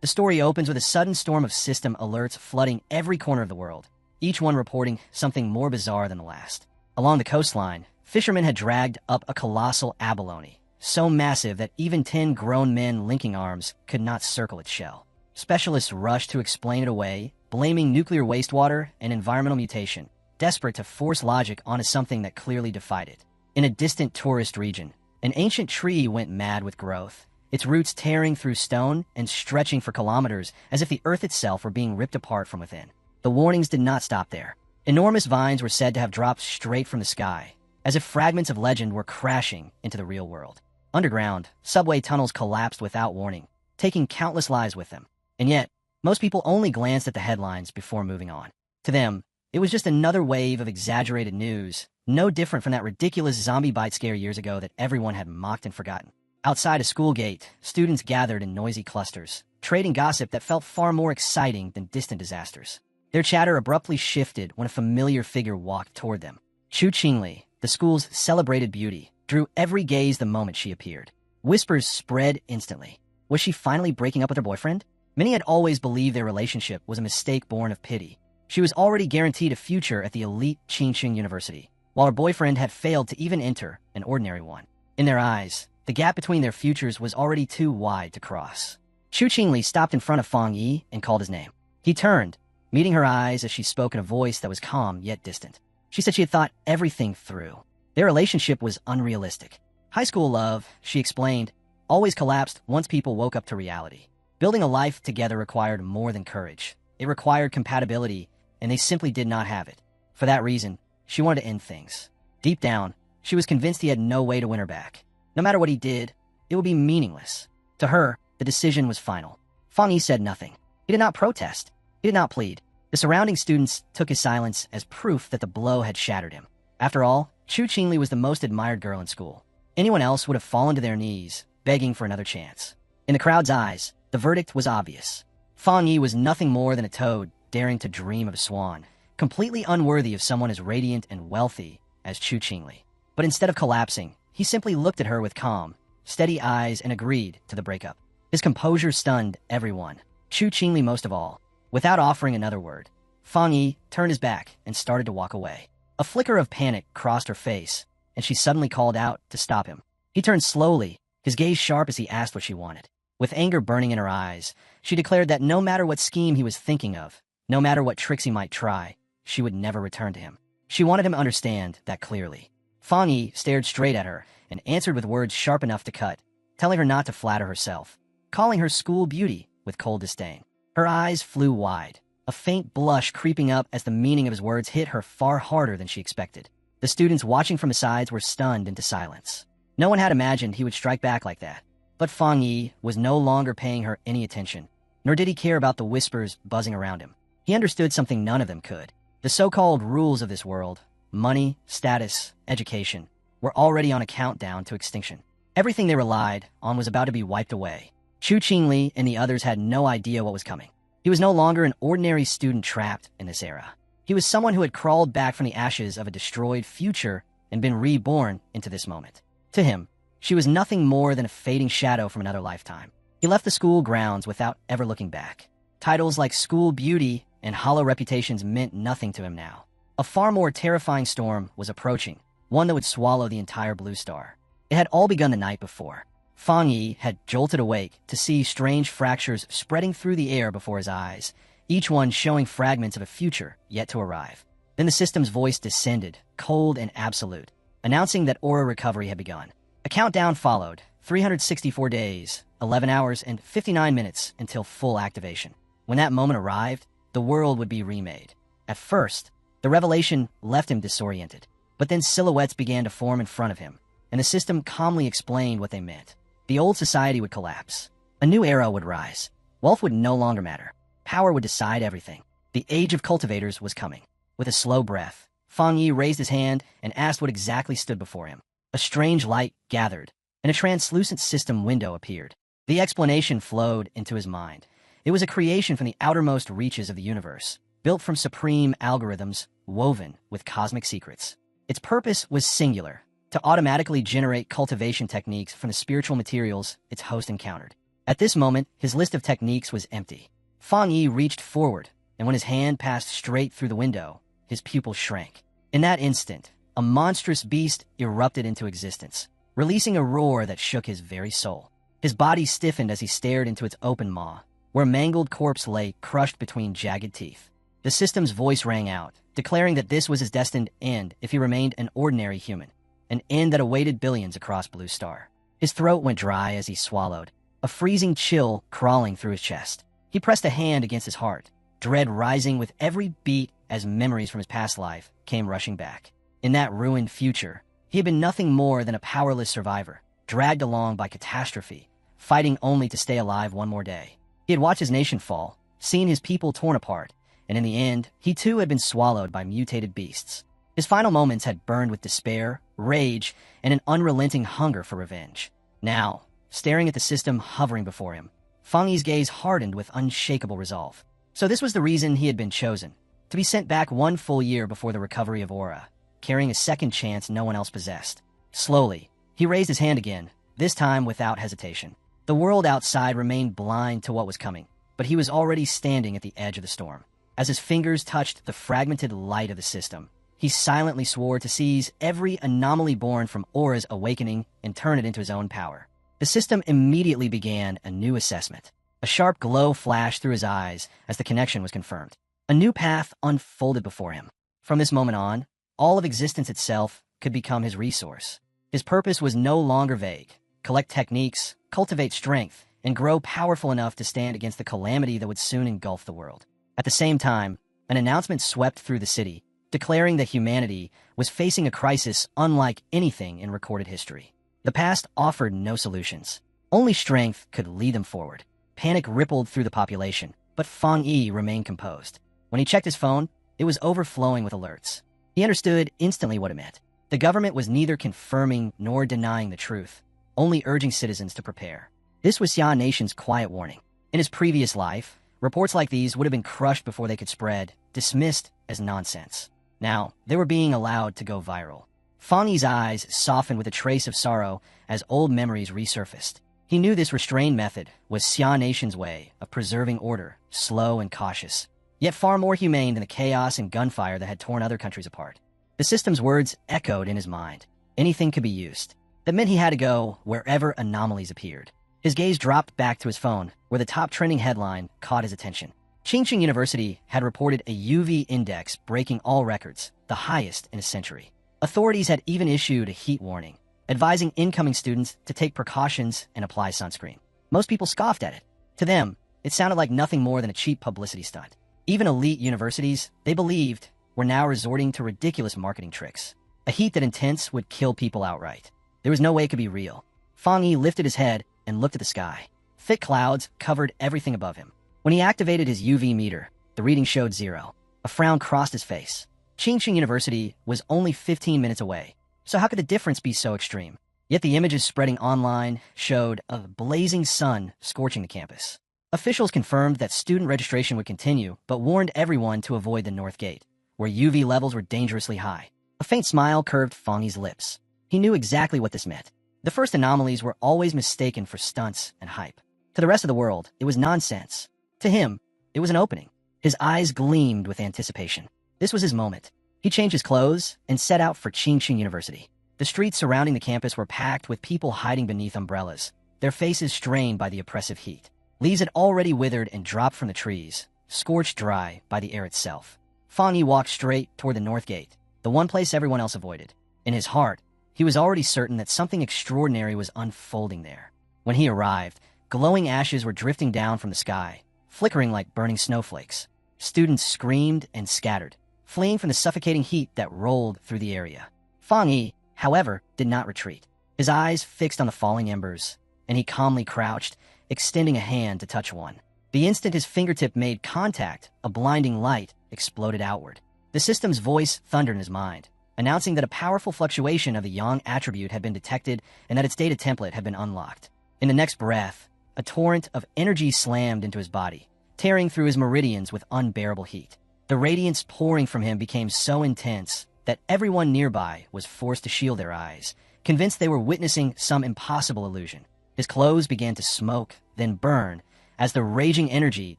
The story opens with a sudden storm of system alerts flooding every corner of the world, each one reporting something more bizarre than the last. Along the coastline, fishermen had dragged up a colossal abalone, so massive that even 10 grown men linking arms could not circle its shell. Specialists rushed to explain it away, blaming nuclear wastewater and environmental mutation, desperate to force logic onto something that clearly defied it. In a distant tourist region, an ancient tree went mad with growth, its roots tearing through stone and stretching for kilometers as if the earth itself were being ripped apart from within. The warnings did not stop there. Enormous vines were said to have dropped straight from the sky, as if fragments of legend were crashing into the real world. Underground, subway tunnels collapsed without warning, taking countless lives with them. And yet, most people only glanced at the headlines before moving on. To them, it was just another wave of exaggerated news, no different from that ridiculous zombie bite scare years ago that everyone had mocked and forgotten. Outside a school gate, students gathered in noisy clusters, trading gossip that felt far more exciting than distant disasters. Their chatter abruptly shifted when a familiar figure walked toward them. Chu Qingli, the school's celebrated beauty, drew every gaze the moment she appeared. Whispers spread instantly. Was she finally breaking up with her boyfriend? Many had always believed their relationship was a mistake born of pity. She was already guaranteed a future at the elite Qingqing University, while her boyfriend had failed to even enter an ordinary one. In their eyes, the gap between their futures was already too wide to cross. Chu Qingli stopped in front of Fongi and called his name. He turned, meeting her eyes as she spoke in a voice that was calm yet distant. She said she had thought everything through. Their relationship was unrealistic. High school love, she explained, always collapsed once people woke up to reality. Building a life together required more than courage. It required compatibility, and they simply did not have it. For that reason, she wanted to end things. Deep down, she was convinced he had no way to win her back. No matter what he did, it would be meaningless. To her, the decision was final. Fongi said nothing. He did not protest. He did not plead. The surrounding students took his silence as proof that the blow had shattered him. After all, Chu Qingli was the most admired girl in school. Anyone else would have fallen to their knees, begging for another chance. In the crowd's eyes, the verdict was obvious. Fongi was nothing more than a toad daring to dream of a swan, completely unworthy of someone as radiant and wealthy as Chu Qingli. But instead of collapsing, he simply looked at her with calm, steady eyes and agreed to the breakup. His composure stunned everyone, Chu Qingli most of all. Without offering another word, Fongi turned his back and started to walk away. A flicker of panic crossed her face, and she suddenly called out to stop him. He turned slowly, his gaze sharp as he asked what she wanted. With anger burning in her eyes, she declared that no matter what scheme he was thinking of, no matter what tricks he might try, she would never return to him. She wanted him to understand that clearly. Fongi stared straight at her and answered with words sharp enough to cut, telling her not to flatter herself, calling her school beauty with cold disdain. Her eyes flew wide, a faint blush creeping up as the meaning of his words hit her far harder than she expected. The students watching from the sides were stunned into silence. No one had imagined he would strike back like that. But Fongi was no longer paying her any attention, nor did he care about the whispers buzzing around him. He understood something none of them could. The so-called rules of this world, money, status, education, were already on a countdown to extinction. Everything they relied on was about to be wiped away. Chu Qingli and the others had no idea what was coming. He was no longer an ordinary student trapped in this era. He was someone who had crawled back from the ashes of a destroyed future and been reborn into this moment. To him, she was nothing more than a fading shadow from another lifetime. He left the school grounds without ever looking back. Titles like school beauty and hollow reputations meant nothing to him now. A far more terrifying storm was approaching, one that would swallow the entire Blue Star. It had all begun the night before. Fongi had jolted awake to see strange fractures spreading through the air before his eyes, each one showing fragments of a future yet to arrive. Then the system's voice descended, cold and absolute, announcing that aura recovery had begun. A countdown followed, 364 days, 11 hours, and 59 minutes until full activation. When that moment arrived, the world would be remade. At first, the revelation left him disoriented, but then silhouettes began to form in front of him, and the system calmly explained what they meant. The old society would collapse. A new era would rise. Wealth would no longer matter. Power would decide everything. The age of cultivators was coming. With a slow breath, Fongi raised his hand and asked what exactly stood before him. A strange light gathered, and a translucent system window appeared. The explanation flowed into his mind. It was a creation from the outermost reaches of the universe, built from supreme algorithms woven with cosmic secrets. Its purpose was singular: to automatically generate cultivation techniques from the spiritual materials its host encountered. At this moment, his list of techniques was empty. Fongi reached forward, and when his hand passed straight through the window, his pupils shrank. In that instant, a monstrous beast erupted into existence, releasing a roar that shook his very soul. His body stiffened as he stared into its open maw, where a mangled corpse lay crushed between jagged teeth. The system's voice rang out, declaring that this was his destined end if he remained an ordinary human, an end that awaited billions across Blue Star. His throat went dry as he swallowed, a freezing chill crawling through his chest. He pressed a hand against his heart, dread rising with every beat as memories from his past life came rushing back. In that ruined future, he had been nothing more than a powerless survivor, dragged along by catastrophe, fighting only to stay alive one more day. He had watched his nation fall, seen his people torn apart, and in the end, he too had been swallowed by mutated beasts. His final moments had burned with despair, rage, and an unrelenting hunger for revenge. Now, staring at the system hovering before him, Fongi's gaze hardened with unshakable resolve. So this was the reason he had been chosen, to be sent back one full year before the recovery of Aura, carrying a second chance no one else possessed. Slowly, he raised his hand again, this time without hesitation. The world outside remained blind to what was coming, but he was already standing at the edge of the storm. As his fingers touched the fragmented light of the system, he silently swore to seize every anomaly born from Aura's awakening and turn it into his own power. The system immediately began a new assessment. A sharp glow flashed through his eyes as the connection was confirmed. A new path unfolded before him. From this moment on, all of existence itself could become his resource. His purpose was no longer vague. Collect techniques, cultivate strength, and grow powerful enough to stand against the calamity that would soon engulf the world. At the same time, an announcement swept through the city, declaring that humanity was facing a crisis unlike anything in recorded history. The past offered no solutions. Only strength could lead them forward. Panic rippled through the population, but Fongi remained composed. When he checked his phone, it was overflowing with alerts. He understood instantly what it meant. The government was neither confirming nor denying the truth, only urging citizens to prepare. This was Xia Nation's quiet warning. In his previous life, reports like these would have been crushed before they could spread, dismissed as nonsense. Now, they were being allowed to go viral. Fongi's eyes softened with a trace of sorrow as old memories resurfaced. He knew this restrained method was Xia Nation's way of preserving order, slow and cautious, yet far more humane than the chaos and gunfire that had torn other countries apart. The system's words echoed in his mind. Anything could be used. That meant he had to go wherever anomalies appeared. His gaze dropped back to his phone, where the top trending headline caught his attention. Qingqing University had reported a UV index breaking all records, the highest in a century. Authorities had even issued a heat warning, advising incoming students to take precautions and apply sunscreen. Most people scoffed at it. To them, it sounded like nothing more than a cheap publicity stunt. Even elite universities, they believed, were now resorting to ridiculous marketing tricks. A heat that intense would kill people outright. There was no way it could be real. Fongi lifted his head and looked at the sky. Thick clouds covered everything above him. When he activated his UV meter, the reading showed 0. A frown crossed his face. Qingqing University was only 15 minutes away, so how could the difference be so extreme? Yet the images spreading online showed a blazing sun scorching the campus. Officials confirmed that student registration would continue, but warned everyone to avoid the North Gate, where UV levels were dangerously high. A faint smile curved Fongi's lips. He knew exactly what this meant. The first anomalies were always mistaken for stunts and hype. To the rest of the world, it was nonsense. To him, it was an opening. His eyes gleamed with anticipation. This was his moment. He changed his clothes and set out for Qingqing University. The streets surrounding the campus were packed with people hiding beneath umbrellas, their faces strained by the oppressive heat. Leaves had already withered and dropped from the trees, scorched dry by the air itself. Fongi walked straight toward the North Gate, the one place everyone else avoided. In his heart, he was already certain that something extraordinary was unfolding there. When he arrived, glowing ashes were drifting down from the sky, flickering like burning snowflakes. Students screamed and scattered, fleeing from the suffocating heat that rolled through the area. Fongi, however, did not retreat. His eyes fixed on the falling embers, and he calmly crouched, extending a hand to touch one. The instant his fingertip made contact, a blinding light exploded outward. The system's voice thundered in his mind, announcing that a powerful fluctuation of the yang attribute had been detected and that its data template had been unlocked. In the next breath, a torrent of energy slammed into his body, tearing through his meridians with unbearable heat. The radiance pouring from him became so intense that everyone nearby was forced to shield their eyes, convinced they were witnessing some impossible illusion. His clothes began to smoke, then burn, as the raging energy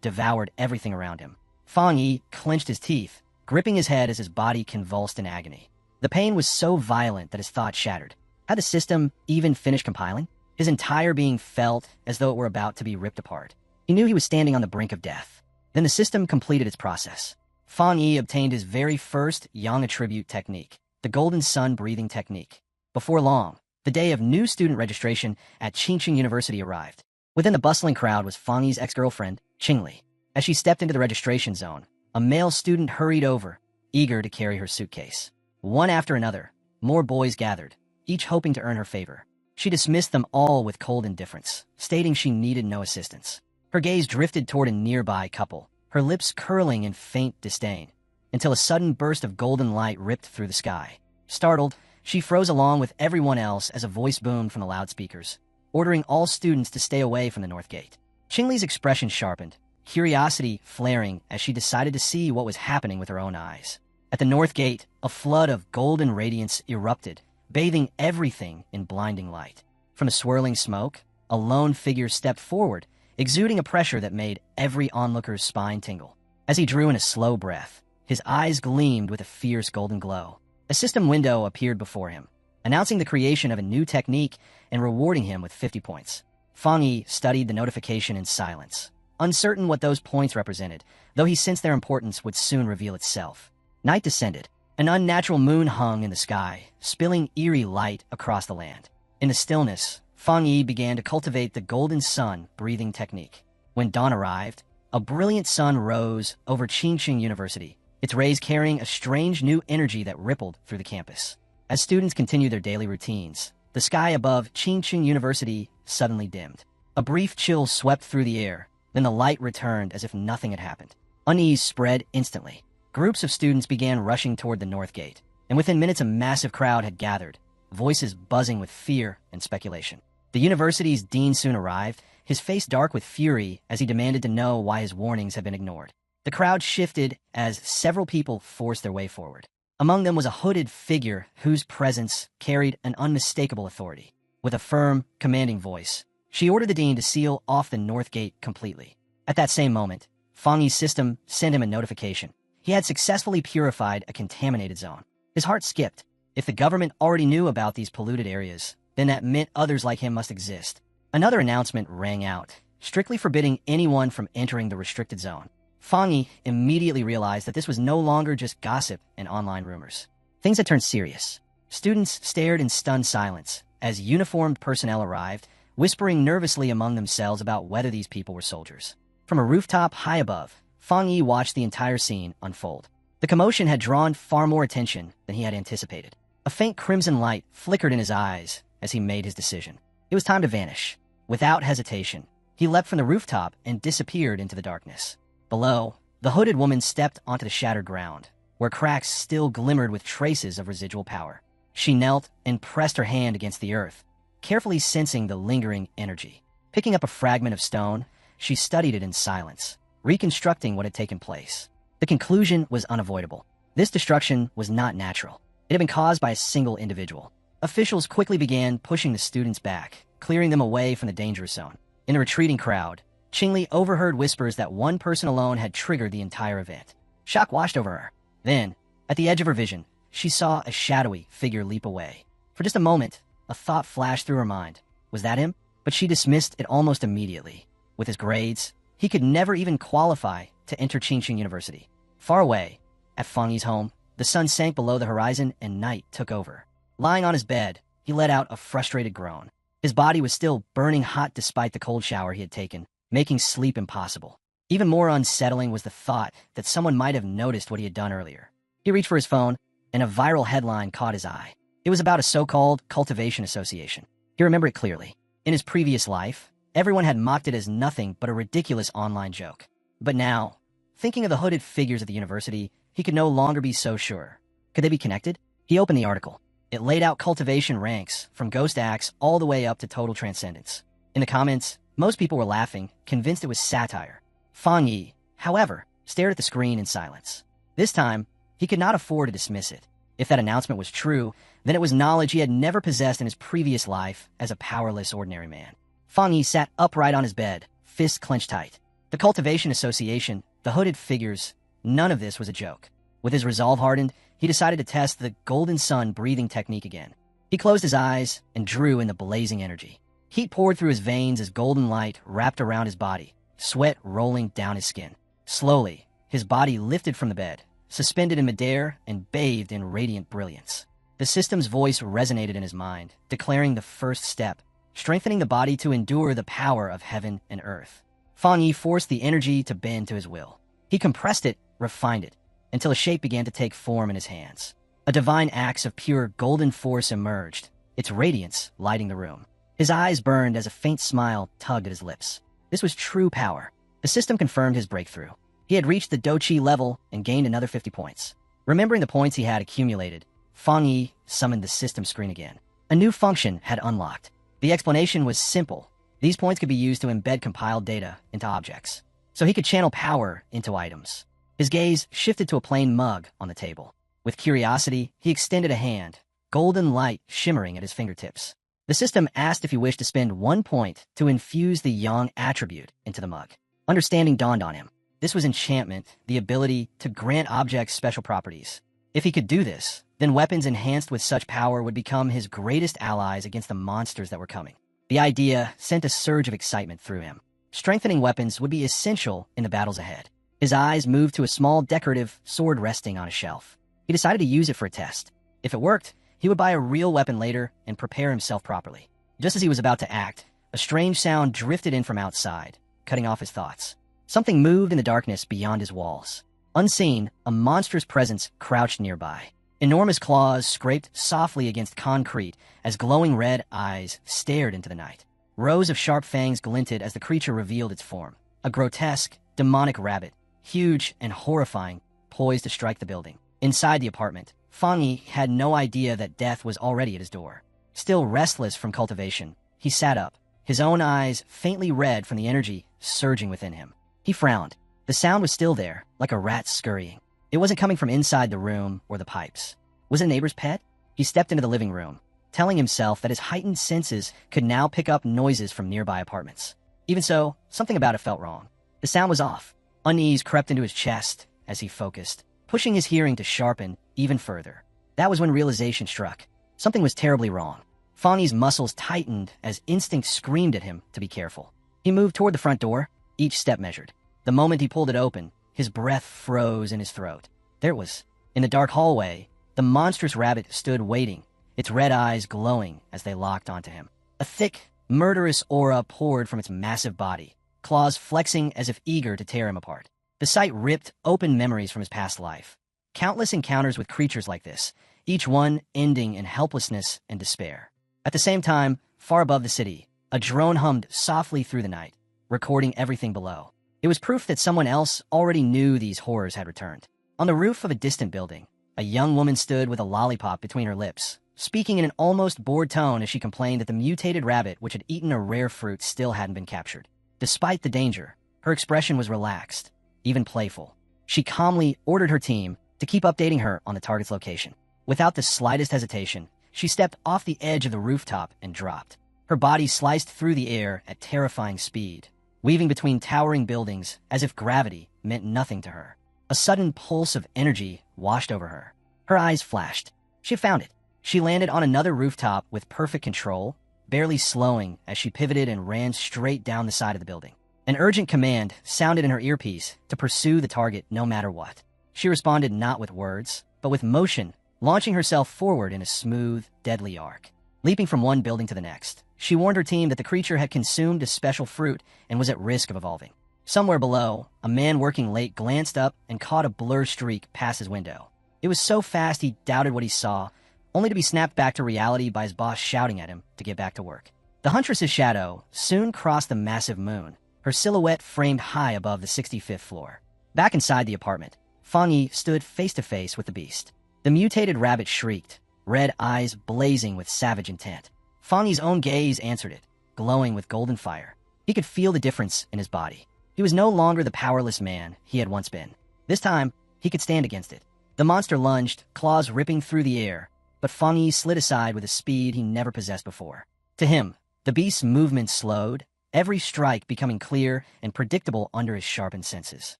devoured everything around him. Fongi clenched his teeth, gripping his head as his body convulsed in agony. The pain was so violent that his thoughts shattered. Had the system even finished compiling? His entire being felt as though it were about to be ripped apart. He knew he was standing on the brink of death. Then the system completed its process. Fongi obtained his very first yang attribute technique, the golden sun breathing technique. Before long, the day of new student registration at Qingqing University arrived. Within the bustling crowd was Fongi's ex-girlfriend, Qingli. As she stepped into the registration zone, a male student hurried over, eager to carry her suitcase. One after another, more boys gathered, each hoping to earn her favor. She dismissed them all with cold indifference, stating she needed no assistance. Her gaze drifted toward a nearby couple, her lips curling in faint disdain, until a sudden burst of golden light ripped through the sky. Startled, she froze along with everyone else as a voice boomed from the loudspeakers, ordering all students to stay away from the North Gate. Qingli's expression sharpened, curiosity flaring as she decided to see what was happening with her own eyes. At the North Gate, a flood of golden radiance erupted, bathing everything in blinding light. From the swirling smoke, a lone figure stepped forward, exuding a pressure that made every onlooker's spine tingle. As he drew in a slow breath, his eyes gleamed with a fierce golden glow. A system window appeared before him, announcing the creation of a new technique and rewarding him with 50 points. Fongi studied the notification in silence, uncertain what those points represented, though he sensed their importance would soon reveal itself. Night descended. An unnatural moon hung in the sky, spilling eerie light across the land. In the stillness, Fongi began to cultivate the golden sun breathing technique. When dawn arrived, a brilliant sun rose over Qingqing University, its rays carrying a strange new energy that rippled through the campus. As students continued their daily routines, the sky above Qingqing University suddenly dimmed. A brief chill swept through the air, then the light returned as if nothing had happened. Unease spread instantly. Groups of students began rushing toward the North Gate, and within minutes a massive crowd had gathered, voices buzzing with fear and speculation. The university's dean soon arrived, his face dark with fury as he demanded to know why his warnings had been ignored. The crowd shifted as several people forced their way forward. Among them was a hooded figure whose presence carried an unmistakable authority. With a firm, commanding voice, she ordered the dean to seal off the North Gate completely. At that same moment, Fongi's system sent him a notification. He had successfully purified a contaminated zone. His heart skipped. If the government already knew about these polluted areas, then that meant others like him must exist. Another announcement rang out, strictly forbidding anyone from entering the restricted zone. Fongi immediately realized that this was no longer just gossip and online rumors. Things had turned serious. Students stared in stunned silence as uniformed personnel arrived, whispering nervously among themselves about whether these people were soldiers. From a rooftop high above, Fongi watched the entire scene unfold. The commotion had drawn far more attention than he had anticipated. A faint crimson light flickered in his eyes as he made his decision. It was time to vanish. Without hesitation, he leapt from the rooftop and disappeared into the darkness. Below, the hooded woman stepped onto the shattered ground, where cracks still glimmered with traces of residual power. She knelt and pressed her hand against the earth, carefully sensing the lingering energy. Picking up a fragment of stone, she studied it in silence, reconstructing what had taken place. The conclusion was unavoidable. This destruction was not natural. It had been caused by a single individual. Officials quickly began pushing the students back, clearing them away from the dangerous zone. In the retreating crowd, Qingli overheard whispers that one person alone had triggered the entire event. Shock washed over her. Then, at the edge of her vision, she saw a shadowy figure leap away. For just a moment, a thought flashed through her mind. Was that him? But she dismissed it almost immediately. With his grades, he could never even qualify to enter Qingqing University. Far away, at Fongi's home, the sun sank below the horizon and night took over. Lying on his bed, he let out a frustrated groan. His body was still burning hot despite the cold shower he had taken, making sleep impossible. Even more unsettling was the thought that someone might have noticed what he had done earlier. He reached for his phone, and a viral headline caught his eye. It was about a so-called cultivation association. He remembered it clearly. In his previous life, everyone had mocked it as nothing but a ridiculous online joke. But now, thinking of the hooded figures at the university, he could no longer be so sure. Could they be connected? He opened the article. It laid out cultivation ranks, from ghost acts all the way up to total transcendence. In the comments, most people were laughing, convinced it was satire. Fongi, however, stared at the screen in silence. This time, he could not afford to dismiss it. If that announcement was true, then it was knowledge he had never possessed in his previous life as a powerless ordinary man. Fongi sat upright on his bed, fists clenched tight. The Cultivation Association, the hooded figures, none of this was a joke. With his resolve hardened, he decided to test the golden sun breathing technique again. He closed his eyes and drew in the blazing energy. Heat poured through his veins as golden light wrapped around his body, sweat rolling down his skin. Slowly, his body lifted from the bed, suspended in midair and bathed in radiant brilliance. The system's voice resonated in his mind, declaring the first step, strengthening the body to endure the power of heaven and earth. Fongi forced the energy to bend to his will. He compressed it, refined it, until a shape began to take form in his hands. A divine axe of pure golden force emerged, its radiance lighting the room. His eyes burned as a faint smile tugged at his lips. This was true power. The system confirmed his breakthrough. He had reached the Dochi level and gained another 50 points. Remembering the points he had accumulated, Fongi summoned the system screen again. A new function had unlocked. The explanation was simple. These points could be used to embed compiled data into objects, so he could channel power into items. His gaze shifted to a plain mug on the table. With curiosity, he extended a hand, golden light shimmering at his fingertips. The system asked if he wished to spend 1 point to infuse the yang attribute into the mug. Understanding dawned on him. This was enchantment, the ability to grant objects special properties. If he could do this, then weapons enhanced with such power would become his greatest allies against the monsters that were coming. The idea sent a surge of excitement through him. Strengthening weapons would be essential in the battles ahead. His eyes moved to a small decorative sword resting on a shelf. He decided to use it for a test. If it worked, he would buy a real weapon later and prepare himself properly. Just as he was about to act, a strange sound drifted in from outside, cutting off his thoughts. Something moved in the darkness beyond his walls. Unseen, a monstrous presence crouched nearby. Enormous claws scraped softly against concrete as glowing red eyes stared into the night. Rows of sharp fangs glinted as the creature revealed its form. A grotesque, demonic rabbit, huge and horrifying, poised to strike the building. Inside the apartment, Fongi had no idea that death was already at his door. Still restless from cultivation, he sat up, his own eyes faintly red from the energy surging within him. He frowned. The sound was still there, like a rat scurrying. It wasn't coming from inside the room or the pipes. Was it a neighbor's pet? He stepped into the living room, telling himself that his heightened senses could now pick up noises from nearby apartments. Even so, something about it felt wrong. The sound was off. Unease crept into his chest as he focused, pushing his hearing to sharpen even further. That was when realization struck. Something was terribly wrong. Fongi's muscles tightened as instinct screamed at him to be careful. He moved toward the front door, each step measured. The moment he pulled it open, his breath froze in his throat. There it was. In the dark hallway, the monstrous rabbit stood waiting, its red eyes glowing as they locked onto him. A thick, murderous aura poured from its massive body, claws flexing as if eager to tear him apart. The sight ripped open memories from his past life. Countless encounters with creatures like this, each one ending in helplessness and despair. At the same time, far above the city, a drone hummed softly through the night, recording everything below. It was proof that someone else already knew these horrors had returned. On the roof of a distant building, a young woman stood with a lollipop between her lips, speaking in an almost bored tone as she complained that the mutated rabbit which had eaten a rare fruit still hadn't been captured. Despite the danger, her expression was relaxed, even playful. She calmly ordered her team to keep updating her on the target's location. Without the slightest hesitation, she stepped off the edge of the rooftop and dropped. Her body sliced through the air at terrifying speed, weaving between towering buildings as if gravity meant nothing to her. A sudden pulse of energy washed over her. Her eyes flashed. She had found it. She landed on another rooftop with perfect control, barely slowing as she pivoted and ran straight down the side of the building. An urgent command sounded in her earpiece to pursue the target no matter what. She responded not with words, but with motion, launching herself forward in a smooth, deadly arc. Leaping from one building to the next, she warned her team that the creature had consumed a special fruit and was at risk of evolving. Somewhere below, a man working late glanced up and caught a blur streak past his window. It was so fast he doubted what he saw, only to be snapped back to reality by his boss shouting at him to get back to work. The huntress's shadow soon crossed the massive moon, her silhouette framed high above the 65th floor. Back inside the apartment, Fongi stood face-to-face with the beast. The mutated rabbit shrieked, red eyes blazing with savage intent. Fongi's own gaze answered it, glowing with golden fire. He could feel the difference in his body. He was no longer the powerless man he had once been. This time, he could stand against it. The monster lunged, claws ripping through the air, but Fongi slid aside with a speed he never possessed before. To him, The beast's movement slowed, every strike becoming clear and predictable under his sharpened senses.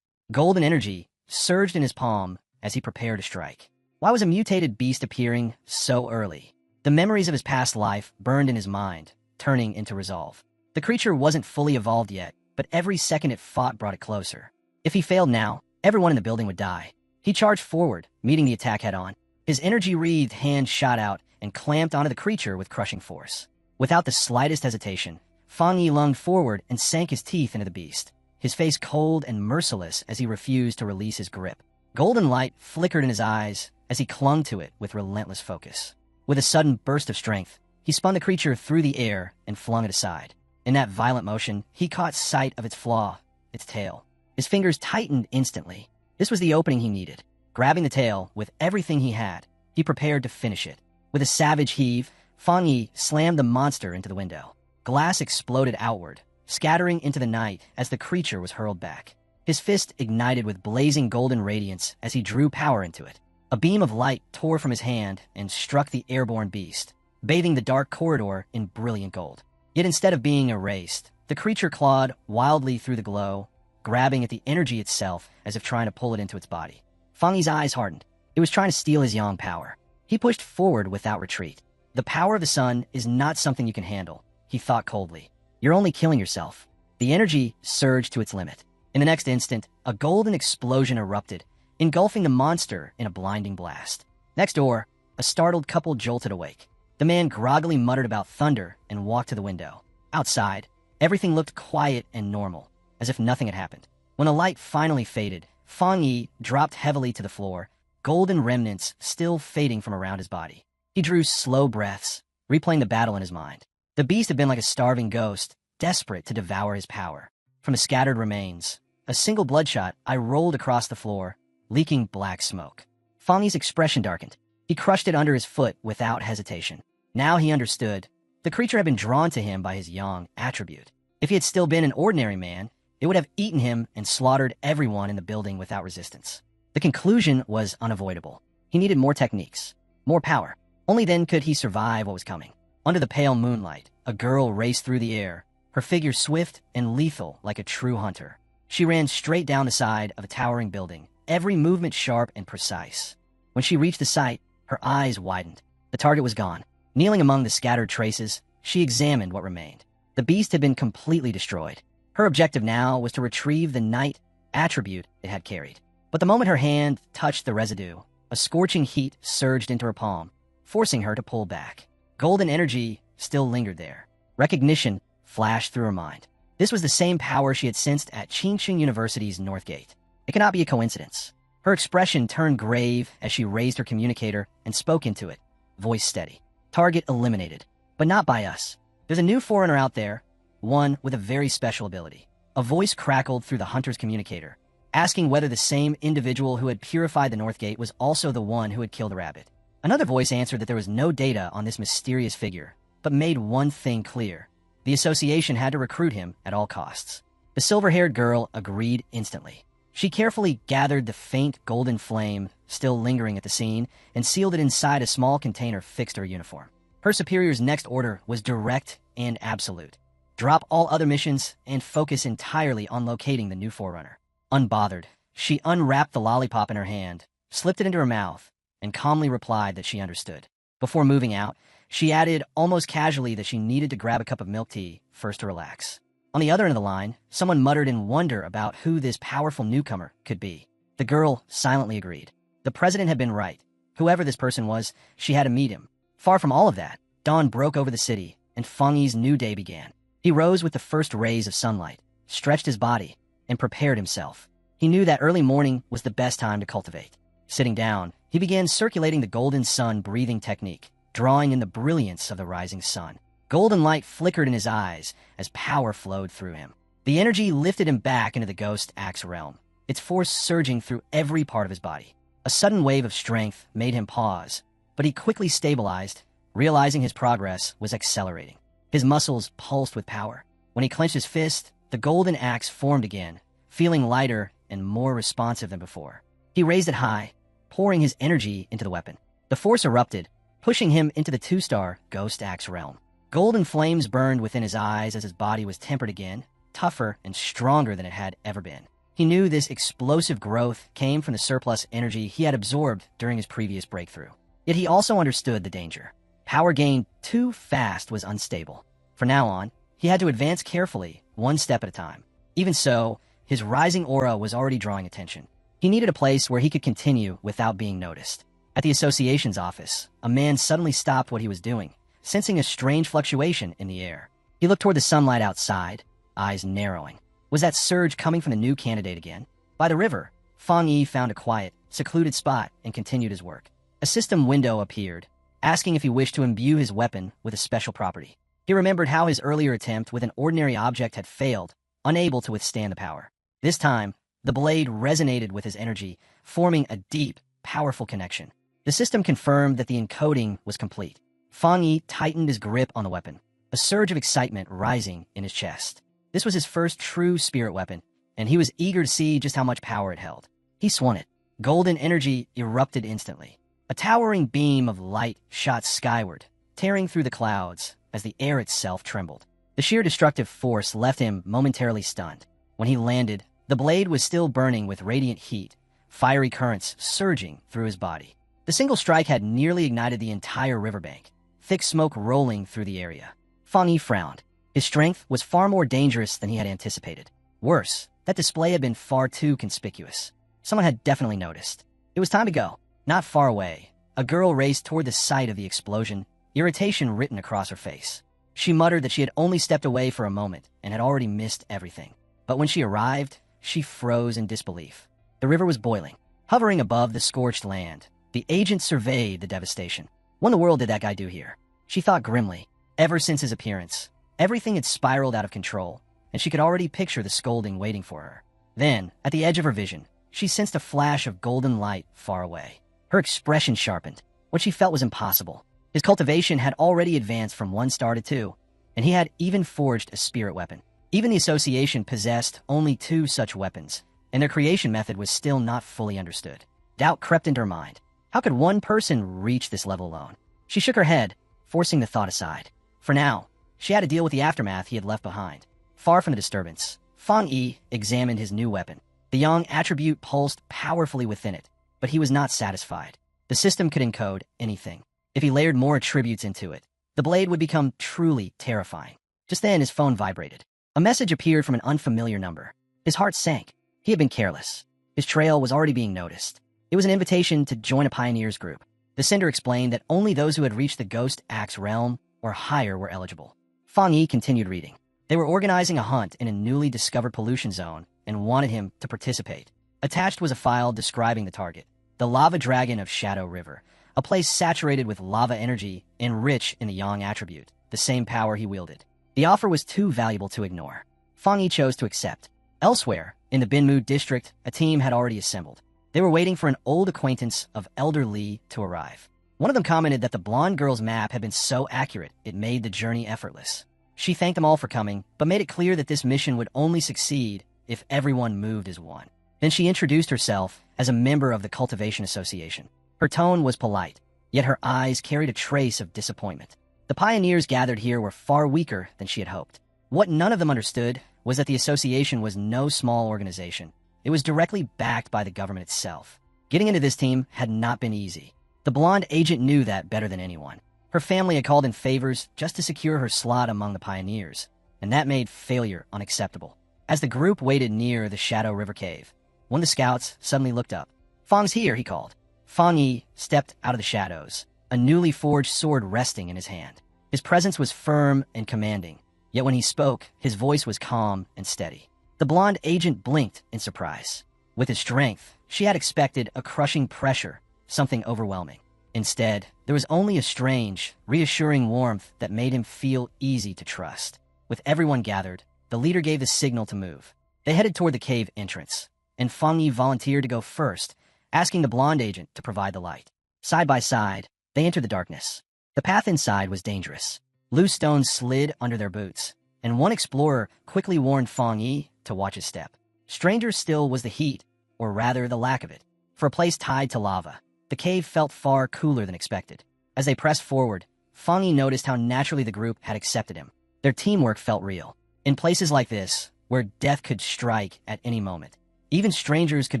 Golden energy surged in his palm as he prepared to strike. Why was a mutated beast appearing so early? The memories of his past life burned in his mind, turning into resolve. The creature wasn't fully evolved yet, but every second it fought brought it closer. If he failed now, everyone in the building would die. He charged forward, meeting the attack head-on. His energy-wreathed hand shot out and clamped onto the creature with crushing force. Without the slightest hesitation, Fongi lunged forward and sank his teeth into the beast, his face cold and merciless as he refused to release his grip. Golden light flickered in his eyes as he clung to it with relentless focus. With a sudden burst of strength, he spun the creature through the air and flung it aside. In that violent motion, he caught sight of its flaw, its tail. His fingers tightened instantly. This was the opening he needed. Grabbing the tail with everything he had, he prepared to finish it. With a savage heave, Fongi slammed the monster into the window. Glass exploded outward, scattering into the night as the creature was hurled back. His fist ignited with blazing golden radiance as he drew power into it. A beam of light tore from his hand and struck the airborne beast, bathing the dark corridor in brilliant gold. Yet instead of being erased, the creature clawed wildly through the glow, grabbing at the energy itself as if trying to pull it into its body. Fongi's eyes hardened. It was trying to steal his yang power. He pushed forward without retreat. The power of the sun is not something you can handle, he thought coldly. You're only killing yourself. The energy surged to its limit. In the next instant, a golden explosion erupted, engulfing the monster in a blinding blast. Next door, a startled couple jolted awake. The man groggily muttered about thunder and walked to the window. Outside, everything looked quiet and normal, as if nothing had happened. When the light finally faded, Fongi dropped heavily to the floor, golden remnants still fading from around his body. He drew slow breaths, replaying the battle in his mind. The beast had been like a starving ghost, desperate to devour his power. From the scattered remains, a single bloodshot eye rolled across the floor, leaking black smoke. Fongi's expression darkened. He crushed it under his foot without hesitation. Now he understood. The creature had been drawn to him by his yang attribute. If he had still been an ordinary man, it would have eaten him and slaughtered everyone in the building without resistance. The conclusion was unavoidable. He needed more techniques, more power. Only then could he survive what was coming. Under the pale moonlight, a girl raced through the air, her figure swift and lethal like a true hunter. She ran straight down the side of a towering building, every movement sharp and precise. When she reached the site, her eyes widened. The target was gone. Kneeling among the scattered traces, she examined what remained. The beast had been completely destroyed. Her objective now was to retrieve the night attribute it had carried. But the moment her hand touched the residue, a scorching heat surged into her palm, forcing her to pull back. Golden energy still lingered there. Recognition flashed through her mind. This was the same power she had sensed at Qingqing University's North Gate. It cannot be a coincidence. Her expression turned grave as she raised her communicator and spoke into it, voice steady. Target eliminated, but not by us. There's a new forerunner out there, one with a very special ability. A voice crackled through the hunter's communicator, asking whether the same individual who had purified the North Gate was also the one who had killed the rabbit. Another voice answered that there was no data on this mysterious figure, but made one thing clear. The association had to recruit him at all costs. The silver-haired girl agreed instantly. She carefully gathered the faint golden flame still lingering at the scene and sealed it inside a small container fixed to her uniform. Her superior's next order was direct and absolute. Drop all other missions and focus entirely on locating the new forerunner. Unbothered, she unwrapped the lollipop in her hand, slipped it into her mouth, and calmly replied that she understood. Before moving out, she added almost casually that she needed to grab a cup of milk tea first to relax. On the other end of the line, someone muttered in wonder about who this powerful newcomer could be. The girl silently agreed. The president had been right. Whoever this person was, she had to meet him. Far from all of that, dawn broke over the city, and Fongi's new day began. He rose with the first rays of sunlight, stretched his body, and prepared himself. He knew that early morning was the best time to cultivate. Sitting down, he began circulating the golden sun breathing technique, drawing in the brilliance of the rising sun. Golden light flickered in his eyes as power flowed through him. The energy lifted him back into the ghost axe realm, its force surging through every part of his body. A sudden wave of strength made him pause, but he quickly stabilized, realizing his progress was accelerating. His muscles pulsed with power. When he clenched his fist, the golden axe formed again, feeling lighter and more responsive than before. He raised it high, pouring his energy into the weapon. The force erupted, pushing him into the 2-star ghost axe realm. Golden flames burned within his eyes as his body was tempered again, tougher and stronger than it had ever been. He knew this explosive growth came from the surplus energy he had absorbed during his previous breakthrough. Yet he also understood the danger. Power gained too fast was unstable. From now on, he had to advance carefully, one step at a time. Even so, his rising aura was already drawing attention. He needed a place where he could continue without being noticed. At the association's office, a man suddenly stopped what he was doing, sensing a strange fluctuation in the air. He looked toward the sunlight outside, eyes narrowing. Was that surge coming from the new candidate again? By the river, Fongi found a quiet, secluded spot and continued his work. A system window appeared, asking if he wished to imbue his weapon with a special property. He remembered how his earlier attempt with an ordinary object had failed, unable to withstand the power. This time, the blade resonated with his energy, forming a deep, powerful connection. The system confirmed that the encoding was complete. Fongi tightened his grip on the weapon, a surge of excitement rising in his chest. This was his first true spirit weapon, and he was eager to see just how much power it held. He swung it. Golden energy erupted instantly. A towering beam of light shot skyward, tearing through the clouds as the air itself trembled. The sheer destructive force left him momentarily stunned. When he landed, the blade was still burning with radiant heat, fiery currents surging through his body. The single strike had nearly ignited the entire riverbank, thick smoke rolling through the area. Fongi frowned. His strength was far more dangerous than he had anticipated. Worse, that display had been far too conspicuous. Someone had definitely noticed. It was time to go. Not far away, a girl raced toward the site of the explosion, irritation written across her face. She muttered that she had only stepped away for a moment and had already missed everything. But when she arrived, she froze in disbelief. The river was boiling, hovering above the scorched land. The agent surveyed the devastation. What in the world did that guy do here? She thought grimly. Ever since his appearance, everything had spiraled out of control, and she could already picture the scolding waiting for her. Then, at the edge of her vision, she sensed a flash of golden light far away. Her expression sharpened. What she felt was impossible. His cultivation had already advanced from 1 star to 2, and he had even forged a spirit weapon. Even the association possessed only 2 such weapons, and their creation method was still not fully understood. Doubt crept into her mind. How could one person reach this level alone? She shook her head, forcing the thought aside. For now, she had to deal with the aftermath he had left behind. Far from the disturbance, Fongi examined his new weapon. The yang attribute pulsed powerfully within it, but he was not satisfied. The system could encode anything. If he layered more attributes into it, the blade would become truly terrifying. Just then, his phone vibrated. A message appeared from an unfamiliar number. His heart sank. He had been careless. His trail was already being noticed. It was an invitation to join a pioneers group. The sender explained that only those who had reached the Ghost Axe realm or higher were eligible. Fongi continued reading. They were organizing a hunt in a newly discovered pollution zone and wanted him to participate. Attached was a file describing the target, the lava dragon of Shadow River, a place saturated with lava energy and rich in the yang attribute, the same power he wielded. The offer was too valuable to ignore. Fongi chose to accept. Elsewhere, in the Binmu district, a team had already assembled. They were waiting for an old acquaintance of Elder Lee to arrive. One of them commented that the blonde girl's map had been so accurate it made the journey effortless. She thanked them all for coming, but made it clear that this mission would only succeed if everyone moved as one. Then she introduced herself as a member of the Cultivation Association. Her tone was polite, yet her eyes carried a trace of disappointment. The pioneers gathered here were far weaker than she had hoped. What none of them understood was that the association was no small organization. It was directly backed by the government itself. Getting into this team had not been easy. The blonde agent knew that better than anyone. Her family had called in favors just to secure her slot among the pioneers, and that made failure unacceptable. As the group waited near the Shadow River Cave, one of the scouts suddenly looked up. "Fong's here," he called. Fongi stepped out of the shadows, a newly forged sword resting in his hand. His presence was firm and commanding, yet when he spoke, his voice was calm and steady. The blonde agent blinked in surprise. With his strength, she had expected a crushing pressure, something overwhelming. Instead, there was only a strange, reassuring warmth that made him feel easy to trust. With everyone gathered, the leader gave the signal to move. They headed toward the cave entrance, and Fongi volunteered to go first, asking the blonde agent to provide the light. Side by side, they entered the darkness. The path inside was dangerous. Loose stones slid under their boots, and one explorer quickly warned Fongi to watch his step. Stranger still was the heat, or rather the lack of it. For a place tied to lava, the cave felt far cooler than expected. As they pressed forward, Fongi noticed how naturally the group had accepted him. Their teamwork felt real. In places like this, where death could strike at any moment, even strangers could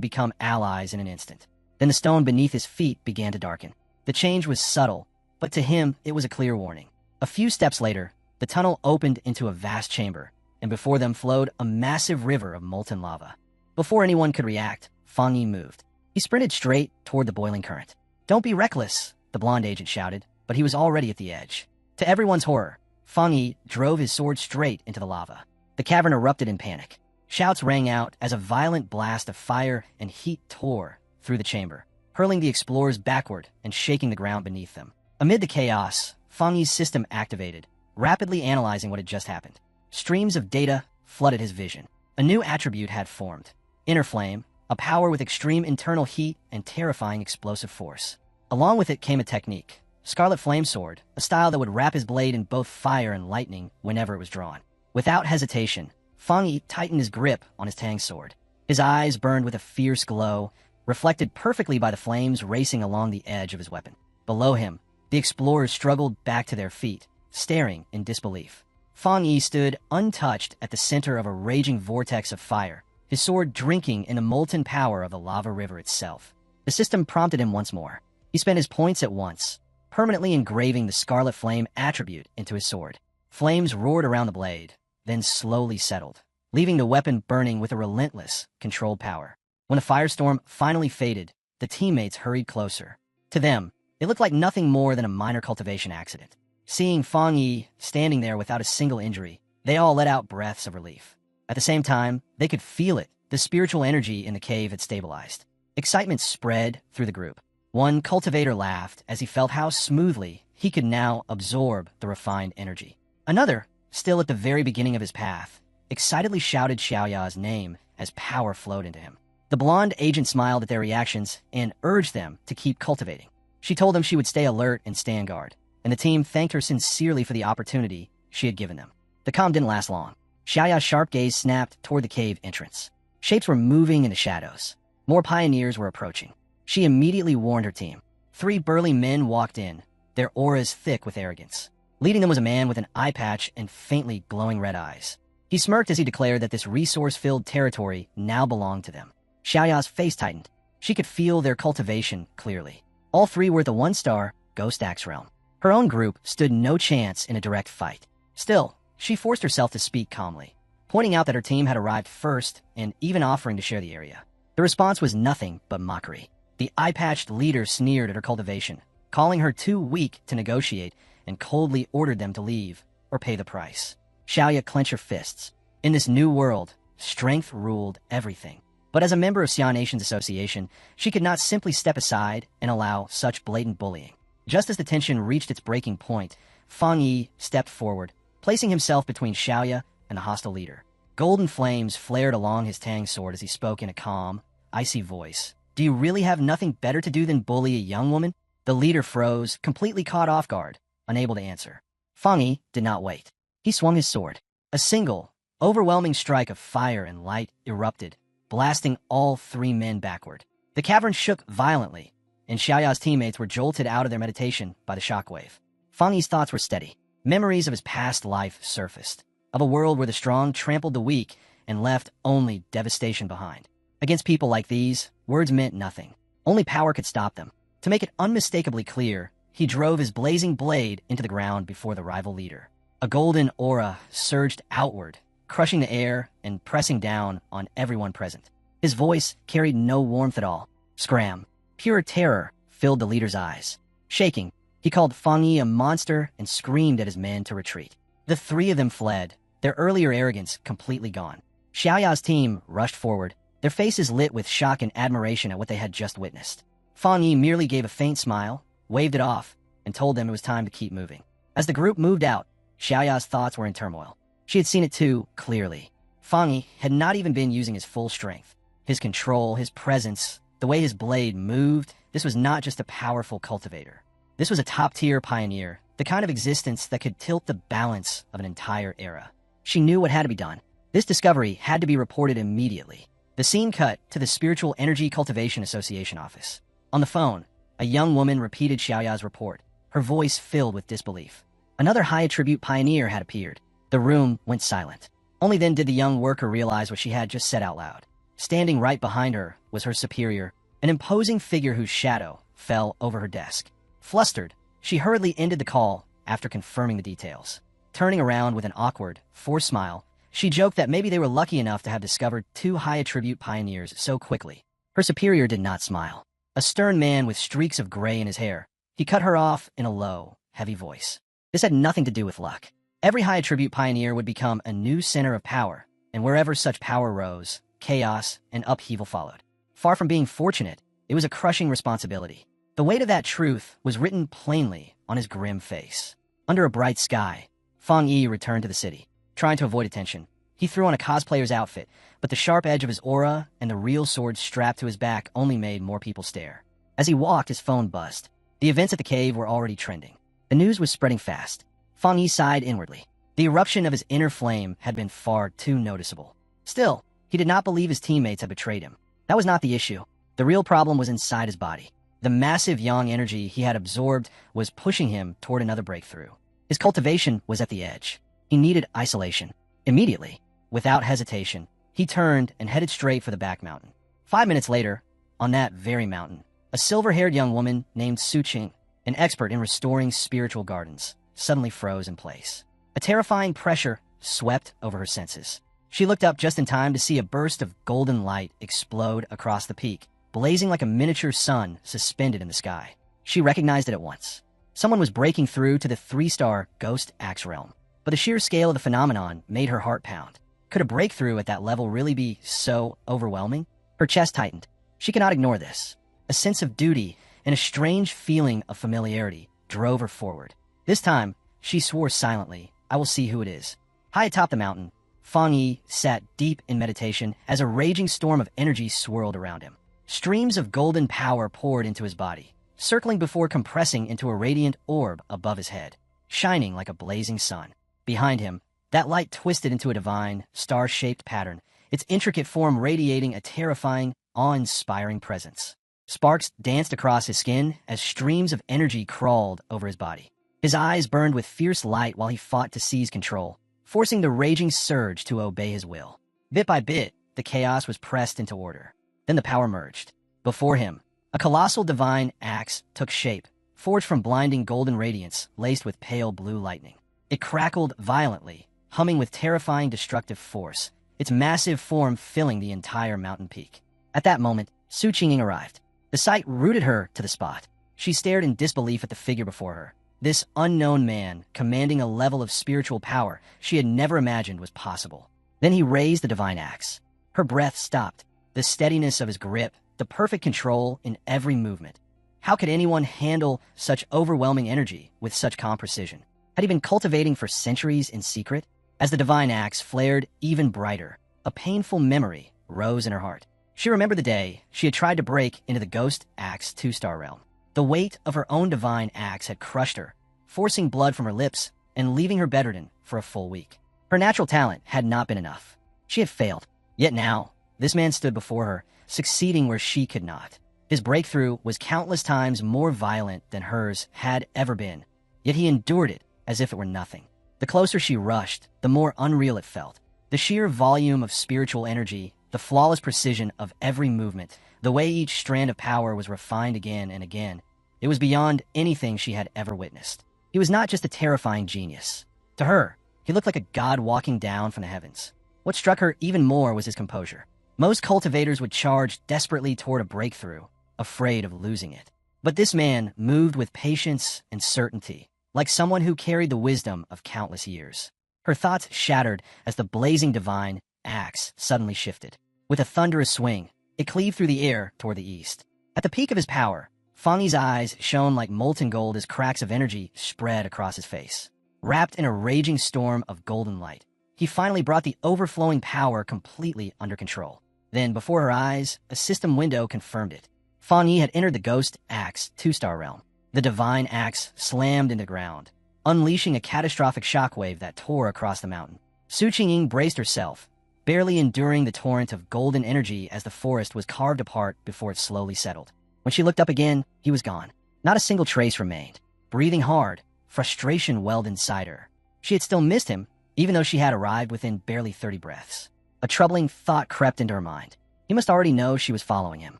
become allies in an instant. Then the stone beneath his feet began to darken. The change was subtle, but to him it was a clear warning. A few steps later, the tunnel opened into a vast chamber, and before them flowed a massive river of molten lava. Before anyone could react, Fongi moved. He sprinted straight toward the boiling current. "Don't be reckless," the blonde agent shouted, but he was already at the edge. To everyone's horror, Fongi drove his sword straight into the lava. The cavern erupted in panic. Shouts rang out as a violent blast of fire and heat tore through the chamber, hurling the explorers backward and shaking the ground beneath them. Amid the chaos, Fongi's system activated, rapidly analyzing what had just happened. Streams of data flooded his vision. A new attribute had formed: Inner Flame, a power with extreme internal heat and terrifying explosive force. Along with it came a technique: Scarlet Flame Sword, a style that would wrap his blade in both fire and lightning whenever it was drawn. Without hesitation, Fongi tightened his grip on his Tang sword. His eyes burned with a fierce glow, reflected perfectly by the flames racing along the edge of his weapon. Below him, the explorers struggled back to their feet, staring in disbelief. Fongi stood untouched at the center of a raging vortex of fire, his sword drinking in the molten power of the lava river itself. The system prompted him once more. He spent his points at once, permanently engraving the Scarlet Flame attribute into his sword. Flames roared around the blade, then slowly settled, leaving the weapon burning with a relentless, controlled power. When the firestorm finally faded, the teammates hurried closer. To them, it looked like nothing more than a minor cultivation accident. Seeing Fongi standing there without a single injury, they all let out breaths of relief. At the same time, they could feel it. The spiritual energy in the cave had stabilized. Excitement spread through the group. One cultivator laughed as he felt how smoothly he could now absorb the refined energy. Another, still at the very beginning of his path, excitedly shouted Xiaoya's name as power flowed into him. The blonde agent smiled at their reactions and urged them to keep cultivating. She told them she would stay alert and stand guard, and the team thanked her sincerely for the opportunity she had given them. The calm didn't last long. Xiaoya's sharp gaze snapped toward the cave entrance. Shapes were moving in the shadows. More pioneers were approaching. She immediately warned her team. 3 burly men walked in, their auras thick with arrogance. Leading them was a man with an eye patch and faintly glowing red eyes. He smirked as he declared that this resource-filled territory now belonged to them. Xiaoya's face tightened. She could feel their cultivation clearly. All 3 were at the 1-star Ghost Axe realm. Her own group stood no chance in a direct fight. Still, she forced herself to speak calmly, pointing out that her team had arrived first and even offering to share the area. The response was nothing but mockery. The eye-patched leader sneered at her cultivation, calling her too weak to negotiate, and coldly ordered them to leave or pay the price. Xiaoya clenched her fists. In this new world, strength ruled everything. But as a member of Xian Nation's association, she could not simply step aside and allow such blatant bullying. Just as the tension reached its breaking point, Fongi stepped forward, placing himself between Xiaoya and the hostile leader. Golden flames flared along his Tang sword as he spoke in a calm, icy voice. "Do you really have nothing better to do than bully a young woman?" The leader froze, completely caught off guard, unable to answer. Fongi did not wait. He swung his sword. A single, overwhelming strike of fire and light erupted, blasting all 3 men backward. The cavern shook violently, and Xiaoya's teammates were jolted out of their meditation by the shockwave. Fongi's thoughts were steady. Memories of his past life surfaced, of a world where the strong trampled the weak and left only devastation behind. Against people like these, words meant nothing. Only power could stop them. To make it unmistakably clear, he drove his blazing blade into the ground before the rival leader. A golden aura surged outward, crushing the air and pressing down on everyone present. His voice carried no warmth at all. Scram. Pure terror filled the leader's eyes. Shaking, he called Fongi a monster and screamed at his men to retreat. The 3 of them fled, their earlier arrogance completely gone. Xiaoya's team rushed forward, their faces lit with shock and admiration at what they had just witnessed. Fongi merely gave a faint smile, waved it off, and told them it was time to keep moving. As the group moved out, Xiaoya's thoughts were in turmoil. She had seen it too, clearly. Fongi had not even been using his full strength. His control, his presence, the way his blade moved, this was not just a powerful cultivator. This was a top-tier pioneer, the kind of existence that could tilt the balance of an entire era. She knew what had to be done. This discovery had to be reported immediately. The scene cut to the Spiritual Energy Cultivation Association office. On the phone, a young woman repeated Xiaoya's report, her voice filled with disbelief. Another high-attribute pioneer had appeared. The room went silent. Only then did the young worker realize what she had just said out loud. Standing right behind her was her superior, an imposing figure whose shadow fell over her desk. Flustered, she hurriedly ended the call after confirming the details. Turning around with an awkward, forced smile, she joked that maybe they were lucky enough to have discovered two high-attribute pioneers so quickly. Her superior did not smile. A stern man with streaks of gray in his hair, he cut her off in a low, heavy voice. This had nothing to do with luck. Every high-attribute pioneer would become a new center of power, and wherever such power rose, chaos and upheaval followed. Far from being fortunate, it was a crushing responsibility. The weight of that truth was written plainly on his grim face. Under a bright sky, Fongi returned to the city. Trying to avoid attention, he threw on a cosplayer's outfit, but the sharp edge of his aura and the real sword strapped to his back only made more people stare. As he walked, his phone buzzed. The events at the cave were already trending. The news was spreading fast. Fongi sighed inwardly. The eruption of his inner flame had been far too noticeable. Still, he did not believe his teammates had betrayed him. That was not the issue. The real problem was inside his body. The massive yang energy he had absorbed was pushing him toward another breakthrough. His cultivation was at the edge. He needed isolation. Immediately, without hesitation, he turned and headed straight for the back mountain. 5 minutes later, on that very mountain, a silver-haired young woman named Su-Ching, an expert in restoring spiritual gardens, suddenly froze in place. A terrifying pressure swept over her senses. She looked up just in time to see a burst of golden light explode across the peak, blazing like a miniature sun suspended in the sky. She recognized it at once. Someone was breaking through to the 3-star Ghost Axe realm. But the sheer scale of the phenomenon made her heart pound. Could a breakthrough at that level really be so overwhelming? Her chest tightened. She could not ignore this. A sense of duty and a strange feeling of familiarity drove her forward. This time, she swore silently, "I will see who it is." High atop the mountain, Fongi sat deep in meditation as a raging storm of energy swirled around him. Streams of golden power poured into his body, circling before compressing into a radiant orb above his head, shining like a blazing sun. Behind him, that light twisted into a divine, star-shaped pattern, its intricate form radiating a terrifying, awe-inspiring presence. Sparks danced across his skin as streams of energy crawled over his body. His eyes burned with fierce light while he fought to seize control, forcing the raging surge to obey his will. Bit by bit, the chaos was pressed into order. Then the power merged. Before him, a colossal divine axe took shape, forged from blinding golden radiance laced with pale blue lightning. It crackled violently, humming with terrifying destructive force, its massive form filling the entire mountain peak. At that moment, Su-Ching arrived. The sight rooted her to the spot. She stared in disbelief at the figure before her. This unknown man, commanding a level of spiritual power she had never imagined was possible. Then he raised the divine axe. Her breath stopped. The steadiness of his grip, the perfect control in every movement. How could anyone handle such overwhelming energy with such calm precision? Had he been cultivating for centuries in secret? As the divine axe flared even brighter, a painful memory rose in her heart. She remembered the day she had tried to break into the Ghost Axe 2-star realm. The weight of her own divine axe had crushed her, forcing blood from her lips and leaving her bedridden for a full week. Her natural talent had not been enough. She had failed. Yet now, this man stood before her, succeeding where she could not. His breakthrough was countless times more violent than hers had ever been, yet he endured it as if it were nothing. The closer she rushed, the more unreal it felt. The sheer volume of spiritual energy, the flawless precision of every movement, the way each strand of power was refined again and again, it was beyond anything she had ever witnessed. He was not just a terrifying genius. To her, he looked like a god walking down from the heavens. What struck her even more was his composure. Most cultivators would charge desperately toward a breakthrough, afraid of losing it. But this man moved with patience and certainty, like someone who carried the wisdom of countless years. Her thoughts shattered as the blazing divine axe suddenly shifted. With a thunderous swing, it cleaved through the air toward the east. At the peak of his power, Fongi's eyes shone like molten gold as cracks of energy spread across his face. Wrapped in a raging storm of golden light, he finally brought the overflowing power completely under control. Then, before her eyes, a system window confirmed it. Fongi had entered the Ghost Axe 2-star realm. The divine axe slammed into ground, unleashing a catastrophic shockwave that tore across the mountain. Su-Ching braced herself, barely enduring the torrent of golden energy as the forest was carved apart before it slowly settled. When she looked up again, he was gone. Not a single trace remained. Breathing hard, frustration welled inside her. She had still missed him, even though she had arrived within barely 30 breaths. A troubling thought crept into her mind. He must already know she was following him.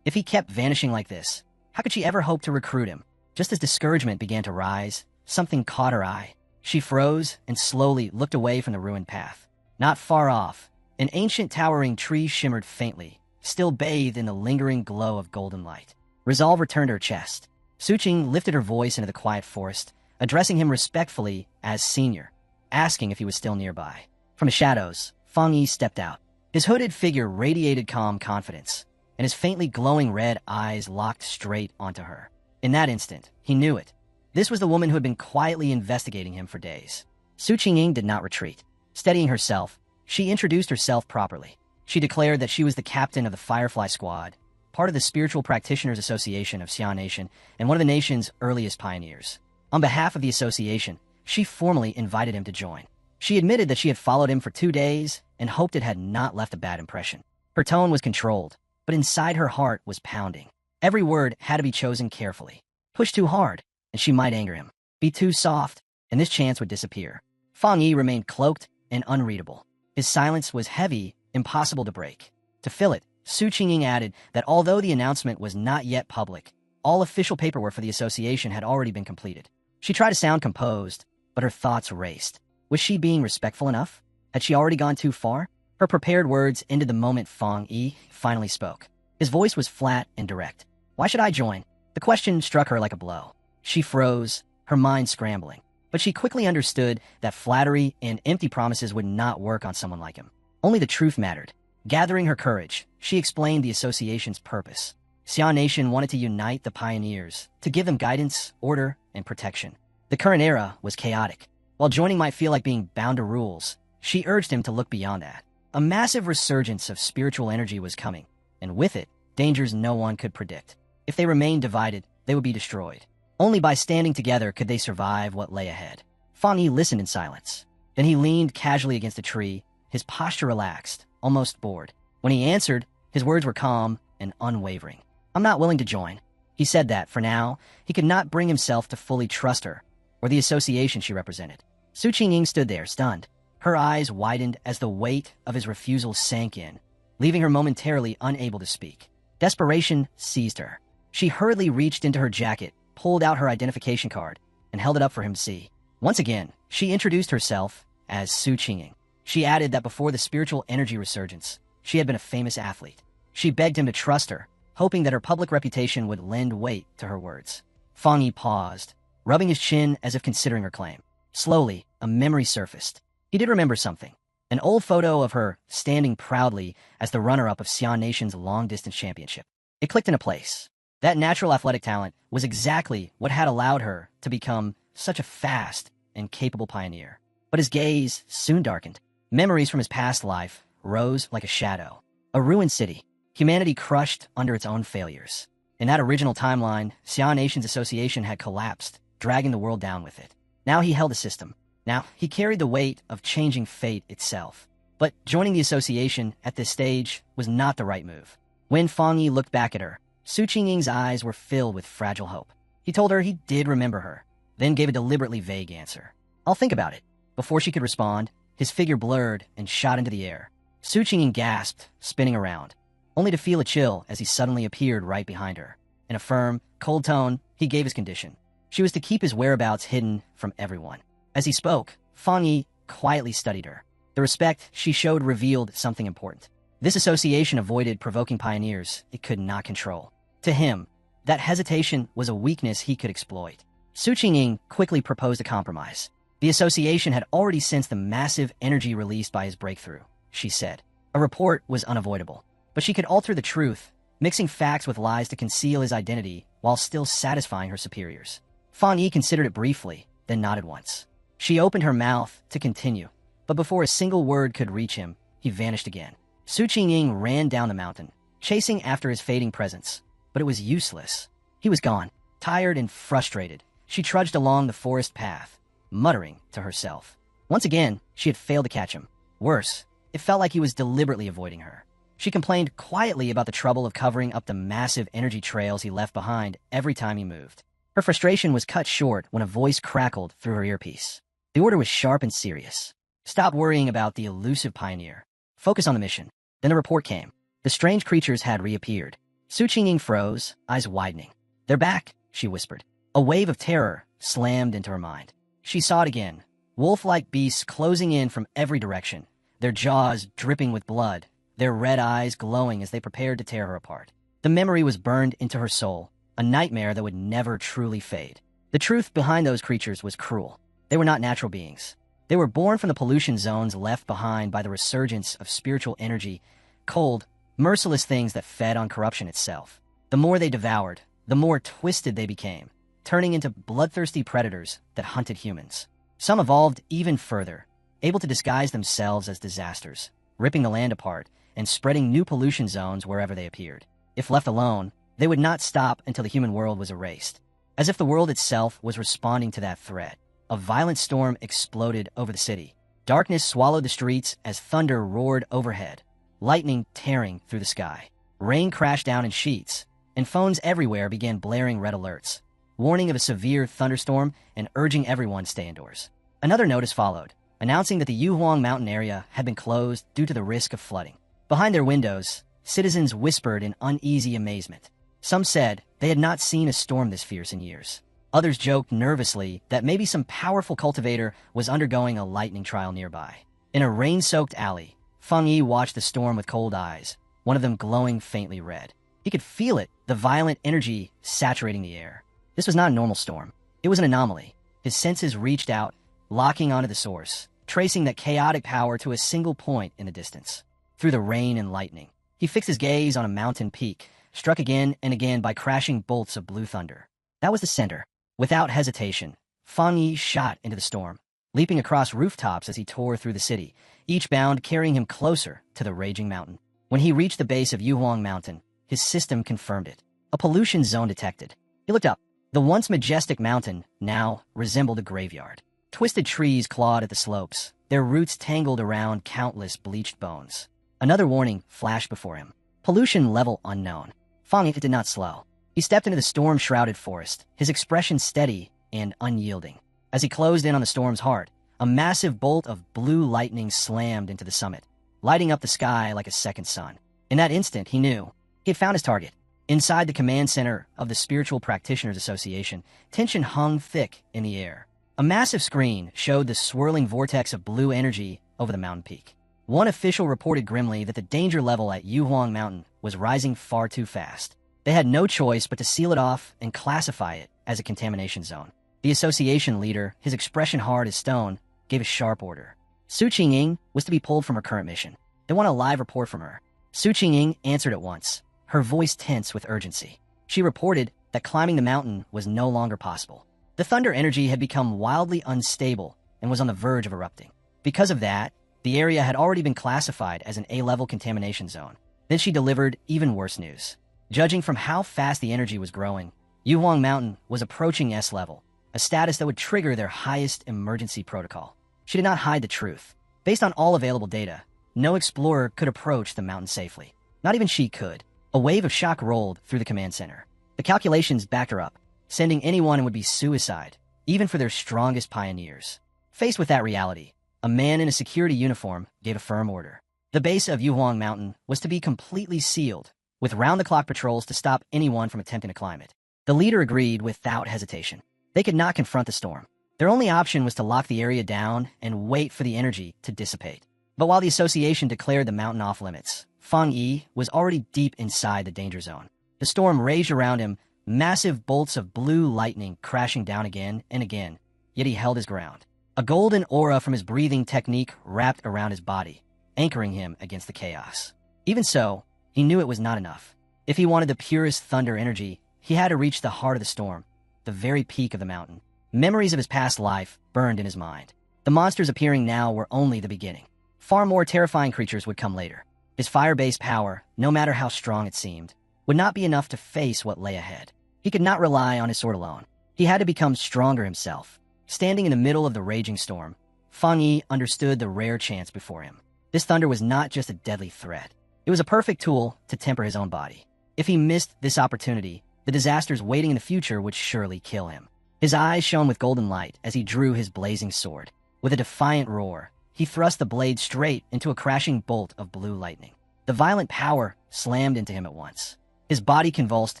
If he kept vanishing like this, how could she ever hope to recruit him? Just as discouragement began to rise, something caught her eye. She froze and slowly looked away from the ruined path. Not far off, an ancient towering tree shimmered faintly, still bathed in the lingering glow of golden light. Resolve returned to her chest. Suqing lifted her voice into the quiet forest, addressing him respectfully as senior, asking if he was still nearby. From the shadows, Fongi stepped out. His hooded figure radiated calm confidence, and his faintly glowing red eyes locked straight onto her. In that instant, he knew it. This was the woman who had been quietly investigating him for days. Suqing did not retreat. Steadying herself, she introduced herself properly. She declared that she was the captain of the Firefly Squad, part of the Spiritual Practitioners Association of Xian Nation, and one of the nation's earliest pioneers. On behalf of the association, she formally invited him to join. She admitted that she had followed him for 2 days and hoped it had not left a bad impression. Her tone was controlled, but inside her heart was pounding. Every word had to be chosen carefully. Push too hard, and she might anger him. Be too soft, and this chance would disappear. Fongi remained cloaked and unreadable. His silence was heavy, impossible to break. To fill it, Suqing added that although the announcement was not yet public, all official paperwork for the association had already been completed. She tried to sound composed, but her thoughts raced. Was she being respectful enough? Had she already gone too far? Her prepared words ended the moment Fongi finally spoke. His voice was flat and direct. Why should I join? The question struck her like a blow. She froze, her mind scrambling. But she quickly understood that flattery and empty promises would not work on someone like him. Only the truth mattered. Gathering her courage, she explained the association's purpose. Xian Nation wanted to unite the pioneers, to give them guidance, order, and protection. The current era was chaotic. While joining might feel like being bound to rules, she urged him to look beyond that. A massive resurgence of spiritual energy was coming, and with it, dangers no one could predict. If they remained divided, they would be destroyed. Only by standing together could they survive what lay ahead. Fongi listened in silence. Then he leaned casually against a tree, his posture relaxed, almost bored. When he answered, his words were calm and unwavering. I'm not willing to join. He said that, for now, he could not bring himself to fully trust her, or the association she represented. Suqing stood there, stunned. Her eyes widened as the weight of his refusal sank in, leaving her momentarily unable to speak. Desperation seized her. She hurriedly reached into her jacket, pulled out her identification card, and held it up for him to see. Once again, she introduced herself as Suqing. She added that before the spiritual energy resurgence, she had been a famous athlete. She begged him to trust her, hoping that her public reputation would lend weight to her words. Fongi paused, rubbing his chin as if considering her claim. Slowly, a memory surfaced. He did remember something. An old photo of her standing proudly as the runner-up of Xian Nation's long-distance championship. It clicked into place. That natural athletic talent was exactly what had allowed her to become such a fast and capable pioneer. But his gaze soon darkened. Memories from his past life rose like a shadow. A ruined city, humanity crushed under its own failures. In that original timeline, Xian Nation's association had collapsed, dragging the world down with it. Now he held the system. Now he carried the weight of changing fate itself. But joining the association at this stage was not the right move. When Fongi looked back at her, Suqing's eyes were filled with fragile hope. He told her he did remember her, then gave a deliberately vague answer. I'll think about it. Before she could respond, his figure blurred and shot into the air. Suqing gasped, spinning around, only to feel a chill as he suddenly appeared right behind her. In a firm, cold tone, he gave his condition. She was to keep his whereabouts hidden from everyone. As he spoke, Fongi quietly studied her. The respect she showed revealed something important. This association avoided provoking pioneers it could not control. To him, that hesitation was a weakness he could exploit. Suqing quickly proposed a compromise. The association had already sensed the massive energy released by his breakthrough, she said. A report was unavoidable, but she could alter the truth, mixing facts with lies to conceal his identity while still satisfying her superiors. Fongi considered it briefly, then nodded once. She opened her mouth to continue, but before a single word could reach him, he vanished again. Suqing ran down the mountain, chasing after his fading presence, but it was useless. He was gone. Tired and frustrated, she trudged along the forest path, muttering to herself. Once again, she had failed to catch him. Worse, it felt like he was deliberately avoiding her. She complained quietly about the trouble of covering up the massive energy trails he left behind every time he moved. Her frustration was cut short when a voice crackled through her earpiece. The order was sharp and serious. Stop worrying about the elusive pioneer. Focus on the mission. Then the report came. The strange creatures had reappeared. Su Qingying froze, eyes widening. "They're back," she whispered. A wave of terror slammed into her mind. She saw it again. Wolf-like beasts closing in from every direction, their jaws dripping with blood, their red eyes glowing as they prepared to tear her apart. The memory was burned into her soul, a nightmare that would never truly fade. The truth behind those creatures was cruel. They were not natural beings. They were born from the pollution zones left behind by the resurgence of spiritual energy, cold, merciless things that fed on corruption itself. The more they devoured, the more twisted they became, turning into bloodthirsty predators that hunted humans. Some evolved even further, able to disguise themselves as disasters, ripping the land apart and spreading new pollution zones wherever they appeared. If left alone, they would not stop until the human world was erased. As if the world itself was responding to that threat, a violent storm exploded over the city. Darkness swallowed the streets as thunder roared overhead, lightning tearing through the sky. Rain crashed down in sheets, and phones everywhere began blaring red alerts, warning of a severe thunderstorm and urging everyone to stay indoors. Another notice followed, announcing that the Yuhuang mountain area had been closed due to the risk of flooding. Behind their windows, citizens whispered in uneasy amazement. Some said they had not seen a storm this fierce in years. Others joked nervously that maybe some powerful cultivator was undergoing a lightning trial nearby. In a rain-soaked alley, Fongi watched the storm with cold eyes, one of them glowing faintly red. He could feel it, the violent energy saturating the air. This was not a normal storm. It was an anomaly. His senses reached out, locking onto the source, tracing that chaotic power to a single point in the distance. Through the rain and lightning, he fixed his gaze on a mountain peak, struck again and again by crashing bolts of blue thunder. That was the center. Without hesitation, Fongi shot into the storm, leaping across rooftops as he tore through the city, each bound carrying him closer to the raging mountain. When he reached the base of Yuhuang Mountain, his system confirmed it. A pollution zone detected. He looked up. The once majestic mountain now resembled a graveyard. Twisted trees clawed at the slopes, their roots tangled around countless bleached bones. Another warning flashed before him. Pollution level unknown. Fongi did not slow. He stepped into the storm-shrouded forest, his expression steady and unyielding. As he closed in on the storm's heart, a massive bolt of blue lightning slammed into the summit, lighting up the sky like a second sun. In that instant, he knew he had found his target. Inside the command center of the Spiritual Practitioners Association, tension hung thick in the air. A massive screen showed the swirling vortex of blue energy over the mountain peak. One official reported grimly that the danger level at Yuhuang Mountain was rising far too fast. They had no choice but to seal it off and classify it as a contamination zone. The association leader, his expression hard as stone, gave a sharp order. Su Qingying was to be pulled from her current mission. They want a live report from her. Su Qingying answered at once, her voice tense with urgency. She reported that climbing the mountain was no longer possible. The thunder energy had become wildly unstable and was on the verge of erupting. Because of that, the area had already been classified as an A-level contamination zone. Then she delivered even worse news. Judging from how fast the energy was growing, Yuhuang Mountain was approaching S-level, a status that would trigger their highest emergency protocol. She did not hide the truth. Based on all available data, no explorer could approach the mountain safely. Not even she could. A wave of shock rolled through the command center. The calculations backed her up. Sending anyone would be suicide, even for their strongest pioneers. Faced with that reality, a man in a security uniform gave a firm order. The base of Yuhuang Mountain was to be completely sealed, with round-the-clock patrols to stop anyone from attempting to climb it. The leader agreed without hesitation. They could not confront the storm. Their only option was to lock the area down and wait for the energy to dissipate. But while the association declared the mountain off-limits, Fongi was already deep inside the danger zone. The storm raged around him, massive bolts of blue lightning crashing down again and again, yet he held his ground. A golden aura from his breathing technique wrapped around his body, anchoring him against the chaos. Even so, he knew it was not enough. If he wanted the purest thunder energy, he had to reach the heart of the storm, the very peak of the mountain. Memories of his past life burned in his mind. The monsters appearing now were only the beginning. Far more terrifying creatures would come later. His fire-based power, no matter how strong it seemed, would not be enough to face what lay ahead. He could not rely on his sword alone. He had to become stronger himself. Standing in the middle of the raging storm, Fongi understood the rare chance before him. This thunder was not just a deadly threat. It was a perfect tool to temper his own body. If he missed this opportunity, The disasters waiting in the future would surely kill him. His eyes shone with golden light as he drew his blazing sword. With a defiant roar, he thrust the blade straight into a crashing bolt of blue lightning. The violent power slammed into him at once. His body convulsed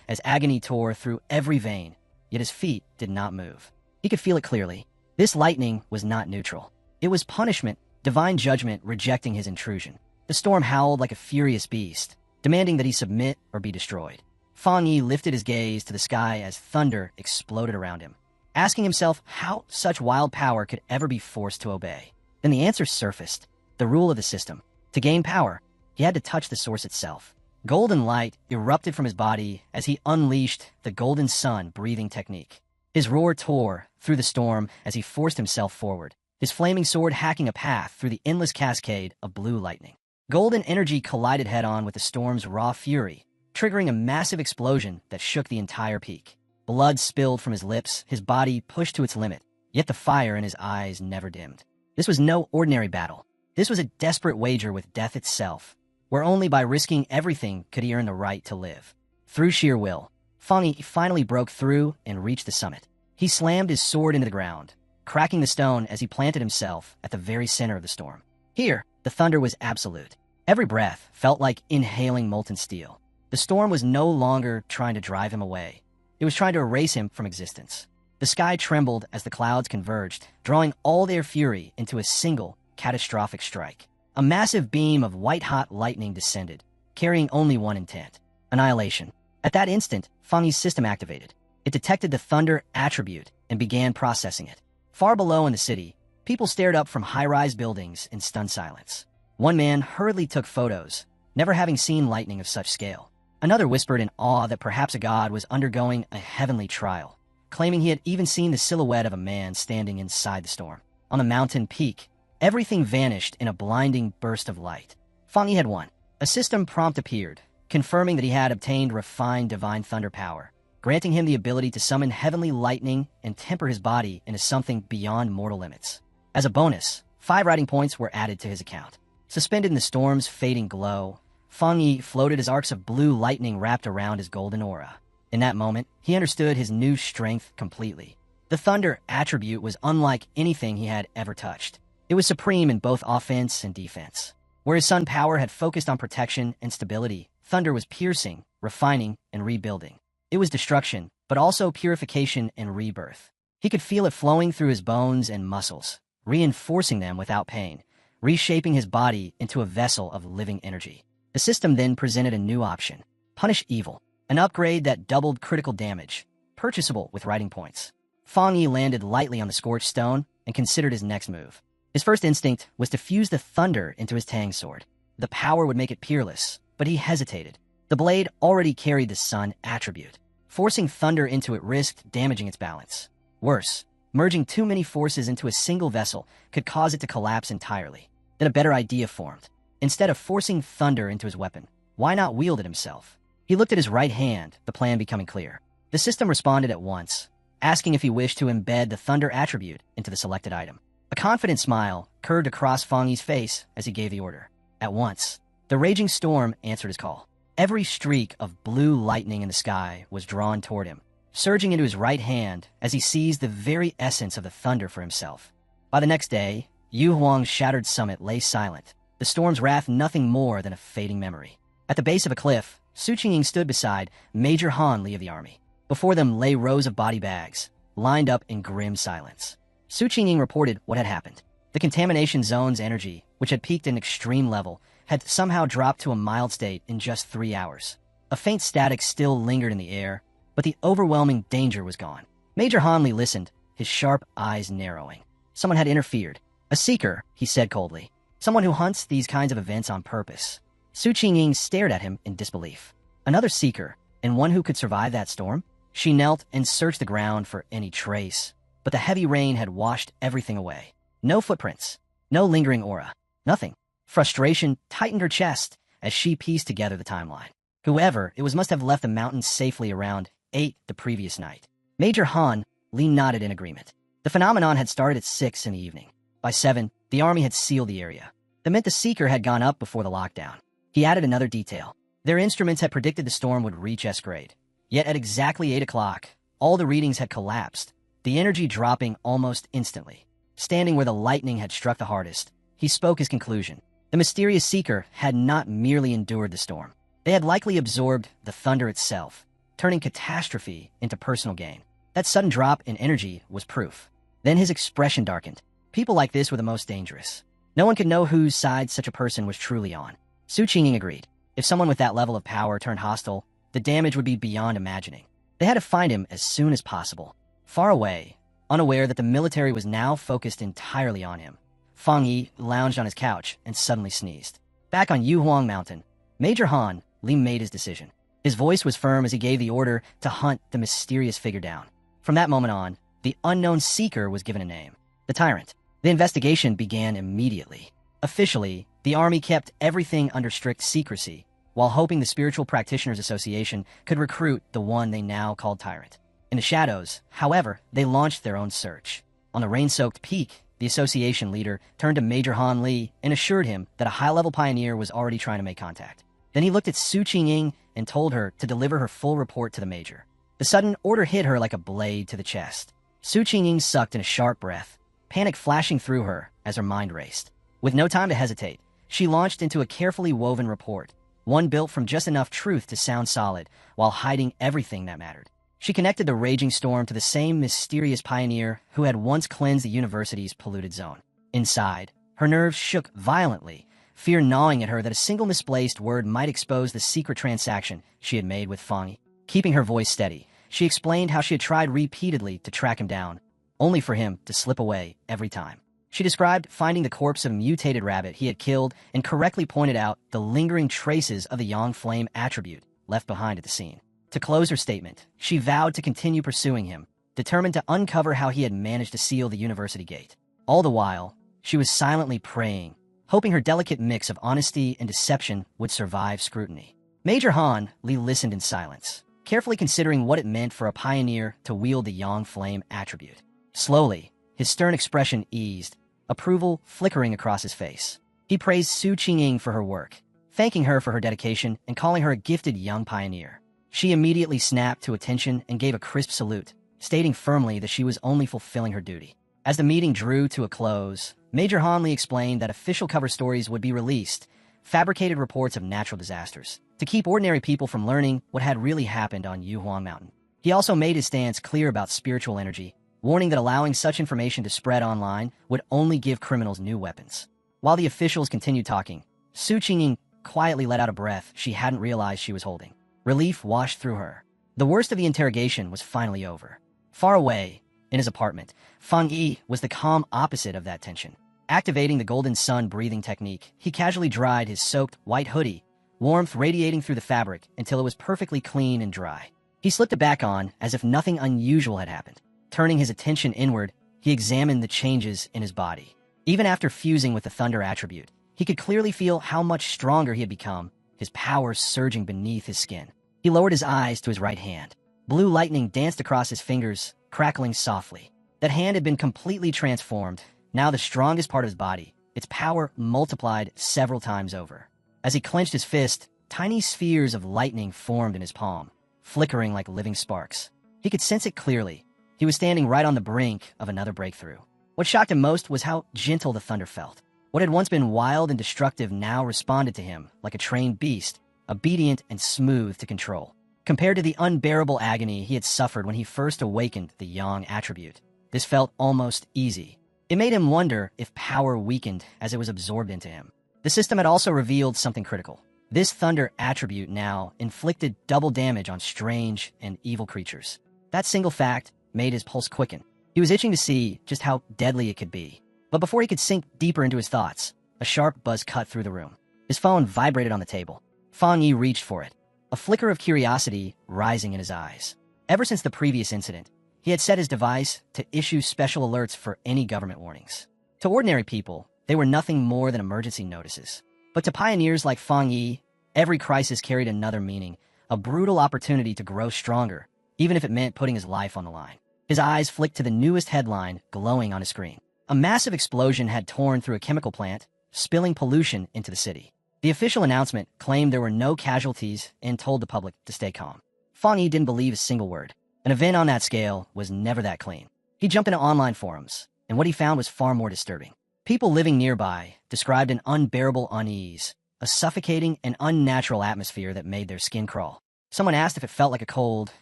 as agony tore through every vein, yet his feet did not move. He could feel it clearly. This lightning was not neutral. It was punishment, divine judgment rejecting his intrusion. The storm howled like a furious beast, demanding that he submit or be destroyed. Fongi lifted his gaze to the sky as thunder exploded around him, asking himself how such wild power could ever be forced to obey. Then the answer surfaced, the rule of the system. To gain power, he had to touch the source itself. Golden light erupted from his body as he unleashed the golden sun breathing technique. His roar tore through the storm as he forced himself forward, his flaming sword hacking a path through the endless cascade of blue lightning. Golden energy collided head-on with the storm's raw fury, triggering a massive explosion that shook the entire peak. Blood spilled from his lips, his body pushed to its limit, yet the fire in his eyes never dimmed. This was no ordinary battle. This was a desperate wager with death itself, where only by risking everything could he earn the right to live. Through sheer will, Fongi finally broke through and reached the summit. He slammed his sword into the ground, cracking the stone as he planted himself at the very center of the storm. Here, the thunder was absolute. Every breath felt like inhaling molten steel. The storm was no longer trying to drive him away. It was trying to erase him from existence. The sky trembled as the clouds converged, drawing all their fury into a single, catastrophic strike. A massive beam of white-hot lightning descended, carrying only one intent: annihilation. At that instant, Fongi's system activated. It detected the thunder attribute and began processing it. Far below in the city, people stared up from high-rise buildings in stunned silence. One man hurriedly took photos, never having seen lightning of such scale. Another whispered in awe that perhaps a god was undergoing a heavenly trial, claiming he had even seen the silhouette of a man standing inside the storm. On the mountain peak, everything vanished in a blinding burst of light. Fongi had won. A system prompt appeared, confirming that he had obtained refined divine thunder power, granting him the ability to summon heavenly lightning and temper his body into something beyond mortal limits. As a bonus, 5 riding points were added to his account. Suspended in the storm's fading glow, Fongi floated as arcs of blue lightning wrapped around his golden aura. In that moment, he understood his new strength completely. The thunder attribute was unlike anything he had ever touched. It was supreme in both offense and defense. Whereas sun power had focused on protection and stability, thunder was piercing, refining, and rebuilding. It was destruction, but also purification and rebirth. He could feel it flowing through his bones and muscles, reinforcing them without pain, reshaping his body into a vessel of living energy. The system then presented a new option: Punish Evil, an upgrade that doubled critical damage, purchasable with riding points. Fongi landed lightly on the scorched stone and considered his next move. His first instinct was to fuse the thunder into his tang sword. The power would make it peerless, but he hesitated. The blade already carried the sun attribute. Forcing thunder into it risked damaging its balance. Worse, merging too many forces into a single vessel could cause it to collapse entirely. Then a better idea formed. Instead of forcing thunder into his weapon, why not wield it himself? He looked at his right hand, the plan becoming clear. The system responded at once, asking if he wished to embed the thunder attribute into the selected item. A confident smile curved across Fongi's face as he gave the order. At once, the raging storm answered his call. Every streak of blue lightning in the sky was drawn toward him, surging into his right hand as he seized the very essence of the thunder for himself. By the next day, Yu Huang's shattered summit lay silent, the storm's wrath nothing more than a fading memory. At the base of a cliff, Su Qingying stood beside Major Han Li of the army. Before them lay rows of body bags, lined up in grim silence. Su Qingying reported what had happened. The contamination zone's energy, which had peaked at an extreme level, had somehow dropped to a mild state in just 3 hours. A faint static still lingered in the air, but the overwhelming danger was gone. Major Han Li listened, his sharp eyes narrowing. Someone had interfered. A seeker, he said coldly. Someone who hunts these kinds of events on purpose. Su Qingying stared at him in disbelief. Another seeker, and one who could survive that storm? She knelt and searched the ground for any trace, but the heavy rain had washed everything away. No footprints, no lingering aura, nothing. Frustration tightened her chest as she pieced together the timeline. Whoever it was must have left the mountains safely around 8 the previous night. Major Han Li nodded in agreement. The phenomenon had started at 6 in the evening. By 7, the army had sealed the area. That meant the seeker had gone up before the lockdown. He added another detail. Their instruments had predicted the storm would reach S grade. Yet at exactly 8 o'clock, all the readings had collapsed, the energy dropping almost instantly. Standing where the lightning had struck the hardest, he spoke his conclusion. The mysterious seeker had not merely endured the storm. They had likely absorbed the thunder itself, turning catastrophe into personal gain. That sudden drop in energy was proof. Then his expression darkened. People like this were the most dangerous. No one could know whose side such a person was truly on. Su Qingying agreed. If someone with that level of power turned hostile, the damage would be beyond imagining. They had to find him as soon as possible. Far away, unaware that the military was now focused entirely on him, Fongi lounged on his couch and suddenly sneezed. Back on Yuhuang Mountain, Major Han Li made his decision. His voice was firm as he gave the order to hunt the mysterious figure down. From that moment on, the unknown seeker was given a name, the Tyrant. The investigation began immediately. Officially, the army kept everything under strict secrecy, while hoping the Spiritual Practitioners Association could recruit the one they now called Tyrant. In the shadows, however, they launched their own search. On the rain-soaked peak, the association leader turned to Major Han Li and assured him that a high-level pioneer was already trying to make contact. Then he looked at Su Qingying and told her to deliver her full report to the Major. The sudden order hit her like a blade to the chest. Su Qingying sucked in a sharp breath, panic flashing through her as her mind raced. With no time to hesitate, she launched into a carefully woven report, one built from just enough truth to sound solid while hiding everything that mattered. She connected the raging storm to the same mysterious pioneer who had once cleansed the university's polluted zone. Inside, her nerves shook violently, fear gnawing at her that a single misplaced word might expose the secret transaction she had made with Fongi. Keeping her voice steady, she explained how she had tried repeatedly to track him down, only for him to slip away every time. She described finding the corpse of a mutated rabbit he had killed and correctly pointed out the lingering traces of the Yang Flame attribute left behind at the scene. To close her statement, she vowed to continue pursuing him, determined to uncover how he had managed to seal the university gate. All the while, she was silently praying, hoping her delicate mix of honesty and deception would survive scrutiny. Major Han Li listened in silence, carefully considering what it meant for a pioneer to wield the Yang Flame attribute. Slowly, his stern expression eased, approval flickering across his face. He praised Su Qingying for her work, thanking her for her dedication and calling her a gifted young pioneer. She immediately snapped to attention and gave a crisp salute, stating firmly that she was only fulfilling her duty. As the meeting drew to a close, Major Han Li explained that official cover stories would be released, fabricated reports of natural disasters, to keep ordinary people from learning what had really happened on Yuhuang Mountain. He also made his stance clear about spiritual energy, warning that allowing such information to spread online would only give criminals new weapons. While the officials continued talking, Su Qingying quietly let out a breath she hadn't realized she was holding. Relief washed through her. The worst of the interrogation was finally over. Far away, in his apartment, Fongi was the calm opposite of that tension. Activating the golden sun breathing technique, he casually dried his soaked white hoodie, warmth radiating through the fabric until it was perfectly clean and dry. He slipped it back on as if nothing unusual had happened. Turning his attention inward, he examined the changes in his body. Even after fusing with the thunder attribute, he could clearly feel how much stronger he had become, his powers surging beneath his skin. He lowered his eyes to his right hand. Blue lightning danced across his fingers, crackling softly. That hand had been completely transformed, now the strongest part of his body, its power multiplied several times over. As he clenched his fist, tiny spheres of lightning formed in his palm, flickering like living sparks. He could sense it clearly. He was standing right on the brink of another breakthrough. What shocked him most was how gentle the thunder felt. What had once been wild and destructive now responded to him like a trained beast, obedient and smooth to control. Compared to the unbearable agony he had suffered when he first awakened the Yang attribute, this felt almost easy. It made him wonder if power weakened as it was absorbed into him. The system had also revealed something critical. This thunder attribute now inflicted double damage on strange and evil creatures. That single fact made his pulse quicken. He was itching to see just how deadly it could be. But before he could sink deeper into his thoughts, a sharp buzz cut through the room. His phone vibrated on the table. Fongi reached for it, a flicker of curiosity rising in his eyes. Ever since the previous incident, he had set his device to issue special alerts for any government warnings. To ordinary people, they were nothing more than emergency notices. But to pioneers like Fongi, every crisis carried another meaning, a brutal opportunity to grow stronger, even if it meant putting his life on the line. His eyes flicked to the newest headline glowing on his screen. A massive explosion had torn through a chemical plant, spilling pollution into the city. The official announcement claimed there were no casualties and told the public to stay calm. Fongi didn't believe a single word. An event on that scale was never that clean. He jumped into online forums, and what he found was far more disturbing. People living nearby described an unbearable unease, a suffocating and unnatural atmosphere that made their skin crawl. Someone asked if it felt like a cold,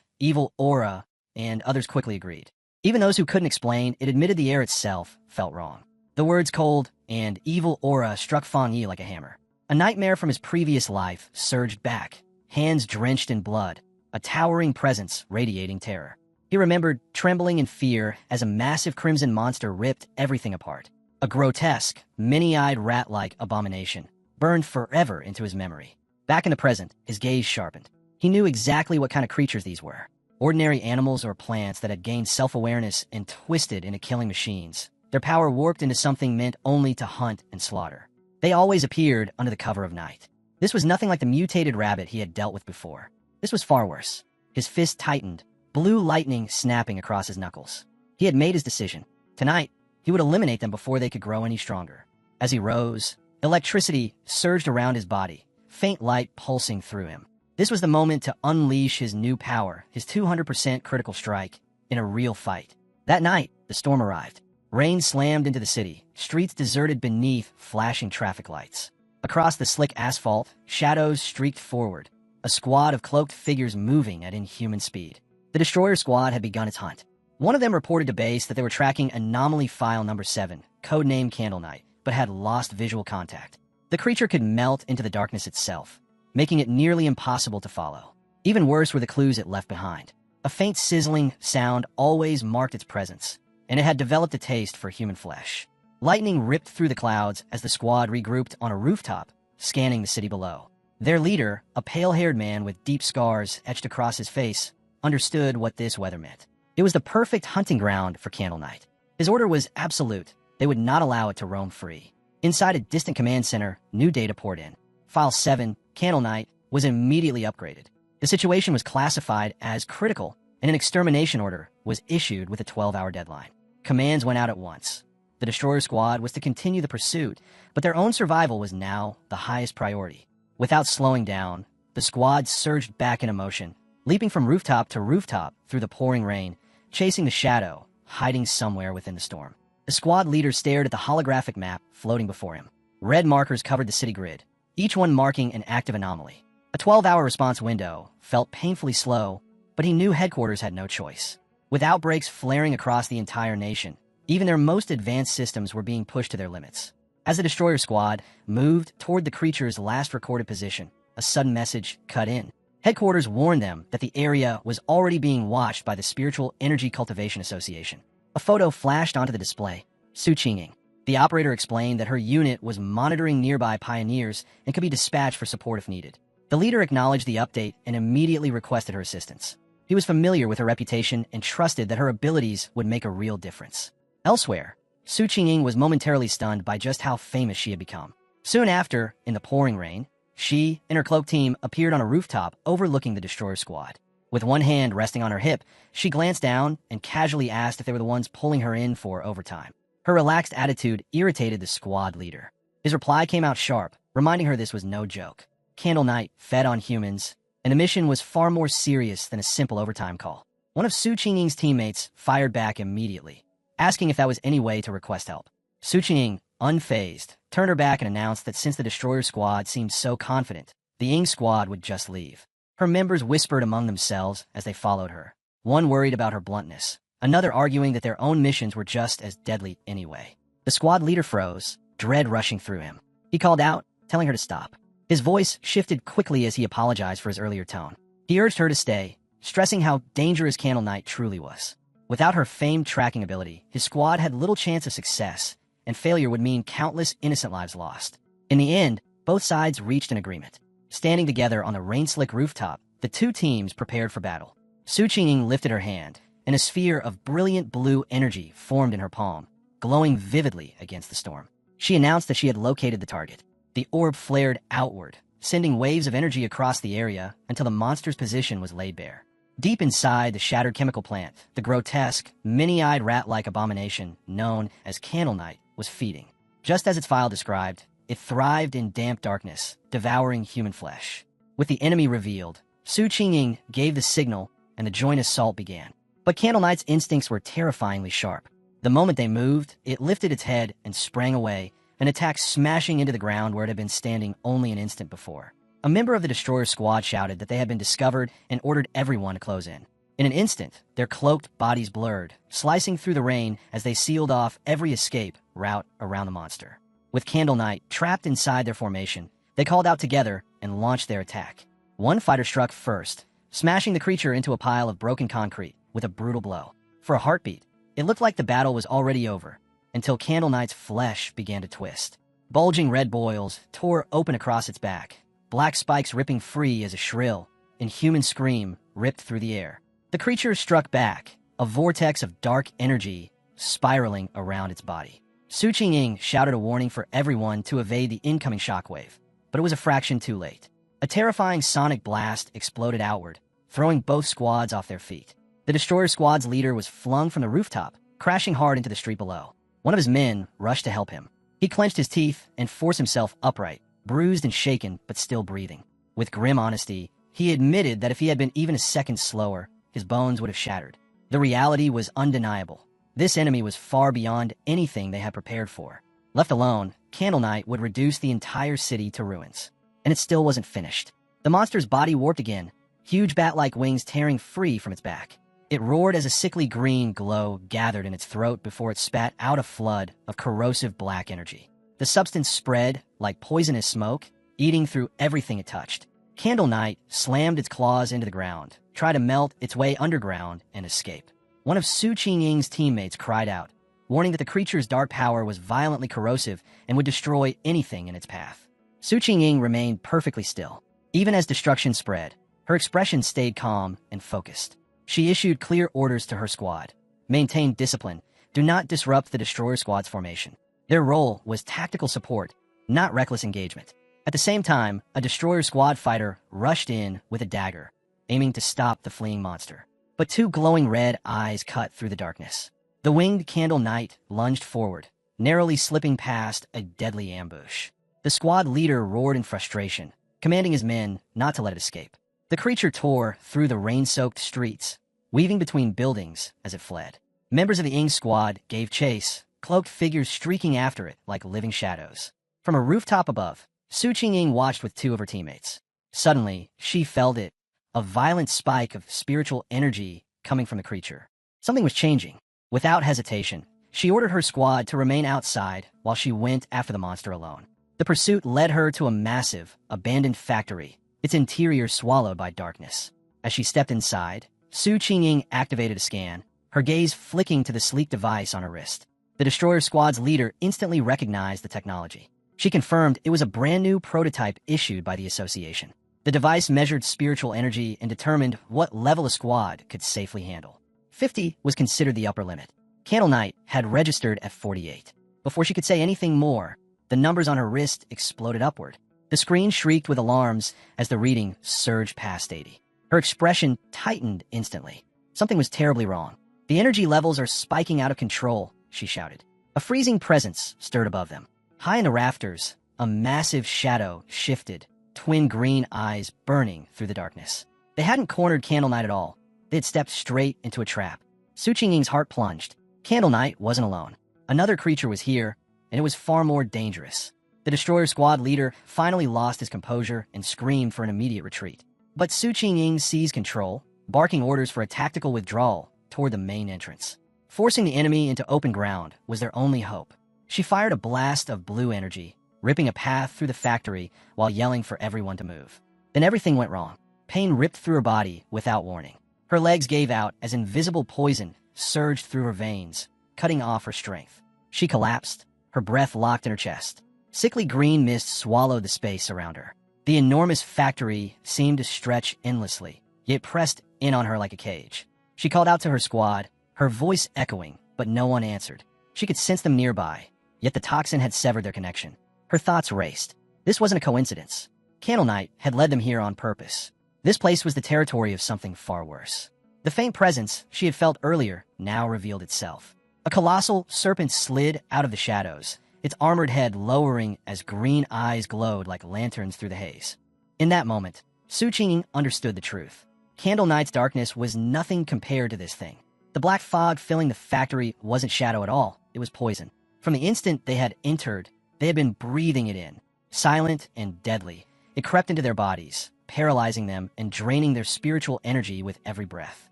evil aura, and others quickly agreed. Even those who couldn't explain, it admitted the air itself felt wrong. The words cold and evil aura struck Fongi like a hammer. A nightmare from his previous life surged back, hands drenched in blood, a towering presence radiating terror. He remembered trembling in fear as a massive crimson monster ripped everything apart. A grotesque, many-eyed rat-like abomination burned forever into his memory. Back in the present, his gaze sharpened. He knew exactly what kind of creatures these were. Ordinary animals or plants that had gained self-awareness and twisted into killing machines. Their power warped into something meant only to hunt and slaughter. They always appeared under the cover of night. This was nothing like the mutated rabbit he had dealt with before. This was far worse. His fist tightened, blue lightning snapping across his knuckles. He had made his decision. Tonight, he would eliminate them before they could grow any stronger. As he rose, electricity surged around his body, faint light pulsing through him. This was the moment to unleash his new power, his 200% critical strike, in a real fight. That night, the storm arrived. Rain slammed into the city, streets deserted beneath flashing traffic lights. Across the slick asphalt, shadows streaked forward, a squad of cloaked figures moving at inhuman speed. The Destroyer Squad had begun its hunt. One of them reported to base that they were tracking Anomaly File Number 7, codename Candle Knight, but had lost visual contact. The creature could melt into the darkness itself, making it nearly impossible to follow. Even worse were the clues it left behind. A faint sizzling sound always marked its presence, and it had developed a taste for human flesh. Lightning ripped through the clouds as the squad regrouped on a rooftop, scanning the city below. Their leader, a pale-haired man with deep scars etched across his face, understood what this weather meant. It was the perfect hunting ground for Candle Knight. His order was absolute. They would not allow it to roam free. Inside a distant command center, new data poured in. File 7, Candle Knight, was immediately upgraded. The situation was classified as critical, and an extermination order was issued with a 12-hour deadline. Commands went out at once. The Destroyer Squad was to continue the pursuit, but their own survival was now the highest priority. Without slowing down, the squad surged back into motion, leaping from rooftop to rooftop through the pouring rain, chasing the shadow, hiding somewhere within the storm. The squad leader stared at the holographic map floating before him. Red markers covered the city grid, each one marking an active anomaly. A 12-hour response window felt painfully slow, but he knew headquarters had no choice. With outbreaks flaring across the entire nation, even their most advanced systems were being pushed to their limits. As the Destroyer Squad moved toward the creature's last recorded position, a sudden message cut in. Headquarters warned them that the area was already being watched by the Spiritual Energy Cultivation Association. A photo flashed onto the display. Su Qinging. The operator explained that her unit was monitoring nearby pioneers and could be dispatched for support if needed. The leader acknowledged the update and immediately requested her assistance. He was familiar with her reputation and trusted that her abilities would make a real difference. Elsewhere, Su Qinging was momentarily stunned by just how famous she had become. Soon after, in the pouring rain, she and her cloak team appeared on a rooftop overlooking the Destroyer Squad. With one hand resting on her hip, she glanced down and casually asked if they were the ones pulling her in for overtime. Her relaxed attitude irritated the squad leader. His reply came out sharp, reminding her this was no joke. Candle Knight fed on humans, and the mission was far more serious than a simple overtime call. One of Su Qinging's teammates fired back immediately, asking if that was any way to request help. Su Qinging, unfazed, turned her back and announced that since the Destroyer Squad seemed so confident, the Ing Squad would just leave. Her members whispered among themselves as they followed her, one worried about her bluntness, another arguing that their own missions were just as deadly anyway. The squad leader froze, dread rushing through him. He called out, telling her to stop. His voice shifted quickly as he apologized for his earlier tone. He urged her to stay, stressing how dangerous Candle Knight truly was. Without her famed tracking ability, his squad had little chance of success, and failure would mean countless innocent lives lost. In the end, both sides reached an agreement. Standing together on the rain-slick rooftop, the two teams prepared for battle. Su Qinging lifted her hand, and a sphere of brilliant blue energy formed in her palm, glowing vividly against the storm. She announced that she had located the target. The orb flared outward, sending waves of energy across the area until the monster's position was laid bare. Deep inside the shattered chemical plant, the grotesque, many-eyed rat-like abomination known as Candle Knight was feeding. Just as its file described, it thrived in damp darkness, devouring human flesh. With the enemy revealed, Su Qingying gave the signal, and the joint assault began. But Candle Knight's instincts were terrifyingly sharp. The moment they moved, it lifted its head and sprang away, an attack smashing into the ground where it had been standing only an instant before. A member of the destroyer squad shouted that they had been discovered and ordered everyone to close in. In an instant, their cloaked bodies blurred, slicing through the rain as they sealed off every escape route around the monster. With Candle Knight trapped inside their formation, they called out together and launched their attack. One fighter struck first, smashing the creature into a pile of broken concrete with a brutal blow. For a heartbeat, it looked like the battle was already over, until Candle Knight's flesh began to twist. Bulging red boils tore open across its back, black spikes ripping free as a shrill, inhuman scream ripped through the air. The creature struck back, a vortex of dark energy spiraling around its body. Su Qingying shouted a warning for everyone to evade the incoming shockwave, but it was a fraction too late. A terrifying sonic blast exploded outward, throwing both squads off their feet. The destroyer squad's leader was flung from the rooftop, crashing hard into the street below. One of his men rushed to help him. He clenched his teeth and forced himself upright, bruised and shaken, but still breathing. With grim honesty, he admitted that if he had been even a second slower, his bones would have shattered. The reality was undeniable. This enemy was far beyond anything they had prepared for. Left alone, Candle Knight would reduce the entire city to ruins. And it still wasn't finished. The monster's body warped again, huge bat-like wings tearing free from its back. It roared as a sickly green glow gathered in its throat before it spat out a flood of corrosive black energy. The substance spread like poisonous smoke, eating through everything it touched. Candle Knight slammed its claws into the ground, tried to melt its way underground and escape. One of Su Qingying's teammates cried out, warning that the creature's dark power was violently corrosive and would destroy anything in its path. Su Qingying remained perfectly still. Even as destruction spread, her expression stayed calm and focused. She issued clear orders to her squad. Maintain discipline. Do not disrupt the destroyer squad's formation. Their role was tactical support, not reckless engagement. At the same time, a destroyer squad fighter rushed in with a dagger, aiming to stop the fleeing monster. But two glowing red eyes cut through the darkness. The winged Candle Knight lunged forward, narrowly slipping past a deadly ambush. The squad leader roared in frustration, commanding his men not to let it escape. The creature tore through the rain-soaked streets, weaving between buildings as it fled. Members of the Ing squad gave chase, cloaked figures streaking after it like living shadows. From a rooftop above, Su Qingying watched with two of her teammates. Suddenly, she felt it, a violent spike of spiritual energy coming from the creature. Something was changing. Without hesitation, she ordered her squad to remain outside while she went after the monster alone. The pursuit led her to a massive, abandoned factory, its interior swallowed by darkness. As she stepped inside, Su Qingying activated a scan, her gaze flicking to the sleek device on her wrist. The destroyer squad's leader instantly recognized the technology. She confirmed it was a brand new prototype issued by the association. The device measured spiritual energy and determined what level a squad could safely handle. 50 was considered the upper limit. Candle Knight had registered at 48. Before she could say anything more, the numbers on her wrist exploded upward. The screen shrieked with alarms as the reading surged past 80. Her expression tightened instantly. Something was terribly wrong. The energy levels are spiking out of control, she shouted. A freezing presence stirred above them. High in the rafters, a massive shadow shifted, twin green eyes burning through the darkness. They hadn't cornered Candle Knight at all. They had stepped straight into a trap. Su Qingying's heart plunged. Candle Knight wasn't alone. Another creature was here, and it was far more dangerous. The destroyer squad leader finally lost his composure and screamed for an immediate retreat. But Su Qingying seized control, barking orders for a tactical withdrawal toward the main entrance. Forcing the enemy into open ground was their only hope. She fired a blast of blue energy, ripping a path through the factory while yelling for everyone to move. Then everything went wrong. Pain ripped through her body without warning. Her legs gave out as invisible poison surged through her veins, cutting off her strength. She collapsed, her breath locked in her chest. Sickly green mist swallowed the space around her. The enormous factory seemed to stretch endlessly, yet pressed in on her like a cage. She called out to her squad, her voice echoing, but no one answered. She could sense them nearby, yet the toxin had severed their connection. Her thoughts raced. This wasn't a coincidence. Candle Knight had led them here on purpose. This place was the territory of something far worse. The faint presence she had felt earlier now revealed itself. A colossal serpent slid out of the shadows, its armored head lowering as green eyes glowed like lanterns through the haze. In that moment, Su Qing understood the truth. Candle Knight's darkness was nothing compared to this thing. The black fog filling the factory wasn't shadow at all, it was poison. From the instant they had entered, they had been breathing it in. Silent and deadly, it crept into their bodies, paralyzing them and draining their spiritual energy with every breath.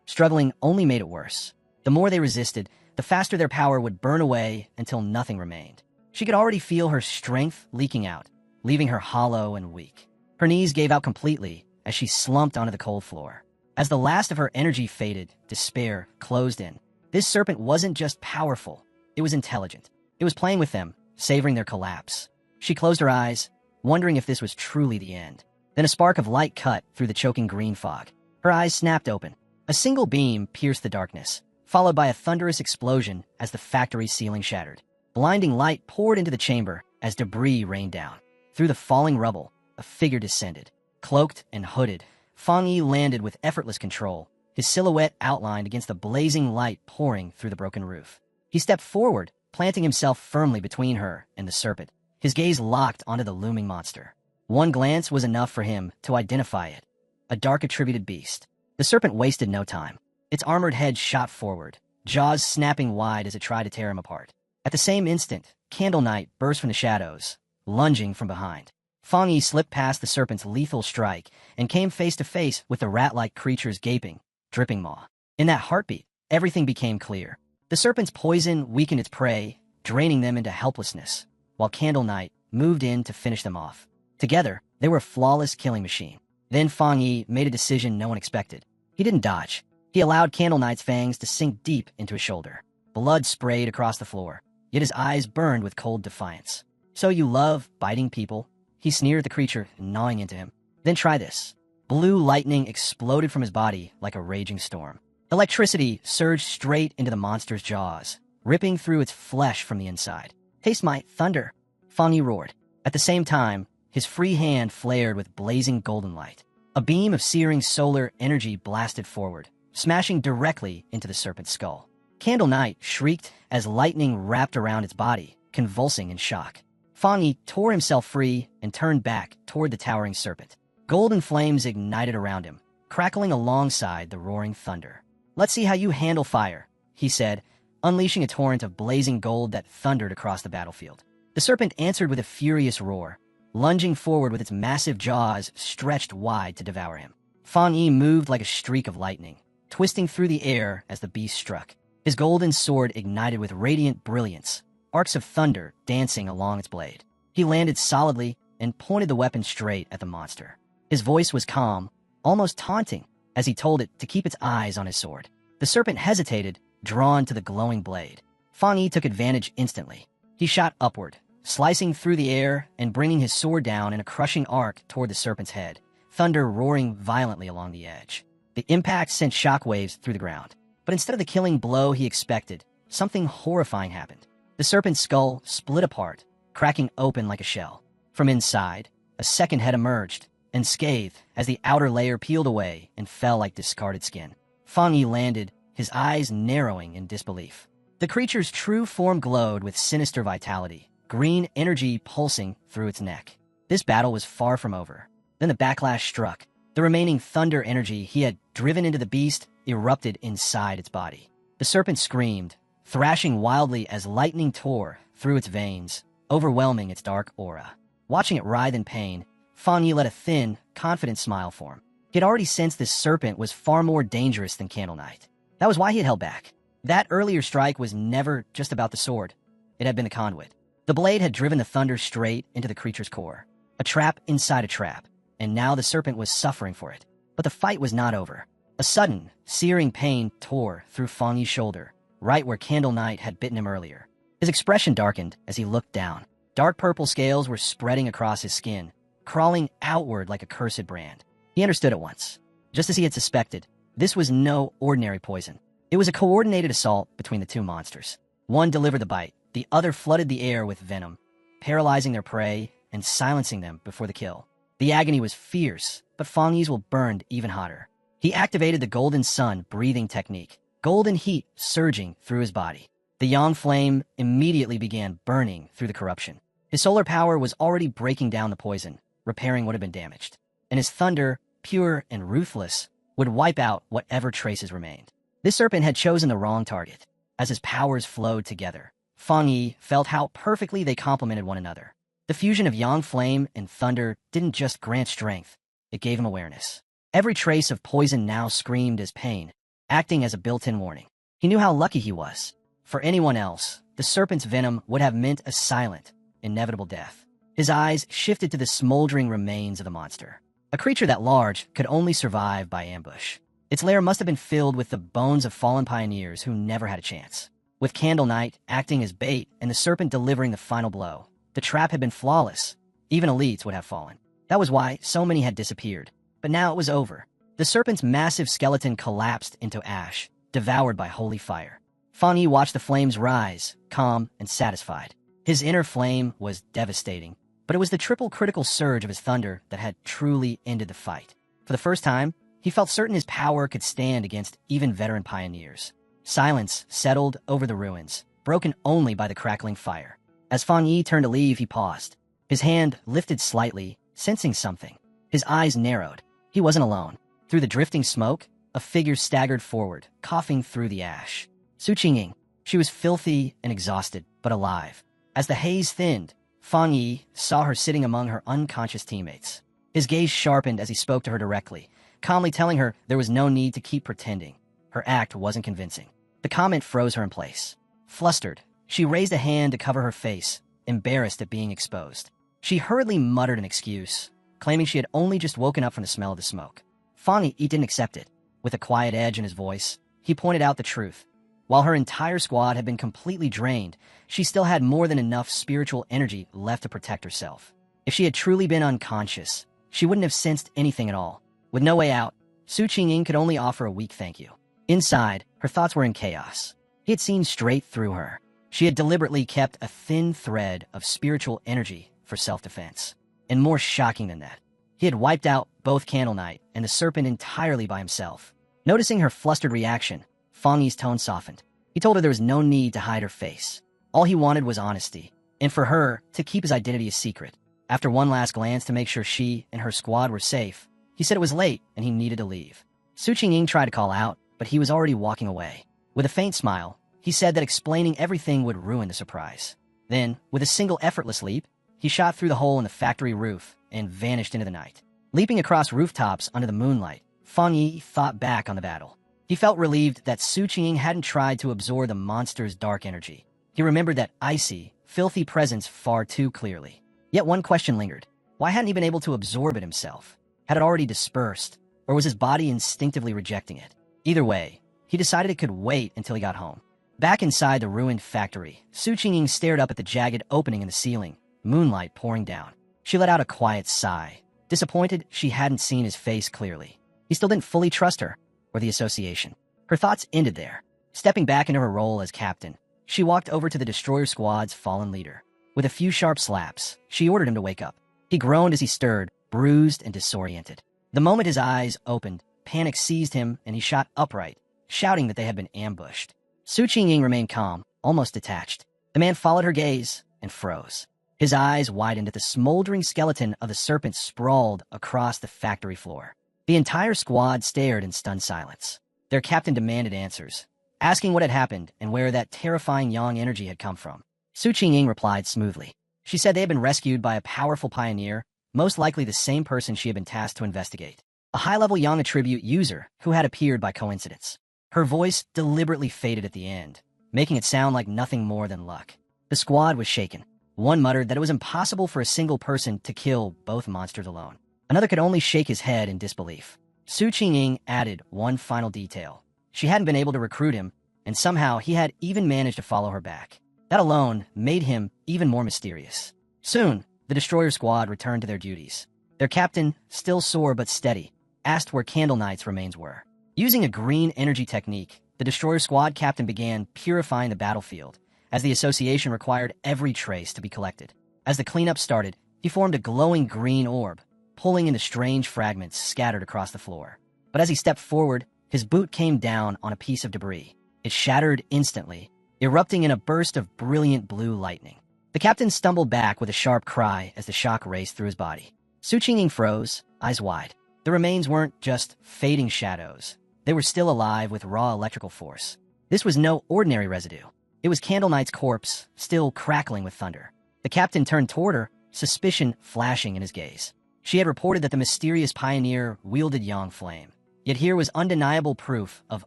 Struggling only made it worse. The more they resisted, the faster their power would burn away until nothing remained. She could already feel her strength leaking out, leaving her hollow and weak. Her knees gave out completely as she slumped onto the cold floor. As the last of her energy faded, despair closed in. This serpent wasn't just powerful, it was intelligent. It was playing with them, savoring their collapse. She closed her eyes, wondering if this was truly the end. Then a spark of light cut through the choking green fog. Her eyes snapped open. A single beam pierced the darkness, followed by a thunderous explosion as the factory ceiling shattered. Blinding light poured into the chamber as debris rained down. Through the falling rubble, a figure descended. Cloaked and hooded, Fongi landed with effortless control, his silhouette outlined against the blazing light pouring through the broken roof. He stepped forward, planting himself firmly between her and the serpent, his gaze locked onto the looming monster. One glance was enough for him to identify it. A dark attributed beast. The serpent wasted no time. Its armored head shot forward, jaws snapping wide as it tried to tear him apart. At the same instant, Candle Knight burst from the shadows, lunging from behind. Fongi slipped past the serpent's lethal strike and came face to face with the rat-like creature's gaping, dripping maw. In that heartbeat, everything became clear. The serpent's poison weakened its prey, draining them into helplessness, while Candle Knight moved in to finish them off. Together, they were a flawless killing machine. Then Fongi made a decision no one expected. He didn't dodge. He allowed Candle Knight's fangs to sink deep into his shoulder. Blood sprayed across the floor, yet his eyes burned with cold defiance. "So you love biting people?" He sneered at the creature, gnawing into him. "Then try this." Blue lightning exploded from his body like a raging storm. Electricity surged straight into the monster's jaws, ripping through its flesh from the inside. "Taste my thunder," Fongi roared. At the same time, his free hand flared with blazing golden light. A beam of searing solar energy blasted forward, smashing directly into the serpent's skull. Candle Knight shrieked as lightning wrapped around its body, convulsing in shock. Fongi tore himself free and turned back toward the towering serpent. Golden flames ignited around him, crackling alongside the roaring thunder. "Let's see how you handle fire," he said, unleashing a torrent of blazing gold that thundered across the battlefield. The serpent answered with a furious roar, lunging forward with its massive jaws stretched wide to devour him. Fongi moved like a streak of lightning, twisting through the air as the beast struck. His golden sword ignited with radiant brilliance, arcs of thunder dancing along its blade. He landed solidly and pointed the weapon straight at the monster. His voice was calm, almost taunting, as he told it to keep its eyes on his sword. The serpent hesitated, drawn to the glowing blade. Fongi took advantage instantly. He shot upward, slicing through the air and bringing his sword down in a crushing arc toward the serpent's head, thunder roaring violently along the edge. The impact sent shockwaves through the ground. But instead of the killing blow he expected, something horrifying happened. The serpent's skull split apart, cracking open like a shell. From inside, a second head emerged, unscathed as the outer layer peeled away and fell like discarded skin. Fongi landed, his eyes narrowing in disbelief. The creature's true form glowed with sinister vitality, green energy pulsing through its neck. This battle was far from over. Then the backlash struck. The remaining thunder energy he had driven into the beast erupted inside its body. The serpent screamed, thrashing wildly as lightning tore through its veins, overwhelming its dark aura. Watching it writhe in pain, Fongi let a thin, confident smile form. He had already sensed this serpent was far more dangerous than Candle Knight. That was why he had held back. That earlier strike was never just about the sword. It had been the conduit. The blade had driven the thunder straight into the creature's core. A trap inside a trap, and now the serpent was suffering for it. But the fight was not over. A sudden, searing pain tore through Fongi's shoulder, right where Candle Knight had bitten him earlier. His expression darkened as he looked down. Dark purple scales were spreading across his skin, crawling outward like a cursed brand. He understood at once. Just as he had suspected, this was no ordinary poison. It was a coordinated assault between the two monsters. One delivered the bite, the other flooded the air with venom, paralyzing their prey and silencing them before the kill. The agony was fierce, but Fongi's will burned even hotter. He activated the golden sun breathing technique, golden heat surging through his body. The yang flame immediately began burning through the corruption. His solar power was already breaking down the poison, repairing what had been damaged. And his thunder pure and ruthless, would wipe out whatever traces remained. This serpent had chosen the wrong target. As his powers flowed together, Fongi felt how perfectly they complemented one another. The fusion of yang flame and thunder didn't just grant strength, it gave him awareness. Every trace of poison now screamed as pain, acting as a built-in warning. He knew how lucky he was. For anyone else, the serpent's venom would have meant a silent, inevitable death. His eyes shifted to the smoldering remains of the monster. A creature that large could only survive by ambush. Its lair must have been filled with the bones of fallen pioneers who never had a chance. With Candle Knight acting as bait and the serpent delivering the final blow, the trap had been flawless. Even elites would have fallen. That was why so many had disappeared. But now it was over. The serpent's massive skeleton collapsed into ash, devoured by holy fire. Fongi watched the flames rise, calm and satisfied. His inner flame was devastating, but it was the triple critical surge of his thunder that had truly ended the fight. For the first time, he felt certain his power could stand against even veteran pioneers. Silence settled over the ruins, broken only by the crackling fire. As Fongi turned to leave, he paused. His hand lifted slightly, sensing something. His eyes narrowed. He wasn't alone. Through the drifting smoke, a figure staggered forward, coughing through the ash. Su Qingying. She was filthy and exhausted, but alive. As the haze thinned, Fongi saw her sitting among her unconscious teammates. His gaze sharpened as he spoke to her directly, calmly telling her there was no need to keep pretending. Her act wasn't convincing. The comment froze her in place. Flustered, she raised a hand to cover her face, embarrassed at being exposed. She hurriedly muttered an excuse, claiming she had only just woken up from the smell of the smoke. Fongi didn't accept it. With a quiet edge in his voice, he pointed out the truth. While her entire squad had been completely drained, she still had more than enough spiritual energy left to protect herself. If she had truly been unconscious, she wouldn't have sensed anything at all. With no way out, Su Qingying could only offer a weak thank you. Inside, her thoughts were in chaos. He had seen straight through her. She had deliberately kept a thin thread of spiritual energy for self-defense. And more shocking than that, he had wiped out both Candle Knight and the serpent entirely by himself. Noticing her flustered reaction, Fongi's tone softened. He told her there was no need to hide her face. All he wanted was honesty, and for her to keep his identity a secret. After one last glance to make sure she and her squad were safe, he said it was late and he needed to leave. Su Qingying tried to call out, but he was already walking away. With a faint smile, he said that explaining everything would ruin the surprise. Then, with a single effortless leap, he shot through the hole in the factory roof and vanished into the night. Leaping across rooftops under the moonlight, Fongi thought back on the battle. He felt relieved that Su Qingying hadn't tried to absorb the monster's dark energy. He remembered that icy, filthy presence far too clearly. Yet one question lingered. Why hadn't he been able to absorb it himself? Had it already dispersed, or was his body instinctively rejecting it? Either way, he decided it could wait until he got home. Back inside the ruined factory, Su Qingying stared up at the jagged opening in the ceiling, moonlight pouring down. She let out a quiet sigh, disappointed she hadn't seen his face clearly. He still didn't fully trust her, or the association. Her thoughts ended there. Stepping back into her role as captain, she walked over to the destroyer squad's fallen leader. With a few sharp slaps, she ordered him to wake up. He groaned as he stirred, bruised and disoriented. The moment his eyes opened, panic seized him and he shot upright, shouting that they had been ambushed. Su Qingying remained calm, almost detached. The man followed her gaze and froze. His eyes widened at the smoldering skeleton of the serpent sprawled across the factory floor. The entire squad stared in stunned silence. Their captain demanded answers, asking what had happened and where that terrifying yang energy had come from. Su Qingying replied smoothly. She said they had been rescued by a powerful pioneer, most likely the same person she had been tasked to investigate. A high-level yang attribute user who had appeared by coincidence. Her voice deliberately faded at the end, making it sound like nothing more than luck. The squad was shaken. One muttered that it was impossible for a single person to kill both monsters alone. Another could only shake his head in disbelief. Su Qingying added one final detail. She hadn't been able to recruit him, and somehow he had even managed to follow her back. That alone made him even more mysterious. Soon, the destroyer squad returned to their duties. Their captain, still sore but steady, asked where Candle Knight's remains were. Using a green energy technique, the destroyer squad captain began purifying the battlefield, as the association required every trace to be collected. As the cleanup started, he formed a glowing green orb, pulling in the strange fragments scattered across the floor. But as he stepped forward, his boot came down on a piece of debris. It shattered instantly, erupting in a burst of brilliant blue lightning. The captain stumbled back with a sharp cry as the shock raced through his body. Su Qingying froze, eyes wide. The remains weren't just fading shadows. They were still alive with raw electrical force. This was no ordinary residue. It was Candle Knight's corpse, still crackling with thunder. The captain turned toward her, suspicion flashing in his gaze. She had reported that the mysterious pioneer wielded yang flame. Yet here was undeniable proof of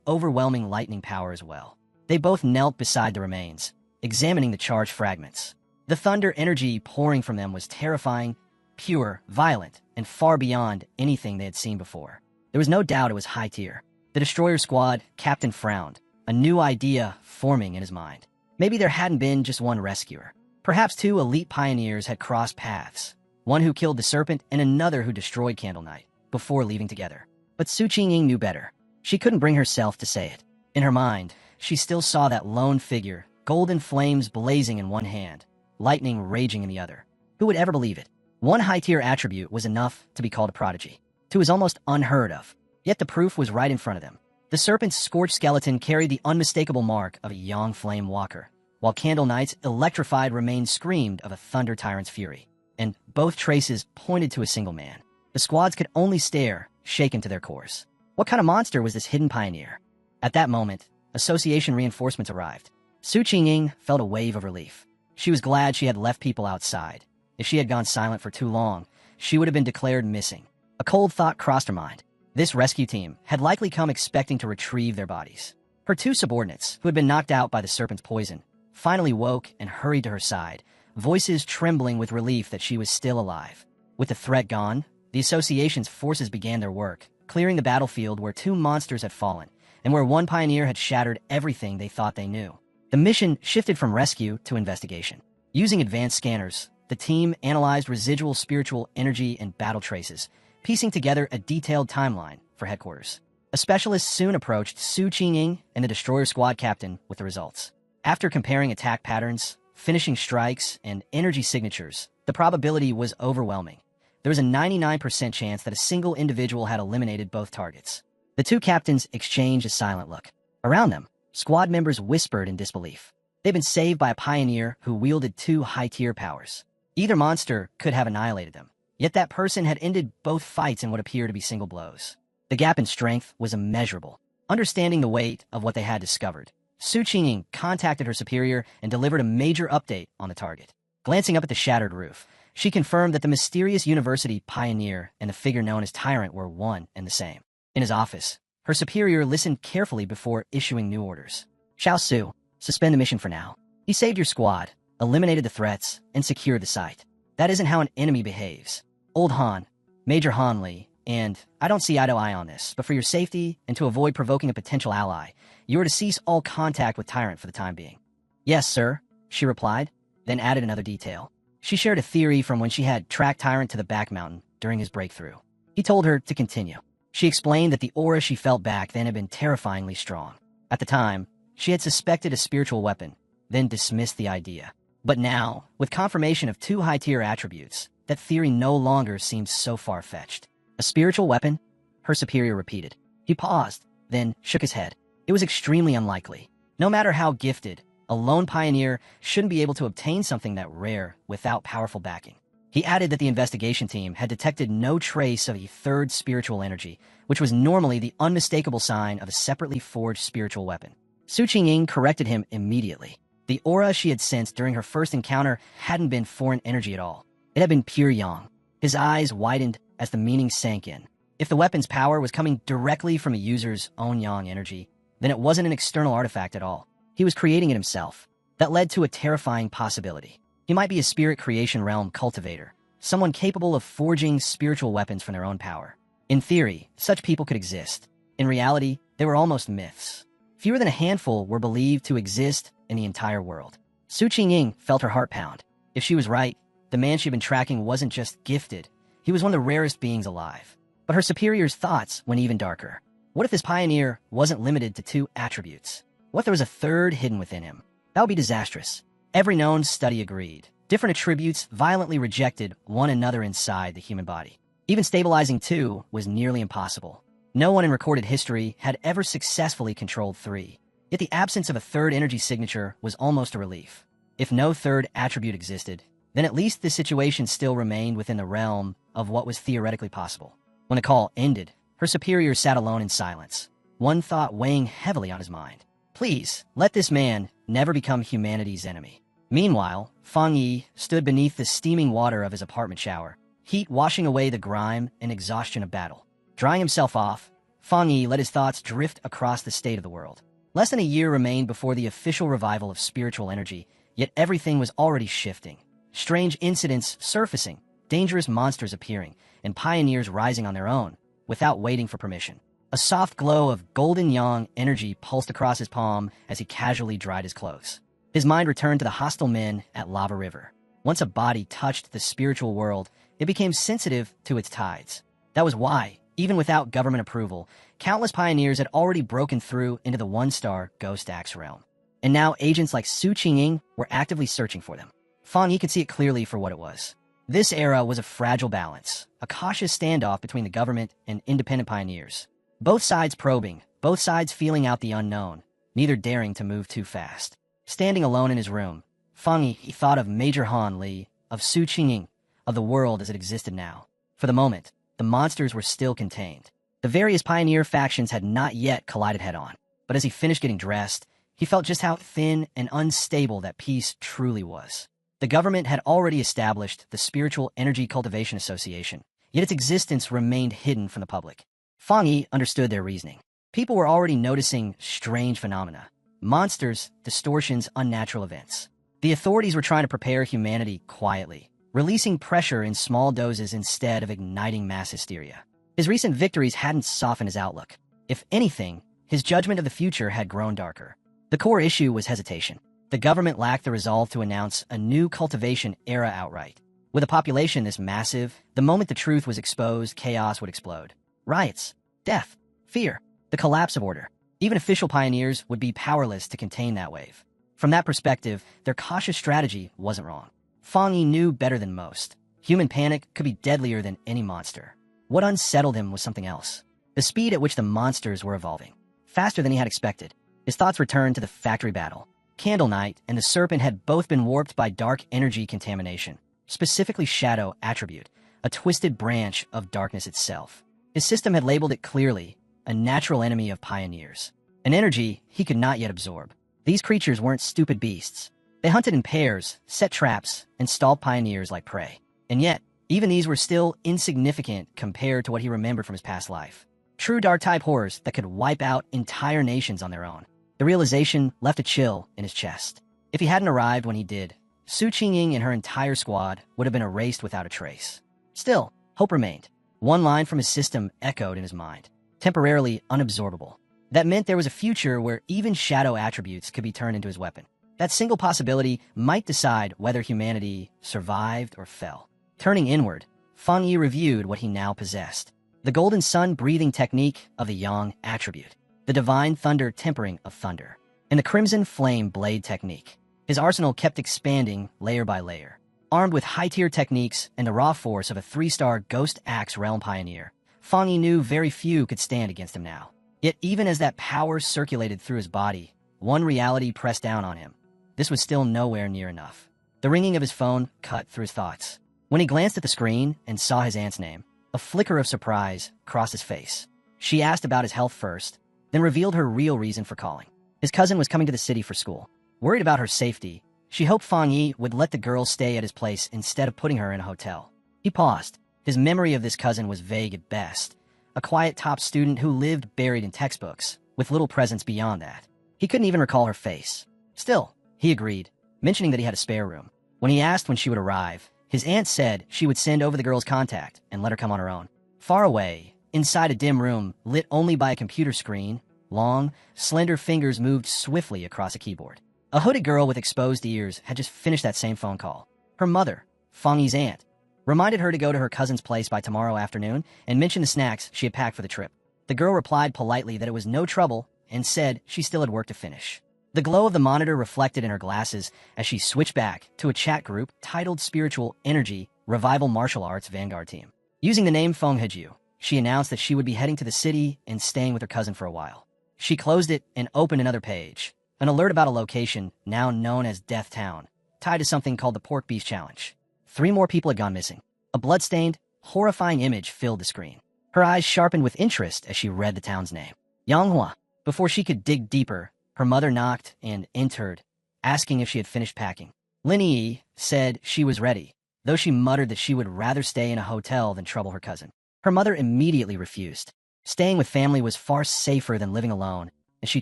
overwhelming lightning power as well. They both knelt beside the remains, examining the charged fragments. The thunder energy pouring from them was terrifying, pure, violent, and far beyond anything they had seen before. There was no doubt it was high tier. The destroyer squad captain frowned, a new idea forming in his mind. Maybe there hadn't been just one rescuer. Perhaps two elite pioneers had crossed paths, one who killed the serpent and another who destroyed Candle Knight, before leaving together. But Su Qingying knew better. She couldn't bring herself to say it. In her mind, she still saw that lone figure, golden flames blazing in one hand, lightning raging in the other. Who would ever believe it? One high-tier attribute was enough to be called a prodigy. Two was almost unheard of. Yet the proof was right in front of them. The serpent's scorched skeleton carried the unmistakable mark of a yang flame walker, while Candle Knight's electrified remains screamed of a thunder tyrant's fury. And both traces pointed to a single man. The squads could only stare, shaken to their cores. What kind of monster was this hidden pioneer? At that moment, association reinforcements arrived. Su Qingying felt a wave of relief. She was glad she had left people outside. If she had gone silent for too long, she would have been declared missing. A cold thought crossed her mind. This rescue team had likely come expecting to retrieve their bodies. Her two subordinates, who had been knocked out by the serpent's poison, finally woke and hurried to her side, voices trembling with relief that she was still alive. With the threat gone, the association's forces began their work, clearing the battlefield where two monsters had fallen, and where one pioneer had shattered everything they thought they knew. The mission shifted from rescue to investigation. Using advanced scanners, the team analyzed residual spiritual energy and battle traces, piecing together a detailed timeline for headquarters. A specialist soon approached Su Qingying and the destroyer squad captain with the results. After comparing attack patterns, finishing strikes, and energy signatures, the probability was overwhelming. There was a 99% chance that a single individual had eliminated both targets. The two captains exchanged a silent look. Around them, squad members whispered in disbelief. They'd been saved by a pioneer who wielded two high-tier powers. Either monster could have annihilated them. Yet that person had ended both fights in what appeared to be single blows. The gap in strength was immeasurable. Understanding the weight of what they had discovered, Su Qingying contacted her superior and delivered a major update on the target. Glancing up at the shattered roof, she confirmed that the mysterious university pioneer and the figure known as Tyrant were one and the same. In his office, her superior listened carefully before issuing new orders. Xiao Su, suspend the mission for now. He saved your squad, eliminated the threats, and secured the site. That isn't how an enemy behaves. Old Han, Major Han Li, and I don't see eye to eye on this, but for your safety and to avoid provoking a potential ally, you are to cease all contact with Tyrant for the time being. Yes, sir, she replied, then added another detail. She shared a theory from when she had tracked Tyrant to the back mountain during his breakthrough. He told her to continue. She explained that the aura she felt back then had been terrifyingly strong. At the time, she had suspected a spiritual weapon, then dismissed the idea. But now, with confirmation of two high-tier attributes, that theory no longer seemed so far-fetched. A spiritual weapon? Her superior repeated. He paused, then shook his head. It was extremely unlikely. No matter how gifted, a lone pioneer shouldn't be able to obtain something that rare without powerful backing. He added that the investigation team had detected no trace of a third spiritual energy, which was normally the unmistakable sign of a separately forged spiritual weapon. Su Qingying corrected him immediately. The aura she had sensed during her first encounter hadn't been foreign energy at all. It had been pure yang. His eyes widened as the meaning sank in. If the weapon's power was coming directly from a user's own yang energy, then it wasn't an external artifact at all. He was creating it himself. That led to a terrifying possibility. He might be a spirit creation realm cultivator, someone capable of forging spiritual weapons from their own power. In theory, such people could exist. In reality, they were almost myths. Fewer than a handful were believed to exist in the entire world. Su Qingying felt her heart pound. If she was right, the man she'd been tracking wasn't just gifted. He was one of the rarest beings alive. But her superior's thoughts went even darker. What if this pioneer wasn't limited to two attributes? What if there was a third hidden within him? That would be disastrous. Every known study agreed. Different attributes violently rejected one another inside the human body. Even stabilizing two was nearly impossible. No one in recorded history had ever successfully controlled three. Yet the absence of a third energy signature was almost a relief. If no third attribute existed, then at least the situation still remained within the realm of what was theoretically possible. When the call ended, her superior sat alone in silence, one thought weighing heavily on his mind. Please, let this man never become humanity's enemy. Meanwhile, Fongi stood beneath the steaming water of his apartment shower, heat washing away the grime and exhaustion of battle. Drying himself off, Fongi let his thoughts drift across the state of the world. Less than a year remained before the official revival of spiritual energy, yet everything was already shifting. Strange incidents surfacing, dangerous monsters appearing, and pioneers rising on their own, without waiting for permission. A soft glow of golden yang energy pulsed across his palm as he casually dried his clothes. His mind returned to the hostile men at Lava River. Once a body touched the spiritual world, it became sensitive to its tides. That was why, even without government approval, countless pioneers had already broken through into the one-star Ghost Axe realm. And now agents like Su Qingying were actively searching for them. Fongi could see it clearly for what it was. This era was a fragile balance, a cautious standoff between the government and independent pioneers. Both sides probing, both sides feeling out the unknown, neither daring to move too fast. Standing alone in his room, Fongi thought of Major Han Li, of Su Qingying, of the world as it existed now. For the moment, the monsters were still contained. The various pioneer factions had not yet collided head-on, but as he finished getting dressed, he felt just how thin and unstable that peace truly was. The government had already established the Spiritual Energy Cultivation Association, yet its existence remained hidden from the public. Fongi understood their reasoning. People were already noticing strange phenomena. Monsters, distortions, unnatural events. The authorities were trying to prepare humanity quietly, releasing pressure in small doses instead of igniting mass hysteria. His recent victories hadn't softened his outlook. If anything, his judgment of the future had grown darker. The core issue was hesitation. The government lacked the resolve to announce a new cultivation era outright. With a population this massive, the moment the truth was exposed, chaos would explode. Riots, death, fear, the collapse of order. Even official pioneers would be powerless to contain that wave. From that perspective, their cautious strategy wasn't wrong. Fongi knew better than most. Human panic could be deadlier than any monster. What unsettled him was something else. The speed at which the monsters were evolving. Faster than he had expected. His thoughts returned to the factory battle. Candle Knight and the Serpent had both been warped by dark energy contamination, specifically Shadow Attribute, a twisted branch of darkness itself. His system had labeled it clearly, a natural enemy of pioneers. An energy he could not yet absorb. These creatures weren't stupid beasts. They hunted in pairs, set traps, and stalked pioneers like prey. And yet, even these were still insignificant compared to what he remembered from his past life. True dark-type horrors that could wipe out entire nations on their own. The realization left a chill in his chest. If he hadn't arrived when he did, Su Qingying and her entire squad would have been erased without a trace. Still, hope remained. One line from his system echoed in his mind, temporarily unabsorbable. That meant there was a future where even shadow attributes could be turned into his weapon. That single possibility might decide whether humanity survived or fell. Turning inward, Fongi reviewed what he now possessed. The golden sun breathing technique of the yang attribute. The divine thunder tempering of thunder. And the crimson flame blade technique. His arsenal kept expanding layer by layer. Armed with high-tier techniques and the raw force of a 3-star Ghost Axe realm pioneer, Fongi knew very few could stand against him now. Yet even as that power circulated through his body, one reality pressed down on him. This was still nowhere near enough. The ringing of his phone cut through his thoughts. When he glanced at the screen and saw his aunt's name, a flicker of surprise crossed his face. She asked about his health first, then revealed her real reason for calling. His cousin was coming to the city for school. Worried about her safety, she hoped Fongi would let the girl stay at his place instead of putting her in a hotel. He paused. His memory of this cousin was vague at best. A quiet top student who lived buried in textbooks, with little presence beyond that. He couldn't even recall her face. Still, he agreed, mentioning that he had a spare room. When he asked when she would arrive, his aunt said she would send over the girl's contact and let her come on her own. Far away, inside a dim room lit only by a computer screen, long, slender fingers moved swiftly across a keyboard. A hooded girl with exposed ears had just finished that same phone call. Her mother, Fongi's aunt, reminded her to go to her cousin's place by tomorrow afternoon and mention the snacks she had packed for the trip. The girl replied politely that it was no trouble and said she still had work to finish. The glow of the monitor reflected in her glasses as she switched back to a chat group titled Spiritual Energy Revival Martial Arts Vanguard Team. Using the name Feng Heju, she announced that she would be heading to the city and staying with her cousin for a while. She closed it and opened another page, an alert about a location now known as Death Town, tied to something called the Pork Beast Challenge. 3 more people had gone missing. A bloodstained, horrifying image filled the screen. Her eyes sharpened with interest as she read the town's name. Yanghua. Before she could dig deeper, her mother knocked and entered, asking if she had finished packing. Lin Yi said she was ready, though she muttered that she would rather stay in a hotel than trouble her cousin. Her mother immediately refused. Staying with family was far safer than living alone, and she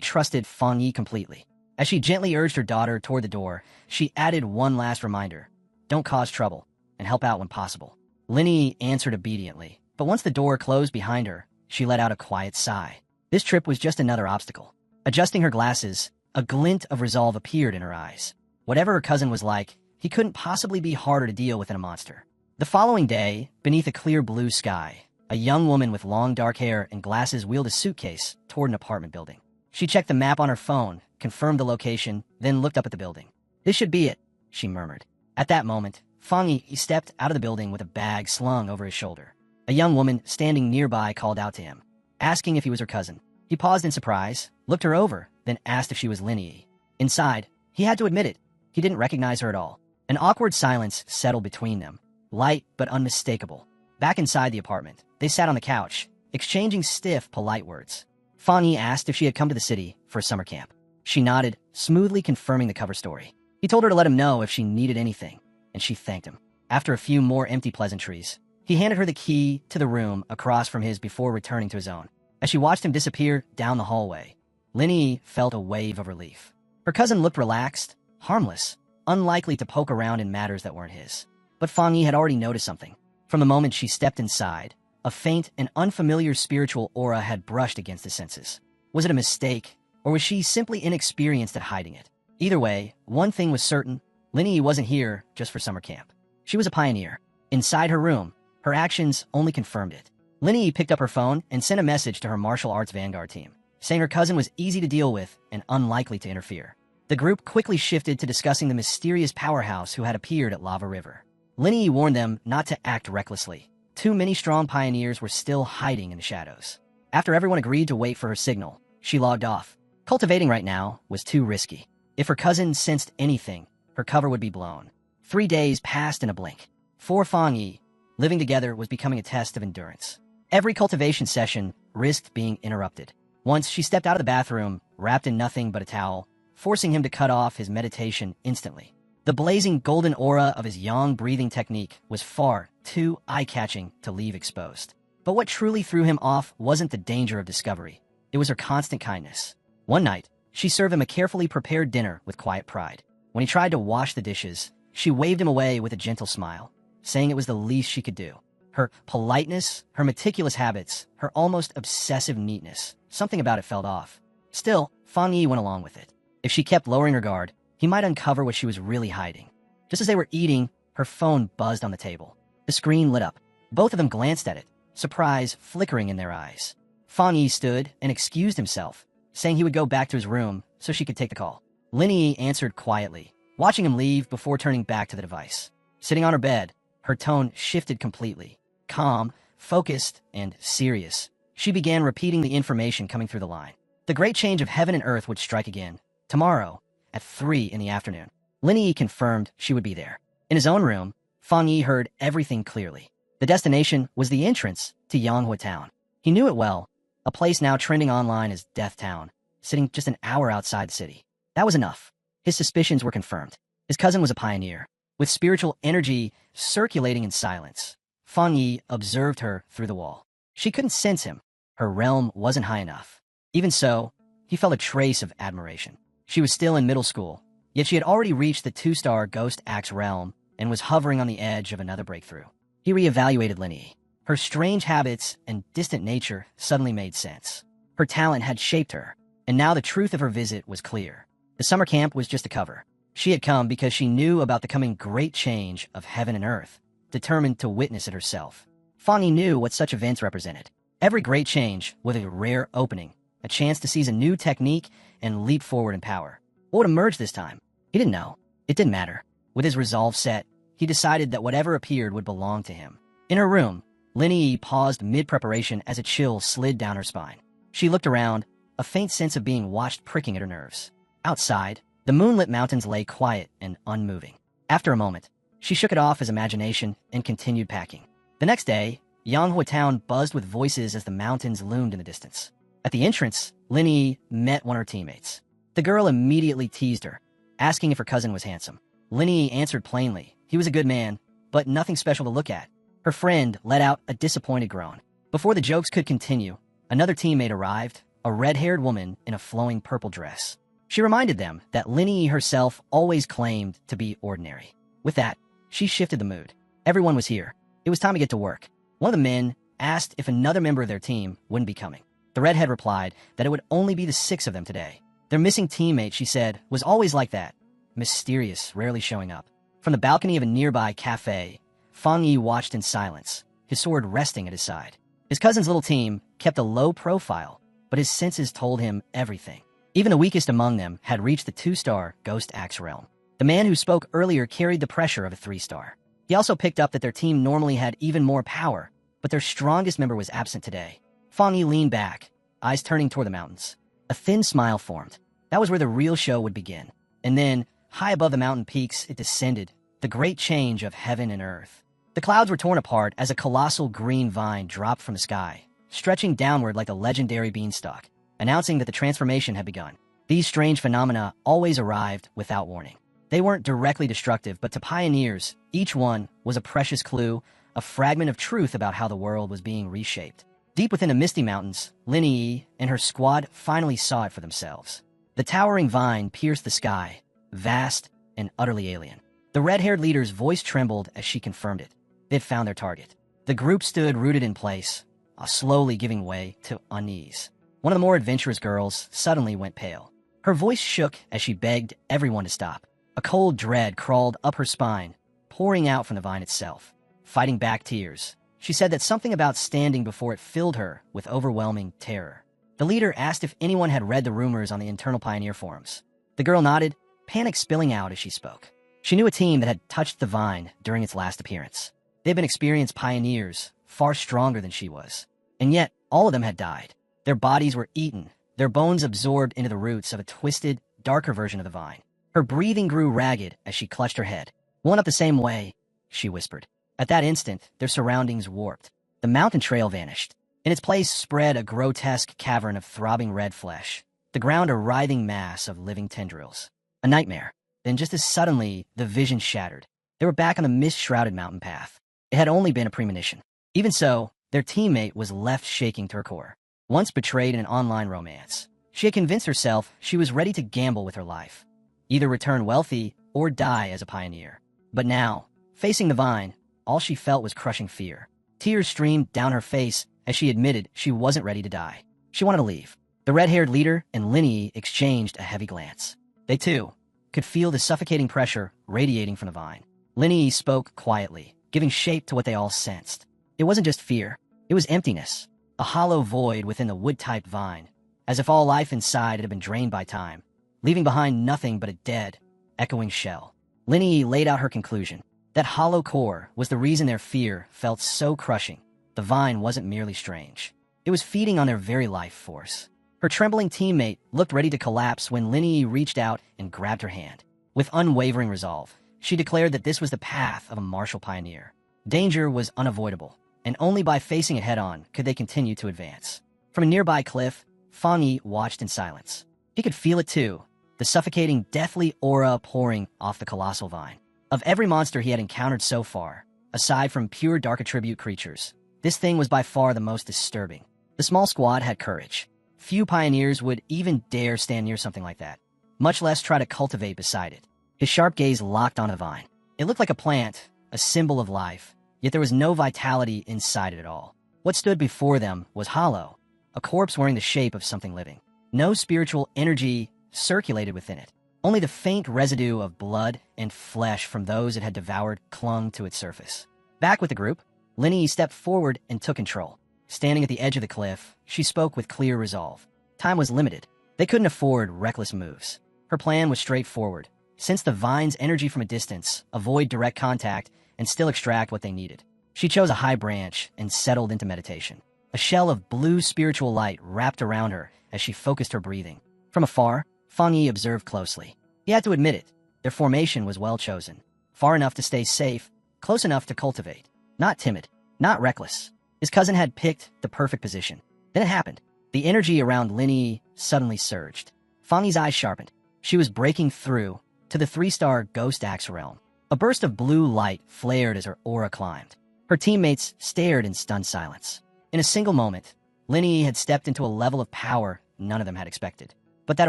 trusted Fongi completely. As she gently urged her daughter toward the door, she added one last reminder: don't cause trouble, and help out when possible. Lin Yi answered obediently, but once the door closed behind her, she let out a quiet sigh. This trip was just another obstacle. Adjusting her glasses, a glint of resolve appeared in her eyes. Whatever her cousin was like, he couldn't possibly be harder to deal with than a monster. The following day, beneath a clear blue sky, a young woman with long dark hair and glasses wheeled a suitcase toward an apartment building. She checked the map on her phone, confirmed the location, then looked up at the building. This should be it, she murmured. At that moment, Fongi stepped out of the building with a bag slung over his shoulder. A young woman standing nearby called out to him, asking if he was her cousin. He paused in surprise, looked her over, then asked if she was Lin Yi. Inside, he had to admit it. He didn't recognize her at all. An awkward silence settled between them, light but unmistakable. Back inside the apartment, they sat on the couch, exchanging stiff, polite words. Fongi asked if she had come to the city for a summer camp. She nodded, smoothly confirming the cover story. He told her to let him know if she needed anything, and she thanked him. After a few more empty pleasantries, he handed her the key to the room across from his before returning to his own. As she watched him disappear down the hallway, Lin Yi felt a wave of relief. Her cousin looked relaxed, harmless, unlikely to poke around in matters that weren't his. But Fongi had already noticed something. From the moment she stepped inside, a faint and unfamiliar spiritual aura had brushed against his senses. Was it a mistake, or was she simply inexperienced at hiding it? Either way, one thing was certain: Lin Yi wasn't here just for summer camp. She was a pioneer. Inside her room, her actions only confirmed it. Lin Yi picked up her phone and sent a message to her martial arts vanguard team, saying her cousin was easy to deal with and unlikely to interfere. The group quickly shifted to discussing the mysterious powerhouse who had appeared at Lava River. Lin Yi warned them not to act recklessly. Too many strong pioneers were still hiding in the shadows. After everyone agreed to wait for her signal, she logged off. Cultivating right now was too risky. If her cousin sensed anything, her cover would be blown. 3 days passed in a blink. For Fongi, living together was becoming a test of endurance. Every cultivation session risked being interrupted. Once she stepped out of the bathroom, wrapped in nothing but a towel, forcing him to cut off his meditation instantly. The blazing golden aura of his yang breathing technique was far too eye-catching to leave exposed. But what truly threw him off wasn't the danger of discovery. It was her constant kindness. One night, she served him a carefully prepared dinner with quiet pride. When he tried to wash the dishes, she waved him away with a gentle smile, saying it was the least she could do. Her politeness, her meticulous habits, her almost obsessive neatness, something about it felt off. Still, Fongi went along with it. If she kept lowering her guard, he might uncover what she was really hiding. Just as they were eating, her phone buzzed on the table. The screen lit up. Both of them glanced at it, surprise flickering in their eyes. Fongi stood and excused himself, saying he would go back to his room so she could take the call. Lin Yi answered quietly, watching him leave before turning back to the device. Sitting on her bed, her tone shifted completely. Calm, focused, and serious, she began repeating the information coming through the line. The great change of heaven and earth would strike again, tomorrow, at 3 in the afternoon. Lin Yi confirmed she would be there. In his own room, Fongi heard everything clearly. The destination was the entrance to Yanghua Town. He knew it well, a place now trending online as Death Town, sitting just an hour outside the city. That was enough. His suspicions were confirmed. His cousin was a pioneer, with spiritual energy circulating in silence. Fongi observed her through the wall. She couldn't sense him. Her realm wasn't high enough. Even so, he felt a trace of admiration. She was still in middle school, yet she had already reached the 2-star Ghost Axe realm and was hovering on the edge of another breakthrough. He reevaluated Lin Yi. Her strange habits and distant nature suddenly made sense. Her talent had shaped her, and now the truth of her visit was clear. The summer camp was just a cover. She had come because she knew about the coming great change of heaven and earth, determined to witness it herself. Fongi knew what such events represented. Every great change was a rare opening, a chance to seize a new technique and leap forward in power. What would emerge this time? He didn't know. It didn't matter. With his resolve set, he decided that whatever appeared would belong to him. In her room, Lin Yi paused mid-preparation as a chill slid down her spine. She looked around, a faint sense of being watched pricking at her nerves. Outside, the moonlit mountains lay quiet and unmoving. After a moment, she shook it off as imagination and continued packing. The next day, Yanghua town buzzed with voices as the mountains loomed in the distance. At the entrance, Linny met one of her teammates. The girl immediately teased her, asking if her cousin was handsome. Linny answered plainly. He was a good man, but nothing special to look at. Her friend let out a disappointed groan. Before the jokes could continue, another teammate arrived, a red-haired woman in a flowing purple dress. She reminded them that Linny herself always claimed to be ordinary. With that, she shifted the mood. Everyone was here. It was time to get to work. One of the men asked if another member of their team wouldn't be coming. The redhead replied that it would only be the 6 of them today. Their missing teammate, she said, was always like that, mysterious, rarely showing up. From the balcony of a nearby cafe, Fongi watched in silence, his sword resting at his side. His cousin's little team kept a low profile, but his senses told him everything. Even the weakest among them had reached the 2-star Ghost Axe realm. The man who spoke earlier carried the pressure of a 3-star. He also picked up that their team normally had even more power, but their strongest member was absent today. Fongi leaned back, eyes turning toward the mountains. A thin smile formed. That was where the real show would begin. And then, high above the mountain peaks, it descended, the great change of heaven and earth. The clouds were torn apart as a colossal green vine dropped from the sky, stretching downward like the legendary beanstalk, announcing that the transformation had begun. These strange phenomena always arrived without warning. They weren't directly destructive, but to pioneers, each one was a precious clue, a fragment of truth about how the world was being reshaped. Deep within the misty mountains, Linny and her squad finally saw it for themselves. The towering vine pierced the sky, vast and utterly alien. The red-haired leader's voice trembled as she confirmed it. They'd found their target. The group stood rooted in place, slowly giving way to unease. One of the more adventurous girls suddenly went pale. Her voice shook as she begged everyone to stop. A cold dread crawled up her spine, pouring out from the vine itself. Fighting back tears, she said that something about standing before it filled her with overwhelming terror. The leader asked if anyone had read the rumors on the internal Pioneer forums. The girl nodded, panic spilling out as she spoke. She knew a team that had touched the vine during its last appearance. They'd been experienced pioneers, far stronger than she was. And yet, all of them had died. Their bodies were eaten, their bones absorbed into the roots of a twisted, darker version of the vine. Her breathing grew ragged as she clutched her head. "One up the same way," she whispered. At that instant, their surroundings warped. The mountain trail vanished. In its place spread a grotesque cavern of throbbing red flesh, the ground a writhing mass of living tendrils. A nightmare. Then just as suddenly, the vision shattered. They were back on the mist-shrouded mountain path. It had only been a premonition. Even so, their teammate was left shaking to her core. Once betrayed in an online romance, she had convinced herself she was ready to gamble with her life, either return wealthy or die as a pioneer. But now, facing the vine, all she felt was crushing fear. Tears streamed down her face as she admitted she wasn't ready to die. She wanted to leave. The red-haired leader and Linny exchanged a heavy glance. They, too, could feel the suffocating pressure radiating from the vine. Linny spoke quietly, giving shape to what they all sensed. It wasn't just fear. It was emptiness, a hollow void within the wood-typed vine, as if all life inside had been drained by time, leaving behind nothing but a dead, echoing shell. Linny laid out her conclusion. That hollow core was the reason their fear felt so crushing. The vine wasn't merely strange. It was feeding on their very life force. Her trembling teammate looked ready to collapse when Linny reached out and grabbed her hand. With unwavering resolve, she declared that this was the path of a martial pioneer. Danger was unavoidable, and only by facing it head-on could they continue to advance. From a nearby cliff, Fongi watched in silence. He could feel it too, the suffocating, deathly aura pouring off the colossal vine. Of every monster he had encountered so far, aside from pure dark attribute creatures, this thing was by far the most disturbing. The small squad had courage. Few pioneers would even dare stand near something like that, much less try to cultivate beside it. His sharp gaze locked onto the vine. It looked like a plant, a symbol of life, yet there was no vitality inside it at all. What stood before them was hollow, a corpse wearing the shape of something living. No spiritual energy circulated within it. Only the faint residue of blood and flesh from those it had devoured clung to its surface. Back with the group, Linny stepped forward and took control. Standing at the edge of the cliff, she spoke with clear resolve. Time was limited. They couldn't afford reckless moves. Her plan was straightforward. Sense the vine's energy from a distance, avoid direct contact, and still extract what they needed. She chose a high branch and settled into meditation. A shell of blue spiritual light wrapped around her as she focused her breathing. From afar, Fongi observed closely. He had to admit it. Their formation was well chosen. Far enough to stay safe, close enough to cultivate. Not timid, not reckless. His cousin had picked the perfect position. Then it happened. The energy around Linny suddenly surged. Fongi's eyes sharpened. She was breaking through to the 3-star Ghost Axe realm. A burst of blue light flared as her aura climbed. Her teammates stared in stunned silence. In a single moment, Linny had stepped into a level of power none of them had expected. But that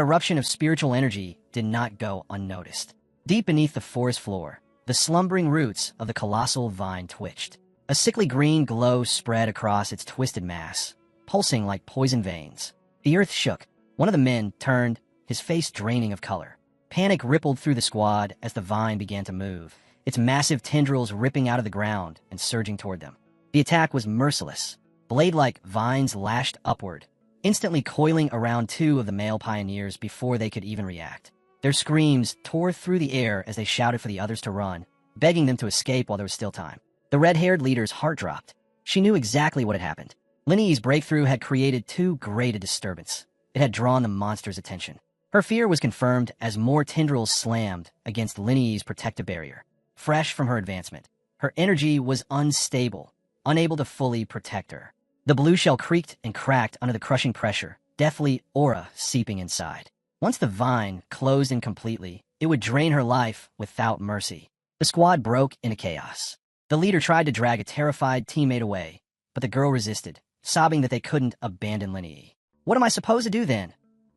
eruption of spiritual energy did not go unnoticed. Deep beneath the forest floor, the slumbering roots of the colossal vine twitched. A sickly green glow spread across its twisted mass, pulsing like poison veins. The earth shook. One of the men turned, his face draining of color. Panic rippled through the squad as the vine began to move, its massive tendrils ripping out of the ground and surging toward them. The attack was merciless. Blade-like vines lashed upward, instantly coiling around 2 of the male pioneers before they could even react. Their screams tore through the air as they shouted for the others to run, begging them to escape while there was still time. The red-haired leader's heart dropped. She knew exactly what had happened. Linny's breakthrough had created too great a disturbance. It had drawn the monster's attention. Her fear was confirmed as more tendrils slammed against Linny's protective barrier. Fresh from her advancement, her energy was unstable, unable to fully protect her. The blue shell creaked and cracked under the crushing pressure, deathly aura seeping inside. Once the vine closed in completely, it would drain her life without mercy. The squad broke into chaos. The leader tried to drag a terrified teammate away, but the girl resisted, sobbing that they couldn't abandon Linny. "What am I supposed to do then?"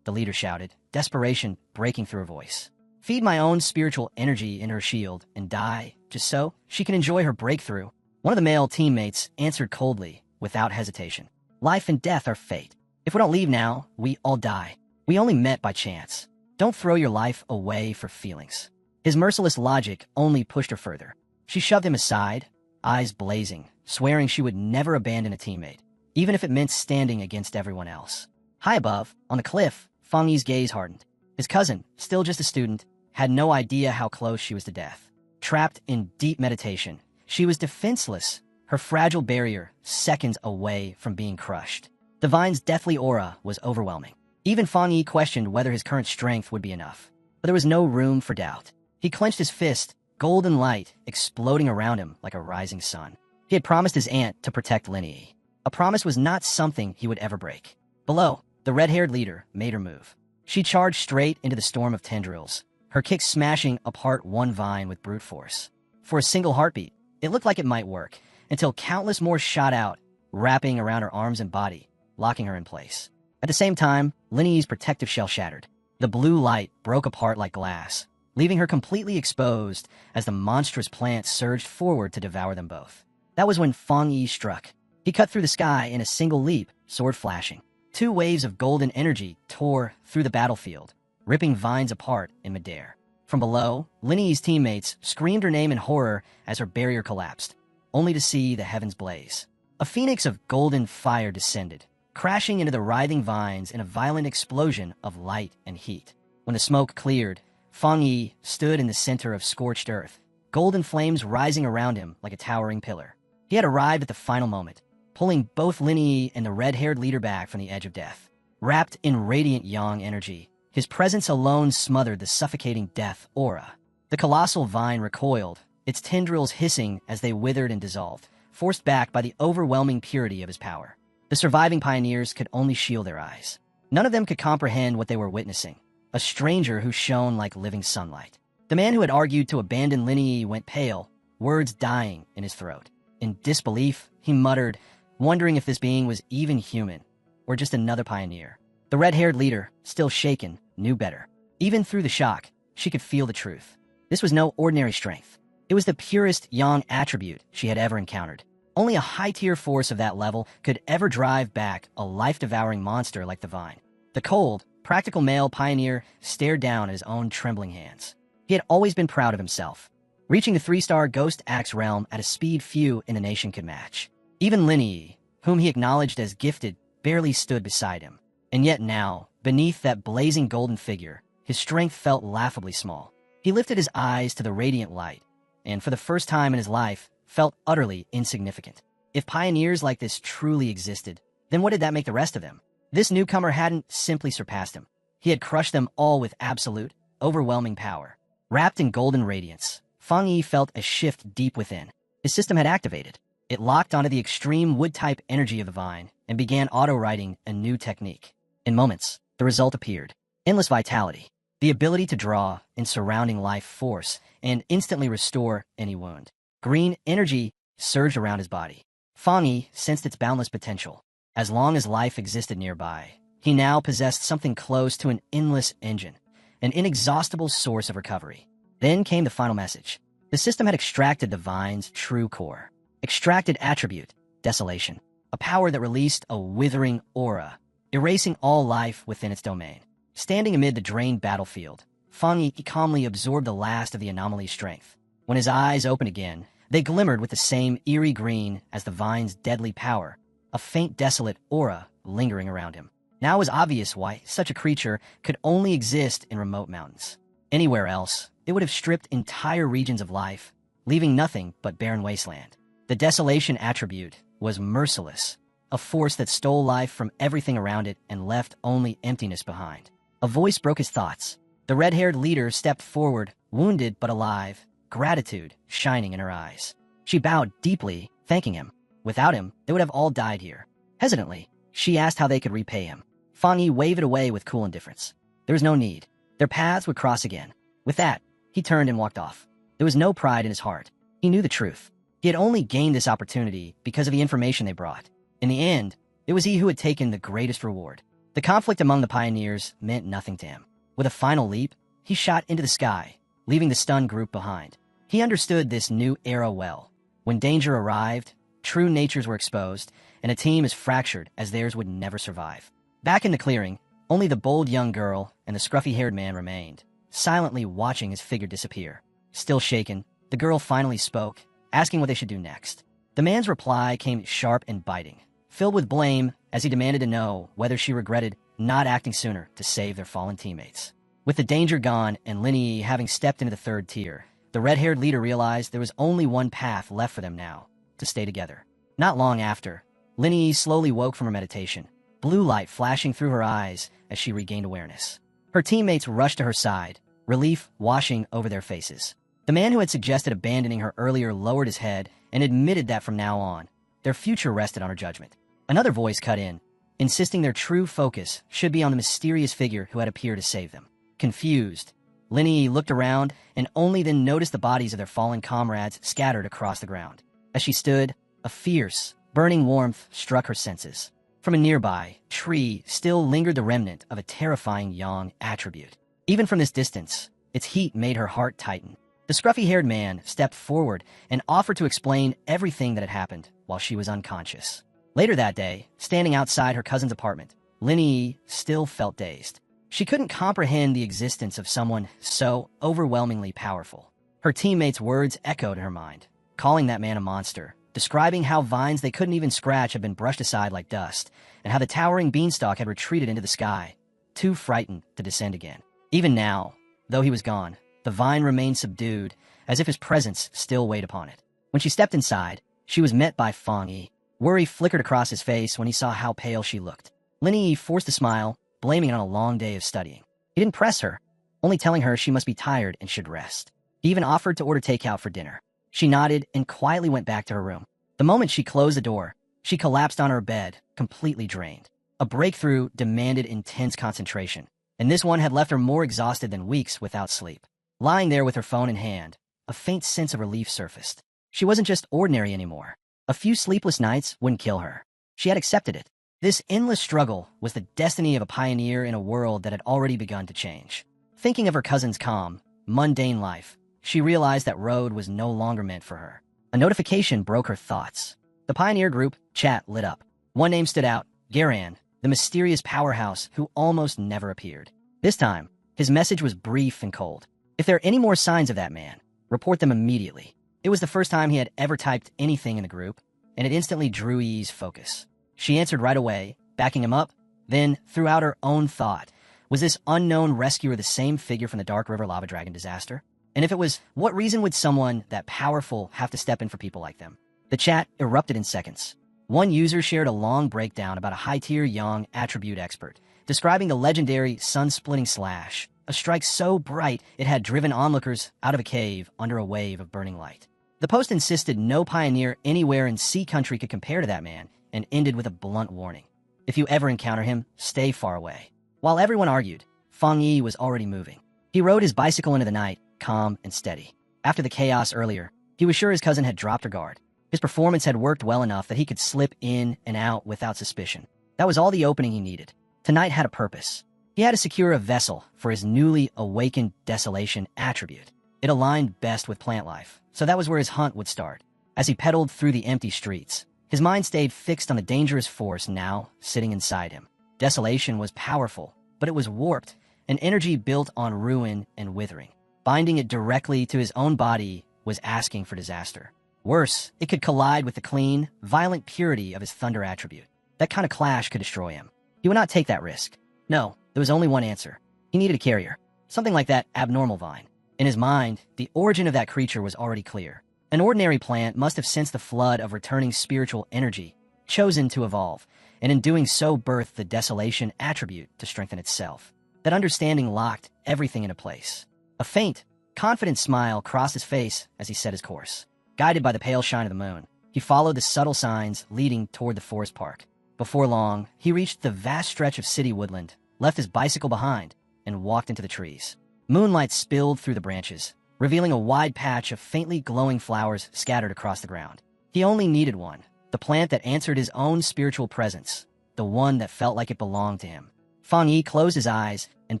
the leader shouted, desperation breaking through her voice. "Feed my own spiritual energy in her shield and die, just so she can enjoy her breakthrough." One of the male teammates answered coldly, without hesitation. "Life and death are fate. If we don't leave now, we all die. We only met by chance. Don't throw your life away for feelings." His merciless logic only pushed her further. She shoved him aside, eyes blazing, swearing she would never abandon a teammate, even if it meant standing against everyone else. High above, on the cliff, Fongi's gaze hardened. His cousin, still just a student, had no idea how close she was to death. Trapped in deep meditation, she was defenseless, her fragile barrier seconds away from being crushed. The vine's deathly aura was overwhelming. Even Fongi questioned whether his current strength would be enough. But there was no room for doubt. He clenched his fist, golden light exploding around him like a rising sun. He had promised his aunt to protect Linny. A promise was not something he would ever break. Below, the red-haired leader made her move. She charged straight into the storm of tendrils, her kicks smashing apart one vine with brute force. For a single heartbeat, it looked like it might work, until countless more shot out, wrapping around her arms and body, locking her in place. At the same time, Linny's protective shell shattered. The blue light broke apart like glass, leaving her completely exposed as the monstrous plant surged forward to devour them both. That was when Fongi struck. He cut through the sky in a single leap, sword flashing. 2 waves of golden energy tore through the battlefield, ripping vines apart in midair. From below, Linny's teammates screamed her name in horror as her barrier collapsed, only to see the heavens blaze. A phoenix of golden fire descended, crashing into the writhing vines in a violent explosion of light and heat. When the smoke cleared, Fongi stood in the center of scorched earth, golden flames rising around him like a towering pillar. He had arrived at the final moment, pulling both Linny and the red-haired leader back from the edge of death. Wrapped in radiant yang energy, his presence alone smothered the suffocating death aura. The colossal vine recoiled, its tendrils hissing as they withered and dissolved, forced back by the overwhelming purity of his power. The surviving pioneers could only shield their eyes. None of them could comprehend what they were witnessing, a stranger who shone like living sunlight. The man who had argued to abandon Linny went pale, words dying in his throat. In disbelief, he muttered, wondering if this being was even human, or just another pioneer. The red-haired leader, still shaken, knew better. Even through the shock, she could feel the truth. This was no ordinary strength. It was the purest yang attribute she had ever encountered. Only a high-tier force of that level could ever drive back a life-devouring monster like the vine. The cold, practical male pioneer stared down at his own trembling hands. He had always been proud of himself, reaching the 3-star Ghost Axe realm at a speed few in the nation could match. Even Linny, whom he acknowledged as gifted, barely stood beside him. And yet now, beneath that blazing golden figure, his strength felt laughably small. He lifted his eyes to the radiant light, and for the first time in his life, felt utterly insignificant. If pioneers like this truly existed, then what did that make the rest of them? This newcomer hadn't simply surpassed him. He had crushed them all with absolute, overwhelming power. Wrapped in golden radiance, Fongi felt a shift deep within. His system had activated. It locked onto the extreme wood-type energy of the vine and began auto-writing a new technique. In moments, the result appeared. Endless vitality, the ability to draw in surrounding life force and instantly restore any wound. Green energy surged around his body. Fongi sensed its boundless potential. As long as life existed nearby, he now possessed something close to an endless engine, an inexhaustible source of recovery. Then came the final message. The system had extracted the vine's true core. Extracted attribute, desolation, a power that released a withering aura, erasing all life within its domain. Standing amid the drained battlefield, Fongi calmly absorbed the last of the anomaly's strength. When his eyes opened again, they glimmered with the same eerie green as the vine's deadly power, a faint desolate aura lingering around him. Now it was obvious why such a creature could only exist in remote mountains. Anywhere else, it would have stripped entire regions of life, leaving nothing but barren wasteland. The desolation attribute was merciless, a force that stole life from everything around it and left only emptiness behind. A voice broke his thoughts. The red-haired leader stepped forward, wounded but alive, gratitude shining in her eyes. She bowed deeply, thanking him. Without him, they would have all died here. Hesitantly, she asked how they could repay him. Fongi waved it away with cool indifference. There was no need. Their paths would cross again. With that, he turned and walked off. There was no pride in his heart. He knew the truth. He had only gained this opportunity because of the information they brought. In the end, it was he who had taken the greatest reward. The conflict among the pioneers meant nothing to him. With a final leap, he shot into the sky, leaving the stunned group behind. He understood this new era well. When danger arrived, true natures were exposed, and a team as fractured as theirs would never survive. Back in the clearing, only the bold young girl and the scruffy-haired man remained, silently watching his figure disappear. Still shaken, the girl finally spoke, asking what they should do next. The man's reply came sharp and biting, filled with blame as he demanded to know whether she regretted not acting sooner to save their fallen teammates. With the danger gone and Linyi having stepped into the third tier, the red-haired leader realized there was only one path left for them now, to stay together. Not long after, Linyi slowly woke from her meditation, blue light flashing through her eyes as she regained awareness. Her teammates rushed to her side, relief washing over their faces. The man who had suggested abandoning her earlier lowered his head and admitted that from now on, their future rested on her judgment. Another voice cut in, insisting their true focus should be on the mysterious figure who had appeared to save them. Confused, Linyi looked around and only then noticed the bodies of their fallen comrades scattered across the ground. As she stood, a fierce, burning warmth struck her senses. From a nearby tree still lingered the remnant of a terrifying yang attribute. Even from this distance, its heat made her heart tighten. The scruffy-haired man stepped forward and offered to explain everything that had happened while she was unconscious. Later that day, standing outside her cousin's apartment, Linyi still felt dazed. She couldn't comprehend the existence of someone so overwhelmingly powerful. Her teammates' words echoed in her mind, calling that man a monster, describing how vines they couldn't even scratch had been brushed aside like dust, and how the towering beanstalk had retreated into the sky, too frightened to descend again. Even now, though he was gone, the vine remained subdued, as if his presence still weighed upon it. When she stepped inside, she was met by Fongi. Worry flickered across his face when he saw how pale she looked. Linyi forced a smile, blaming it on a long day of studying. He didn't press her, only telling her she must be tired and should rest. He even offered to order takeout for dinner. She nodded and quietly went back to her room. The moment she closed the door, she collapsed on her bed, completely drained. A breakthrough demanded intense concentration, and this one had left her more exhausted than weeks without sleep. Lying there with her phone in hand, a faint sense of relief surfaced. She wasn't just ordinary anymore. A few sleepless nights wouldn't kill her. She had accepted it. This endless struggle was the destiny of a pioneer in a world that had already begun to change. Thinking of her cousin's calm, mundane life, she realized that road was no longer meant for her. A notification broke her thoughts. The Pioneer Group chat lit up. One name stood out, Garan, the mysterious powerhouse who almost never appeared. This time, his message was brief and cold. If there are any more signs of that man, report them immediately. It was the first time he had ever typed anything in the group, and it instantly drew Yi's focus. She answered right away, backing him up. Then, throughout her own thought, was this unknown rescuer the same figure from the Dark River Lava Dragon disaster? And if it was, what reason would someone that powerful have to step in for people like them? The chat erupted in seconds. One user shared a long breakdown about a high-tier young attribute expert, describing the legendary sun-splitting slash, a strike so bright it had driven onlookers out of a cave under a wave of burning light. The post insisted no pioneer anywhere in sea country could compare to that man, and ended with a blunt warning. If you ever encounter him, stay far away. While everyone argued, Fongi was already moving. He rode his bicycle into the night, calm and steady. After the chaos earlier, he was sure his cousin had dropped her guard. His performance had worked well enough that he could slip in and out without suspicion. That was all the opening he needed. Tonight had a purpose. He had to secure a vessel for his newly awakened desolation attribute. It aligned best with plant life, so that was where his hunt would start. As he pedaled through the empty streets, his mind stayed fixed on the dangerous force now sitting inside him. Desolation was powerful, but it was warped, an energy built on ruin and withering. Binding it directly to his own body was asking for disaster. Worse, it could collide with the clean, violent purity of his thunder attribute. That kind of clash could destroy him. He would not take that risk. No, there was only one answer. He needed a carrier. Something like that abnormal vine. In his mind, the origin of that creature was already clear. An ordinary plant must have sensed the flood of returning spiritual energy, chosen to evolve, and in doing so birthed the desolation attribute to strengthen itself. That understanding locked everything into place. A faint, confident smile crossed his face as he set his course. Guided by the pale shine of the moon, he followed the subtle signs leading toward the forest park. Before long, he reached the vast stretch of city woodland, left his bicycle behind, and walked into the trees. Moonlight spilled through the branches, revealing a wide patch of faintly glowing flowers scattered across the ground. He only needed one, the plant that answered his own spiritual presence, the one that felt like it belonged to him. Fongi closed his eyes and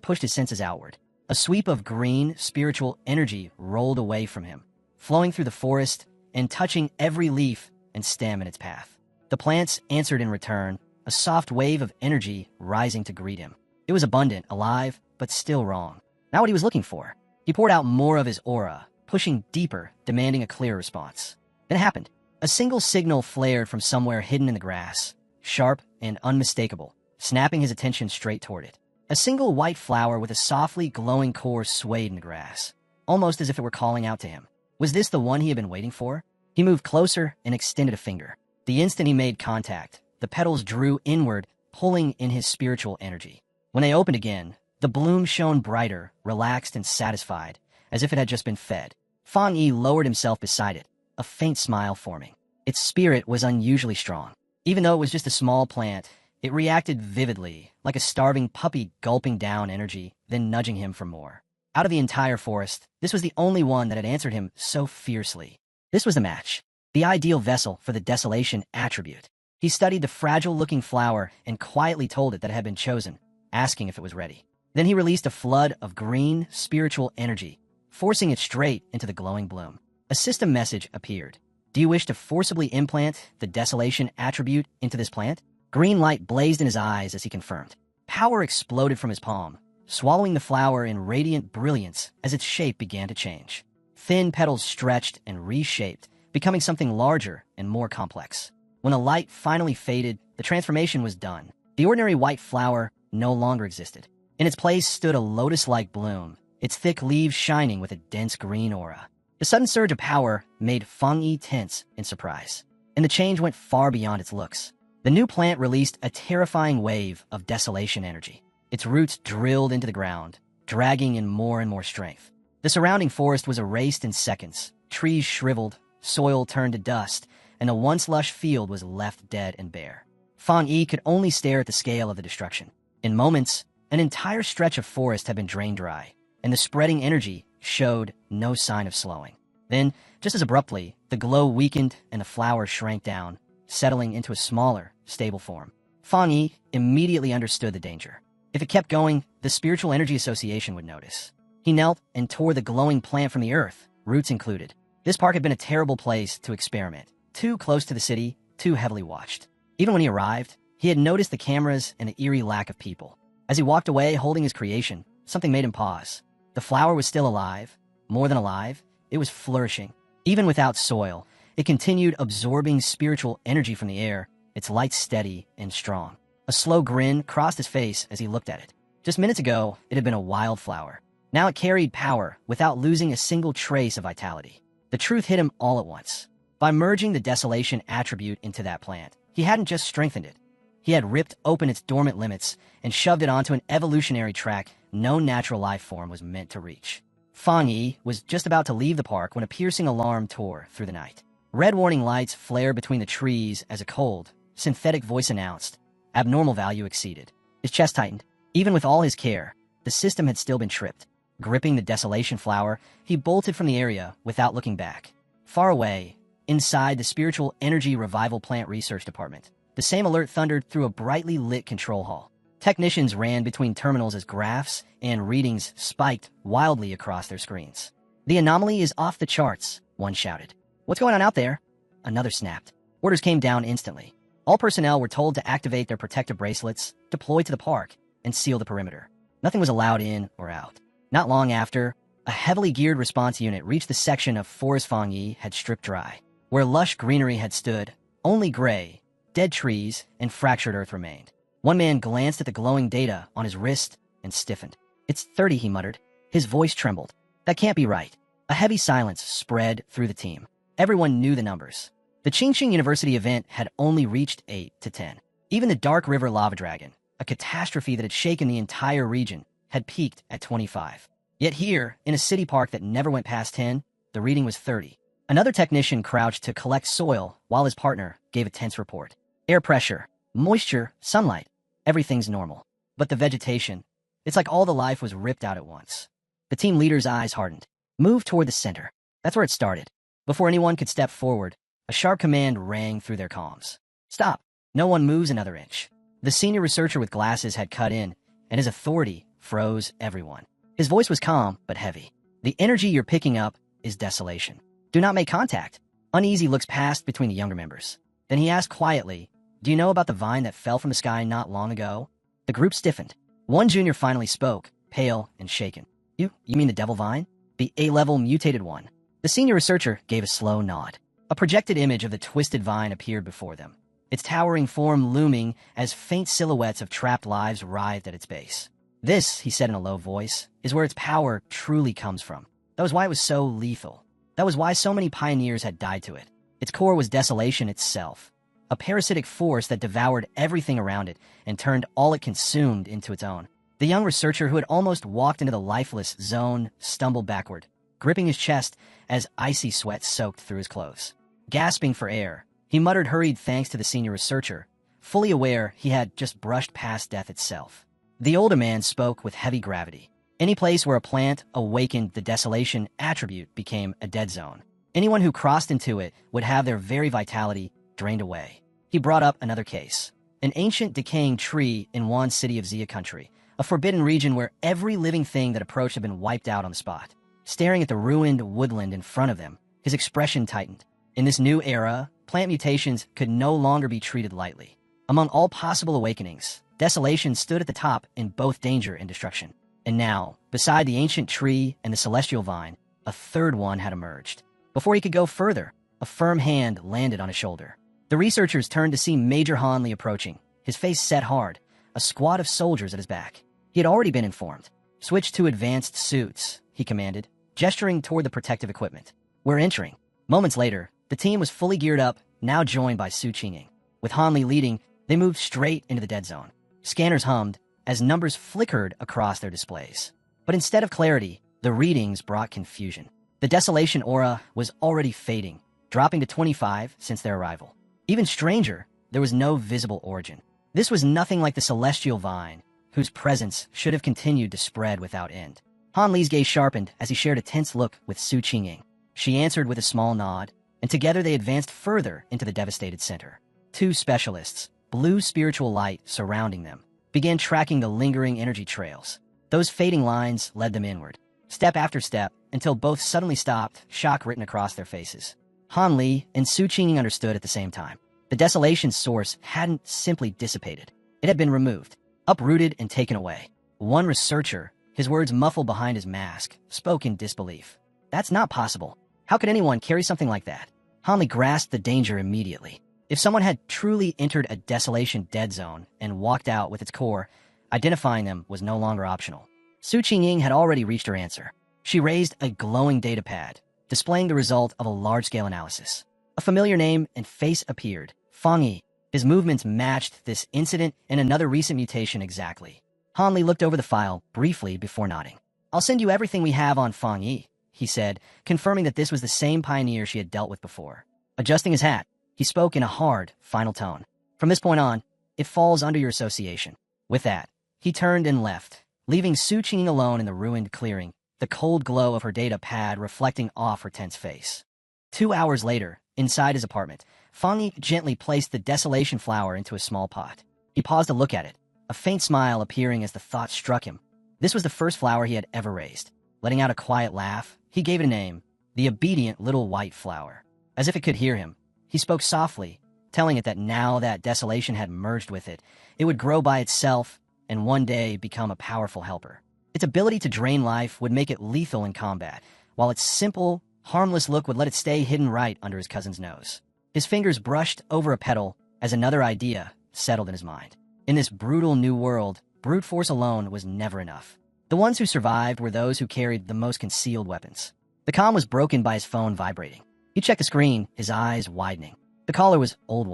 pushed his senses outward. A sweep of green, spiritual energy rolled away from him, flowing through the forest and touching every leaf and stem in its path. The plants answered in return, a soft wave of energy rising to greet him. It was abundant, alive, but still wrong. Not what he was looking for. He poured out more of his aura, pushing deeper, demanding a clear response. Then it happened. A single signal flared from somewhere hidden in the grass, sharp and unmistakable, snapping his attention straight toward it. A single white flower with a softly glowing core swayed in the grass, almost as if it were calling out to him. Was this the one he had been waiting for? He moved closer and extended a finger. The instant he made contact, the petals drew inward, pulling in his spiritual energy. When they opened again, the bloom shone brighter, relaxed and satisfied, as if it had just been fed. Fongi lowered himself beside it, a faint smile forming. Its spirit was unusually strong. Even though it was just a small plant, it reacted vividly, like a starving puppy gulping down energy, then nudging him for more. Out of the entire forest, this was the only one that had answered him so fiercely. This was the match, the ideal vessel for the desolation attribute. He studied the fragile-looking flower and quietly told it that it had been chosen, asking if it was ready. Then he released a flood of green, spiritual energy, forcing it straight into the glowing bloom. A system message appeared. Do you wish to forcibly implant the desolation attribute into this plant? Green light blazed in his eyes as he confirmed. Power exploded from his palm, swallowing the flower in radiant brilliance as its shape began to change. Thin petals stretched and reshaped, becoming something larger and more complex. When the light finally faded, the transformation was done. The ordinary white flower no longer existed. In its place stood a lotus-like bloom, its thick leaves shining with a dense green aura. The sudden surge of power made Fongi tense in surprise, and the change went far beyond its looks. The new plant released a terrifying wave of desolation energy. Its roots drilled into the ground, dragging in more and more strength. The surrounding forest was erased in seconds. Trees shriveled, soil turned to dust, and the once lush field was left dead and bare. Fongi could only stare at the scale of the destruction. In moments, an entire stretch of forest had been drained dry, and the spreading energy showed no sign of slowing. Then, just as abruptly, the glow weakened and the flower shrank down, settling into a smaller, stable form. Fongi immediately understood the danger. If it kept going, the spiritual energy association would notice. He knelt and tore the glowing plant from the earth, roots included. This park had been a terrible place to experiment, too close to the city, too heavily watched. Even when he arrived, he had noticed the cameras and the eerie lack of people. As he walked away holding his creation, something made him pause. The flower was still alive. More than alive, it was flourishing. Even without soil, it continued absorbing spiritual energy from the air, its light steady and strong. A slow grin crossed his face as he looked at it. Just minutes ago, it had been a wildflower. Now it carried power without losing a single trace of vitality. The truth hit him all at once. By merging the desolation attribute into that plant, he hadn't just strengthened it. He had ripped open its dormant limits and shoved it onto an evolutionary track no natural life form was meant to reach. Fongi was just about to leave the park when a piercing alarm tore through the night. Red warning lights flared between the trees as a cold, synthetic voice announced, abnormal value exceeded. His chest tightened. Even with all his care, the system had still been tripped. Gripping the Desolation Flower, he bolted from the area without looking back. Far away, inside the Spiritual Energy Revival Plant Research Department, the same alert thundered through a brightly lit control hall. Technicians ran between terminals as graphs and readings spiked wildly across their screens. "The anomaly is off the charts," one shouted. "What's going on out there?" Another snapped. Orders came down instantly. All personnel were told to activate their protective bracelets, deploy to the park, and seal the perimeter. Nothing was allowed in or out. Not long after, a heavily geared response unit reached the section of forest Fongi had stripped dry. Where lush greenery had stood, only gray, dead trees, and fractured earth remained. One man glanced at the glowing data on his wrist and stiffened. "It's 30, he muttered. His voice trembled. "That can't be right." A heavy silence spread through the team. Everyone knew the numbers. The Qingqing University event had only reached 8 to 10. Even the Dark River Lava Dragon, a catastrophe that had shaken the entire region, had peaked at 25. Yet here, in a city park that never went past 10, the reading was 30. Another technician crouched to collect soil while his partner gave a tense report. Air pressure, moisture, sunlight, everything's normal. But the vegetation, it's like all the life was ripped out at once. The team leader's eyes hardened. "Move toward the center." That's where it started. Before anyone could step forward, a sharp command rang through their comms. "Stop. No one moves another inch." The senior researcher with glasses had cut in, and his authority froze everyone. His voice was calm but heavy. "The energy you're picking up is desolation. Do not make contact." Uneasy looks passed between the younger members. Then he asked quietly, "Do you know about the vine that fell from the sky not long ago?" The group stiffened. One junior finally spoke, pale and shaken. You mean the devil vine? The A-level mutated one?" The senior researcher gave a slow nod. A projected image of the twisted vine appeared before them, its towering form looming as faint silhouettes of trapped lives writhed at its base. "This," he said in a low voice, "is where its power truly comes from. That was why it was so lethal. That was why so many pioneers had died to it. Its core was desolation itself, a parasitic force that devoured everything around it and turned all it consumed into its own." The young researcher who had almost walked into the lifeless zone stumbled backward, gripping his chest as icy sweat soaked through his clothes. Gasping for air, he muttered hurried thanks to the senior researcher, fully aware he had just brushed past death itself. The older man spoke with heavy gravity. Any place where a plant awakened the desolation attribute became a dead zone. Anyone who crossed into it would have their very vitality drained away. He brought up another case. An ancient decaying tree in one city of Xia country, a forbidden region where every living thing that approached had been wiped out on the spot. Staring at the ruined woodland in front of them, his expression tightened. In this new era, plant mutations could no longer be treated lightly. Among all possible awakenings, desolation stood at the top in both danger and destruction. And now, beside the ancient tree and the celestial vine, a third one had emerged. Before he could go further, a firm hand landed on his shoulder. The researchers turned to see Major Hanley approaching, his face set hard, a squad of soldiers at his back. He had already been informed. "Switch to advanced suits," he commanded, gesturing toward the protective equipment. "We're entering." Moments later, the team was fully geared up, now joined by Su Qinging. With Hanley leading, they moved straight into the dead zone. Scanners hummed as numbers flickered across their displays. But instead of clarity, the readings brought confusion. The desolation aura was already fading, dropping to 25 since their arrival. Even stranger, there was no visible origin. This was nothing like the celestial vine, whose presence should have continued to spread without end. Han Li's gaze sharpened as he shared a tense look with Su Qinging. She answered with a small nod, and together they advanced further into the devastated center. Two specialists, blue spiritual light surrounding them, began tracking the lingering energy trails. Those fading lines led them inward, step after step, until both suddenly stopped, shock written across their faces. Han Li and Su Qinging understood at the same time. The desolation source hadn't simply dissipated. It had been removed, uprooted, and taken away. One researcher, his words muffled behind his mask, spoke in disbelief. "That's not possible. How could anyone carry something like that?" Han Li grasped the danger immediately. If someone had truly entered a desolation dead zone and walked out with its core, identifying them was no longer optional. Su Qingying had already reached her answer. She raised a glowing datapad, displaying the result of a large-scale analysis. A familiar name and face appeared, Fongi. His movements matched this incident and another recent mutation exactly. Han Li looked over the file briefly before nodding. I'll send you everything we have on Fongi, he said, confirming that this was the same pioneer she had dealt with before. Adjusting his hat, he spoke in a hard, final tone. From this point on, it falls under your association. With that, he turned and left, leaving Su Qing alone in the ruined clearing, the cold glow of her data pad reflecting off her tense face. 2 hours later, inside his apartment, Fongi gently placed the Desolation Flower into a small pot. He paused to look at it, a faint smile appearing as the thought struck him. This was the first flower he had ever raised. Letting out a quiet laugh, he gave it a name, the obedient little white flower. As if it could hear him, he spoke softly, telling it that now that desolation had merged with it, it would grow by itself and one day become a powerful helper. Its ability to drain life would make it lethal in combat, while its simple, harmless look would let it stay hidden right under his cousin's nose. His fingers brushed over a petal as another idea settled in his mind. In this brutal new world, brute force alone was never enough. The ones who survived were those who carried the most concealed weapons. The calm was broken by his phone vibrating. He checked the screen, his eyes widening. The caller was old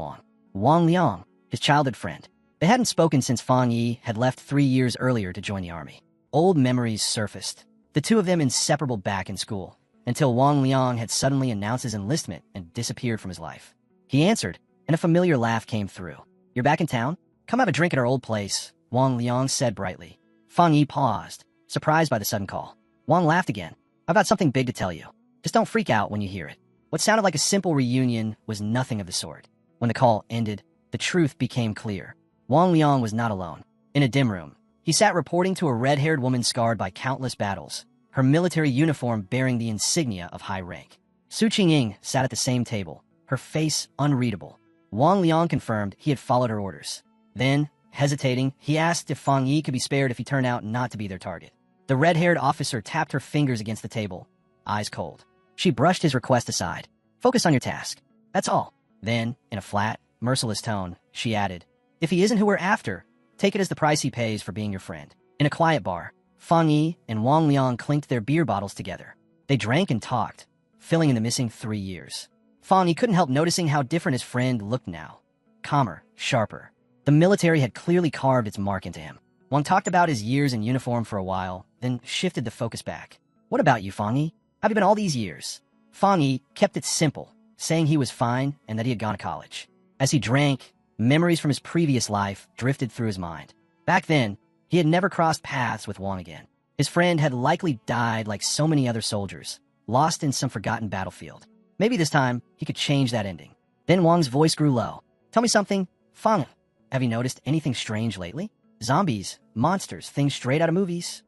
Wang Liang, his childhood friend. They hadn't spoken since Fang Yi had left 3 years earlier to join the army. Old memories surfaced, the two of them inseparable back in school, until Wang Liang had suddenly announced his enlistment and disappeared from his life. He answered, and a familiar laugh came through. "You're back in town? Come have a drink at our old place," Wang Liang said brightly. Fang Yi paused, surprised by the sudden call. Wang laughed again. "I've got something big to tell you. Just don't freak out when you hear it." What sounded like a simple reunion was nothing of the sort. When the call ended, the truth became clear. Wang Liang was not alone. In a dim room, he sat reporting to a red-haired woman scarred by countless battles, her military uniform bearing the insignia of high rank. Su Qingying sat at the same table, her face unreadable. Wang Liang confirmed he had followed her orders. Then, hesitating, he asked if Fang Yi could be spared if he turned out not to be their target. The red-haired officer tapped her fingers against the table, eyes cold. She brushed his request aside. "Focus on your task. That's all." Then, in a flat, merciless tone, she added, "If he isn't who we're after, take it as the price he pays for being your friend." In a quiet bar, Fang Yi and Wang Liang clinked their beer bottles together. They drank and talked, filling in the missing 3 years. Fang Yi couldn't help noticing how different his friend looked now. Calmer, sharper. The military had clearly carved its mark into him. Wang talked about his years in uniform for a while, then shifted the focus back. "What about you, Fang Yi? How have you been all these years?" Fang Yi kept it simple, saying he was fine and that he had gone to college. As he drank, memories from his previous life drifted through his mind. Back then, he had never crossed paths with Wang again. His friend had likely died like so many other soldiers, lost in some forgotten battlefield. Maybe this time, he could change that ending. Then Wang's voice grew low. "Tell me something, Fang. Have you noticed anything strange lately? Zombies, monsters, things straight out of movies?"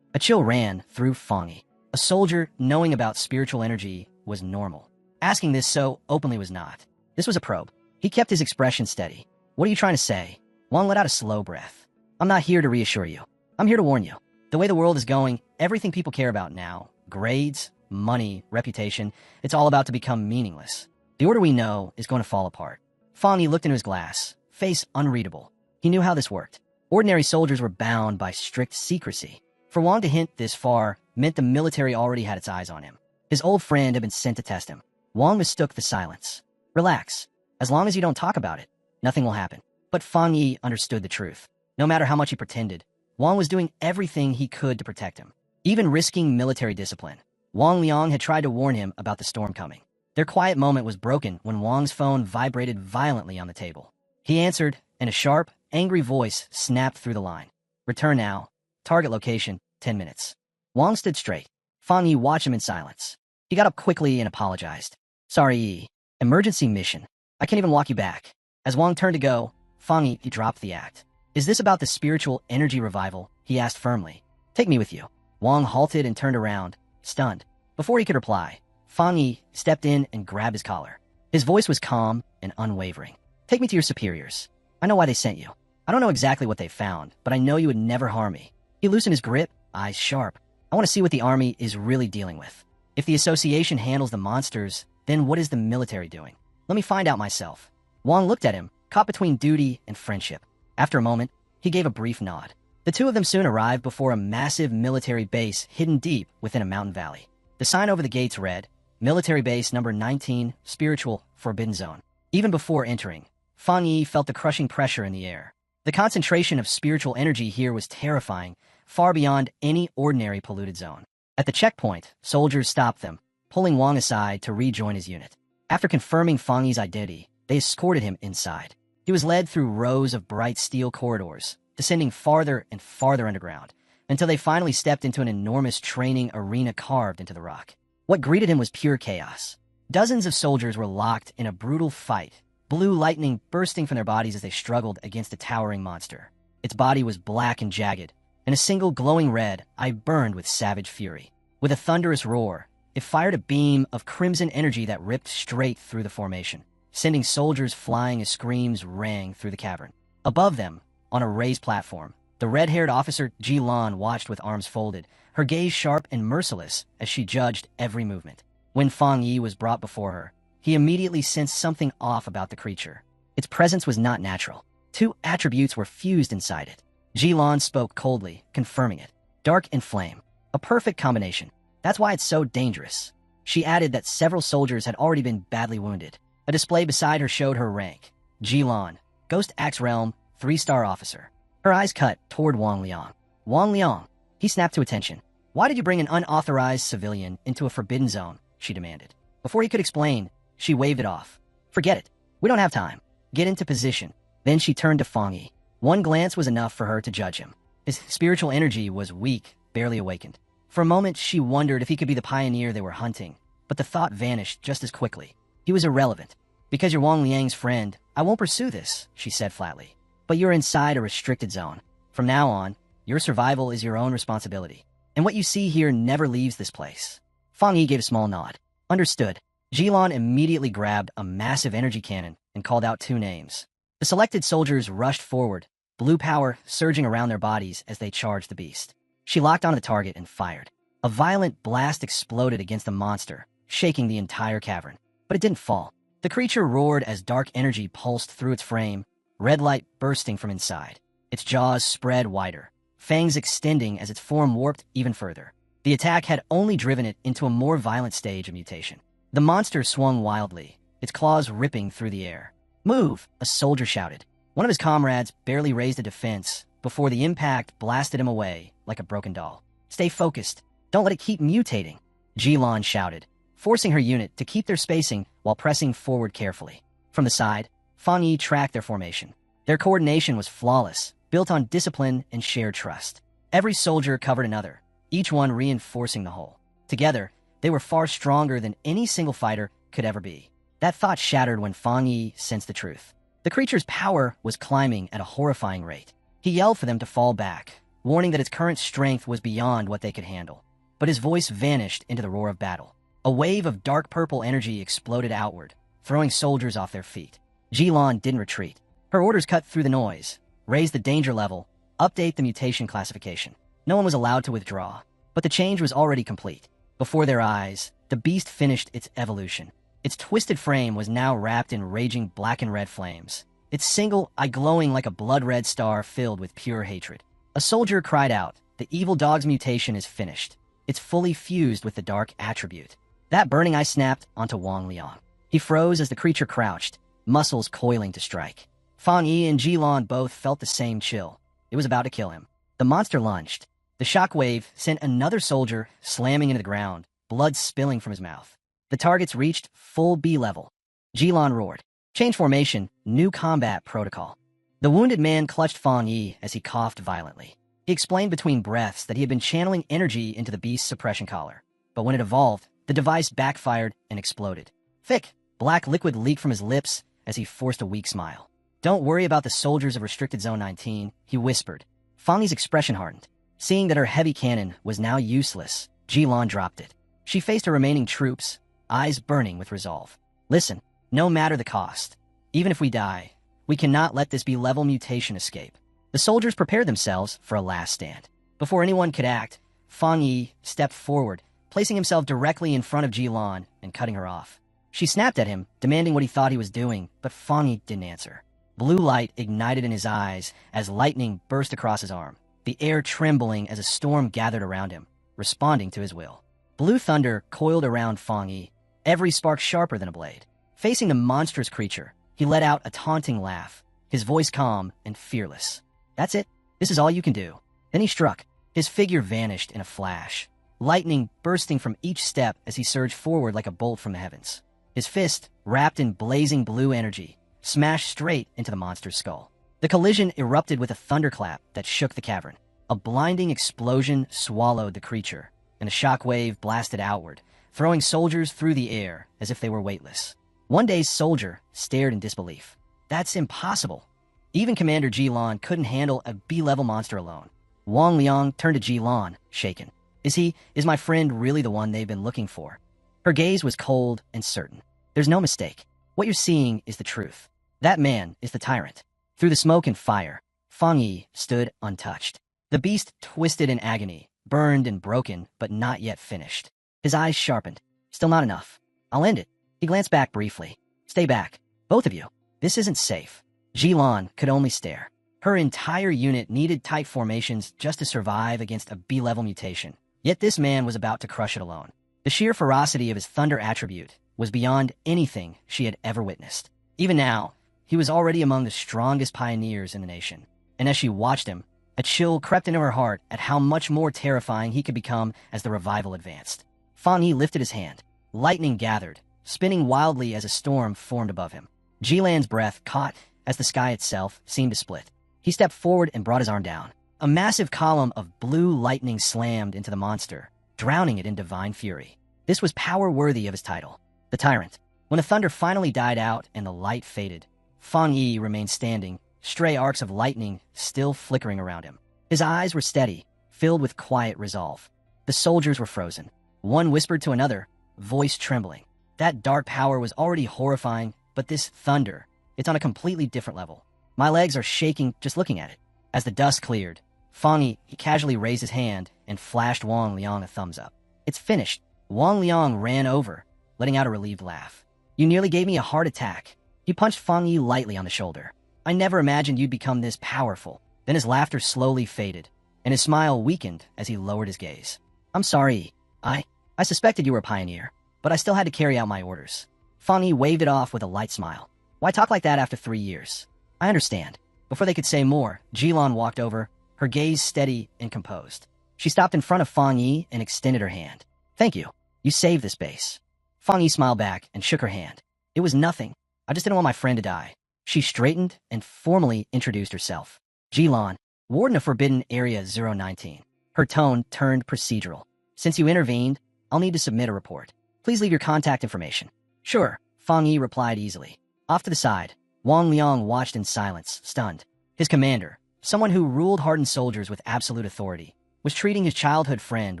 A chill ran through Fongi. A soldier knowing about spiritual energy was normal. Asking this so openly was not. This was a probe. He kept his expression steady. "What are you trying to say?" Wang let out a slow breath. "I'm not here to reassure you. I'm here to warn you. The way the world is going, everything people care about now, grades, money, reputation, it's all about to become meaningless. The order we know is going to fall apart." Fongi looked into his glass, face unreadable. He knew how this worked. Ordinary soldiers were bound by strict secrecy. For Wang to hint this far meant the military already had its eyes on him. His old friend had been sent to test him. Wang mistook the silence. "Relax. As long as you don't talk about it, nothing will happen." But Fang Yi understood the truth. No matter how much he pretended, Wang was doing everything he could to protect him, even risking military discipline. Wang Liang had tried to warn him about the storm coming. Their quiet moment was broken when Wang's phone vibrated violently on the table. He answered, and a sharp, angry voice snapped through the line. "Return now. Target location, 10 minutes. Wang stood straight. Fang Yi watched him in silence. He got up quickly and apologized. "Sorry, Yi. Emergency mission. I can't even walk you back." As Wang turned to go, Fang Yi dropped the act. "Is this about the spiritual energy revival?" he asked firmly. "Take me with you." Wang halted and turned around, stunned. Before he could reply, Fang Yi stepped in and grabbed his collar. His voice was calm and unwavering. "Take me to your superiors. I know why they sent you. I don't know exactly what they found, but I know you would never harm me." He loosened his grip, eyes sharp. "I want to see what the army is really dealing with. If the association handles the monsters, then what is the military doing? Let me find out myself." Wang looked at him, caught between duty and friendship. After a moment, he gave a brief nod. The two of them soon arrived before a massive military base hidden deep within a mountain valley. The sign over the gates read, "Military Base Number 19, Spiritual Forbidden Zone." Even before entering, Fang Yi felt the crushing pressure in the air. The concentration of spiritual energy here was terrifying, far beyond any ordinary polluted zone. At the checkpoint, soldiers stopped them, pulling Wang aside to rejoin his unit. After confirming Fongi's identity, they escorted him inside. He was led through rows of bright steel corridors, descending farther and farther underground, until they finally stepped into an enormous training arena carved into the rock. What greeted him was pure chaos. Dozens of soldiers were locked in a brutal fight, blue lightning bursting from their bodies as they struggled against a towering monster. Its body was black and jagged, and a single glowing red eye burned with savage fury. With a thunderous roar, it fired a beam of crimson energy that ripped straight through the formation, sending soldiers flying as screams rang through the cavern. Above them, on a raised platform, the red-haired officer Ji-lan watched with arms folded, her gaze sharp and merciless as she judged every movement. When Fongi was brought before her, he immediately sensed something off about the creature. Its presence was not natural. Two attributes were fused inside it. Ji-lan spoke coldly, confirming it. Dark and flame. A perfect combination. That's why it's so dangerous. She added that several soldiers had already been badly wounded. A display beside her showed her rank. Ji-lan, Ghost Axe Realm, 3-star officer. Her eyes cut toward Wang Liang. Wang Liang. He snapped to attention. Why did you bring an unauthorized civilian into a forbidden zone? She demanded. Before he could explain, she waved it off. Forget it. We don't have time. Get into position. Then she turned to Fongi. One glance was enough for her to judge him. His spiritual energy was weak, barely awakened. For a moment, she wondered if he could be the pioneer they were hunting, but the thought vanished just as quickly. He was irrelevant. Because you're Wang Liang's friend, I won't pursue this, she said flatly. But you're inside a restricted zone. From now on, your survival is your own responsibility. And what you see here never leaves this place. Fongi gave a small nod. Understood. Ji-lan immediately grabbed a massive energy cannon and called out 2 names. The selected soldiers rushed forward, blue power surging around their bodies as they charged the beast. She locked onto the target and fired. A violent blast exploded against the monster, shaking the entire cavern. But it didn't fall. The creature roared as dark energy pulsed through its frame, red light bursting from inside. Its jaws spread wider, fangs extending as its form warped even further. The attack had only driven it into a more violent stage of mutation. The monster swung wildly, its claws ripping through the air. Move, a soldier shouted. One of his comrades barely raised a defense before the impact blasted him away like a broken doll. Stay focused. Don't let it keep mutating, Ji-lan shouted, forcing her unit to keep their spacing while pressing forward carefully. From the side, Fongi tracked their formation. Their coordination was flawless, built on discipline and shared trust. Every soldier covered another, each one reinforcing the whole. Together, they were far stronger than any single fighter could ever be. That thought shattered when Fongi sensed the truth. The creature's power was climbing at a horrifying rate. He yelled for them to fall back, warning that its current strength was beyond what they could handle. But his voice vanished into the roar of battle. A wave of dark purple energy exploded outward, throwing soldiers off their feet. Ji-lan didn't retreat. Her orders cut through the noise, raise the danger level, update the mutation classification. No one was allowed to withdraw, but the change was already complete. Before their eyes, the beast finished its evolution. Its twisted frame was now wrapped in raging black and red flames, its single eye glowing like a blood-red star filled with pure hatred. A soldier cried out, "The evil dog's mutation is finished. It's fully fused with the dark attribute." That burning eye snapped onto Wang Liang. He froze as the creature crouched, muscles coiling to strike. Fongi and Ji-lan both felt the same chill. It was about to kill him. The monster lunged. The shockwave sent another soldier slamming into the ground, blood spilling from his mouth. The targets reached full B level. Ji-lan roared. Change formation, new combat protocol. The wounded man clutched Fongi as he coughed violently. He explained between breaths that he had been channeling energy into the beast's suppression collar. But when it evolved, the device backfired and exploded. Thick, black liquid leaked from his lips as he forced a weak smile. Don't worry about the soldiers of Restricted Zone 19, he whispered. Fongi's expression hardened. Seeing that her heavy cannon was now useless, Ji-lan dropped it. She faced her remaining troops, eyes burning with resolve. Listen, no matter the cost, even if we die, we cannot let this B-level mutation escape. The soldiers prepared themselves for a last stand. Before anyone could act, Fongi stepped forward, placing himself directly in front of Ji-lan and cutting her off. She snapped at him, demanding what he thought he was doing, but Fongi didn't answer. Blue light ignited in his eyes as lightning burst across his arm, the air trembling as a storm gathered around him, responding to his will. Blue thunder coiled around Fongi, every spark sharper than a blade. Facing the monstrous creature, he let out a taunting laugh, his voice calm and fearless. That's it. This is all you can do. Then he struck. His figure vanished in a flash, lightning bursting from each step as he surged forward like a bolt from the heavens. His fist, wrapped in blazing blue energy, smashed straight into the monster's skull. The collision erupted with a thunderclap that shook the cavern. A blinding explosion swallowed the creature, and a shockwave blasted outward, throwing soldiers through the air as if they were weightless. One day's soldier stared in disbelief. That's impossible. Even Commander Ji-lan couldn't handle a B-level monster alone. Wang Liang turned to Ji-lan, shaken. Is my friend really the one they've been looking for? Her gaze was cold and certain. There's no mistake. What you're seeing is the truth. That man is the tyrant. Through the smoke and fire, Fongi stood untouched. The beast twisted in agony, burned and broken, but not yet finished. His eyes sharpened. Still not enough. I'll end it. He glanced back briefly. Stay back. Both of you. This isn't safe. Ji-lan could only stare. Her entire unit needed tight formations just to survive against a B-level mutation. Yet this man was about to crush it alone. The sheer ferocity of his thunder attribute was beyond anything she had ever witnessed. Even now, he was already among the strongest pioneers in the nation. And as she watched him, a chill crept into her heart at how much more terrifying he could become as the revival advanced. Fongi lifted his hand. Lightning gathered, spinning wildly as a storm formed above him. Ji-lan's breath caught as the sky itself seemed to split. He stepped forward and brought his arm down. A massive column of blue lightning slammed into the monster, drowning it in divine fury. This was power worthy of his title, the Tyrant. When the thunder finally died out and the light faded, Fongi remained standing, stray arcs of lightning still flickering around him. His eyes were steady, filled with quiet resolve. The soldiers were frozen. One whispered to another, voice trembling. That dark power was already horrifying, but this thunder, it's on a completely different level. My legs are shaking just looking at it. As the dust cleared, Fongi casually raised his hand and flashed Wang Liang a thumbs up. It's finished. Wang Liang ran over, letting out a relieved laugh. You nearly gave me a heart attack. He punched Fongi lightly on the shoulder. I never imagined you'd become this powerful. Then his laughter slowly faded, and his smile weakened as he lowered his gaze. I'm sorry. I suspected you were a pioneer, but I still had to carry out my orders. Fongi waved it off with a light smile. Why talk like that after 3 years? I understand. Before they could say more, Ji-lan walked over, her gaze steady and composed. She stopped in front of Fongi and extended her hand. Thank you. You saved this base. Fongi smiled back and shook her hand. It was nothing. I just didn't want my friend to die. She straightened and formally introduced herself. Ji-lan, Warden of Forbidden Area 019. Her tone turned procedural. Since you intervened, I'll need to submit a report. Please leave your contact information. Sure, Fongi replied easily. Off to the side, Wang Liang watched in silence, stunned. His commander, someone who ruled hardened soldiers with absolute authority, was treating his childhood friend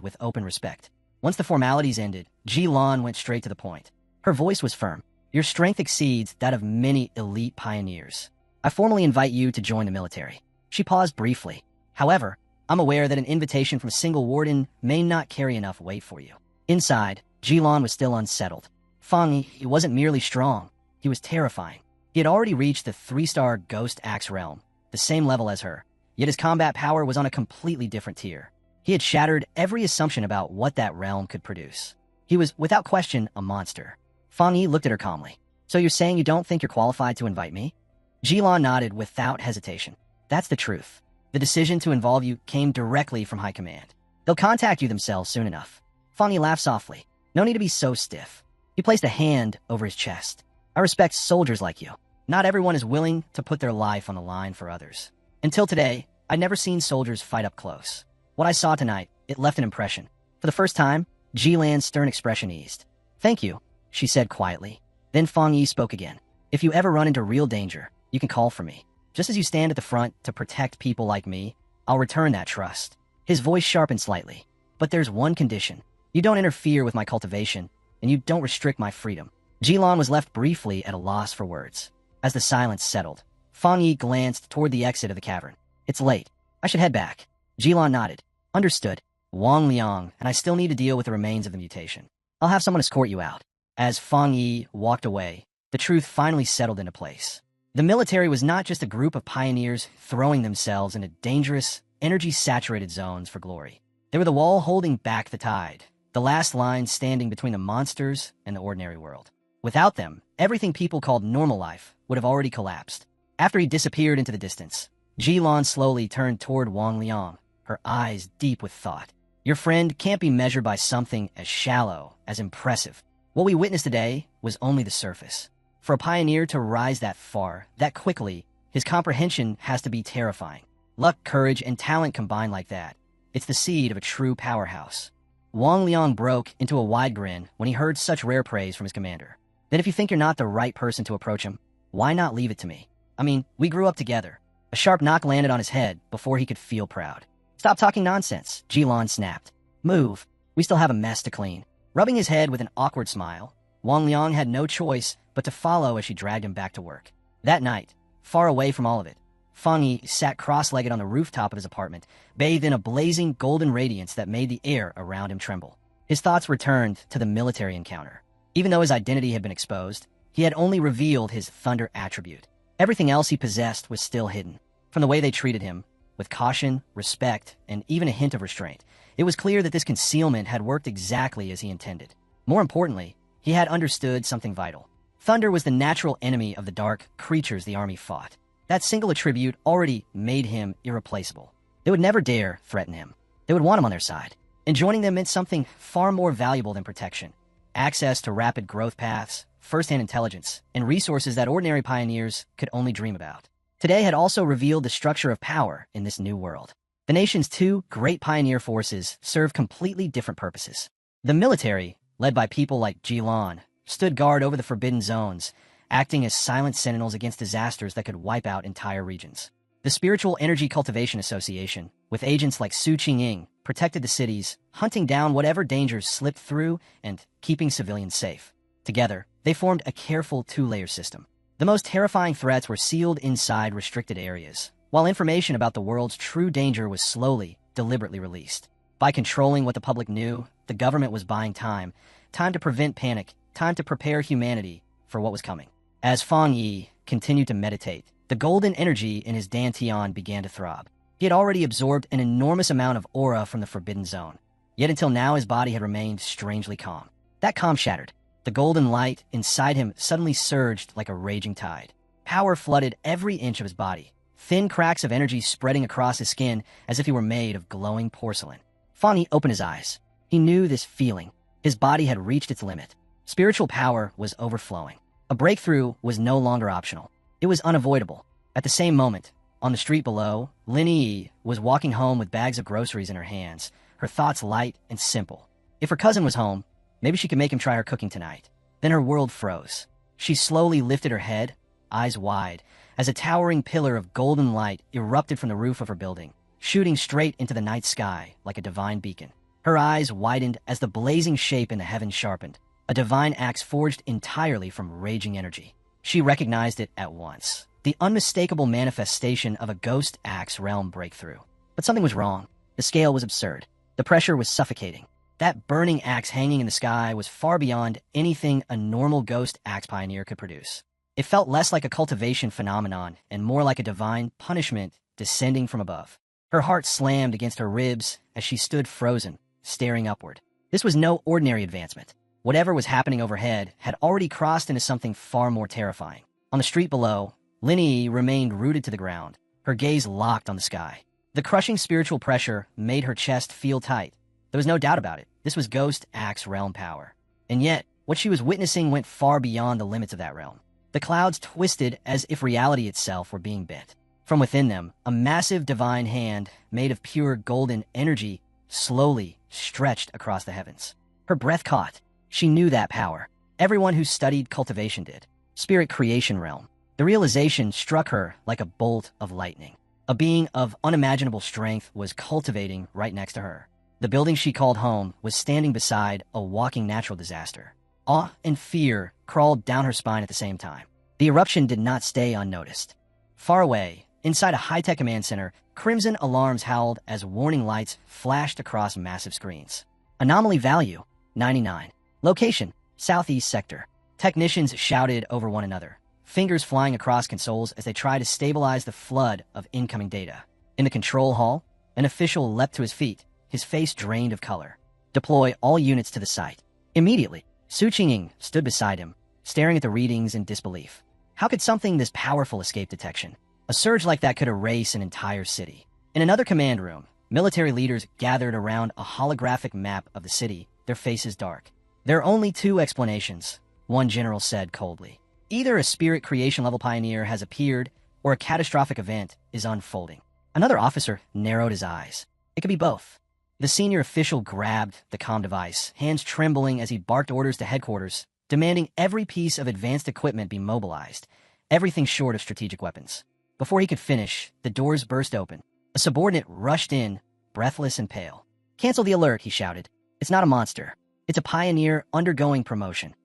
with open respect. Once the formalities ended, Ji-lan went straight to the point. Her voice was firm. Your strength exceeds that of many elite pioneers. I formally invite you to join the military. She paused briefly. However, I'm aware that an invitation from a single warden may not carry enough weight for you. Inside, Ji-lan was still unsettled. Fongi, he wasn't merely strong. He was terrifying. He had already reached the 3-star Ghost Axe realm, the same level as her, yet his combat power was on a completely different tier. He had shattered every assumption about what that realm could produce. He was, without question, a monster. Fongi looked at her calmly. So you're saying you don't think you're qualified to invite me? Ji-lan nodded without hesitation. That's the truth. The decision to involve you came directly from High Command. They'll contact you themselves soon enough. Fongi laughed softly. No need to be so stiff. He placed a hand over his chest. I respect soldiers like you. Not everyone is willing to put their life on the line for others. Until today, I'd never seen soldiers fight up close. What I saw tonight, it left an impression. For the first time, Ji-lan's stern expression eased. Thank you, she said quietly. Then Fongi spoke again. If you ever run into real danger, you can call for me. Just as you stand at the front to protect people like me, I'll return that trust. His voice sharpened slightly. But there's one condition. You don't interfere with my cultivation, and you don't restrict my freedom. Ji-lan was left briefly at a loss for words. As the silence settled, Fongi glanced toward the exit of the cavern. It's late. I should head back. Ji-lan nodded. Understood. Wang Liang, and I still need to deal with the remains of the mutation. I'll have someone escort you out. As Fongi walked away, the truth finally settled into place. The military was not just a group of pioneers throwing themselves into dangerous, energy-saturated zones for glory. They were the wall holding back the tide, the last line standing between the monsters and the ordinary world. Without them, everything people called normal life would have already collapsed. After he disappeared into the distance, Ji-lan slowly turned toward Wang Liang, her eyes deep with thought. Your friend can't be measured by something as shallow, as impressive. What we witnessed today was only the surface. For a pioneer to rise that far, that quickly, his comprehension has to be terrifying. Luck, courage, and talent combined like that. It's the seed of a true powerhouse. Wang Liang broke into a wide grin when he heard such rare praise from his commander. Then if you think you're not the right person to approach him, why not leave it to me? I mean, we grew up together. A sharp knock landed on his head before he could feel proud. Stop talking nonsense, Jilan snapped. Move. We still have a mess to clean. Rubbing his head with an awkward smile, Wang Liang had no choice but to follow as she dragged him back to work. That night, far away from all of it, Fongi sat cross-legged on the rooftop of his apartment, bathed in a blazing golden radiance that made the air around him tremble. His thoughts returned to the military encounter. Even though his identity had been exposed, he had only revealed his thunder attribute. Everything else he possessed was still hidden. From the way they treated him, with caution, respect, and even a hint of restraint, it was clear that this concealment had worked exactly as he intended. More importantly, he had understood something vital. Thunder was the natural enemy of the dark creatures the army fought. That single attribute already made him irreplaceable. They would never dare threaten him. They would want him on their side. And joining them meant something far more valuable than protection. Access to rapid growth paths, first-hand intelligence, and resources that ordinary pioneers could only dream about. Today had also revealed the structure of power in this new world. The nation's two great pioneer forces served completely different purposes. The military, led by people like Jilan, stood guard over the forbidden zones, acting as silent sentinels against disasters that could wipe out entire regions. The Spiritual Energy Cultivation Association, with agents like Su Qingying, protected the cities, hunting down whatever dangers slipped through and keeping civilians safe. Together, they formed a careful two-layer system. The most terrifying threats were sealed inside restricted areas, while information about the world's true danger was slowly, deliberately released. By controlling what the public knew, the government was buying time to prevent panic, time to prepare humanity for what was coming. As Fang Yi continued to meditate, the golden energy in his dantian began to throb. He had already absorbed an enormous amount of aura from the Forbidden Zone. Yet until now his body had remained strangely calm. That calm shattered. The golden light inside him suddenly surged like a raging tide. Power flooded every inch of his body, thin cracks of energy spreading across his skin as if he were made of glowing porcelain. Fang Yi opened his eyes. He knew this feeling. His body had reached its limit. Spiritual power was overflowing. A breakthrough was no longer optional. It was unavoidable. At the same moment, on the street below, Lin Yi was walking home with bags of groceries in her hands, her thoughts light and simple. If her cousin was home, maybe she could make him try her cooking tonight. Then her world froze. She slowly lifted her head, eyes wide, as a towering pillar of golden light erupted from the roof of her building, shooting straight into the night sky like a divine beacon. Her eyes widened as the blazing shape in the heavens sharpened, a divine axe forged entirely from raging energy. She recognized it at once, the unmistakable manifestation of a ghost axe realm breakthrough. But something was wrong. The scale was absurd. The pressure was suffocating. That burning axe hanging in the sky was far beyond anything a normal ghost axe pioneer could produce. It felt less like a cultivation phenomenon and more like a divine punishment descending from above. Her heart slammed against her ribs as she stood frozen, staring upward. This was no ordinary advancement. Whatever was happening overhead had already crossed into something far more terrifying. On the street below, Lin Yi remained rooted to the ground, her gaze locked on the sky. The crushing spiritual pressure made her chest feel tight. There was no doubt about it. This was Ghost Axe realm power. And yet, what she was witnessing went far beyond the limits of that realm. The clouds twisted as if reality itself were being bent. From within them, a massive divine hand made of pure golden energy slowly stretched across the heavens. Her breath caught. She knew that power. Everyone who studied cultivation did. Spirit creation realm. The realization struck her like a bolt of lightning. A being of unimaginable strength was cultivating right next to her. The building she called home was standing beside a walking natural disaster. Awe and fear crawled down her spine at the same time. The eruption did not stay unnoticed. Far away, inside a high-tech command center, crimson alarms howled as warning lights flashed across massive screens. Anomaly value, 99. Location, southeast sector. Technicians shouted over one another, fingers flying across consoles as they tried to stabilize the flood of incoming data. In the control hall, an official leapt to his feet, his face drained of color. Deploy all units to the site. Immediately, Su Qingying stood beside him, staring at the readings in disbelief. How could something this powerful escape detection? A surge like that could erase an entire city. In another command room, Military leaders gathered around a holographic map of the city, their faces dark. "There are only two explanations," one general said coldly. "Either a spirit creation level pioneer has appeared, or a catastrophic event is unfolding." Another officer narrowed his eyes. "It could be both." The senior official grabbed the comm device, hands trembling as he barked orders to headquarters, demanding every piece of advanced equipment be mobilized, everything short of strategic weapons. Before he could finish, the doors burst open. A subordinate rushed in, breathless and pale. "Cancel the alert," he shouted. "It's not a monster. It's a pioneer undergoing promotion."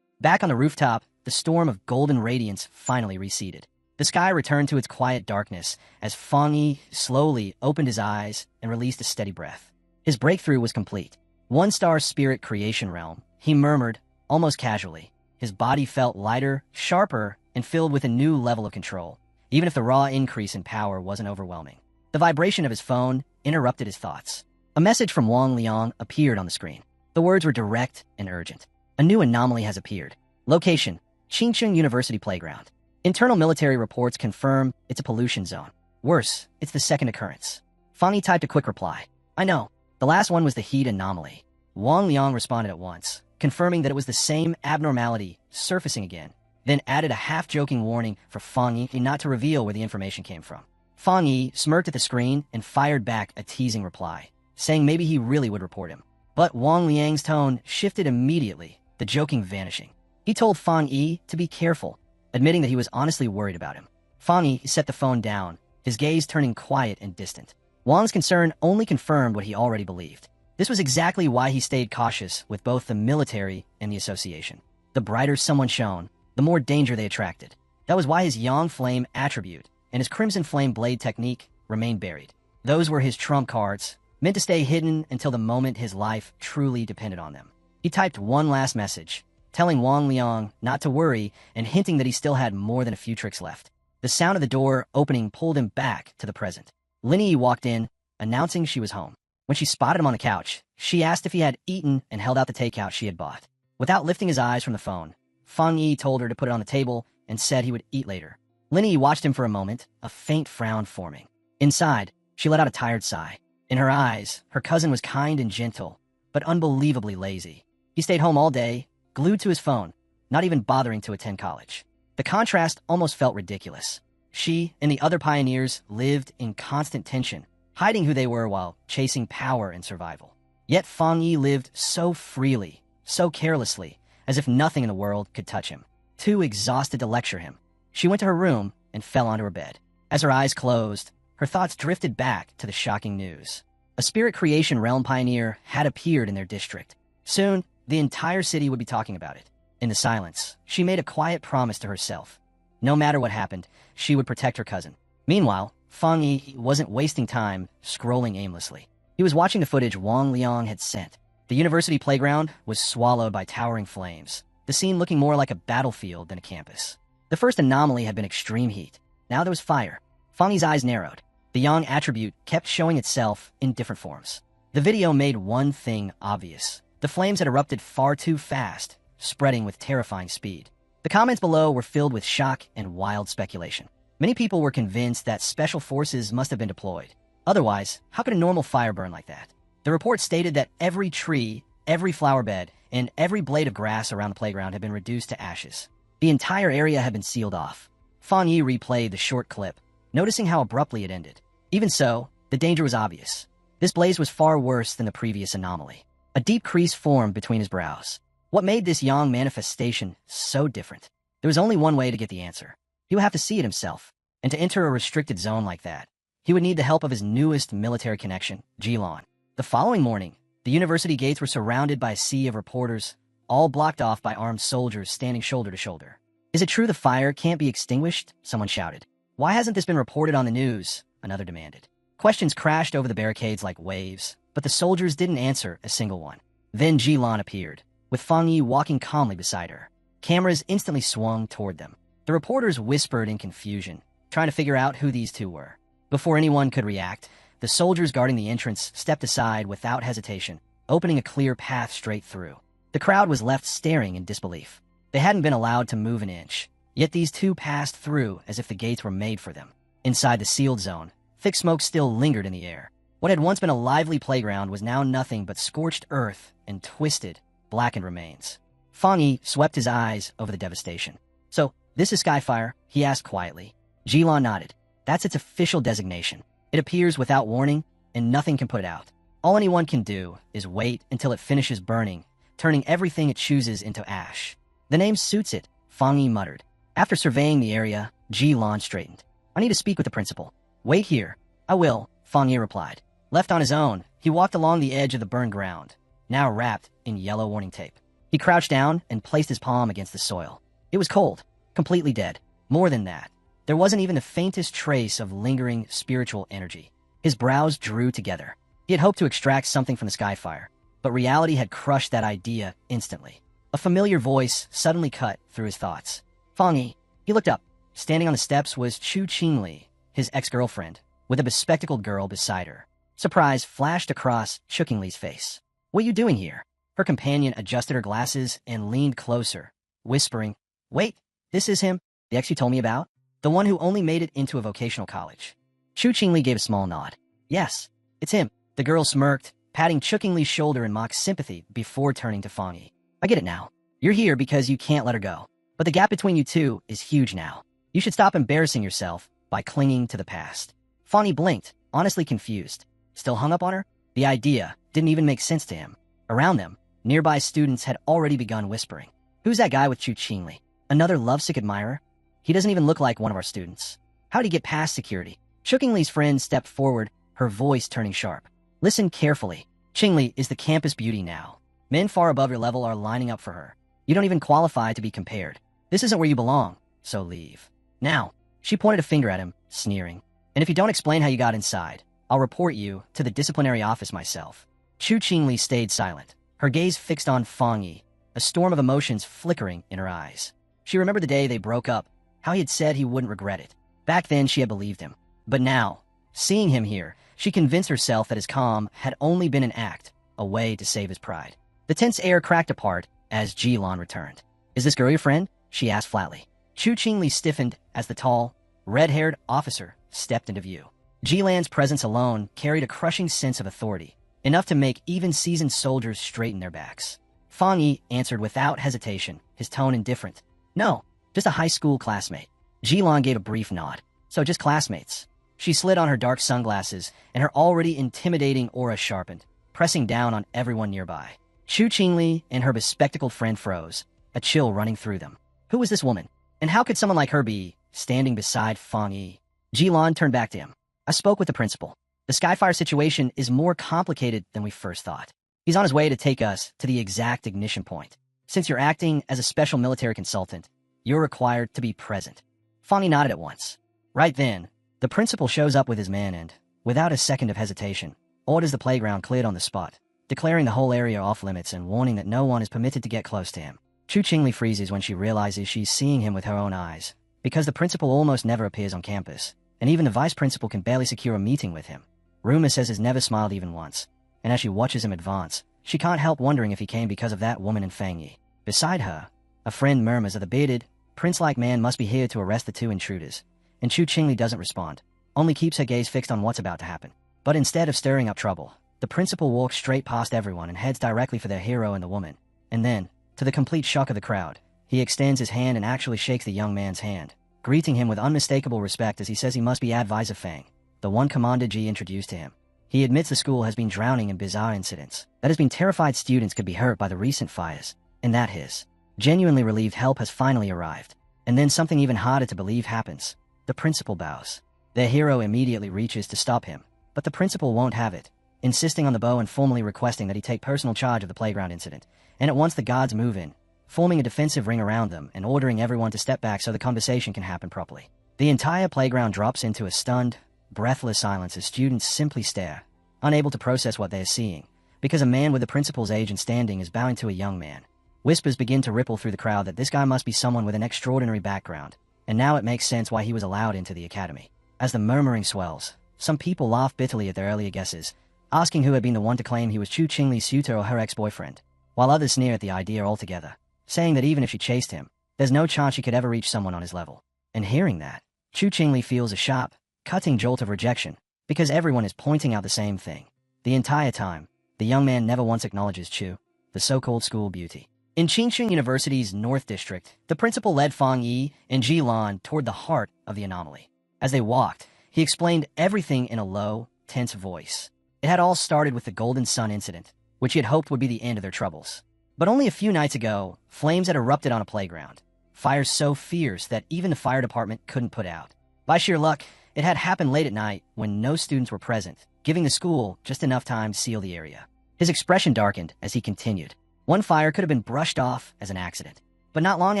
Back on the rooftop, the storm of golden radiance finally receded. The sky returned to its quiet darkness as Fongi slowly opened his eyes and released a steady breath. His breakthrough was complete. One-star spirit creation realm, he murmured, almost casually. His body felt lighter, sharper, and filled with a new level of control, even if the raw increase in power wasn't overwhelming. The vibration of his phone interrupted his thoughts. A message from Wang Liang appeared on the screen. The words were direct and urgent. "A new anomaly has appeared. Location, Qingcheng University Playground. Internal military reports confirm it's a pollution zone. Worse, it's the second occurrence." Fongi typed a quick reply. "I know. The last one was the heat anomaly." Wang Liang responded at once, confirming that it was the same abnormality surfacing again, then added a half-joking warning for Fongi not to reveal where the information came from. Fongi smirked at the screen and fired back a teasing reply, saying maybe he really would report him. But Wang Liang's tone shifted immediately, the joking vanishing. He told Fongi to be careful, admitting that he was honestly worried about him. Fongi set the phone down, his gaze turning quiet and distant. Wang's concern only confirmed what he already believed. This was exactly why he stayed cautious with both the military and the association. The brighter someone shone, the more danger they attracted. That was why his Yang Flame attribute and his Crimson Flame blade technique remained buried. Those were his trump cards, meant to stay hidden until the moment his life truly depended on them. He typed one last message, telling Wang Liang not to worry and hinting that he still had more than a few tricks left. The sound of the door opening pulled him back to the present. Linny walked in, announcing she was home. When she spotted him on the couch, she asked if he had eaten and held out the takeout she had bought. Without lifting his eyes from the phone, Fongi told her to put it on the table and said he would eat later. Linny watched him for a moment, a faint frown forming. Inside, she let out a tired sigh. In her eyes, her cousin was kind and gentle, but unbelievably lazy. He stayed home all day, glued to his phone, not even bothering to attend college. The contrast almost felt ridiculous. She and the other pioneers lived in constant tension, hiding who they were while chasing power and survival. Yet Fongi lived so freely, so carelessly, as if nothing in the world could touch him. Too exhausted to lecture him, she went to her room and fell onto her bed. As her eyes closed, her thoughts drifted back to the shocking news. A spirit creation realm pioneer had appeared in their district. Soon, the entire city would be talking about it. In the silence, she made a quiet promise to herself. No matter what happened, she would protect her cousin. Meanwhile, Fongi wasn't wasting time scrolling aimlessly. He was watching the footage Wang Liang had sent. The university playground was swallowed by towering flames, the scene looking more like a battlefield than a campus. The first anomaly had been extreme heat. Now there was fire. Fongi's eyes narrowed. The Yang attribute kept showing itself in different forms. The video made one thing obvious. The flames had erupted far too fast, spreading with terrifying speed. The comments below were filled with shock and wild speculation. Many people were convinced that special forces must have been deployed. Otherwise, how could a normal fire burn like that? The report stated that every tree, every flower bed, and every blade of grass around the playground had been reduced to ashes. The entire area had been sealed off. Fongi replayed the short clip, noticing how abruptly it ended. Even so, the danger was obvious. This blaze was far worse than the previous anomaly. A deep crease formed between his brows. What made this Yang manifestation so different? There was only one way to get the answer. He would have to see it himself. And to enter a restricted zone like that, he would need the help of his newest military connection, Jilon. The following morning, the university gates were surrounded by a sea of reporters, all blocked off by armed soldiers standing shoulder to shoulder. "Is it true the fire can't be extinguished?" someone shouted. "Why hasn't this been reported on the news?" another demanded. Questions crashed over the barricades like waves, but the soldiers didn't answer a single one. Then Jilon appeared, with Fongi walking calmly beside her. Cameras instantly swung toward them. The reporters whispered in confusion, trying to figure out who these two were. Before anyone could react, the soldiers guarding the entrance stepped aside without hesitation, opening a clear path straight through. The crowd was left staring in disbelief. They hadn't been allowed to move an inch, yet these two passed through as if the gates were made for them. Inside the sealed zone, thick smoke still lingered in the air. What had once been a lively playground was now nothing but scorched earth and twisted, blackened remains. Fongi swept his eyes over the devastation. "So, this is Skyfire?" he asked quietly. Jilon nodded. "That's its official designation. It appears without warning, and nothing can put it out. All anyone can do is wait until it finishes burning, turning everything it chooses into ash." "The name suits it," Fongi muttered. After surveying the area, Jilon straightened. "I need to speak with the principal." "Wait here." "I will," Fongi replied. Left on his own, he walked along the edge of the burned ground, now wrapped in yellow warning tape. He crouched down and placed his palm against the soil. It was cold, completely dead. More than that, there wasn't even the faintest trace of lingering spiritual energy. His brows drew together. He had hoped to extract something from the Skyfire, but reality had crushed that idea instantly. A familiar voice suddenly cut through his thoughts. "Fongi." He looked up. Standing on the steps was Chu Qingli, his ex-girlfriend, with a bespectacled girl beside her. Surprise flashed across Chu Qingli's face. "What are you doing here?" Her companion adjusted her glasses and leaned closer, whispering, "Wait, this is him, the ex you told me about? The one who only made it into a vocational college." Chu Qingli gave a small nod. "Yes, it's him." The girl smirked, patting Chu Qingli's shoulder in mock sympathy before turning to Fongi. "I get it now. You're here because you can't let her go. But the gap between you two is huge now. You should stop embarrassing yourself by clinging to the past." Fongi blinked, honestly confused. Still hung up on her? The idea didn't even make sense to him. Around them, nearby students had already begun whispering. "Who's that guy with Chu Qingli? Another lovesick admirer? He doesn't even look like one of our students. How'd he get past security?" Chu Qingli's friend stepped forward, her voice turning sharp. "Listen carefully. Qingli is the campus beauty now. Men far above your level are lining up for her. You don't even qualify to be compared. This isn't where you belong, so leave. Now." She pointed a finger at him, sneering. "And if you don't explain how you got inside, I'll report you to the disciplinary office myself." Chu Qingli stayed silent, her gaze fixed on Fongi, a storm of emotions flickering in her eyes. She remembered the day they broke up, how he had said he wouldn't regret it. Back then, she had believed him. But now, seeing him here, she convinced herself that his calm had only been an act, a way to save his pride. The tense air cracked apart as Jilon returned. "Is this girl your friend?" she asked flatly. Chu Qingli stiffened as the tall, red-haired officer stepped into view. Jilan's presence alone carried a crushing sense of authority, enough to make even seasoned soldiers straighten their backs. Fongi answered without hesitation, his tone indifferent. "No, just a high school classmate." Jilon gave a brief nod. "So just classmates." She slid on her dark sunglasses, and her already intimidating aura sharpened, pressing down on everyone nearby. Chu Qingli and her bespectacled friend froze, a chill running through them. Who was this woman? And how could someone like her be standing beside Fongi? Jilon turned back to him. "I spoke with the principal. The Skyfire situation is more complicated than we first thought. He's on his way to take us to the exact ignition point. Since you're acting as a special military consultant, you're required to be present." Fongi nodded at once. Right then, the principal shows up with his men and, without a second of hesitation, orders the playground cleared on the spot, declaring the whole area off limits and warning that no one is permitted to get close to him. Chu Qingli freezes when she realizes she's seeing him with her own eyes, because the principal almost never appears on campus, and even the vice principal can barely secure a meeting with him. Rumor says he's never smiled even once, and as she watches him advance, she can't help wondering if he came because of that woman in Fongi. Beside her, a friend murmurs that the bearded, prince-like man must be here to arrest the two intruders, and Chu Qingli doesn't respond, only keeps her gaze fixed on what's about to happen. But instead of stirring up trouble, the principal walks straight past everyone and heads directly for their hero and the woman. And then, to the complete shock of the crowd, he extends his hand and actually shakes the young man's hand, greeting him with unmistakable respect as he says he must be Advisor Fang, the one Commander G introduced to him. He admits the school has been drowning in bizarre incidents, that has been terrified students could be hurt by the recent fires, and that his genuinely relieved help has finally arrived. And then something even harder to believe happens. The principal bows. Their hero immediately reaches to stop him, but the principal won't have it, insisting on the bow and formally requesting that he take personal charge of the playground incident. And at once the guards move in, forming a defensive ring around them and ordering everyone to step back so the conversation can happen properly. The entire playground drops into a stunned, breathless silence as students simply stare, unable to process what they are seeing, because a man with the principal's age and standing is bowing to a young man. Whispers begin to ripple through the crowd that this guy must be someone with an extraordinary background, and now it makes sense why he was allowed into the academy. As the murmuring swells, some people laugh bitterly at their earlier guesses, asking who had been the one to claim he was Chu Qingli's suitor or her ex-boyfriend, while others sneer at the idea altogether, saying that even if she chased him, there's no chance she could ever reach someone on his level. And hearing that, Chu Qingli feels a sharp, cutting jolt of rejection, Because everyone is pointing out the same thing. The entire time, the young man never once acknowledges Chu, the so-called school beauty. In Qingxun University's North District, the principal led Fongi and Jilan toward the heart of the anomaly. As they walked, he explained everything in a low, tense voice. It had all started with the Golden Sun incident, which he had hoped would be the end of their troubles. But only a few nights ago, flames had erupted on a playground. Fires so fierce that even the fire department couldn't put out. By sheer luck, it had happened late at night when no students were present, giving the school just enough time to seal the area. His expression darkened as he continued. One fire could have been brushed off as an accident. But not long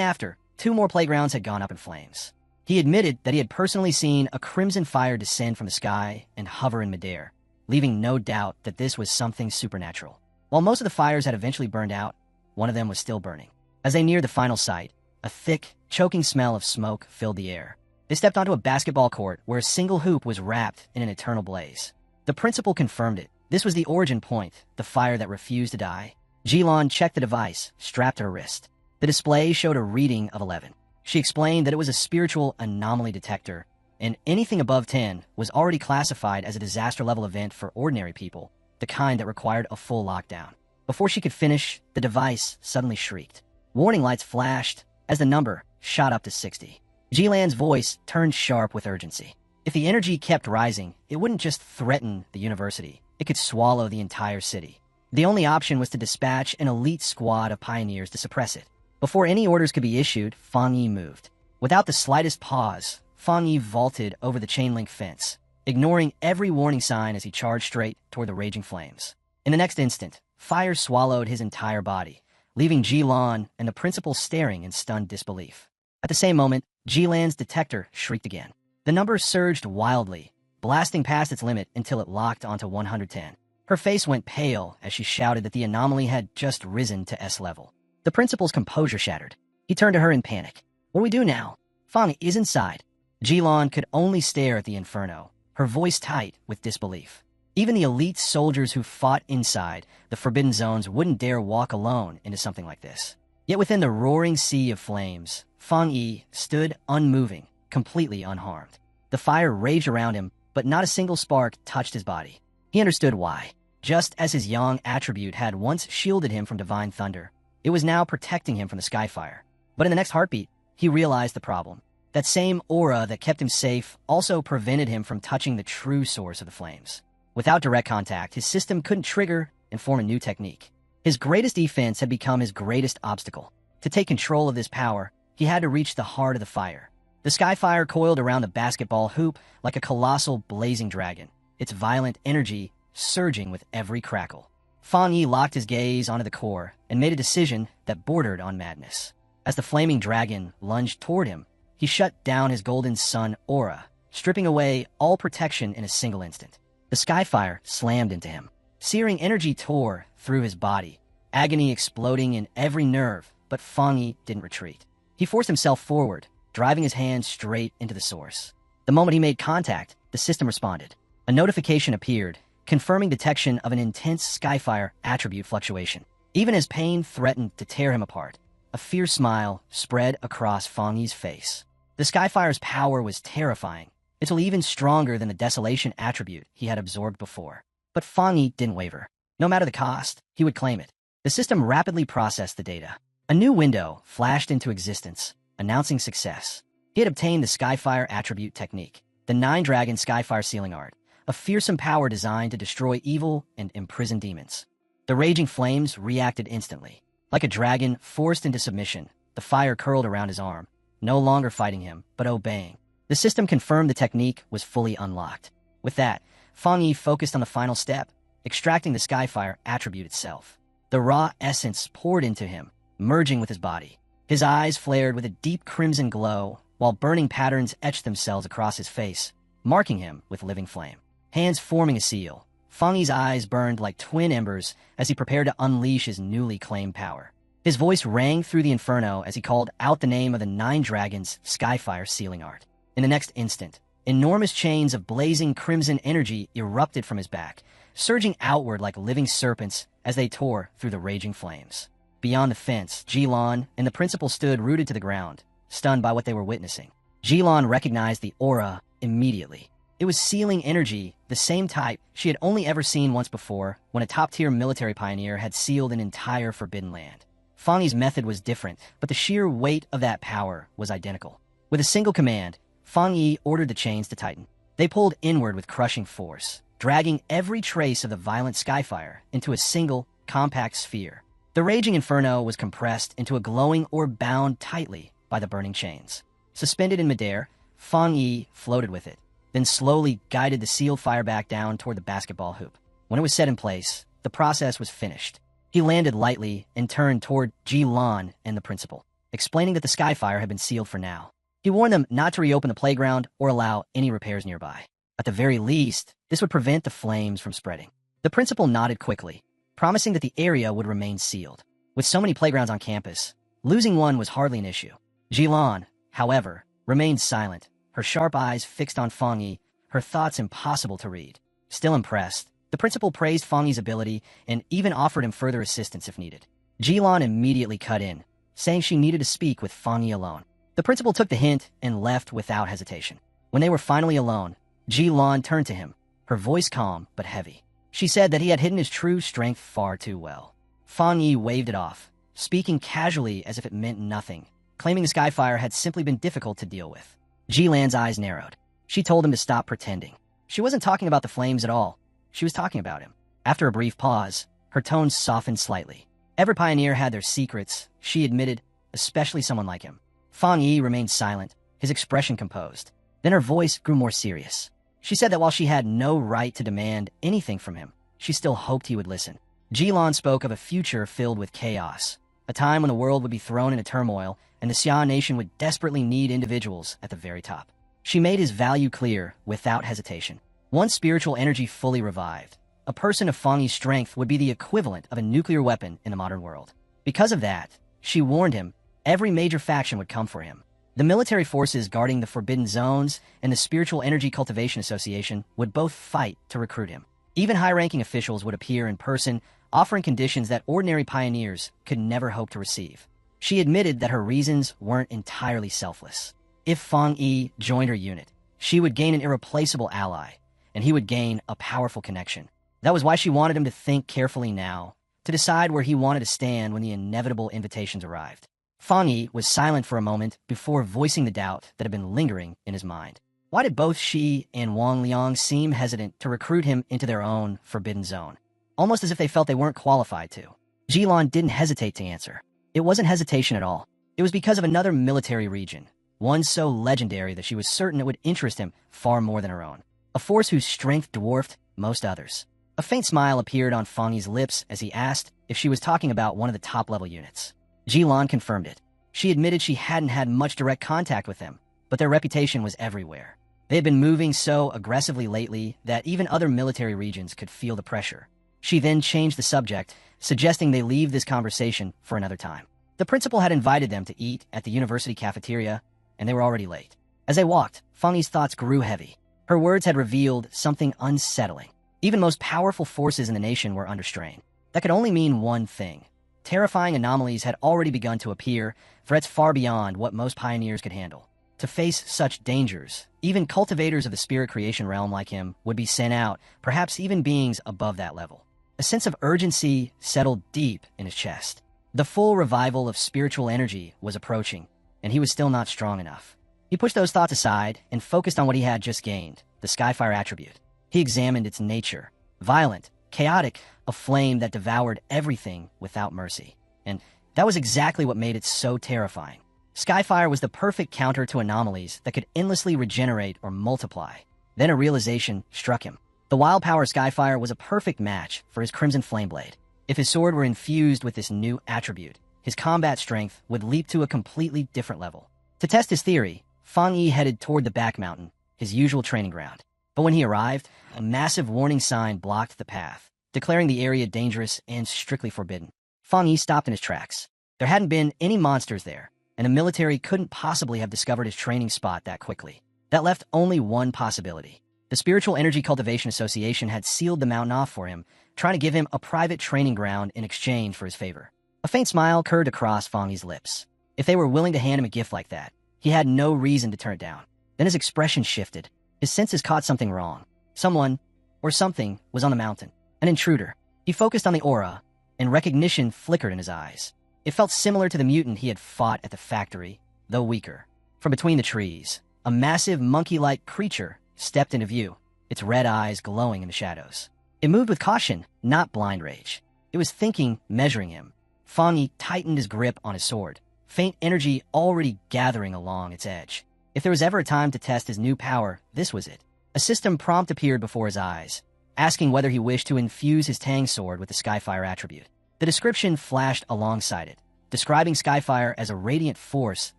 after, 2 more playgrounds had gone up in flames. He admitted that he had personally seen a crimson fire descend from the sky and hover in midair, leaving no doubt that this was something supernatural. While most of the fires had eventually burned out, one of them was still burning. As they neared the final site, a thick, choking smell of smoke filled the air. They stepped onto a basketball court where a single hoop was wrapped in an eternal blaze. The principal confirmed it. This was the origin point, the fire that refused to die. Jilan checked the device, strapped to her wrist. The display showed a reading of 11. She explained that it was a spiritual anomaly detector, and anything above 10 was already classified as a disaster-level event for ordinary people, the kind that required a full lockdown. Before she could finish, the device suddenly shrieked. Warning lights flashed as the number shot up to 60. Jilan's voice turned sharp with urgency. If the energy kept rising, it wouldn't just threaten the university. It could swallow the entire city. The only option was to dispatch an elite squad of pioneers to suppress it. Before any orders could be issued, Fongi moved. Without the slightest pause, Fongi vaulted over the chain-link fence, ignoring every warning sign as he charged straight toward the raging flames. In the next instant, fire swallowed his entire body, leaving Jilan and the principal staring in stunned disbelief. At the same moment, Jilan's detector shrieked again. The number surged wildly, blasting past its limit until it locked onto 110. Her face went pale as she shouted that the anomaly had just risen to S level. The principal's composure shattered. He turned to her in panic. What do we do now? Fongi is inside. Jilan could only stare at the inferno, her voice tight with disbelief. Even the elite soldiers who fought inside the forbidden zones wouldn't dare walk alone into something like this. Yet within the roaring sea of flames, Fongi stood unmoving, completely unharmed. The fire raged around him, but not a single spark touched his body. He understood why. Just as his yang attribute had once shielded him from divine thunder, it was now protecting him from the skyfire. But in the next heartbeat, he realized the problem. That same aura that kept him safe also prevented him from touching the true source of the flames. Without direct contact, his system couldn't trigger and form a new technique. His greatest defense had become his greatest obstacle. To take control of this power, he had to reach the heart of the fire. The skyfire coiled around the basketball hoop like a colossal blazing dragon, its violent energy surging with every crackle. Fongi locked his gaze onto the core and made a decision that bordered on madness. As the flaming dragon lunged toward him, he shut down his golden sun aura, stripping away all protection in a single instant. The skyfire slammed into him. Searing energy tore through his body, agony exploding in every nerve, but Fongi didn't retreat. He forced himself forward, driving his hand straight into the source. The moment he made contact, the system responded. A notification appeared, confirming detection of an intense skyfire attribute fluctuation. Even as pain threatened to tear him apart, a fierce smile spread across Fongi's face. The skyfire's power was terrifying, until even stronger than the desolation attribute he had absorbed before. But Fongi didn't waver. No matter the cost, he would claim it. The system rapidly processed the data. A new window flashed into existence, announcing success. He had obtained the Skyfire attribute technique, the 9-dragon Skyfire sealing art, a fearsome power designed to destroy evil and imprison demons. The raging flames reacted instantly. Like a dragon forced into submission, the fire curled around his arm, no longer fighting him, but obeying. The system confirmed the technique was fully unlocked. With that, Fongi focused on the final step, extracting the Skyfire attribute itself. The raw essence poured into him, merging with his body. His eyes flared with a deep crimson glow, while burning patterns etched themselves across his face, marking him with living flame. Hands forming a seal, Fongi's eyes burned like twin embers as he prepared to unleash his newly claimed power. His voice rang through the inferno as he called out the name of the 9 dragons' Skyfire sealing art. In the next instant, enormous chains of blazing crimson energy erupted from his back, surging outward like living serpents as they tore through the raging flames. Beyond the fence, Jilan and the principal stood rooted to the ground, stunned by what they were witnessing. Jilan recognized the aura immediately. It was sealing energy, the same type she had only ever seen once before when a top-tier military pioneer had sealed an entire forbidden land. Fongi's method was different, but the sheer weight of that power was identical. With a single command, Fongi ordered the chains to tighten. They pulled inward with crushing force, dragging every trace of the violent skyfire into a single, compact sphere. The raging inferno was compressed into a glowing orb bound tightly by the burning chains. Suspended in midair, Fongi floated with it, then slowly guided the sealed fire back down toward the basketball hoop. When it was set in place, the process was finished. He landed lightly and turned toward Ji-lan and the principal, explaining that the skyfire had been sealed for now. He warned them not to reopen the playground or allow any repairs nearby. At the very least, this would prevent the flames from spreading. The principal nodded quickly, promising that the area would remain sealed. With so many playgrounds on campus, losing one was hardly an issue. Ji-lan, however, remained silent, her sharp eyes fixed on Fongi, her thoughts impossible to read. Still impressed, the principal praised Fongi's ability and even offered him further assistance if needed. Ji-lan immediately cut in, saying she needed to speak with Fongi alone. The principal took the hint and left without hesitation. When they were finally alone, Ji-lan turned to him, her voice calm but heavy. She said that he had hidden his true strength far too well. Fongi waved it off, speaking casually as if it meant nothing, claiming the skyfire had simply been difficult to deal with. Ji-lan's eyes narrowed. She told him to stop pretending. She wasn't talking about the flames at all. She was talking about him. After a brief pause, her tone softened slightly. Every pioneer had their secrets, she admitted, especially someone like him. Fongi remained silent, his expression composed. Then her voice grew more serious. She said that while she had no right to demand anything from him, she still hoped he would listen. Ji-lan spoke of a future filled with chaos, a time when the world would be thrown into turmoil and the Xia nation would desperately need individuals at the very top. She made his value clear without hesitation. Once spiritual energy fully revived, a person of Fongi's strength would be the equivalent of a nuclear weapon in the modern world. Because of that, she warned him, every major faction would come for him. The military forces guarding the Forbidden Zones and the Spiritual Energy Cultivation Association would both fight to recruit him. Even high-ranking officials would appear in person, offering conditions that ordinary pioneers could never hope to receive. She admitted that her reasons weren't entirely selfless. If Fongi joined her unit, she would gain an irreplaceable ally, and he would gain a powerful connection. That was why she wanted him to think carefully now, to decide where he wanted to stand when the inevitable invitations arrived. Fongi was silent for a moment before voicing the doubt that had been lingering in his mind. Why did both she and Wang Liang seem hesitant to recruit him into their own forbidden zone? Almost as if they felt they weren't qualified to. Ji-lan didn't hesitate to answer. It wasn't hesitation at all. It was because of another military region, one so legendary that she was certain it would interest him far more than her own. A force whose strength dwarfed most others. A faint smile appeared on Fongi's lips as he asked if she was talking about one of the top-level units. Ji-lan confirmed it. She admitted she hadn't had much direct contact with them, but their reputation was everywhere. They had been moving so aggressively lately that even other military regions could feel the pressure. She then changed the subject, suggesting they leave this conversation for another time. The principal had invited them to eat at the university cafeteria, and they were already late. As they walked, Fongi's thoughts grew heavy. Her words had revealed something unsettling. Even most powerful forces in the nation were under strain. That could only mean one thing. Terrifying anomalies had already begun to appear, threats far beyond what most pioneers could handle. To face such dangers, even cultivators of the spirit creation realm like him would be sent out, perhaps even beings above that level. A sense of urgency settled deep in his chest. The full revival of spiritual energy was approaching, and he was still not strong enough. He pushed those thoughts aside and focused on what he had just gained, the Skyfire attribute. He examined its nature. Violent, chaotic, a flame that devoured everything without mercy. And that was exactly what made it so terrifying. Skyfire was the perfect counter to anomalies that could endlessly regenerate or multiply. Then a realization struck him. The wild power Skyfire was a perfect match for his Crimson Flameblade. If his sword were infused with this new attribute, his combat strength would leap to a completely different level. To test his theory, Fongi headed toward the back mountain, his usual training ground. But when he arrived, a massive warning sign blocked the path, declaring the area dangerous and strictly forbidden. Fongi stopped in his tracks. There hadn't been any monsters there, and the military couldn't possibly have discovered his training spot that quickly. That left only one possibility. The Spiritual Energy Cultivation Association had sealed the mountain off for him, trying to give him a private training ground in exchange for his favor. A faint smile curved across Fongi's lips. If they were willing to hand him a gift like that, he had no reason to turn it down. Then his expression shifted. His senses caught something wrong. Someone, or something, was on the mountain. An intruder. He focused on the aura, and recognition flickered in his eyes. It felt similar to the mutant he had fought at the factory, though weaker. From between the trees, a massive monkey-like creature stepped into view, its red eyes glowing in the shadows. It moved with caution, not blind rage. It was thinking, measuring him. Fongi tightened his grip on his sword, faint energy already gathering along its edge. If there was ever a time to test his new power, this was it. A system prompt appeared before his eyes, asking whether he wished to infuse his Tang sword with the Skyfire attribute. The description flashed alongside it, describing Skyfire as a radiant force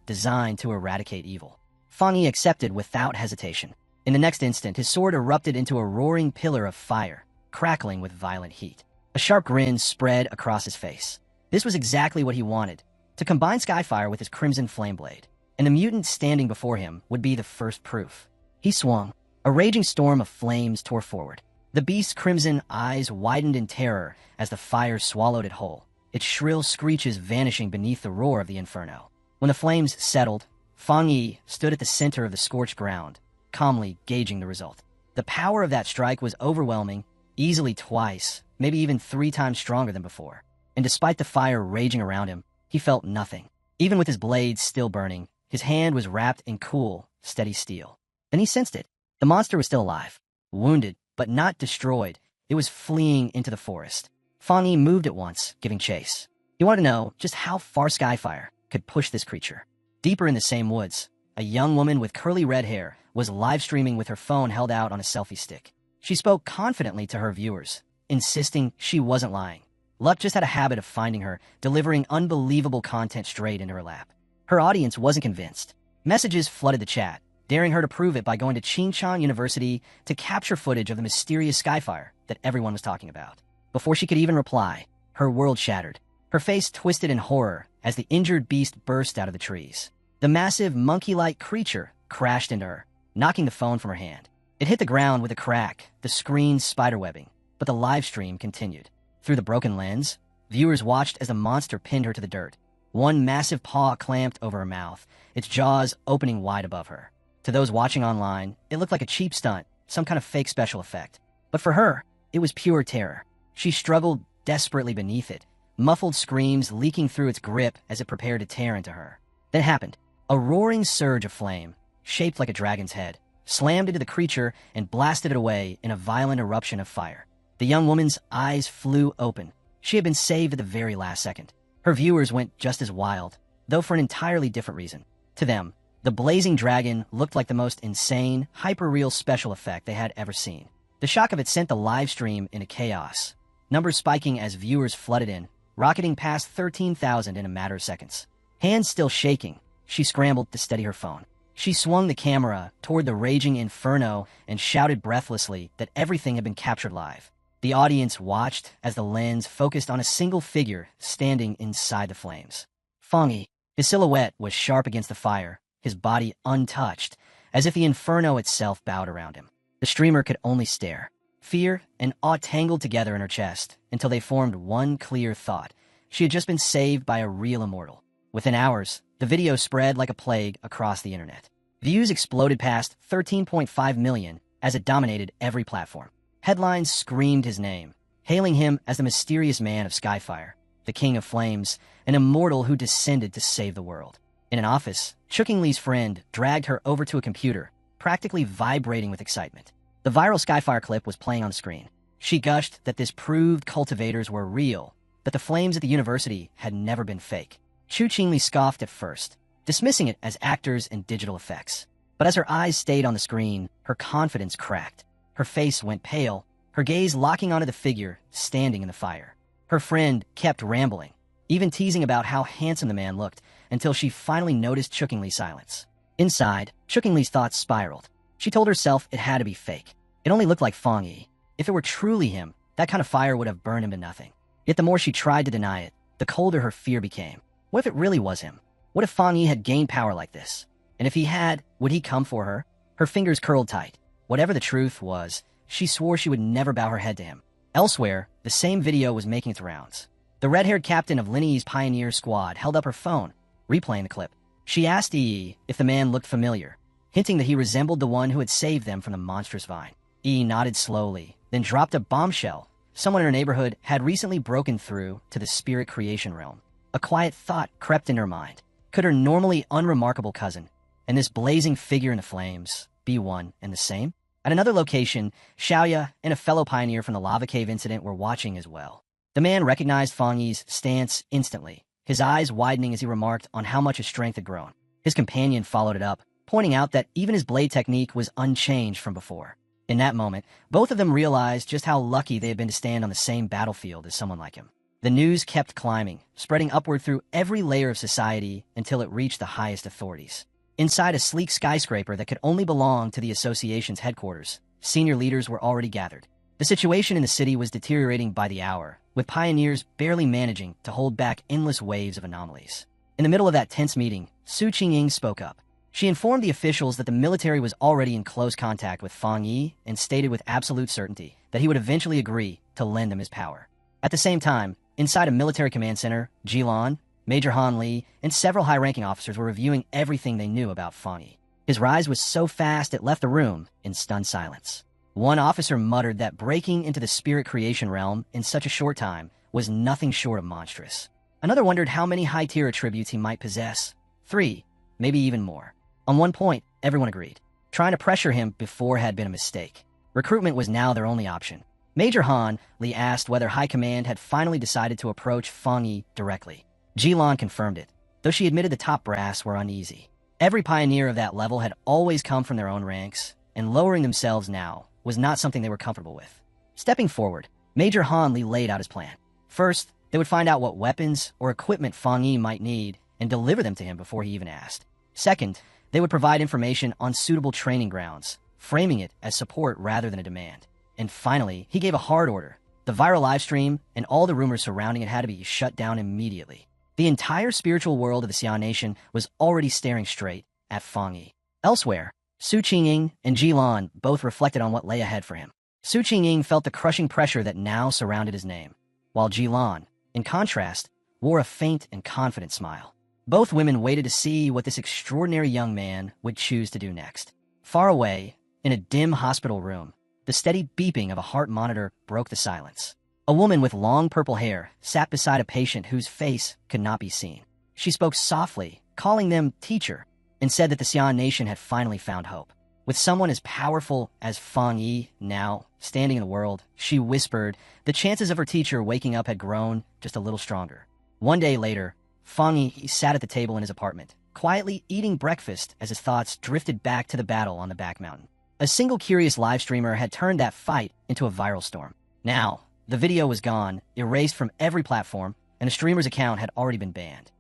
designed to eradicate evil. Fongi accepted without hesitation. In the next instant, his sword erupted into a roaring pillar of fire, crackling with violent heat. A sharp grin spread across his face. This was exactly what he wanted, to combine Skyfire with his crimson flame blade, and the mutant standing before him would be the first proof. He swung. A raging storm of flames tore forward. The beast's crimson eyes widened in terror as the fire swallowed it whole, its shrill screeches vanishing beneath the roar of the inferno. When the flames settled, Fongi stood at the center of the scorched ground, calmly gauging the result. The power of that strike was overwhelming, easily twice, maybe even 3 times stronger than before. And despite the fire raging around him, he felt nothing. Even with his blade still burning, his hand was wrapped in cool, steady steel. Then he sensed it. The monster was still alive, wounded, but not destroyed. It was fleeing into the forest. Fongi moved at once, giving chase. He wanted to know just how far Skyfire could push this creature. Deeper in the same woods, a young woman with curly red hair was live streaming with her phone held out on a selfie stick. She spoke confidently to her viewers, insisting she wasn't lying. Luck just had a habit of finding her, delivering unbelievable content straight into her lap. Her audience wasn't convinced. Messages flooded the chat, daring her to prove it by going to Tsinghua University to capture footage of the mysterious Skyfire that everyone was talking about. Before she could even reply, her world shattered. Her face twisted in horror as the injured beast burst out of the trees. The massive monkey-like creature crashed into her, knocking the phone from her hand. It hit the ground with a crack, the screen spiderwebbing, but the live stream continued. Through the broken lens, viewers watched as the monster pinned her to the dirt. One massive paw clamped over her mouth, its jaws opening wide above her. To those watching online, it looked like a cheap stunt, some kind of fake special effect. But for her, it was pure terror. She struggled desperately beneath it, muffled screams leaking through its grip as it prepared to tear into her. Then it happened. A roaring surge of flame, shaped like a dragon's head, slammed into the creature and blasted it away in a violent eruption of fire. The young woman's eyes flew open. She had been saved at the very last second. Her viewers went just as wild, though for an entirely different reason. To them, the blazing dragon looked like the most insane, hyper-real special effect they had ever seen. The shock of it sent the live stream into chaos, numbers spiking as viewers flooded in, rocketing past 13,000 in a matter of seconds. Hands still shaking, she scrambled to steady her phone. She swung the camera toward the raging inferno and shouted breathlessly that everything had been captured live. The audience watched as the lens focused on a single figure standing inside the flames. Fongi. His silhouette was sharp against the fire, his body untouched, as if the inferno itself bowed around him. The streamer could only stare. Fear and awe tangled together in her chest until they formed one clear thought. She had just been saved by a real immortal. Within hours, the video spread like a plague across the internet. Views exploded past 13.5 million as it dominated every platform. Headlines screamed his name, hailing him as the mysterious man of Skyfire, the king of flames, an immortal who descended to save the world. In an office, Chooking Lee's friend dragged her over to a computer, practically vibrating with excitement. The viral Skyfire clip was playing on the screen. She gushed that this proved cultivators were real, that the flames at the university had never been fake. Chooking Lee scoffed at first, dismissing it as actors and digital effects. But as her eyes stayed on the screen, her confidence cracked. Her face went pale, her gaze locking onto the figure standing in the fire. Her friend kept rambling, even teasing about how handsome the man looked, until she finally noticed Chooking Lee's silence. Inside, Chooking Lee's thoughts spiraled. She told herself it had to be fake. It only looked like Fongi. If it were truly him, that kind of fire would have burned him to nothing. Yet the more she tried to deny it, the colder her fear became. What if it really was him? What if Fongi had gained power like this? And if he had, would he come for her? Her fingers curled tight. Whatever the truth was, she swore she would never bow her head to him. Elsewhere, the same video was making its rounds. The red-haired captain of Linny's pioneer squad held up her phone, replaying the clip. She asked EE if the man looked familiar, hinting that he resembled the one who had saved them from the monstrous vine. E nodded slowly, then dropped a bombshell. Someone in her neighborhood had recently broken through to the spirit creation realm. A quiet thought crept into her mind. Could her normally unremarkable cousin, and this blazing figure in the flames, be one and the same? At another location, Xiaoya and a fellow pioneer from the lava cave incident were watching as well. The man recognized Fongi's stance instantly, his eyes widening as he remarked on how much his strength had grown. His companion followed it up, pointing out that even his blade technique was unchanged from before. In that moment, both of them realized just how lucky they had been to stand on the same battlefield as someone like him. The news kept climbing, spreading upward through every layer of society until it reached the highest authorities. Inside a sleek skyscraper that could only belong to the association's headquarters, senior leaders were already gathered. The situation in the city was deteriorating by the hour, with pioneers barely managing to hold back endless waves of anomalies. In the middle of that tense meeting, Su Qingying spoke up. She informed the officials that the military was already in close contact with Fongi and stated with absolute certainty that he would eventually agree to lend them his power. At the same time, inside a military command center, Jilan, Major Han Li, and several high-ranking officers were reviewing everything they knew about Fongi. His rise was so fast it left the room in stunned silence. One officer muttered that breaking into the spirit creation realm in such a short time was nothing short of monstrous. Another wondered how many high-tier attributes he might possess. 3, maybe even more. On one point, everyone agreed. Trying to pressure him before had been a mistake. Recruitment was now their only option. Major Han Li asked whether High Command had finally decided to approach Fongi directly. Jilan confirmed it, though she admitted the top brass were uneasy. Every pioneer of that level had always come from their own ranks, and lowering themselves now was not something they were comfortable with. Stepping forward, Major Han Li laid out his plan. First, they would find out what weapons or equipment Fongi might need and deliver them to him before he even asked. Second, they would provide information on suitable training grounds, framing it as support rather than a demand. And finally, he gave a hard order. The viral livestream and all the rumors surrounding it had to be shut down immediately. The entire spiritual world of the Xian Nation was already staring straight at Fongi. Elsewhere, Su Qingying and Jilan both reflected on what lay ahead for him. Su Qingying felt the crushing pressure that now surrounded his name, while Jilan, in contrast, wore a faint and confident smile. Both women waited to see what this extraordinary young man would choose to do next. Far away, in a dim hospital room, the steady beeping of a heart monitor broke the silence. A woman with long purple hair sat beside a patient whose face could not be seen. She spoke softly, calling them teacher, and said that the Xian Nation had finally found hope. With someone as powerful as Fongi now standing in the world, she whispered the chances of her teacher waking up had grown just a little stronger. One day later, Fongi sat at the table in his apartment, quietly eating breakfast as his thoughts drifted back to the battle on the back mountain. A single curious live streamer had turned that fight into a viral storm. Now, the video was gone, erased from every platform, and the streamer's account had already been banned.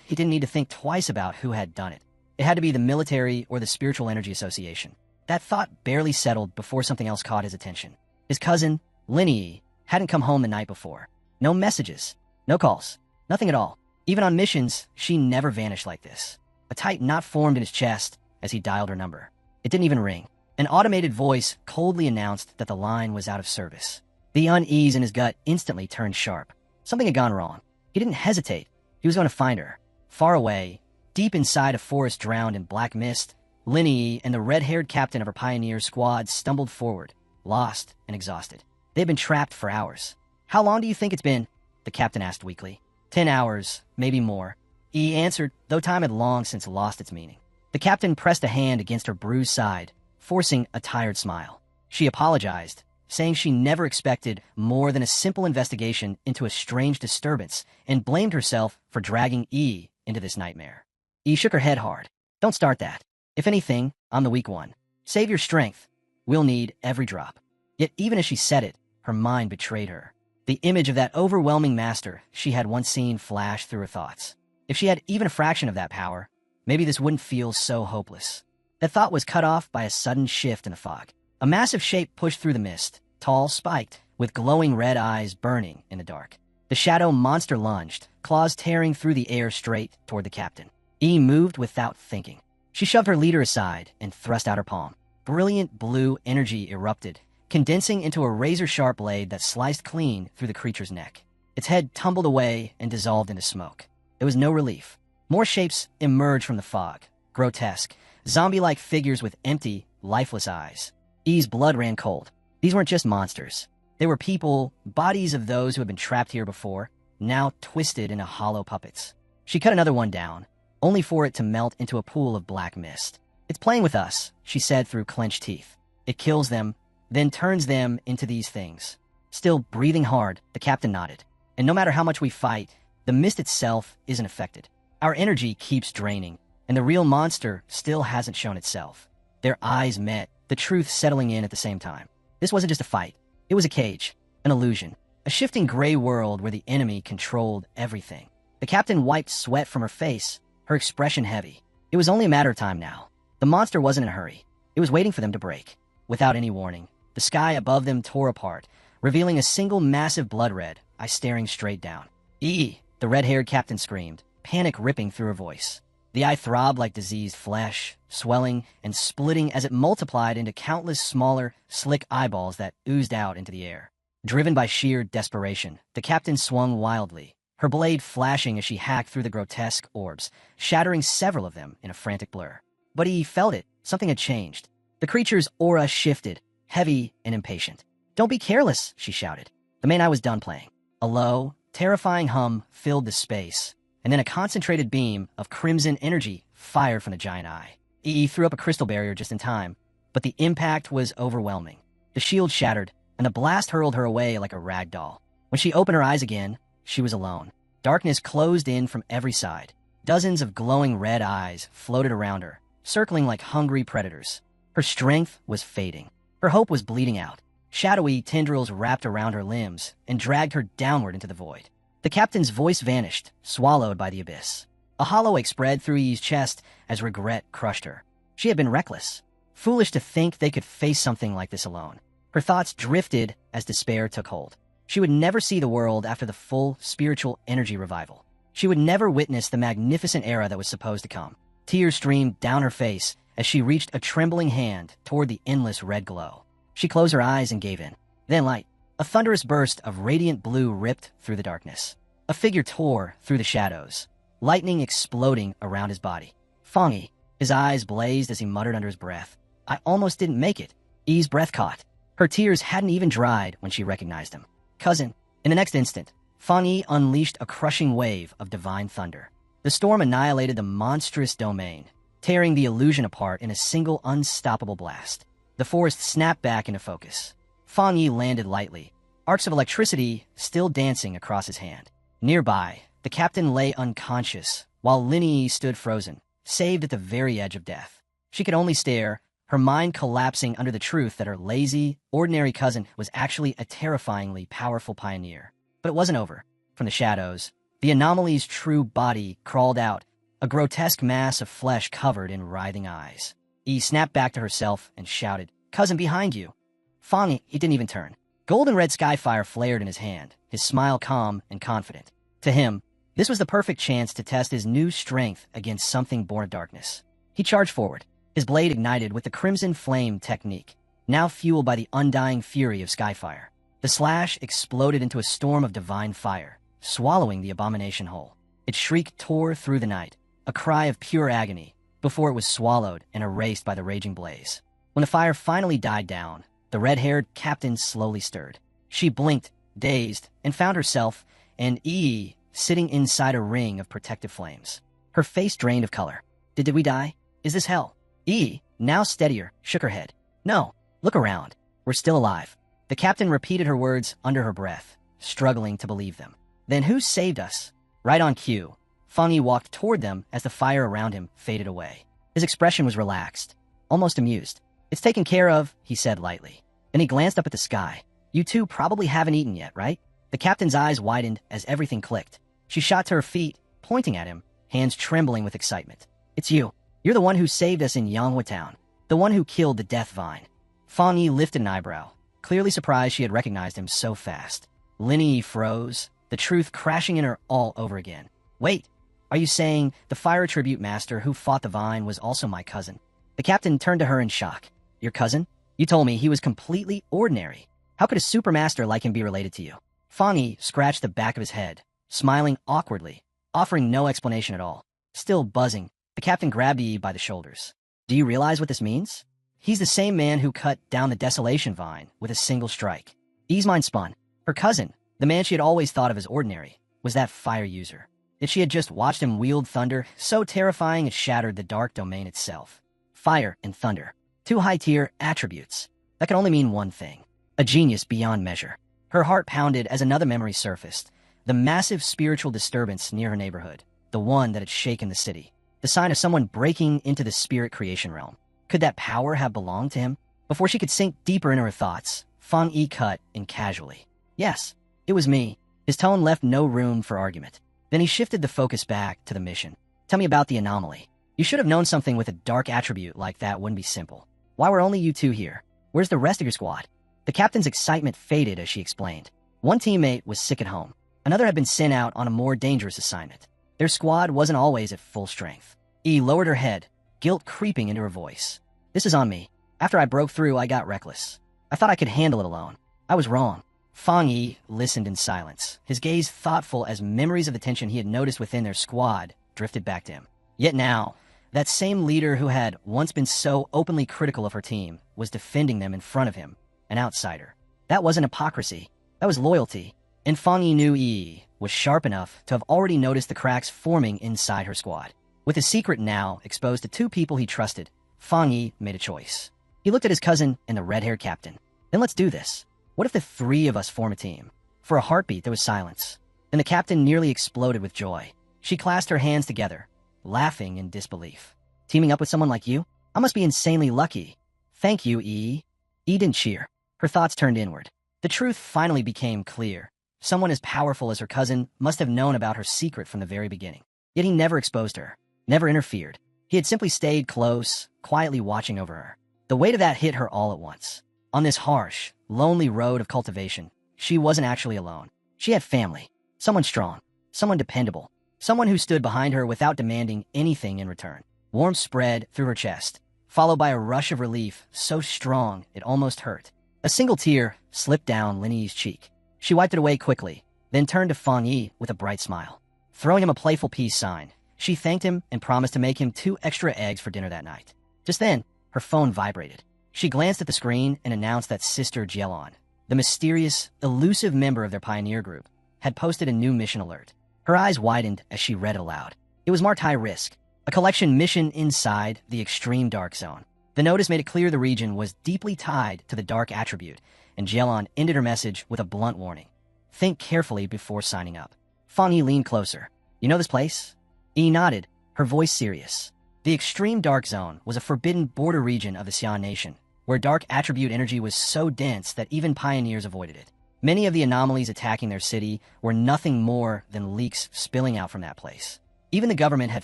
He didn't need to think twice about who had done it. It had to be the military or the Spiritual Energy Association. That thought barely settled before something else caught his attention. His cousin, Linny, hadn't come home the night before. No messages, no calls, nothing at all. Even on missions, she never vanished like this. A tight knot formed in his chest as he dialed her number. It didn't even ring. An automated voice coldly announced that the line was out of service. The unease in his gut instantly turned sharp. Something had gone wrong. He didn't hesitate. He was going to find her. Far away, deep inside a forest drowned in black mist, Linny and the red-haired captain of her pioneer squad stumbled forward, lost and exhausted. They had been trapped for hours. "How long do you think it's been?" the captain asked weakly. 10 hours, maybe more. He answered, though time had long since lost its meaning. The captain pressed a hand against her bruised side, forcing a tired smile. She apologized, saying she never expected more than a simple investigation into a strange disturbance, and blamed herself for dragging E into this nightmare. E shook her head hard. "Don't start that. If anything, I'm the weak one. Save your strength. We'll need every drop." Yet even as she said it, her mind betrayed her. The image of that overwhelming master she had once seen flashed through her thoughts. If she had even a fraction of that power, maybe this wouldn't feel so hopeless. That thought was cut off by a sudden shift in the fog. A massive shape pushed through the mist, tall, spiked, with glowing red eyes burning in the dark. The shadow monster lunged, claws tearing through the air straight toward the captain. E moved without thinking. She shoved her leader aside and thrust out her palm. Brilliant blue energy erupted, condensing into a razor-sharp blade that sliced clean through the creature's neck. Its head tumbled away and dissolved into smoke. There was no relief. More shapes emerged from the fog, grotesque, zombie-like figures with empty, lifeless eyes. E's blood ran cold. These weren't just monsters. They were people, bodies of those who had been trapped here before, now twisted into hollow puppets. She cut another one down, only for it to melt into a pool of black mist. "It's playing with us," she said through clenched teeth. "It kills them, then turns them into these things." Still breathing hard, the captain nodded. "And no matter how much we fight, the mist itself isn't affected. Our energy keeps draining, and the real monster still hasn't shown itself." Their eyes met, the truth settling in at the same time. This wasn't just a fight. It was a cage, an illusion, a shifting gray world where the enemy controlled everything. The captain wiped sweat from her face, her expression heavy. It was only a matter of time now. The monster wasn't in a hurry. It was waiting for them to break. Without any warning, the sky above them tore apart, revealing a single massive blood red eye staring straight down. "E!" the red-haired captain screamed, panic ripping through her voice. The eye throbbed like diseased flesh, swelling and splitting as it multiplied into countless smaller, slick eyeballs that oozed out into the air. Driven by sheer desperation, the captain swung wildly, her blade flashing as she hacked through the grotesque orbs, shattering several of them in a frantic blur. But he felt it. Something had changed. The creature's aura shifted, heavy and impatient. "Don't be careless," she shouted. The main eye was done playing. A low, terrifying hum filled the space, and then a concentrated beam of crimson energy fired from the giant eye. EE threw up a crystal barrier just in time, but the impact was overwhelming. The shield shattered, and the blast hurled her away like a rag doll. When she opened her eyes again, she was alone. Darkness closed in from every side. Dozens of glowing red eyes floated around her, circling like hungry predators. Her strength was fading. Her hope was bleeding out. Shadowy tendrils wrapped around her limbs and dragged her downward into the void. The captain's voice vanished, swallowed by the abyss. A hollow ache spread through E's chest as regret crushed her. She had been reckless, foolish to think they could face something like this alone. Her thoughts drifted as despair took hold. She would never see the world after the full spiritual energy revival. She would never witness the magnificent era that was supposed to come. Tears streamed down her face as she reached a trembling hand toward the endless red glow. She closed her eyes and gave in. Then light. A thunderous burst of radiant blue ripped through the darkness. A figure tore through the shadows, lightning exploding around his body. Fongi. His eyes blazed as he muttered under his breath. "I almost didn't make it." E's breath caught. Her tears hadn't even dried when she recognized him. "Cousin." In the next instant, Fongi unleashed a crushing wave of divine thunder. The storm annihilated the monstrous domain, tearing the illusion apart in a single unstoppable blast. The forest snapped back into focus. Fongi landed lightly, arcs of electricity still dancing across his hand. Nearby, the captain lay unconscious, while Linny stood frozen, saved at the very edge of death. She could only stare, her mind collapsing under the truth that her lazy, ordinary cousin was actually a terrifyingly powerful pioneer. But it wasn't over. From the shadows, the anomaly's true body crawled out, a grotesque mass of flesh covered in writhing eyes. E snapped back to herself and shouted, "Cousin, behind you!" Fongi, he didn't even turn. Golden red skyfire flared in his hand, his smile calm and confident. To him, this was the perfect chance to test his new strength against something born of darkness. He charged forward, his blade ignited with the crimson flame technique, now fueled by the undying fury of skyfire. The slash exploded into a storm of divine fire, swallowing the abomination whole. Its shriek tore through the night, a cry of pure agony, before it was swallowed and erased by the raging blaze. When the fire finally died down, the red-haired captain slowly stirred. She blinked, dazed, and found herself and E sitting inside a ring of protective flames. Her face drained of color. Did we die? Is this hell?" E, now steadier, shook her head. "No, look around. We're still alive." The captain repeated her words under her breath, struggling to believe them. "Then who saved us?" Right on cue, Fongi walked toward them as the fire around him faded away. His expression was relaxed, almost amused. "It's taken care of," he said lightly. Then he glanced up at the sky. "You two probably haven't eaten yet, right?" The captain's eyes widened as everything clicked. She shot to her feet, pointing at him, hands trembling with excitement. "It's you. You're the one who saved us in Yonghwa Town. The one who killed the Death Vine." Fongi lifted an eyebrow, clearly surprised she had recognized him so fast. Linny froze, the truth crashing in her all over again. "Wait, are you saying the fire tribute master who fought the vine was also my cousin?" The captain turned to her in shock. "Your cousin? You told me he was completely ordinary. How could a supermaster like him be related to you?" Fongi scratched the back of his head, smiling awkwardly, offering no explanation at all. Still buzzing, the captain grabbed Eve by the shoulders. Do you realize what this means? He's the same man who cut down the desolation vine with a single strike. E's mind spun. Her cousin, the man she had always thought of as ordinary, was that fire user. Yet she had just watched him wield thunder so terrifying it shattered the dark domain itself. Fire and thunder. Two high-tier attributes. That could only mean one thing. A genius beyond measure. Her heart pounded as another memory surfaced. The massive spiritual disturbance near her neighborhood. The one that had shaken the city. The sign of someone breaking into the spirit creation realm. Could that power have belonged to him? Before she could sink deeper into her thoughts, Fongi cut in casually. Yes, it was me. His tone left no room for argument. Then he shifted the focus back to the mission. Tell me about the anomaly. You should have known something with a dark attribute like that wouldn't be simple. Why were only you two here? Where's the rest of your squad? The captain's excitement faded as she explained. One teammate was sick at home. Another had been sent out on a more dangerous assignment. Their squad wasn't always at full strength. E lowered her head, guilt creeping into her voice. This is on me. After I broke through, I got reckless. I thought I could handle it alone. I was wrong. Fongi listened in silence, his gaze thoughtful as memories of the tension he had noticed within their squad drifted back to him. Yet now, that same leader who had once been so openly critical of her team was defending them in front of him, an outsider. That wasn't hypocrisy. That was loyalty. And Fongi knew E was sharp enough to have already noticed the cracks forming inside her squad. With his secret now exposed to two people he trusted, Fongi made a choice. He looked at his cousin and the red-haired captain. Then let's do this. What if the three of us form a team? For a heartbeat, there was silence. Then the captain nearly exploded with joy. She clasped her hands together, laughing in disbelief. Teaming up with someone like you? I must be insanely lucky. Thank you, E. E didn't cheer. Her thoughts turned inward. The truth finally became clear. Someone as powerful as her cousin must have known about her secret from the very beginning. Yet he never exposed her, never interfered. He had simply stayed close, quietly watching over her. The weight of that hit her all at once. On this harsh, lonely road of cultivation, she wasn't actually alone. She had family, someone strong, someone dependable, someone who stood behind her without demanding anything in return. Warmth spread through her chest, followed by a rush of relief so strong it almost hurt. A single tear slipped down Linny's cheek. She wiped it away quickly, then turned to Fongi with a bright smile. Throwing him a playful peace sign, she thanked him and promised to make him 2 extra eggs for dinner that night. Just then, her phone vibrated. She glanced at the screen and announced that Sister Jelon, the mysterious, elusive member of their pioneer group, had posted a new mission alert. Her eyes widened as she read it aloud. It was marked high risk, a collection mission inside the extreme dark zone. The notice made it clear the region was deeply tied to the dark attribute, and Jelon ended her message with a blunt warning. Think carefully before signing up. Fongi leaned closer. You know this place? E nodded, her voice serious. The extreme dark zone was a forbidden border region of the Xian nation, where dark attribute energy was so dense that even pioneers avoided it. Many of the anomalies attacking their city were nothing more than leaks spilling out from that place. Even the government had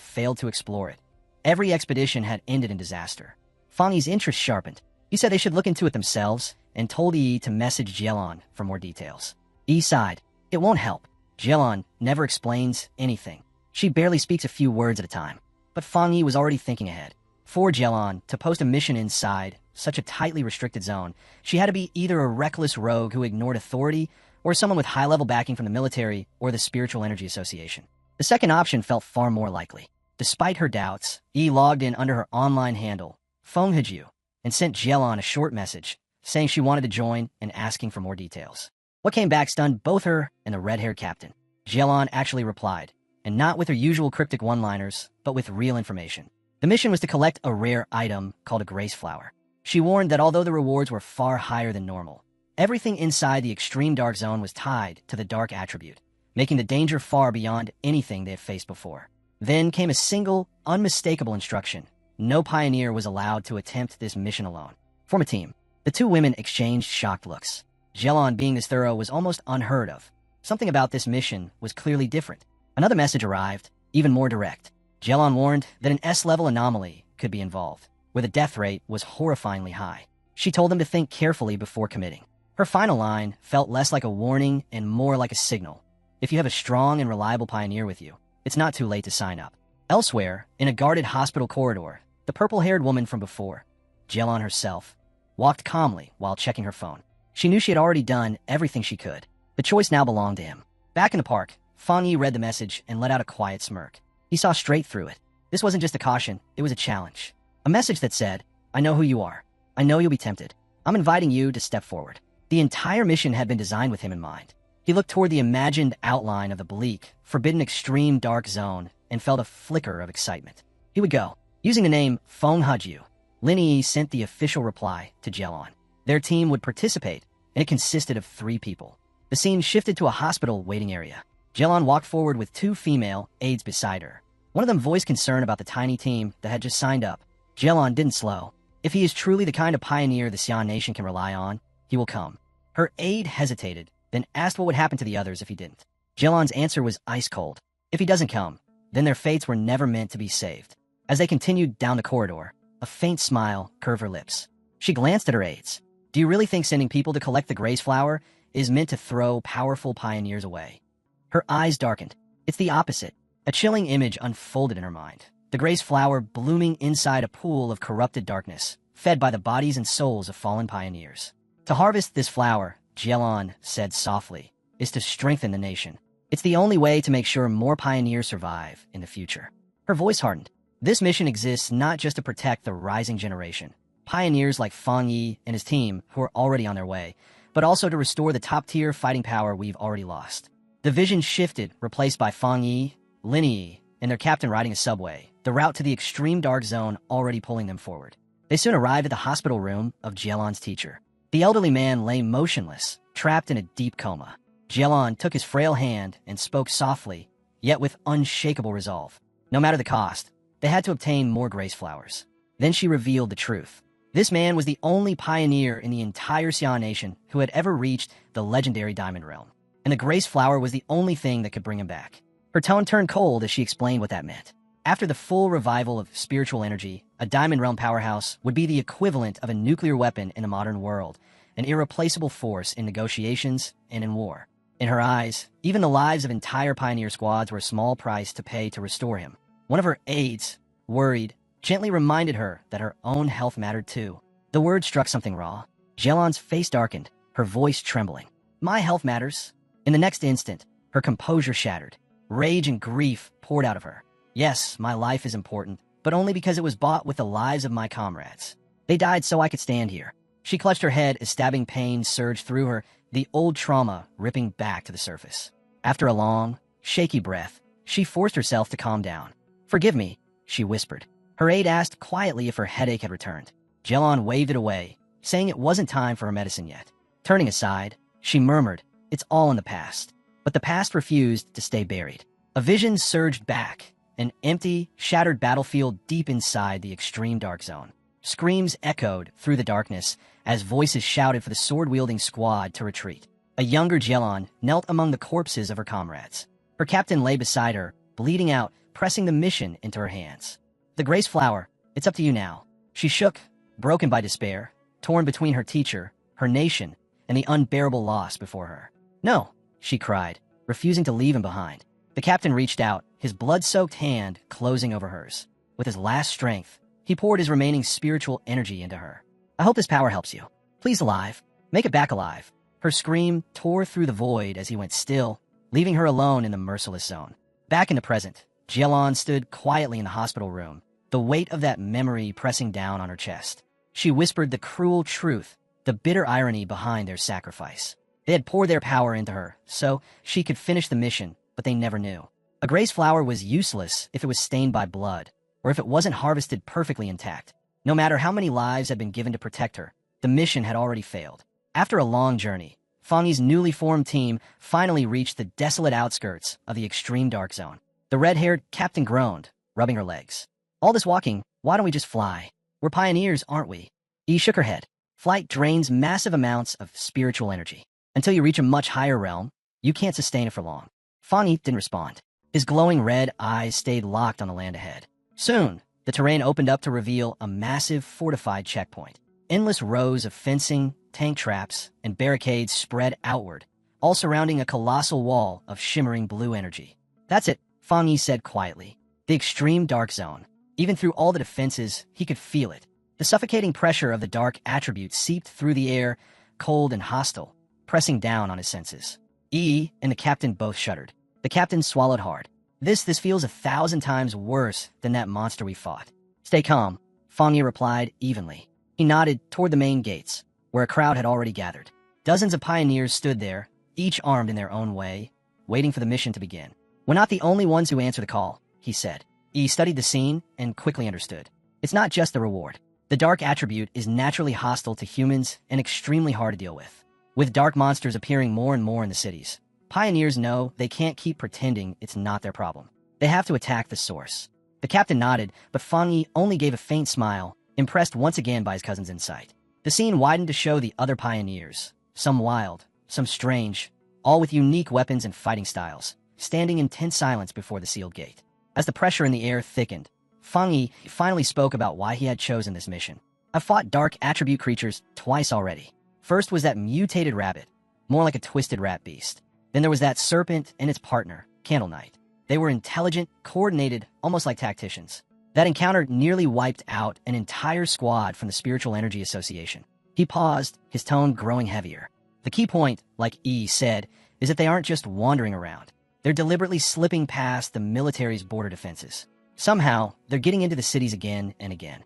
failed to explore it. Every expedition had ended in disaster. Fongi's interest sharpened. He said they should look into it themselves and told E to message Jelon for more details. E sighed. It won't help. Jelon never explains anything. She barely speaks a few words at a time. But Fongi was already thinking ahead. For Jelon to post a mission inside such a tightly restricted zone, she had to be either a reckless rogue who ignored authority or someone with high-level backing from the military or the Spiritual Energy Association. The second option felt far more likely. Despite her doubts, E logged in under her online handle, Fonghaju, and sent Jelon a short message saying she wanted to join and asking for more details. What came back stunned both her and the red-haired captain. Jelon actually replied, and not with her usual cryptic one-liners, but with real information. The mission was to collect a rare item called a grace flower. She warned that although the rewards were far higher than normal, everything inside the extreme dark zone was tied to the dark attribute, making the danger far beyond anything they had faced before. Then came a single, unmistakable instruction. No pioneer was allowed to attempt this mission alone. Form a team. The two women exchanged shocked looks. Jelon being this thorough was almost unheard of. Something about this mission was clearly different. Another message arrived, even more direct. Jelon warned that an S-level anomaly could be involved, where the death rate was horrifyingly high. She told them to think carefully before committing. Her final line felt less like a warning and more like a signal. If you have a strong and reliable pioneer with you, it's not too late to sign up. Elsewhere, in a guarded hospital corridor, the purple-haired woman from before, Jelon herself, walked calmly while checking her phone. She knew she had already done everything she could. The choice now belonged to him. Back in the park, Fongi read the message and let out a quiet smirk. He saw straight through it. This wasn't just a caution, it was a challenge. A A message that said, I know who you are. I know you'll be tempted. I'm inviting you to step forward. The entire mission had been designed with him in mind. He looked toward the imagined outline of the bleak, forbidden extreme dark zone and felt a flicker of excitement. He would go. Using the name Fongi, Linyi sent the official reply to Jelon. Their team would participate, and it consisted of 3 people. The scene shifted to a hospital waiting area. Jelon walked forward with 2 female aides beside her. One of them voiced concern about the tiny team that had just signed up. Jelon didn't slow. If he is truly the kind of pioneer the Xian nation can rely on, he will come. Her aide hesitated, then asked what would happen to the others if he didn't. Jelon's answer was ice cold. If he doesn't come, then their fates were never meant to be saved. As they continued down the corridor, a faint smile curved her lips. She glanced at her aides. Do you really think sending people to collect the grace flower is meant to throw powerful pioneers away? Her eyes darkened. It's the opposite. A chilling image unfolded in her mind. The grace flower blooming inside a pool of corrupted darkness, fed by the bodies and souls of fallen pioneers. To harvest this flower, Jelon said softly, is to strengthen the nation. It's the only way to make sure more pioneers survive in the future. Her voice hardened. This mission exists not just to protect the rising generation, pioneers like Fongi and his team who are already on their way, but also to restore the top-tier fighting power we've already lost. The vision shifted, replaced by Fongi, Linyi, and their captain riding a subway, the route to the extreme dark zone already pulling them forward. They soon arrived at the hospital room of Jelon's teacher. The elderly man lay motionless, trapped in a deep coma. Jelon took his frail hand and spoke softly, yet with unshakable resolve. No matter the cost, they had to obtain more grace flowers. Then she revealed the truth. This man was the only pioneer in the entire Xian nation who had ever reached the legendary Diamond Realm, and the grace flower was the only thing that could bring him back. Her tone turned cold as she explained what that meant. After the full revival of spiritual energy, a Diamond Realm powerhouse would be the equivalent of a nuclear weapon in the modern world, an irreplaceable force in negotiations and in war. In her eyes, even the lives of entire pioneer squads were a small price to pay to restore him. One of her aides, worried, gently reminded her that her own health mattered too. The word struck something raw. Jelon's face darkened, her voice trembling. My health matters. In the next instant, her composure shattered. Rage and grief poured out of her. Yes, my life is important, but only because it was bought with the lives of my comrades. They died so I could stand here. She clutched her head as stabbing pain surged through her, the old trauma ripping back to the surface. After a long, shaky breath, she forced herself to calm down. Forgive me, she whispered. Her aide asked quietly if her headache had returned. Jelon waved it away, saying it wasn't time for her medicine yet. Turning aside, she murmured, it's all in the past. But the past refused to stay buried. A vision surged back, an empty, shattered battlefield deep inside the extreme dark zone. Screams echoed through the darkness as voices shouted for the sword-wielding squad to retreat. A younger Jelon knelt among the corpses of her comrades. Her captain lay beside her, bleeding out, pressing the mission into her hands. The grace flower, it's up to you now. She shook, broken by despair, torn between her teacher, her nation, and the unbearable loss before her. No, she cried, refusing to leave him behind. The captain reached out, his blood-soaked hand closing over hers. With his last strength, he poured his remaining spiritual energy into her. I hope this power helps you. Please alive. Make it back alive. Her scream tore through the void as he went still, leaving her alone in the merciless zone. Back in the present, Jelon stood quietly in the hospital room, the weight of that memory pressing down on her chest. She whispered the cruel truth, the bitter irony behind their sacrifice. They had poured their power into her, so she could finish the mission, but they never knew. A grace flower was useless if it was stained by blood, or if it wasn't harvested perfectly intact. No matter how many lives had been given to protect her, the mission had already failed. After a long journey, Fongi's newly formed team finally reached the desolate outskirts of the extreme dark zone. The red-haired captain groaned, rubbing her legs. All this walking, why don't we just fly? We're pioneers, aren't we? Yi shook her head. Flight drains massive amounts of spiritual energy. Until you reach a much higher realm, you can't sustain it for long. Fongi didn't respond. His glowing red eyes stayed locked on the land ahead. Soon, the terrain opened up to reveal a massive fortified checkpoint. Endless rows of fencing, tank traps, and barricades spread outward, all surrounding a colossal wall of shimmering blue energy. That's it, Fongi said quietly. The extreme dark zone. Even through all the defenses, he could feel it. The suffocating pressure of the dark attribute seeped through the air, cold and hostile, pressing down on his senses. E and the captain both shuddered. The captain swallowed hard. This feels 1,000 times worse than that monster we fought. Stay calm, Fongi replied evenly. He nodded toward the main gates, where a crowd had already gathered. Dozens of pioneers stood there, each armed in their own way, waiting for the mission to begin. "We're not the only ones who answer the call," he said. He studied the scene and quickly understood. It's not just the reward. The dark attribute is naturally hostile to humans and extremely hard to deal with. With dark monsters appearing more and more in the cities, pioneers know they can't keep pretending it's not their problem. They have to attack the source. The captain nodded, but Fongi only gave a faint smile, impressed once again by his cousin's insight. The scene widened to show the other pioneers, some wild, some strange, all with unique weapons and fighting styles, standing in tense silence before the sealed gate. As the pressure in the air thickened, Fongi finally spoke about why he had chosen this mission. "I've fought dark attribute creatures twice already. First was that mutated rabbit, more like a twisted rat beast. Then there was that serpent and its partner, Candle Knight. They were intelligent, coordinated, almost like tacticians. That encounter nearly wiped out an entire squad from the Spiritual Energy Association." He paused, his tone growing heavier. "The key point, like E said, is that they aren't just wandering around. They're deliberately slipping past the military's border defenses. Somehow, they're getting into the cities again and again."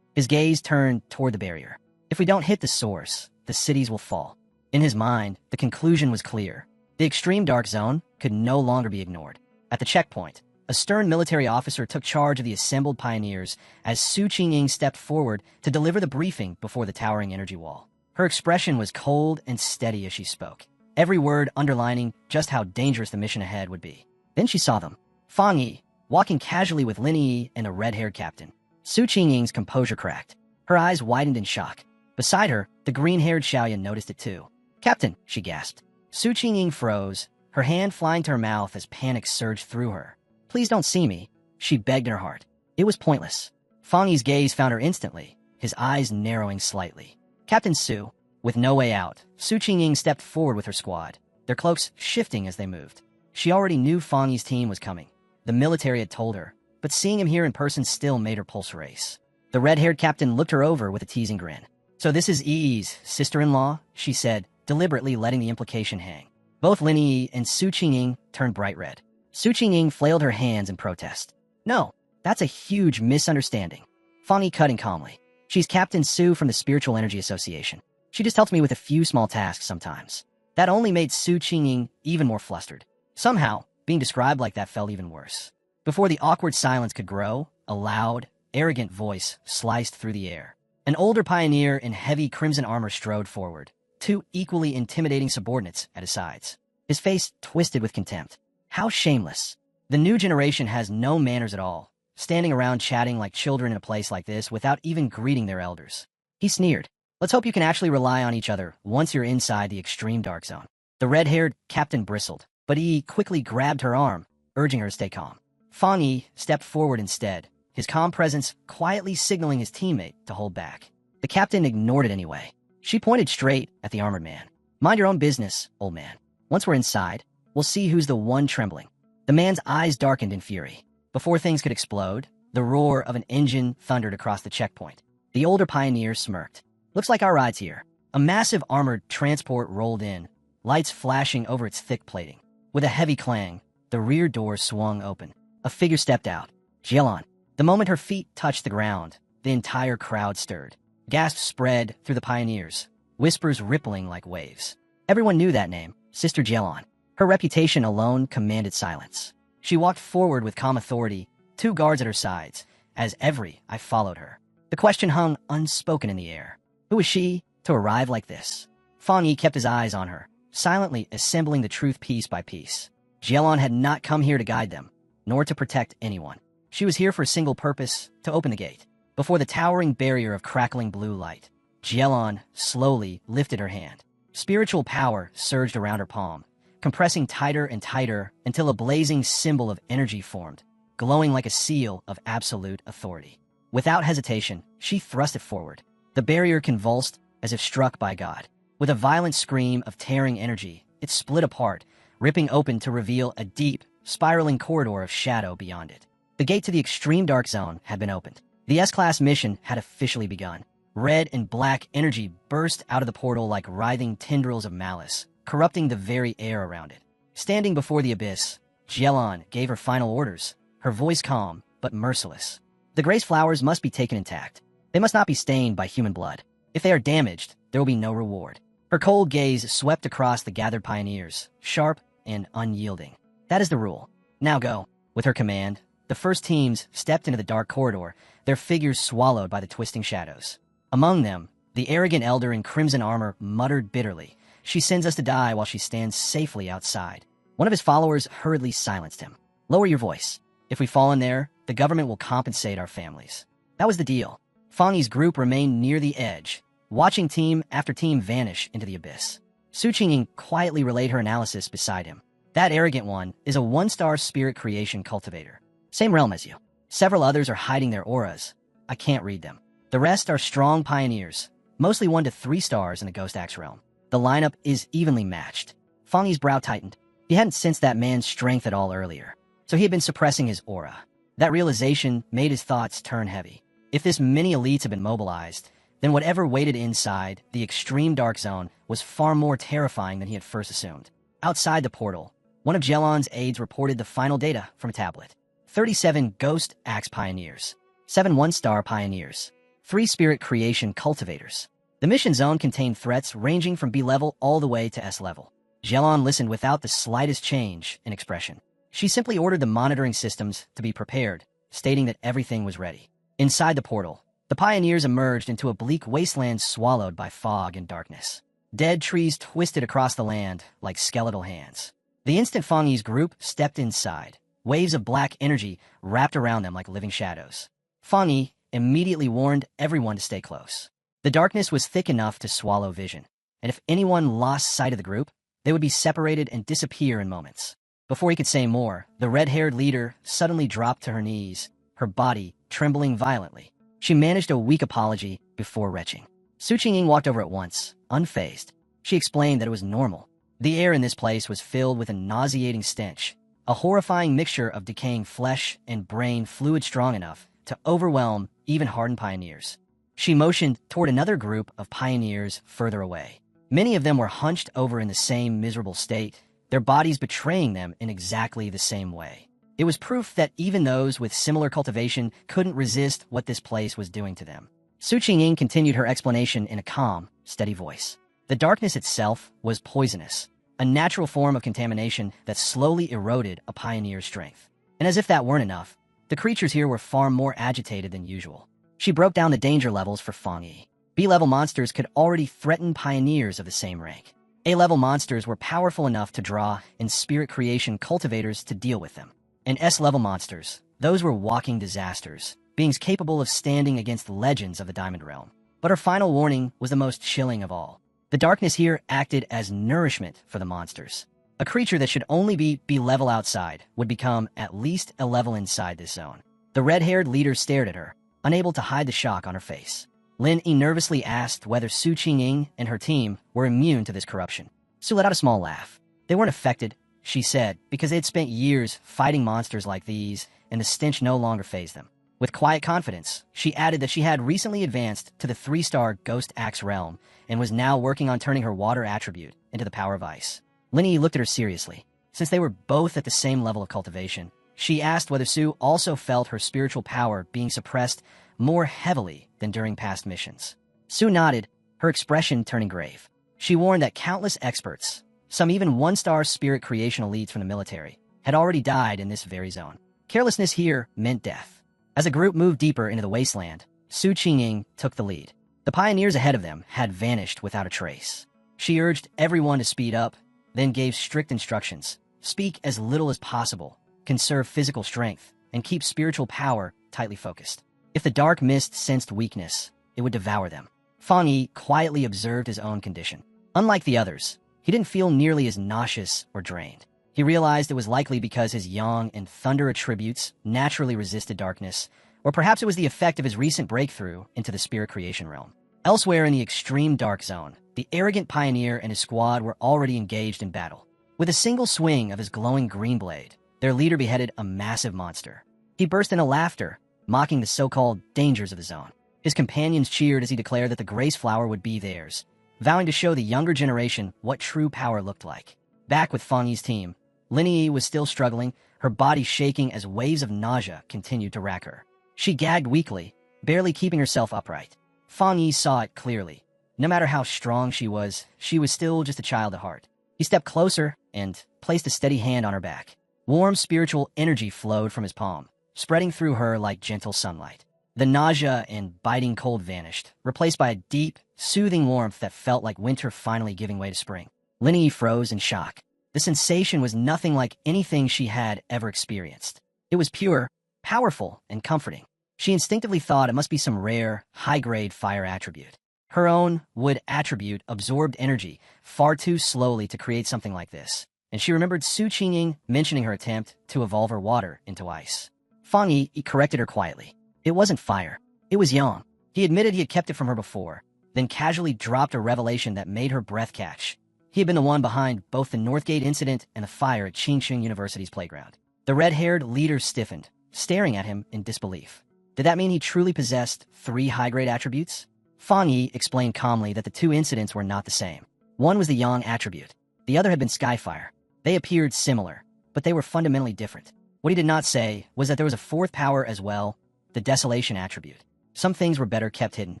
His gaze turned toward the barrier. "If we don't hit the source, the cities will fall." In his mind, the conclusion was clear. The extreme dark zone could no longer be ignored. At the checkpoint, a stern military officer took charge of the assembled pioneers as Su Qingying stepped forward to deliver the briefing before the towering energy wall. Her expression was cold and steady as she spoke, every word underlining just how dangerous the mission ahead would be. Then she saw them. Fongi, walking casually with Lin Yi and a red-haired captain. Su Qingying's composure cracked. Her eyes widened in shock. Beside her, the green-haired Xiaoyan noticed it too. "Captain," she gasped. Su Qingying froze, her hand flying to her mouth as panic surged through her. "Please don't see me," she begged in her heart. It was pointless. Fongi's gaze found her instantly, his eyes narrowing slightly. "Captain Su." With no way out, Su Qingying stepped forward with her squad, their cloaks shifting as they moved. She already knew Fongi's team was coming. The military had told her, but seeing him here in person still made her pulse race. The red-haired captain looked her over with a teasing grin. "So this is Yi's sister-in-law," she said, deliberately letting the implication hang. Both Lin Yi and Su Qingying turned bright red. Su Qingying flailed her hands in protest. "No, that's a huge misunderstanding." Fongi cut in calmly. "She's Captain Su from the Spiritual Energy Association. She just helps me with a few small tasks sometimes." That only made Su Qingying even more flustered. Somehow, being described like that felt even worse. Before the awkward silence could grow, a loud, arrogant voice sliced through the air. An older pioneer in heavy crimson armor strode forward, two equally intimidating subordinates at his sides. His face twisted with contempt. How shameless. The new generation has no manners at all, standing around chatting like children in a place like this without even greeting their elders. He sneered. "Let's hope you can actually rely on each other once you're inside the extreme dark zone." The red-haired captain bristled, but he quickly grabbed her arm, urging her to stay calm. Fongi stepped forward instead, his calm presence quietly signaling his teammate to hold back. The captain ignored it anyway. She pointed straight at the armored man. "Mind your own business, old man. Once we're inside, we'll see who's the one trembling." The man's eyes darkened in fury. Before things could explode, the roar of an engine thundered across the checkpoint. The older pioneer smirked. "Looks like our ride's here." A massive armored transport rolled in, lights flashing over its thick plating. With a heavy clang, the rear door swung open. A figure stepped out. Jielon. The moment her feet touched the ground, the entire crowd stirred. Gasps spread through the pioneers, whispers rippling like waves. Everyone knew that name, Sister Jielon. Her reputation alone commanded silence. She walked forward with calm authority, two guards at her sides, as every eye followed her. The question hung unspoken in the air. Who was she to arrive like this? Fongi kept his eyes on her, silently assembling the truth piece by piece. Jielon had not come here to guide them, nor to protect anyone. She was here for a single purpose, to open the gate. Before the towering barrier of crackling blue light, Jielon slowly lifted her hand. Spiritual power surged around her palm, compressing tighter and tighter until a blazing symbol of energy formed, glowing like a seal of absolute authority. Without hesitation, she thrust it forward. The barrier convulsed as if struck by God. With a violent scream of tearing energy, it split apart, ripping open to reveal a deep, spiraling corridor of shadow beyond it. The gate to the extreme dark zone had been opened. The S-Class mission had officially begun. Red and black energy burst out of the portal like writhing tendrils of malice, corrupting the very air around it. Standing before the abyss, Jielon gave her final orders, her voice calm but merciless. The grace flowers must be taken intact. They must not be stained by human blood. If they are damaged, there will be no reward. Her cold gaze swept across the gathered pioneers, sharp and unyielding. That is the rule. Now go. With her command, the first teams stepped into the dark corridor, their figures swallowed by the twisting shadows. Among them, the arrogant elder in crimson armor muttered bitterly. She sends us to die while she stands safely outside. One of his followers hurriedly silenced him. Lower your voice. If we fall in there, the government will compensate our families. That was the deal. Fongi's group remained near the edge, watching team after team vanish into the abyss. Su Qingying quietly relayed her analysis beside him. That arrogant one is a one-star spirit creation cultivator. Same realm as you. Several others are hiding their auras. I can't read them. The rest are strong pioneers, mostly 1 to 3 stars in the Ghost Axe realm. The lineup is evenly matched. Fongi's brow tightened. He hadn't sensed that man's strength at all earlier, so he had been suppressing his aura. That realization made his thoughts turn heavy. If this many elites had been mobilized, then whatever waited inside the extreme dark zone was far more terrifying than he had first assumed. Outside the portal, one of Jelon's aides reported the final data from a tablet. 37 Ghost Axe Pioneers, 7 one-star Pioneers, 3 Spirit Creation Cultivators. The mission zone contained threats ranging from B level all the way to S level. Jelon listened without the slightest change in expression. She simply ordered the monitoring systems to be prepared, stating that everything was ready. Inside the portal, the pioneers emerged into a bleak wasteland swallowed by fog and darkness. Dead trees twisted across the land like skeletal hands. The instant Fongi's group stepped inside, waves of black energy wrapped around them like living shadows. Fongi immediately warned everyone to stay close. The darkness was thick enough to swallow vision, and if anyone lost sight of the group, they would be separated and disappear in moments. Before he could say more, the red-haired leader suddenly dropped to her knees, her body trembling violently. She managed a weak apology before retching. Su Qingying walked over at once, unfazed. She explained that it was normal. The air in this place was filled with a nauseating stench, a horrifying mixture of decaying flesh and brain fluid strong enough to overwhelm even hardened pioneers. She motioned toward another group of pioneers further away. Many of them were hunched over in the same miserable state, their bodies betraying them in exactly the same way. It was proof that even those with similar cultivation couldn't resist what this place was doing to them. Su Qingying continued her explanation in a calm, steady voice. The darkness itself was poisonous, a natural form of contamination that slowly eroded a pioneer's strength. And as if that weren't enough, the creatures here were far more agitated than usual. She broke down the danger levels for Fongi. B-level monsters could already threaten pioneers of the same rank. A-level monsters were powerful enough to draw in spirit creation cultivators to deal with them. And S-level monsters, those were walking disasters, beings capable of standing against the legends of the Diamond Realm. But her final warning was the most chilling of all. The darkness here acted as nourishment for the monsters. A creature that should only be B-level outside would become at least a level inside this zone. The red-haired leader stared at her, unable to hide the shock on her face. Lin Yi nervously asked whether Su Qingying and her team were immune to this corruption. Su let out a small laugh. They weren't affected, she said, because they had spent years fighting monsters like these, and the stench no longer fazed them. With quiet confidence, she added that she had recently advanced to the 3-star Ghost Axe realm and was now working on turning her water attribute into the power of ice. Lin Yi looked at her seriously. Since they were both at the same level of cultivation, she asked whether Su also felt her spiritual power being suppressed more heavily than during past missions. Su nodded, her expression turning grave. She warned that countless experts, some even 1-star spirit creation elites from the military, had already died in this very zone. Carelessness here meant death. As the group moved deeper into the wasteland, Su Qingying took the lead. The pioneers ahead of them had vanished without a trace. She urged everyone to speed up, then gave strict instructions. Speak as little as possible, conserve physical strength, and keep spiritual power tightly focused. If the dark mist sensed weakness, it would devour them. Fongi quietly observed his own condition. Unlike the others, he didn't feel nearly as nauseous or drained. He realized it was likely because his yang and thunder attributes naturally resisted darkness, or perhaps it was the effect of his recent breakthrough into the spirit creation realm. Elsewhere in the extreme dark zone, the arrogant pioneer and his squad were already engaged in battle. With a single swing of his glowing green blade, their leader beheaded a massive monster. He burst into laughter, mocking the so-called dangers of the zone. His companions cheered as he declared that the grace flower would be theirs, vowing to show the younger generation what true power looked like. Back with Fongi's team, Lin Yi was still struggling, her body shaking as waves of nausea continued to rack her. She gagged weakly, barely keeping herself upright. Fongi saw it clearly. No matter how strong she was still just a child at heart. He stepped closer and placed a steady hand on her back. Warm spiritual energy flowed from his palm, spreading through her like gentle sunlight. The nausea and biting cold vanished, replaced by a deep, soothing warmth that felt like winter finally giving way to spring. Linny froze in shock. The sensation was nothing like anything she had ever experienced. It was pure, powerful, and comforting. She instinctively thought it must be some rare, high-grade fire attribute. Her own wood attribute absorbed energy far too slowly to create something like this, and she remembered Su Qingying mentioning her attempt to evolve her water into ice. Fongi corrected her quietly. It wasn't fire. It was yang. He admitted he had kept it from her before, then casually dropped a revelation that made her breath catch. He had been the one behind both the Northgate incident and the fire at Qingxing University's playground. The red-haired leader stiffened, staring at him in disbelief. Did that mean he truly possessed 3 high-grade attributes? Fongi explained calmly that the 2 incidents were not the same. One was the yang attribute. The other had been skyfire. They appeared similar, but they were fundamentally different. What he did not say was that there was a 4th power as well, the desolation attribute. Some things were better kept hidden.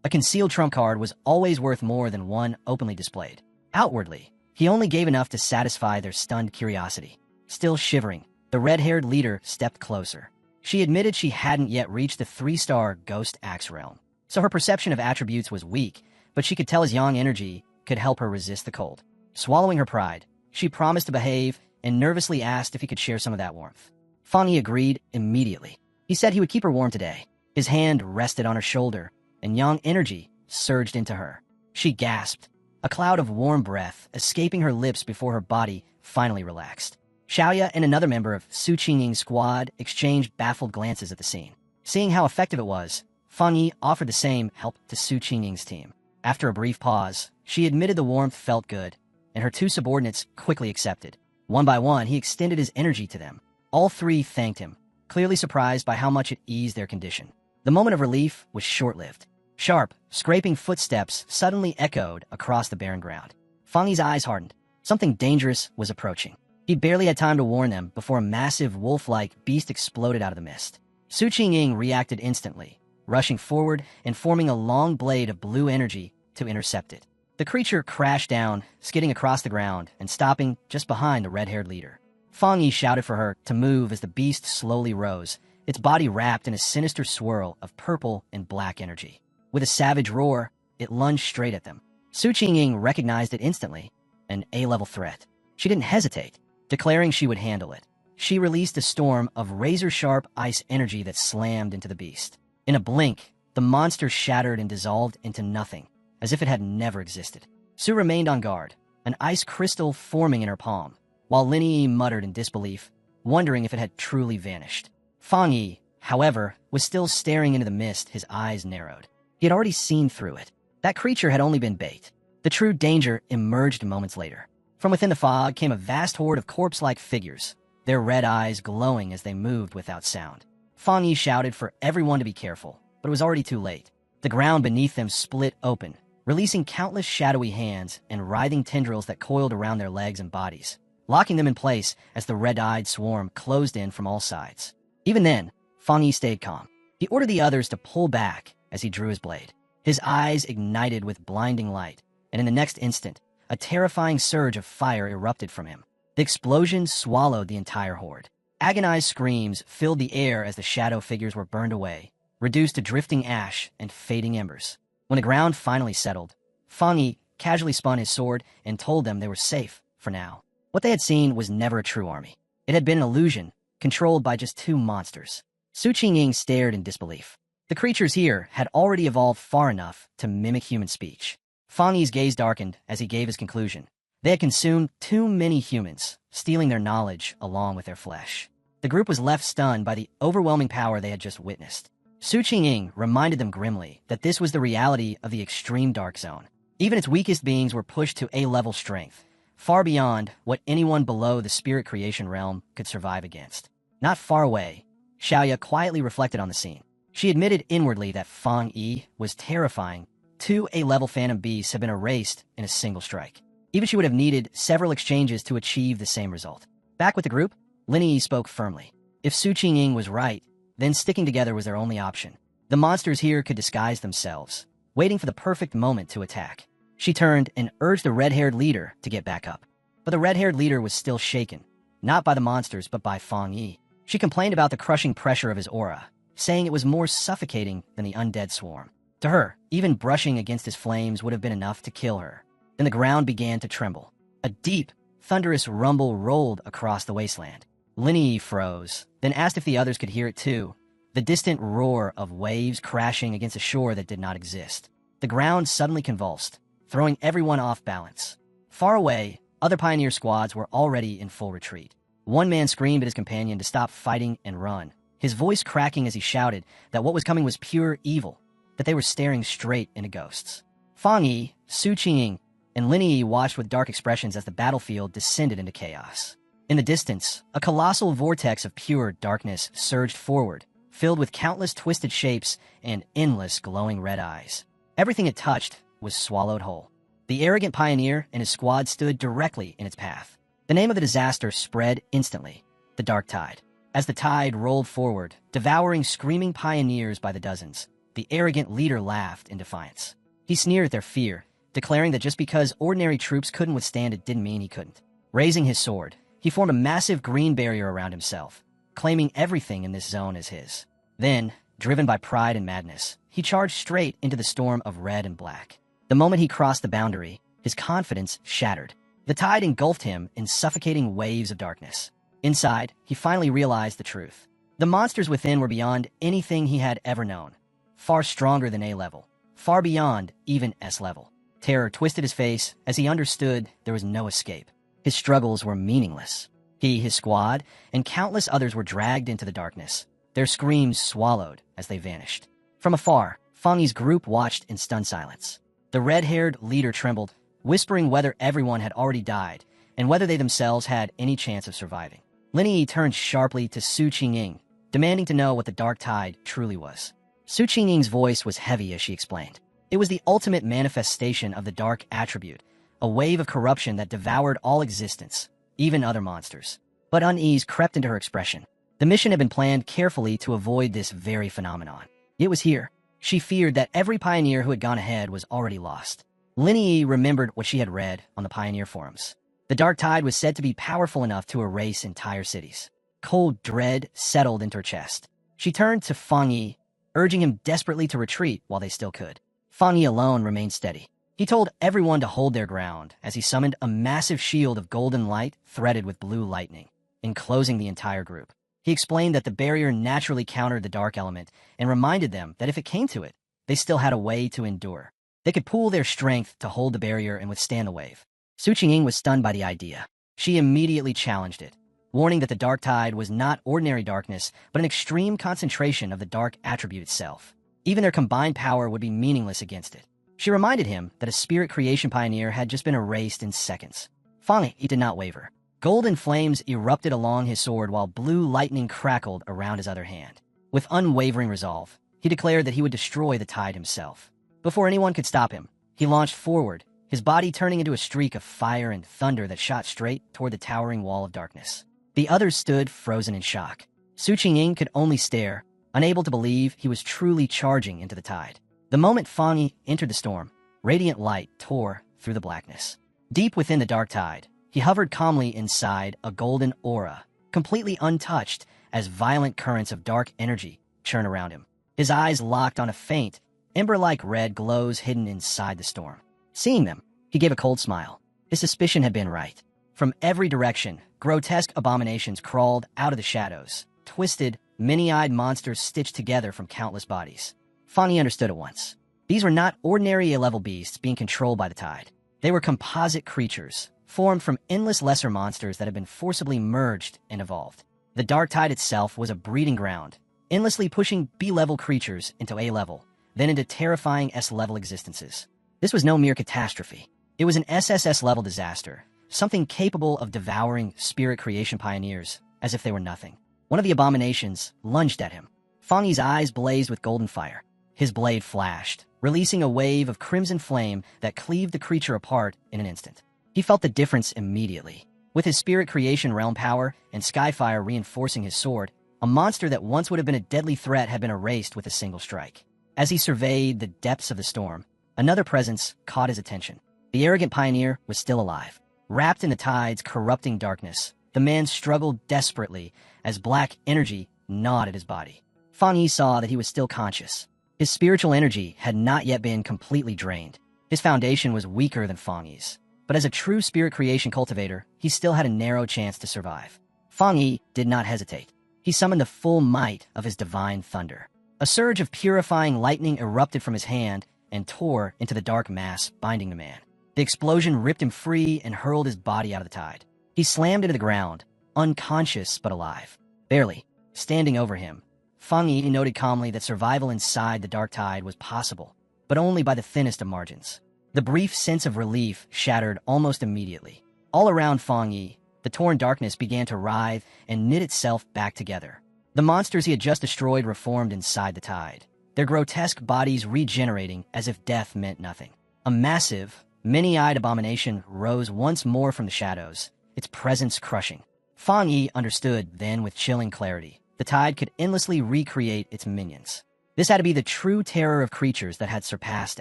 A concealed trump card was always worth more than one openly displayed. Outwardly, he only gave enough to satisfy their stunned curiosity. Still shivering, the red-haired leader stepped closer. She admitted she hadn't yet reached the 3-star Ghost Axe realm, so her perception of attributes was weak, but she could tell his yang energy could help her resist the cold. Swallowing her pride, she promised to behave and nervously asked if he could share some of that warmth. Fongi agreed immediately. He said he would keep her warm today. His hand rested on her shoulder, and yang energy surged into her. She gasped, a cloud of warm breath escaping her lips before her body finally relaxed. Xiaoya and another member of Su Qingying's squad exchanged baffled glances at the scene. Seeing how effective it was, Fongi offered the same help to Su Qingying's team. After a brief pause, she admitted the warmth felt good, and her 2 subordinates quickly accepted. One by one, he extended his energy to them. All 3 thanked him, clearly surprised by how much it eased their condition. The moment of relief was short-lived. Sharp, scraping footsteps suddenly echoed across the barren ground. Fongi's eyes hardened. Something dangerous was approaching. He barely had time to warn them before a massive wolf-like beast exploded out of the mist. Su Qingying reacted instantly, rushing forward and forming a long blade of blue energy to intercept it. The creature crashed down, skidding across the ground and stopping just behind the red-haired leader. Fongi shouted for her to move as the beast slowly rose, its body wrapped in a sinister swirl of purple and black energy. With a savage roar, it lunged straight at them. Su Qingying recognized it instantly, an A-level threat. She didn't hesitate, declaring she would handle it. She released a storm of razor-sharp ice energy that slammed into the beast. In a blink, the monster shattered and dissolved into nothing, as if it had never existed. Su remained on guard, an ice crystal forming in her palm, while Linny muttered in disbelief, wondering if it had truly vanished. Fongi, however, was still staring into the mist, his eyes narrowed. He had already seen through it. That creature had only been bait. The true danger emerged moments later. From within the fog came a vast horde of corpse-like figures, their red eyes glowing as they moved without sound. Fongi shouted for everyone to be careful, but it was already too late. The ground beneath them split open, releasing countless shadowy hands and writhing tendrils that coiled around their legs and bodies, locking them in place as the red-eyed swarm closed in from all sides. Even then, Fongi stayed calm. He ordered the others to pull back as he drew his blade. His eyes ignited with blinding light, and in the next instant, a terrifying surge of fire erupted from him. The explosion swallowed the entire horde. Agonized screams filled the air as the shadow figures were burned away, reduced to drifting ash and fading embers. When the ground finally settled, Fongi casually spun his sword and told them they were safe for now. What they had seen was never a true army. It had been an illusion, controlled by just 2 monsters. Su Qingying stared in disbelief. The creatures here had already evolved far enough to mimic human speech. Fongi's gaze darkened as he gave his conclusion. They had consumed too many humans, stealing their knowledge along with their flesh. The group was left stunned by the overwhelming power they had just witnessed. Su Qingying reminded them grimly that this was the reality of the extreme dark zone. Even its weakest beings were pushed to A-level strength, far beyond what anyone below the spirit creation realm could survive against. Not far away, Xiaoya quietly reflected on the scene. She admitted inwardly that Fongi was terrifying. 2 A-level phantom beasts had been erased in a single strike. Even she would have needed several exchanges to achieve the same result. Back with the group, Linny spoke firmly. If Su Qingying was right, then sticking together was their only option. The monsters here could disguise themselves, waiting for the perfect moment to attack. She turned and urged the red-haired leader to get back up. But the red-haired leader was still shaken, not by the monsters but by Fongi. She complained about the crushing pressure of his aura, saying it was more suffocating than the undead swarm. To her, even brushing against his flames would have been enough to kill her. Then the ground began to tremble. A deep, thunderous rumble rolled across the wasteland. Linny froze, then asked if the others could hear it too. The distant roar of waves crashing against a shore that did not exist. The ground suddenly convulsed, throwing everyone off balance. Far away, other pioneer squads were already in full retreat. One man screamed at his companion to stop fighting and run, his voice cracking as he shouted that what was coming was pure evil, that they were staring straight into ghosts. Fongi, Su Qing, and Linny watched with dark expressions as the battlefield descended into chaos. In the distance, a colossal vortex of pure darkness surged forward, filled with countless twisted shapes and endless glowing red eyes. Everything it touched was swallowed whole. The arrogant pioneer and his squad stood directly in its path. The name of the disaster spread instantly: the Dark Tide. As the tide rolled forward, devouring screaming pioneers by the dozens, the arrogant leader laughed in defiance. He sneered at their fear, declaring that just because ordinary troops couldn't withstand it didn't mean he couldn't. Raising his sword, he formed a massive green barrier around himself, claiming everything in this zone as his. Then, driven by pride and madness, he charged straight into the storm of red and black. The moment he crossed the boundary, his confidence shattered. The tide engulfed him in suffocating waves of darkness. Inside, he finally realized the truth. The monsters within were beyond anything he had ever known. Far stronger than A level, far beyond even S level. Terror twisted his face as he understood there was no escape. His struggles were meaningless. He, his squad, and countless others were dragged into the darkness, their screams swallowed as they vanished. From afar, Fongi's group watched in stunned silence. The red-haired leader trembled, whispering whether everyone had already died and whether they themselves had any chance of surviving. Linny turned sharply to Su Qing, demanding to know what the Dark Tide truly was. Su Qing's voice was heavy as she explained. It was the ultimate manifestation of the dark attribute, a wave of corruption that devoured all existence, even other monsters. But unease crept into her expression. The mission had been planned carefully to avoid this very phenomenon. It was here. She feared that every pioneer who had gone ahead was already lost. Linny remembered what she had read on the pioneer forums. The Dark Tide was said to be powerful enough to erase entire cities. Cold dread settled into her chest. She turned to Fongi, urging him desperately to retreat while they still could. Fongi alone remained steady. He told everyone to hold their ground as he summoned a massive shield of golden light threaded with blue lightning, enclosing the entire group. He explained that the barrier naturally countered the dark element and reminded them that if it came to it, they still had a way to endure. They could pool their strength to hold the barrier and withstand the wave. Su Qing was stunned by the idea. She immediately challenged it, warning that the Dark Tide was not ordinary darkness, but an extreme concentration of the dark attribute itself. Even their combined power would be meaningless against it. She reminded him that a spirit creation pioneer had just been erased in seconds. Fongi did not waver. Golden flames erupted along his sword while blue lightning crackled around his other hand. With unwavering resolve, he declared that he would destroy the tide himself. Before anyone could stop him, he launched forward, his body turning into a streak of fire and thunder that shot straight toward the towering wall of darkness. The others stood frozen in shock. Su Qing could only stare, unable to believe he was truly charging into the tide. The moment Fongi entered the storm, radiant light tore through the blackness. Deep within the Dark Tide, he hovered calmly inside a golden aura, completely untouched as violent currents of dark energy churn around him. His eyes locked on a faint, ember-like red glows hidden inside the storm. Seeing them, he gave a cold smile. His suspicion had been right. From every direction, grotesque abominations crawled out of the shadows, twisted, many-eyed monsters stitched together from countless bodies. Fongi understood at once. These were not ordinary A-level beasts being controlled by the tide. They were composite creatures, formed from endless lesser monsters that had been forcibly merged and evolved. The Dark Tide itself was a breeding ground, endlessly pushing B-level creatures into A-level, then into terrifying S-level existences. This was no mere catastrophe. It was an SSS-level disaster, something capable of devouring spirit creation pioneers as if they were nothing. One of the abominations lunged at him. Fongi's eyes blazed with golden fire. His blade flashed, releasing a wave of crimson flame that cleaved the creature apart in an instant. He felt the difference immediately. With his spirit creation realm power and skyfire reinforcing his sword, A monster that once would have been a deadly threat had been erased with a single strike. As he surveyed the depths of the storm, another presence caught his attention. The arrogant pioneer was still alive. Wrapped in the tide's corrupting darkness, the man struggled desperately as black energy gnawed at his body. Fongi saw that he was still conscious. His spiritual energy had not yet been completely drained. His foundation was weaker than Fongi's. But as a true spirit creation cultivator, he still had a narrow chance to survive. Fongi did not hesitate. He summoned the full might of his divine thunder. A surge of purifying lightning erupted from his hand and tore into the dark mass binding the man. The explosion ripped him free and hurled his body out of the tide. He slammed into the ground, unconscious but alive. Barely, standing over him, Fongi noted calmly that survival inside the dark tide was possible, but only by the thinnest of margins. The brief sense of relief shattered almost immediately. All around Fongi, the torn darkness began to writhe and knit itself back together. The monsters he had just destroyed reformed inside the tide, their grotesque bodies regenerating as if death meant nothing. A massive, many-eyed abomination rose once more from the shadows, its presence crushing. Fongi understood then with chilling clarity. The tide could endlessly recreate its minions. This had to be the true terror of creatures that had surpassed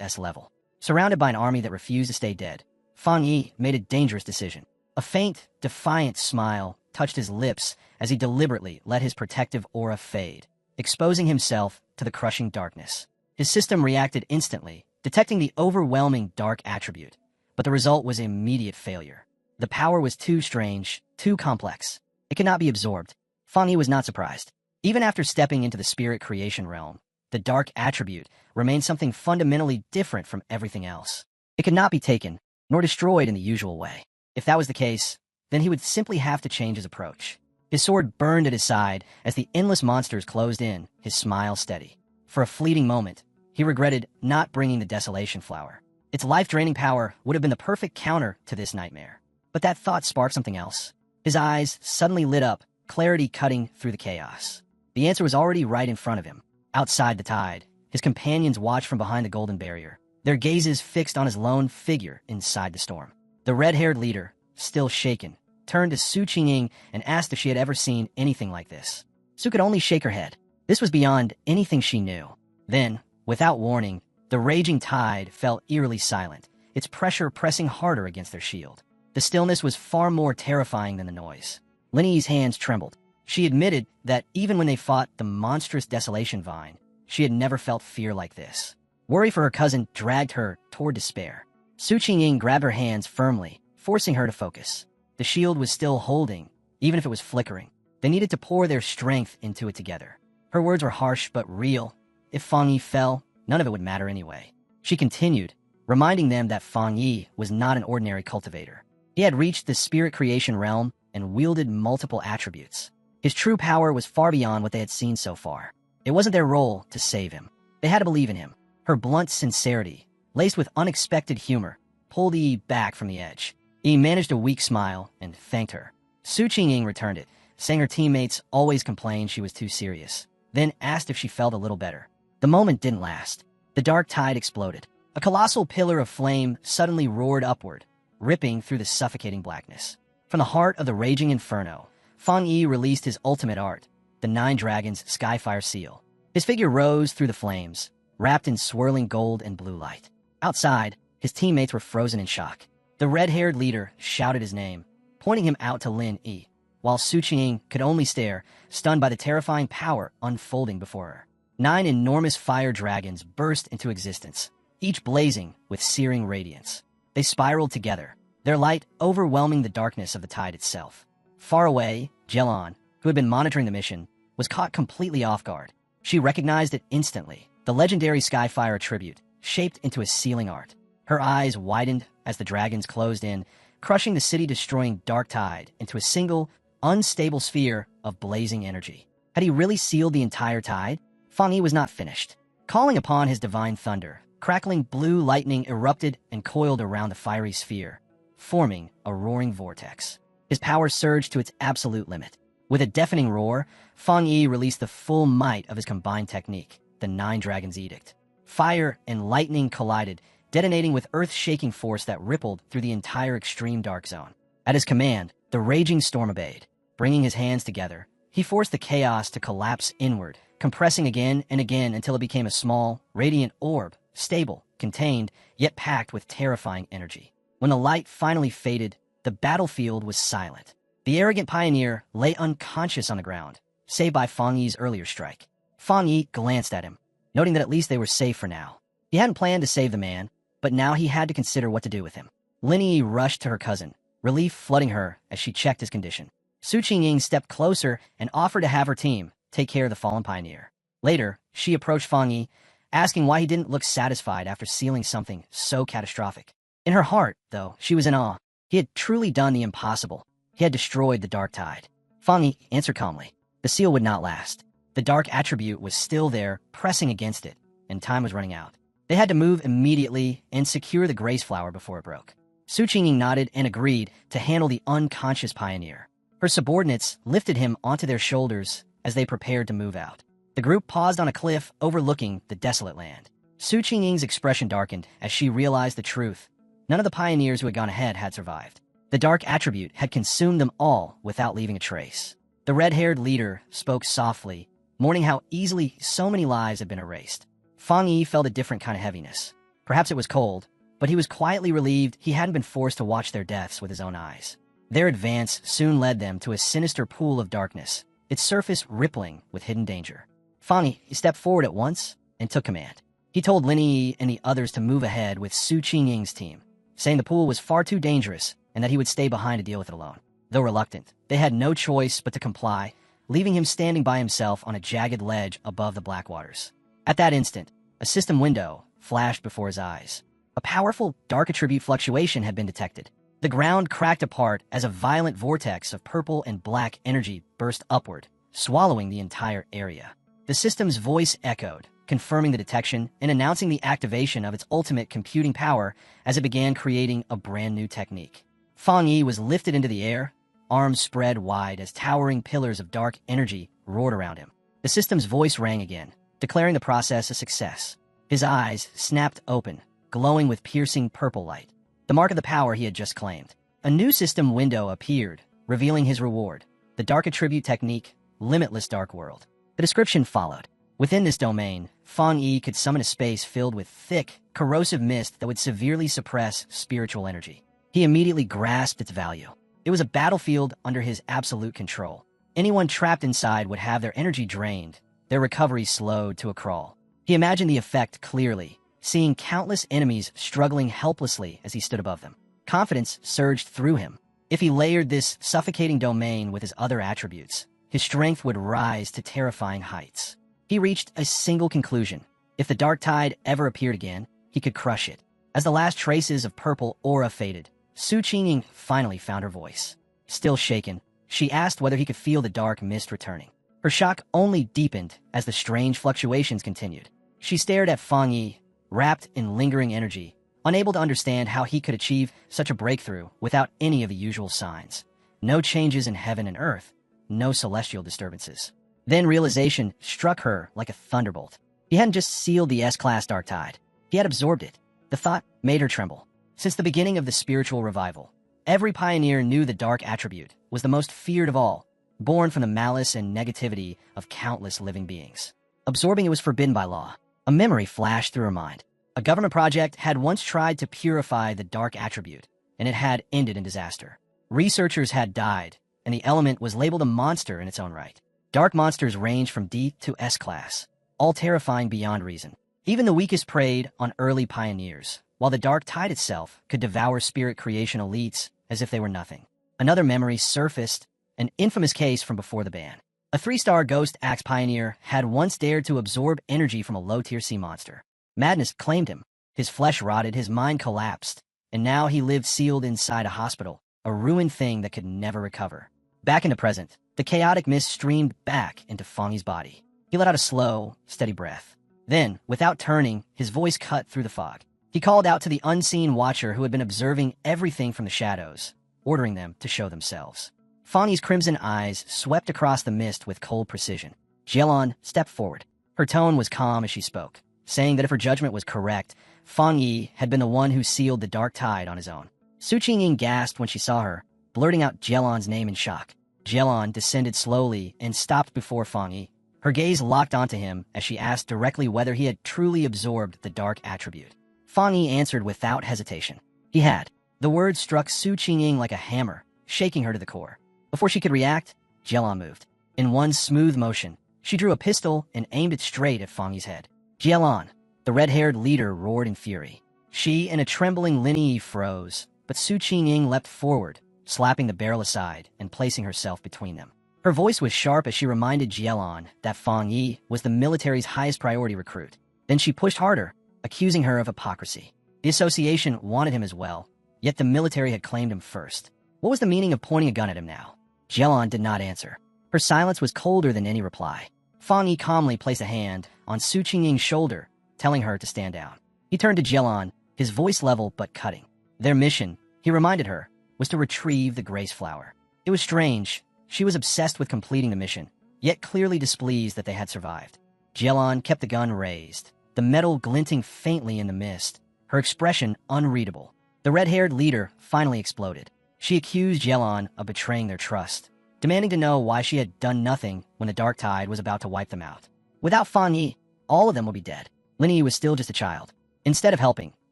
S-level. Surrounded by an army that refused to stay dead, Fongi made a dangerous decision. A faint, defiant smile touched his lips as he deliberately let his protective aura fade, exposing himself to the crushing darkness. His system reacted instantly, detecting the overwhelming dark attribute, but the result was immediate failure. The power was too strange, too complex. It could not be absorbed. Fongi was not surprised. Even after stepping into the spirit creation realm, the dark attribute remained something fundamentally different from everything else. It could not be taken, nor destroyed in the usual way. If that was the case, then he would simply have to change his approach. His sword burned at his side as the endless monsters closed in, his smile steady. For a fleeting moment, he regretted not bringing the Desolation Flower. Its life-draining power would have been the perfect counter to this nightmare. But that thought sparked something else. His eyes suddenly lit up, clarity cutting through the chaos. The answer was already right in front of him. Outside the tide, his companions watched from behind the golden barrier, their gazes fixed on his lone figure inside the storm. The red-haired leader, still shaken, turned to Su Qingying and asked if she had ever seen anything like this. Su could only shake her head. This was beyond anything she knew. Then, without warning, the raging tide fell eerily silent, its pressure pressing harder against their shield. The stillness was far more terrifying than the noise. Linny's hands trembled. She admitted that even when they fought the monstrous Desolation Vine, she had never felt fear like this. Worry for her cousin dragged her toward despair. Su Qingying grabbed her hands firmly, forcing her to focus. The shield was still holding, even if it was flickering. They needed to pour their strength into it together. Her words were harsh but real. If Fongi fell, none of it would matter anyway. She continued, reminding them that Fongi was not an ordinary cultivator. He had reached the spirit creation realm and wielded multiple attributes. His true power was far beyond what they had seen so far. It wasn't their role to save him. They had to believe in him. Her blunt sincerity, laced with unexpected humor, pulled Yi back from the edge. Yi managed a weak smile and thanked her. Su Qingying returned it, saying her teammates always complained she was too serious, then asked if she felt a little better. The moment didn't last. The dark tide exploded. A colossal pillar of flame suddenly roared upward, ripping through the suffocating blackness. From the heart of the raging inferno, Fongi released his ultimate art, the Nine Dragons Skyfire Seal. His figure rose through the flames, wrapped in swirling gold and blue light. Outside, his teammates were frozen in shock. The red-haired leader shouted his name, pointing him out to Lin Yi, while Su Qingying could only stare, stunned by the terrifying power unfolding before her. 9 enormous fire dragons burst into existence, each blazing with searing radiance. They spiraled together, their light overwhelming the darkness of the tide itself. Far away, Jelan, who had been monitoring the mission, was caught completely off guard. She recognized it instantly, the legendary Skyfire tribute, shaped into a sealing art. Her eyes widened as the dragons closed in, crushing the city-destroying dark tide into a single, unstable sphere of blazing energy. Had he really sealed the entire tide? Fongi was not finished. Calling upon his divine thunder, crackling blue lightning erupted and coiled around the fiery sphere, forming a roaring vortex. His power surged to its absolute limit. With a deafening roar, Fongi released the full might of his combined technique, the Nine Dragons Edict. Fire and lightning collided, detonating with earth-shaking force that rippled through the entire extreme dark zone. At his command, the raging storm obeyed. Bringing his hands together, He forced the chaos to collapse inward, compressing again and again until it became a small, radiant orb, stable, contained, yet packed with terrifying energy. When the light finally faded, the battlefield was silent. The arrogant pioneer lay unconscious on the ground, saved by Fongi's earlier strike. Fongi glanced at him, noting that at least they were safe for now. He hadn't planned to save the man, but now he had to consider what to do with him. Linyi rushed to her cousin, relief flooding her as she checked his condition. Su Qingying stepped closer and offered to have her team take care of the fallen pioneer. Later, she approached Fongi, asking why he didn't look satisfied after sealing something so catastrophic. In her heart, though, she was in awe. He had truly done the impossible. He had destroyed the dark tide. Fongi answered calmly. The seal would not last. The dark attribute was still there, pressing against it, and time was running out. They had to move immediately and secure the grace flower before it broke. Su Qingying nodded and agreed to handle the unconscious pioneer. Her subordinates lifted him onto their shoulders as they prepared to move out. The group paused on a cliff overlooking the desolate land. Su Qingying's expression darkened as she realized the truth. None of the pioneers who had gone ahead had survived. The dark attribute had consumed them all without leaving a trace. The red-haired leader spoke softly, mourning how easily so many lives had been erased. Fongi felt a different kind of heaviness. Perhaps it was cold, but he was quietly relieved he hadn't been forced to watch their deaths with his own eyes. Their advance soon led them to a sinister pool of darkness, its surface rippling with hidden danger. Fongi stepped forward at once and took command. He told Linyi and the others to move ahead with Su Qingying's team, saying the pool was far too dangerous and that he would stay behind to deal with it alone. Though reluctant, they had no choice but to comply, leaving him standing by himself on a jagged ledge above the black waters. At that instant, a system window flashed before his eyes. A powerful dark attribute fluctuation had been detected. The ground cracked apart as a violent vortex of purple and black energy burst upward, swallowing the entire area. The system's voice echoed, confirming the detection and announcing the activation of its ultimate computing power as it began creating a brand new technique. Fongi was lifted into the air, arms spread wide as towering pillars of dark energy roared around him. The system's voice rang again, declaring the process a success. His eyes snapped open, glowing with piercing purple light, the mark of the power he had just claimed. A new system window appeared, revealing his reward, the dark attribute technique, Limitless Dark World. The description followed. Within this domain, Fongi could summon a space filled with thick, corrosive mist that would severely suppress spiritual energy. He immediately grasped its value. It was a battlefield under his absolute control. Anyone trapped inside would have their energy drained, their recovery slowed to a crawl. He imagined the effect clearly, seeing countless enemies struggling helplessly as he stood above them. Confidence surged through him. If he layered this suffocating domain with his other attributes, his strength would rise to terrifying heights. He reached a single conclusion. If the dark tide ever appeared again, he could crush it. As the last traces of purple aura faded, Su Qingying finally found her voice. Still shaken, she asked whether he could feel the dark mist returning. Her shock only deepened as the strange fluctuations continued. She stared at Fongi, wrapped in lingering energy, unable to understand how he could achieve such a breakthrough without any of the usual signs. No changes in heaven and earth, no celestial disturbances. Then realization struck her like a thunderbolt. He hadn't just sealed the S-Class Dark Tide, he had absorbed it. The thought made her tremble. Since the beginning of the spiritual revival, every pioneer knew the dark attribute was the most feared of all, born from the malice and negativity of countless living beings. Absorbing it was forbidden by law. A memory flashed through her mind. A government project had once tried to purify the dark attribute, and it had ended in disaster. Researchers had died, and the element was labeled a monster in its own right. Dark monsters ranged from D to S-Class, all terrifying beyond reason. Even the weakest preyed on early pioneers, while the dark tide itself could devour spirit creation elites as if they were nothing. Another memory surfaced, an infamous case from before the ban. A 3-star ghost axe pioneer had once dared to absorb energy from a low-tier sea monster. Madness claimed him. His flesh rotted, his mind collapsed, and now he lived sealed inside a hospital, a ruined thing that could never recover. Back in the present, the chaotic mist streamed back into Fongi's body. He let out a slow, steady breath. Then, without turning, his voice cut through the fog. He called out to the unseen watcher who had been observing everything from the shadows, ordering them to show themselves. Fongi's crimson eyes swept across the mist with cold precision. Jielon stepped forward. Her tone was calm as she spoke, saying that if her judgment was correct, Fongi had been the one who sealed the dark tide on his own. Su Qingying gasped when she saw her, blurting out Jielon's name in shock. Jelon descended slowly and stopped before Fongi. Her gaze locked onto him as she asked directly whether he had truly absorbed the dark attribute. Fongi answered without hesitation. He had. The words struck Su Qingying like a hammer, shaking her to the core. Before she could react, Jelon moved. In one smooth motion, she drew a pistol and aimed it straight at Fongi's head. Jelon, the red-haired leader, roared in fury. She and a trembling Lin Yi froze, but Su Qingying leapt forward, slapping the barrel aside and placing herself between them. Her voice was sharp as she reminded Jelon that Fongi was the military's highest priority recruit. Then she pushed harder, accusing her of hypocrisy. The association wanted him as well, yet the military had claimed him first. What was the meaning of pointing a gun at him now? Jelon did not answer. Her silence was colder than any reply. Fongi calmly placed a hand on Su Qingying's shoulder, telling her to stand down. He turned to Jelon, his voice level but cutting. Their mission, he reminded her, was to retrieve the grace flower. It was strange. She was obsessed with completing the mission, yet clearly displeased that they had survived. Jelon kept the gun raised, the metal glinting faintly in the mist, her expression unreadable. The red-haired leader finally exploded. She accused Jelon of betraying their trust, demanding to know why she had done nothing when the dark tide was about to wipe them out. Without Fongi, all of them would be dead. Lin Yi was still just a child. Instead of helping,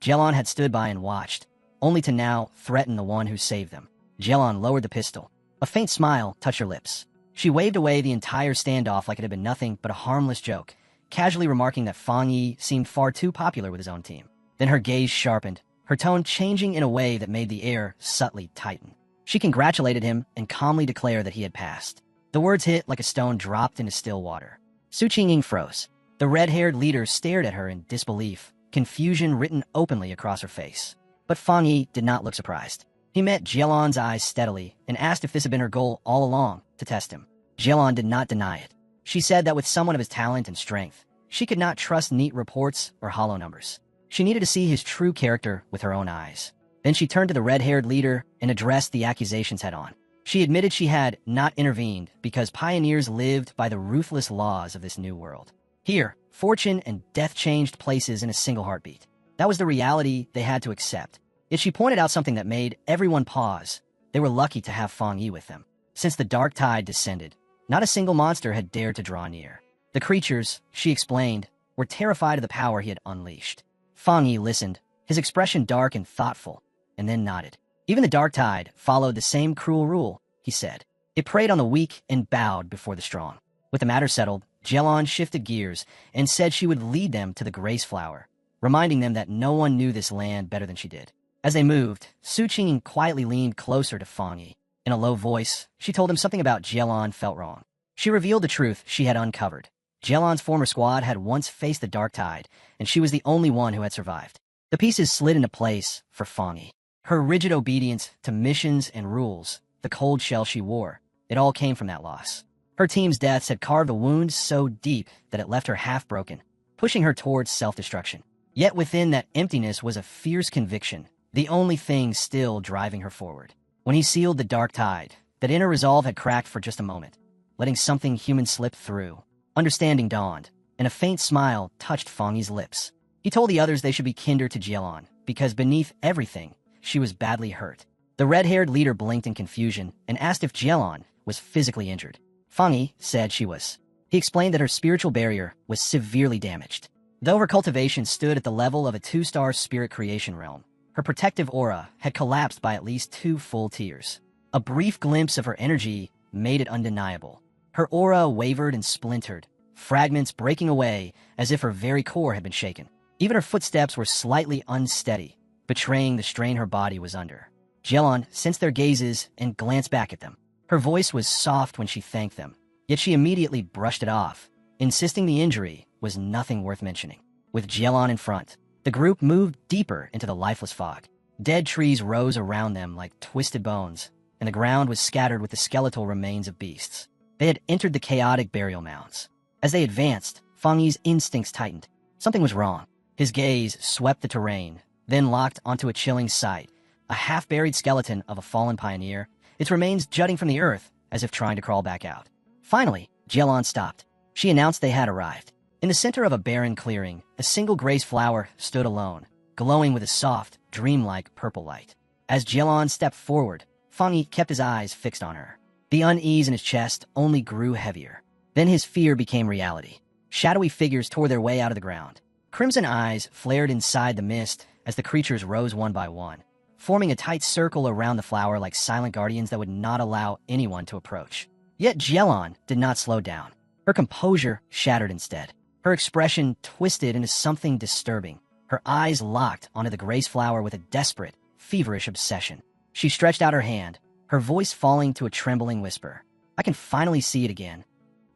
Jelon had stood by and watched, only to now threaten the one who saved them. Jelon lowered the pistol. A faint smile touched her lips. She waved away the entire standoff like it had been nothing but a harmless joke, casually remarking that Fongi seemed far too popular with his own team. Then her gaze sharpened, her tone changing in a way that made the air subtly tighten. She congratulated him and calmly declared that he had passed. The words hit like a stone dropped into still water. Su Qingying froze. The red-haired leader stared at her in disbelief, confusion written openly across her face. But Fongi did not look surprised. He met Jelon's eyes steadily and asked if this had been her goal all along, to test him. Jelon did not deny it. She said that with someone of his talent and strength, she could not trust neat reports or hollow numbers. She needed to see his true character with her own eyes. Then she turned to the red-haired leader and addressed the accusations head-on. She admitted she had not intervened because pioneers lived by the ruthless laws of this new world. Here, fortune and death changed places in a single heartbeat. That was the reality they had to accept. Yet she pointed out something that made everyone pause. They were lucky to have Fongi with them. Since the dark tide descended, not a single monster had dared to draw near. The creatures, she explained, were terrified of the power he had unleashed. Fongi listened, his expression dark and thoughtful, and then nodded. Even the dark tide followed the same cruel rule, he said. It preyed on the weak and bowed before the strong. With the matter settled, Jelon shifted gears and said she would lead them to the grace flower, reminding them that no one knew this land better than she did. As they moved, Su Qingying quietly leaned closer to Fongi. In a low voice, she told him something about Jelon felt wrong. She revealed the truth she had uncovered. Jelon's former squad had once faced the dark tide, and she was the only one who had survived. The pieces slid into place for Fongi. Her rigid obedience to missions and rules, the cold shell she wore, it all came from that loss. Her team's deaths had carved a wound so deep that it left her half-broken, pushing her towards self-destruction. Yet within that emptiness was a fierce conviction, the only thing still driving her forward. When he sealed the dark tide, that inner resolve had cracked for just a moment, letting something human slip through. Understanding dawned, and a faint smile touched Fongi's lips. He told the others they should be kinder to Jelon, because beneath everything, she was badly hurt. The red-haired leader blinked in confusion and asked if Jelon was physically injured. Fongi said she was. He explained that her spiritual barrier was severely damaged. Though her cultivation stood at the level of a 2-star spirit creation realm, her protective aura had collapsed by at least 2 full tiers. A brief glimpse of her energy made it undeniable. Her aura wavered and splintered, fragments breaking away as if her very core had been shaken. Even her footsteps were slightly unsteady, betraying the strain her body was under. Jelon sensed their gazes and glanced back at them. Her voice was soft when she thanked them, yet she immediately brushed it off, insisting the injury was nothing worth mentioning. With Jelon in front, the group moved deeper into the lifeless fog. Dead trees rose around them like twisted bones, and the ground was scattered with the skeletal remains of beasts. They had entered the chaotic burial mounds. As they advanced, Fongi's instincts tightened. Something was wrong. His gaze swept the terrain, then locked onto a chilling sight, a half-buried skeleton of a fallen pioneer, its remains jutting from the earth as if trying to crawl back out. Finally, Jelon stopped. She announced they had arrived. In the center of a barren clearing, a single grace flower stood alone, glowing with a soft, dreamlike purple light. As Jelon stepped forward, Fongi kept his eyes fixed on her. The unease in his chest only grew heavier. Then his fear became reality. Shadowy figures tore their way out of the ground. Crimson eyes flared inside the mist as the creatures rose one by one, forming a tight circle around the flower like silent guardians that would not allow anyone to approach. Yet Jelon did not slow down. Her composure shattered instead. Her expression twisted into something disturbing. Her eyes locked onto the grace flower with a desperate, feverish obsession. She stretched out her hand, her voice falling to a trembling whisper. "I can finally see it again."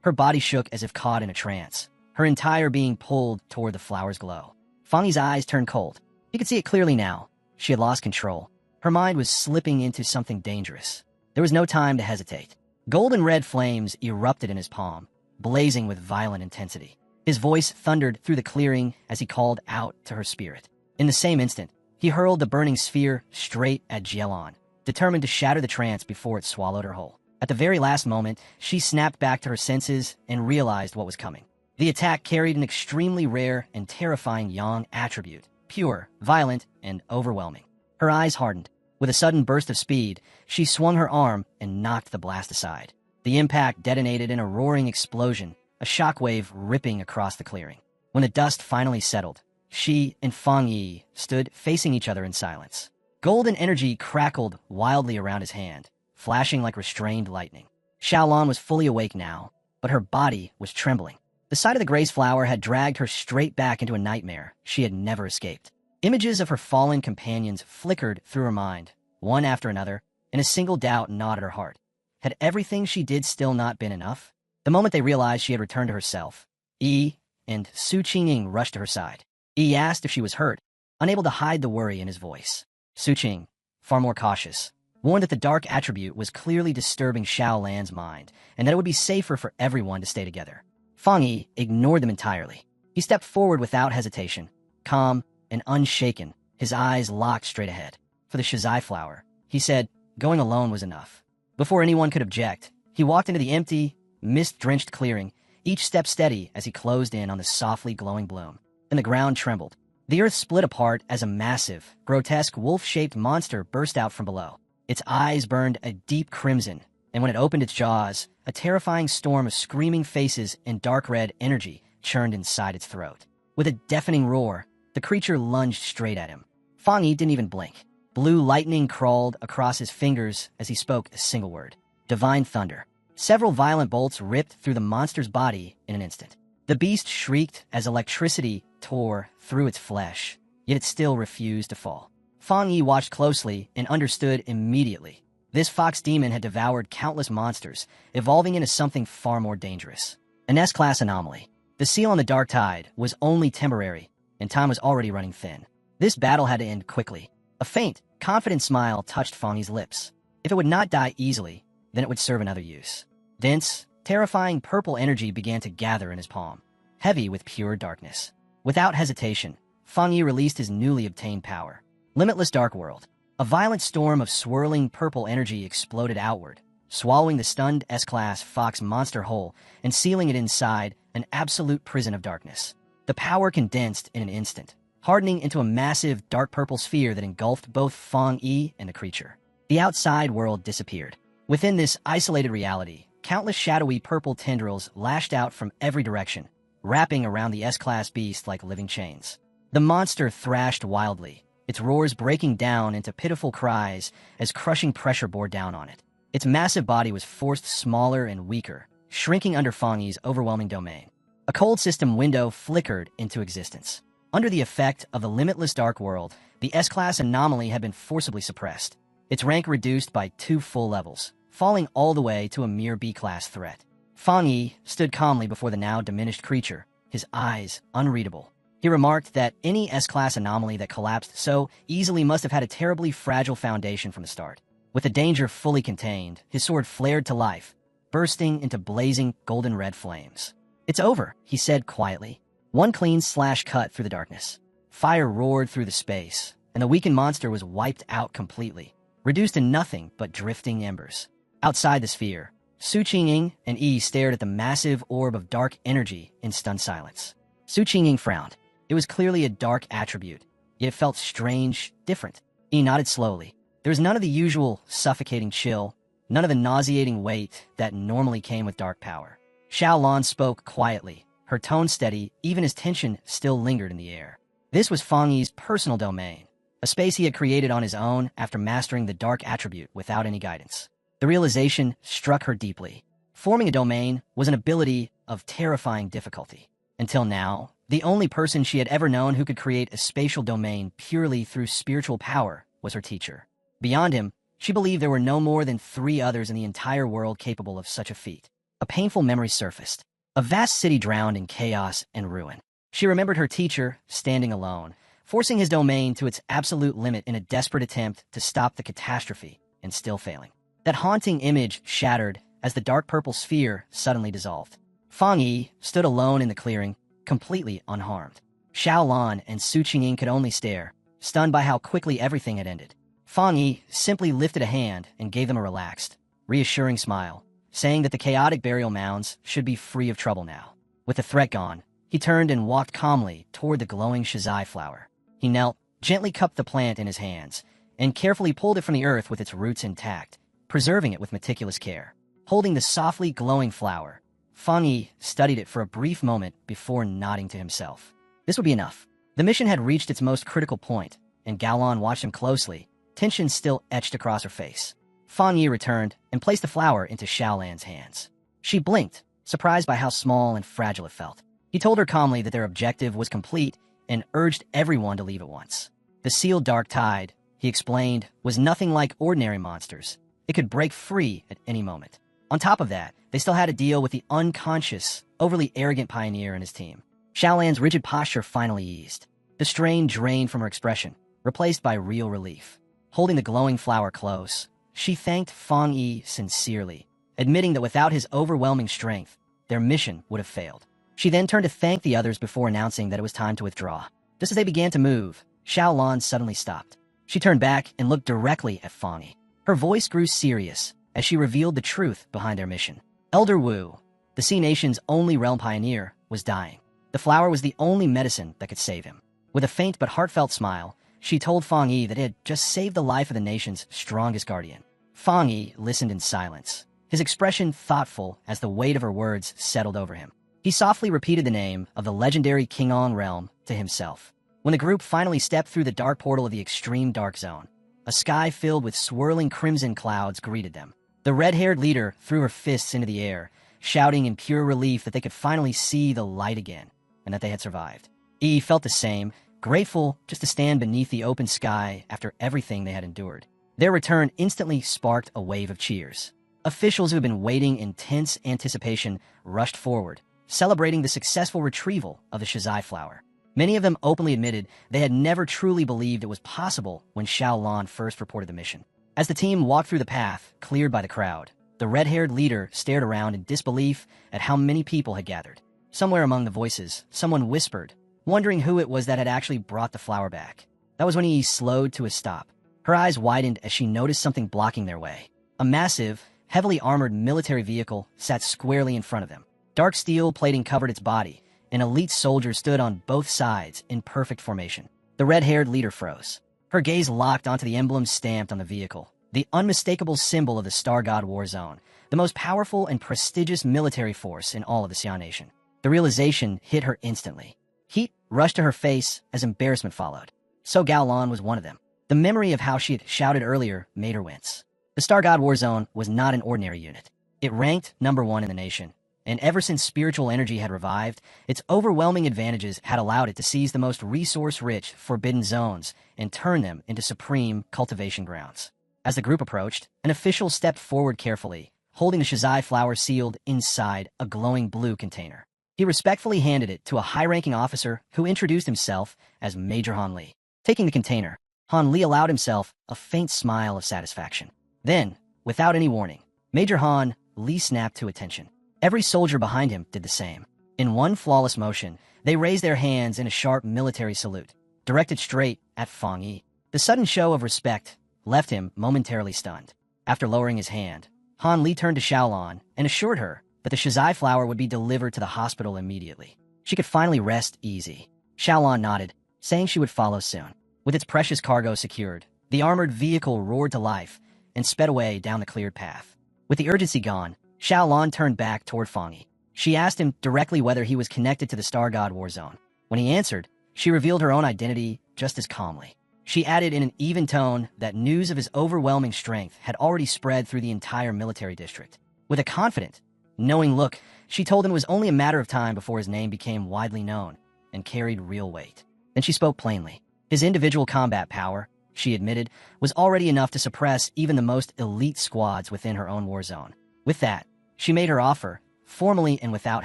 Her body shook as if caught in a trance, her entire being pulled toward the flower's glow. Fongi's eyes turned cold. He could see it clearly now. She had lost control. Her mind was slipping into something dangerous. There was no time to hesitate. Golden red flames erupted in his palm, blazing with violent intensity. His voice thundered through the clearing as he called out to her spirit. In the same instant, he hurled the burning sphere straight at Jelon, determined to shatter the trance before it swallowed her whole. At the very last moment, she snapped back to her senses and realized what was coming. The attack carried an extremely rare and terrifying yang attribute, pure, violent, and overwhelming. Her eyes hardened. With a sudden burst of speed, she swung her arm and knocked the blast aside. The impact detonated in a roaring explosion, a shockwave ripping across the clearing. When the dust finally settled, she and Fongi stood facing each other in silence. Golden energy crackled wildly around his hand, flashing like restrained lightning. Xiaolan was fully awake now, but her body was trembling. The sight of the grace flower had dragged her straight back into a nightmare she had never escaped. Images of her fallen companions flickered through her mind, one after another, and a single doubt gnawed at her heart. Had everything she did still not been enough? The moment they realized she had returned to herself, Yi and Su Qingying rushed to her side. Yi asked if she was hurt, unable to hide the worry in his voice. Su Qing, far more cautious, warned that the dark attribute was clearly disturbing Xiaolan's mind, and that it would be safer for everyone to stay together. Fongi ignored them entirely. He stepped forward without hesitation, calm and unshaken, his eyes locked straight ahead. For the Shizai flower, he said, going alone was enough. Before anyone could object, he walked into the empty, mist-drenched clearing, each step steady as he closed in on the softly glowing bloom. And the ground trembled. The earth split apart as a massive, grotesque wolf-shaped monster burst out from below. Its eyes burned a deep crimson, and when it opened its jaws, a terrifying storm of screaming faces and dark red energy churned inside its throat. With a deafening roar, the creature lunged straight at him. Fongi didn't even blink. Blue lightning crawled across his fingers as he spoke a single word. Divine thunder. Several violent bolts ripped through the monster's body in an instant. The beast shrieked as electricity tore through its flesh, yet it still refused to fall. Fongi watched closely and understood immediately. This fox demon had devoured countless monsters, evolving into something far more dangerous. An S-class anomaly. The seal on the dark tide was only temporary, and time was already running thin. This battle had to end quickly. A faint, confident smile touched Fongi's lips. If it would not die easily, then it would serve another use. Dense, terrifying purple energy began to gather in his palm, heavy with pure darkness. Without hesitation, Fongi released his newly obtained power. Limitless Dark World. A violent storm of swirling purple energy exploded outward, swallowing the stunned S-class fox monster whole and sealing it inside an absolute prison of darkness. The power condensed in an instant, hardening into a massive dark purple sphere that engulfed both Fongi and the creature. The outside world disappeared. Within this isolated reality, countless shadowy purple tendrils lashed out from every direction, wrapping around the S-class beast like living chains. The monster thrashed wildly, its roars breaking down into pitiful cries as crushing pressure bore down on it. Its massive body was forced smaller and weaker, shrinking under Fongi's overwhelming domain. A cold system window flickered into existence. Under the effect of the limitless dark world, the S-class anomaly had been forcibly suppressed, its rank reduced by 2 full levels, falling all the way to a mere B-class threat. Fongi stood calmly before the now diminished creature, his eyes unreadable. He remarked that any S-class anomaly that collapsed so easily must have had a terribly fragile foundation from the start. With the danger fully contained, his sword flared to life, bursting into blazing golden red flames. "It's over," he said quietly. One clean slash cut through the darkness. Fire roared through the space, and the weakened monster was wiped out completely, reduced to nothing but drifting embers. Outside the sphere, Su Qingying and Yi stared at the massive orb of dark energy in stunned silence. Su Qingying frowned. It was clearly a dark attribute, yet it felt strange, different. Yi nodded slowly. There was none of the usual suffocating chill, none of the nauseating weight that normally came with dark power. Xiaolan spoke quietly, her tone steady even as tension still lingered in the air. This was Fongi's personal domain, a space he had created on his own after mastering the dark attribute without any guidance. The realization struck her deeply. Forming a domain was an ability of terrifying difficulty. Until now, the only person she had ever known who could create a spatial domain purely through spiritual power was her teacher. Beyond him, she believed there were no more than 3 others in the entire world capable of such a feat. A painful memory surfaced. A vast city drowned in chaos and ruin. She remembered her teacher, standing alone, forcing his domain to its absolute limit in a desperate attempt to stop the catastrophe, and still failing. That haunting image shattered as the dark purple sphere suddenly dissolved. Fongi stood alone in the clearing, completely unharmed. Xiaolan and Su Qingying could only stare, stunned by how quickly everything had ended. Fongi simply lifted a hand and gave them a relaxed, reassuring smile, saying that the chaotic burial mounds should be free of trouble now. With the threat gone, he turned and walked calmly toward the glowing shizai flower. He knelt, gently cupped the plant in his hands, and carefully pulled it from the earth with its roots intact, preserving it with meticulous care. Holding the softly glowing flower, Fongi studied it for a brief moment before nodding to himself. This would be enough. The mission had reached its most critical point, and Gaolan watched him closely, tension still etched across her face. Fongi returned and placed the flower into Xiaolan's hands. She blinked, surprised by how small and fragile it felt. He told her calmly that their objective was complete and urged everyone to leave at once. The sealed dark tide, he explained, was nothing like ordinary monsters. It could break free at any moment. On top of that, they still had to deal with the unconscious, overly arrogant pioneer and his team. Xiaolan's rigid posture finally eased. The strain drained from her expression, replaced by real relief. Holding the glowing flower close, she thanked Fongi sincerely, admitting that without his overwhelming strength, their mission would have failed. She then turned to thank the others before announcing that it was time to withdraw. Just as they began to move, Xiaolan suddenly stopped. She turned back and looked directly at Fongi. Her voice grew serious as she revealed the truth behind their mission. Elder Wu, the Sea Nation's only realm pioneer, was dying. The flower was the only medicine that could save him. With a faint but heartfelt smile, she told Fongi that it had just saved the life of the nation's strongest guardian. Fongi listened in silence, his expression thoughtful as the weight of her words settled over him. He softly repeated the name of the legendary Qingong realm to himself. When the group finally stepped through the dark portal of the extreme dark zone, a sky filled with swirling crimson clouds greeted them. The red-haired leader threw her fists into the air, shouting in pure relief that they could finally see the light again, and that they had survived. Yi felt the same, grateful just to stand beneath the open sky after everything they had endured. Their return instantly sparked a wave of cheers. Officials who had been waiting in tense anticipation rushed forward, celebrating the successful retrieval of the shizai flower. Many of them openly admitted they had never truly believed it was possible when Xiaolan first reported the mission. As the team walked through the path, cleared by the crowd, the red-haired leader stared around in disbelief at how many people had gathered. Somewhere among the voices, someone whispered, wondering who it was that had actually brought the flower back. That was when he slowed to a stop. Her eyes widened as she noticed something blocking their way. A massive, heavily armored military vehicle sat squarely in front of them. Dark steel plating covered its body, and elite soldiers stood on both sides in perfect formation. The red-haired leader froze. Her gaze locked onto the emblem stamped on the vehicle, the unmistakable symbol of the Star God War Zone, the most powerful and prestigious military force in all of the Xia Nation. The realization hit her instantly. Heat rushed to her face as embarrassment followed. So Gaolan was one of them. The memory of how she had shouted earlier made her wince. The Star God War Zone was not an ordinary unit. It ranked #1 in the nation, and ever since spiritual energy had revived, its overwhelming advantages had allowed it to seize the most resource-rich forbidden zones and turn them into supreme cultivation grounds. As the group approached, an official stepped forward carefully, holding the shizai flower sealed inside a glowing blue container. He respectfully handed it to a high-ranking officer who introduced himself as Major Han Li. Taking the container, Han Li allowed himself a faint smile of satisfaction. Then, without any warning, Major Han Li snapped to attention. Every soldier behind him did the same. In one flawless motion, they raised their hands in a sharp military salute, directed straight at Fongi. The sudden show of respect left him momentarily stunned. After lowering his hand, Han Li turned to Xiaolan and assured her that the shizai flower would be delivered to the hospital immediately. She could finally rest easy. Xiaolan nodded, saying she would follow soon. With its precious cargo secured, the armored vehicle roared to life and sped away down the cleared path. With the urgency gone, Xiaolan turned back toward Fongi. She asked him directly whether he was connected to the Star God War Zone. When he answered, she revealed her own identity just as calmly. She added in an even tone that news of his overwhelming strength had already spread through the entire military district. With a confident, knowing look, she told him it was only a matter of time before his name became widely known and carried real weight. Then she spoke plainly. His individual combat power, she admitted, was already enough to suppress even the most elite squads within her own war zone. With that, she made her offer, formally and without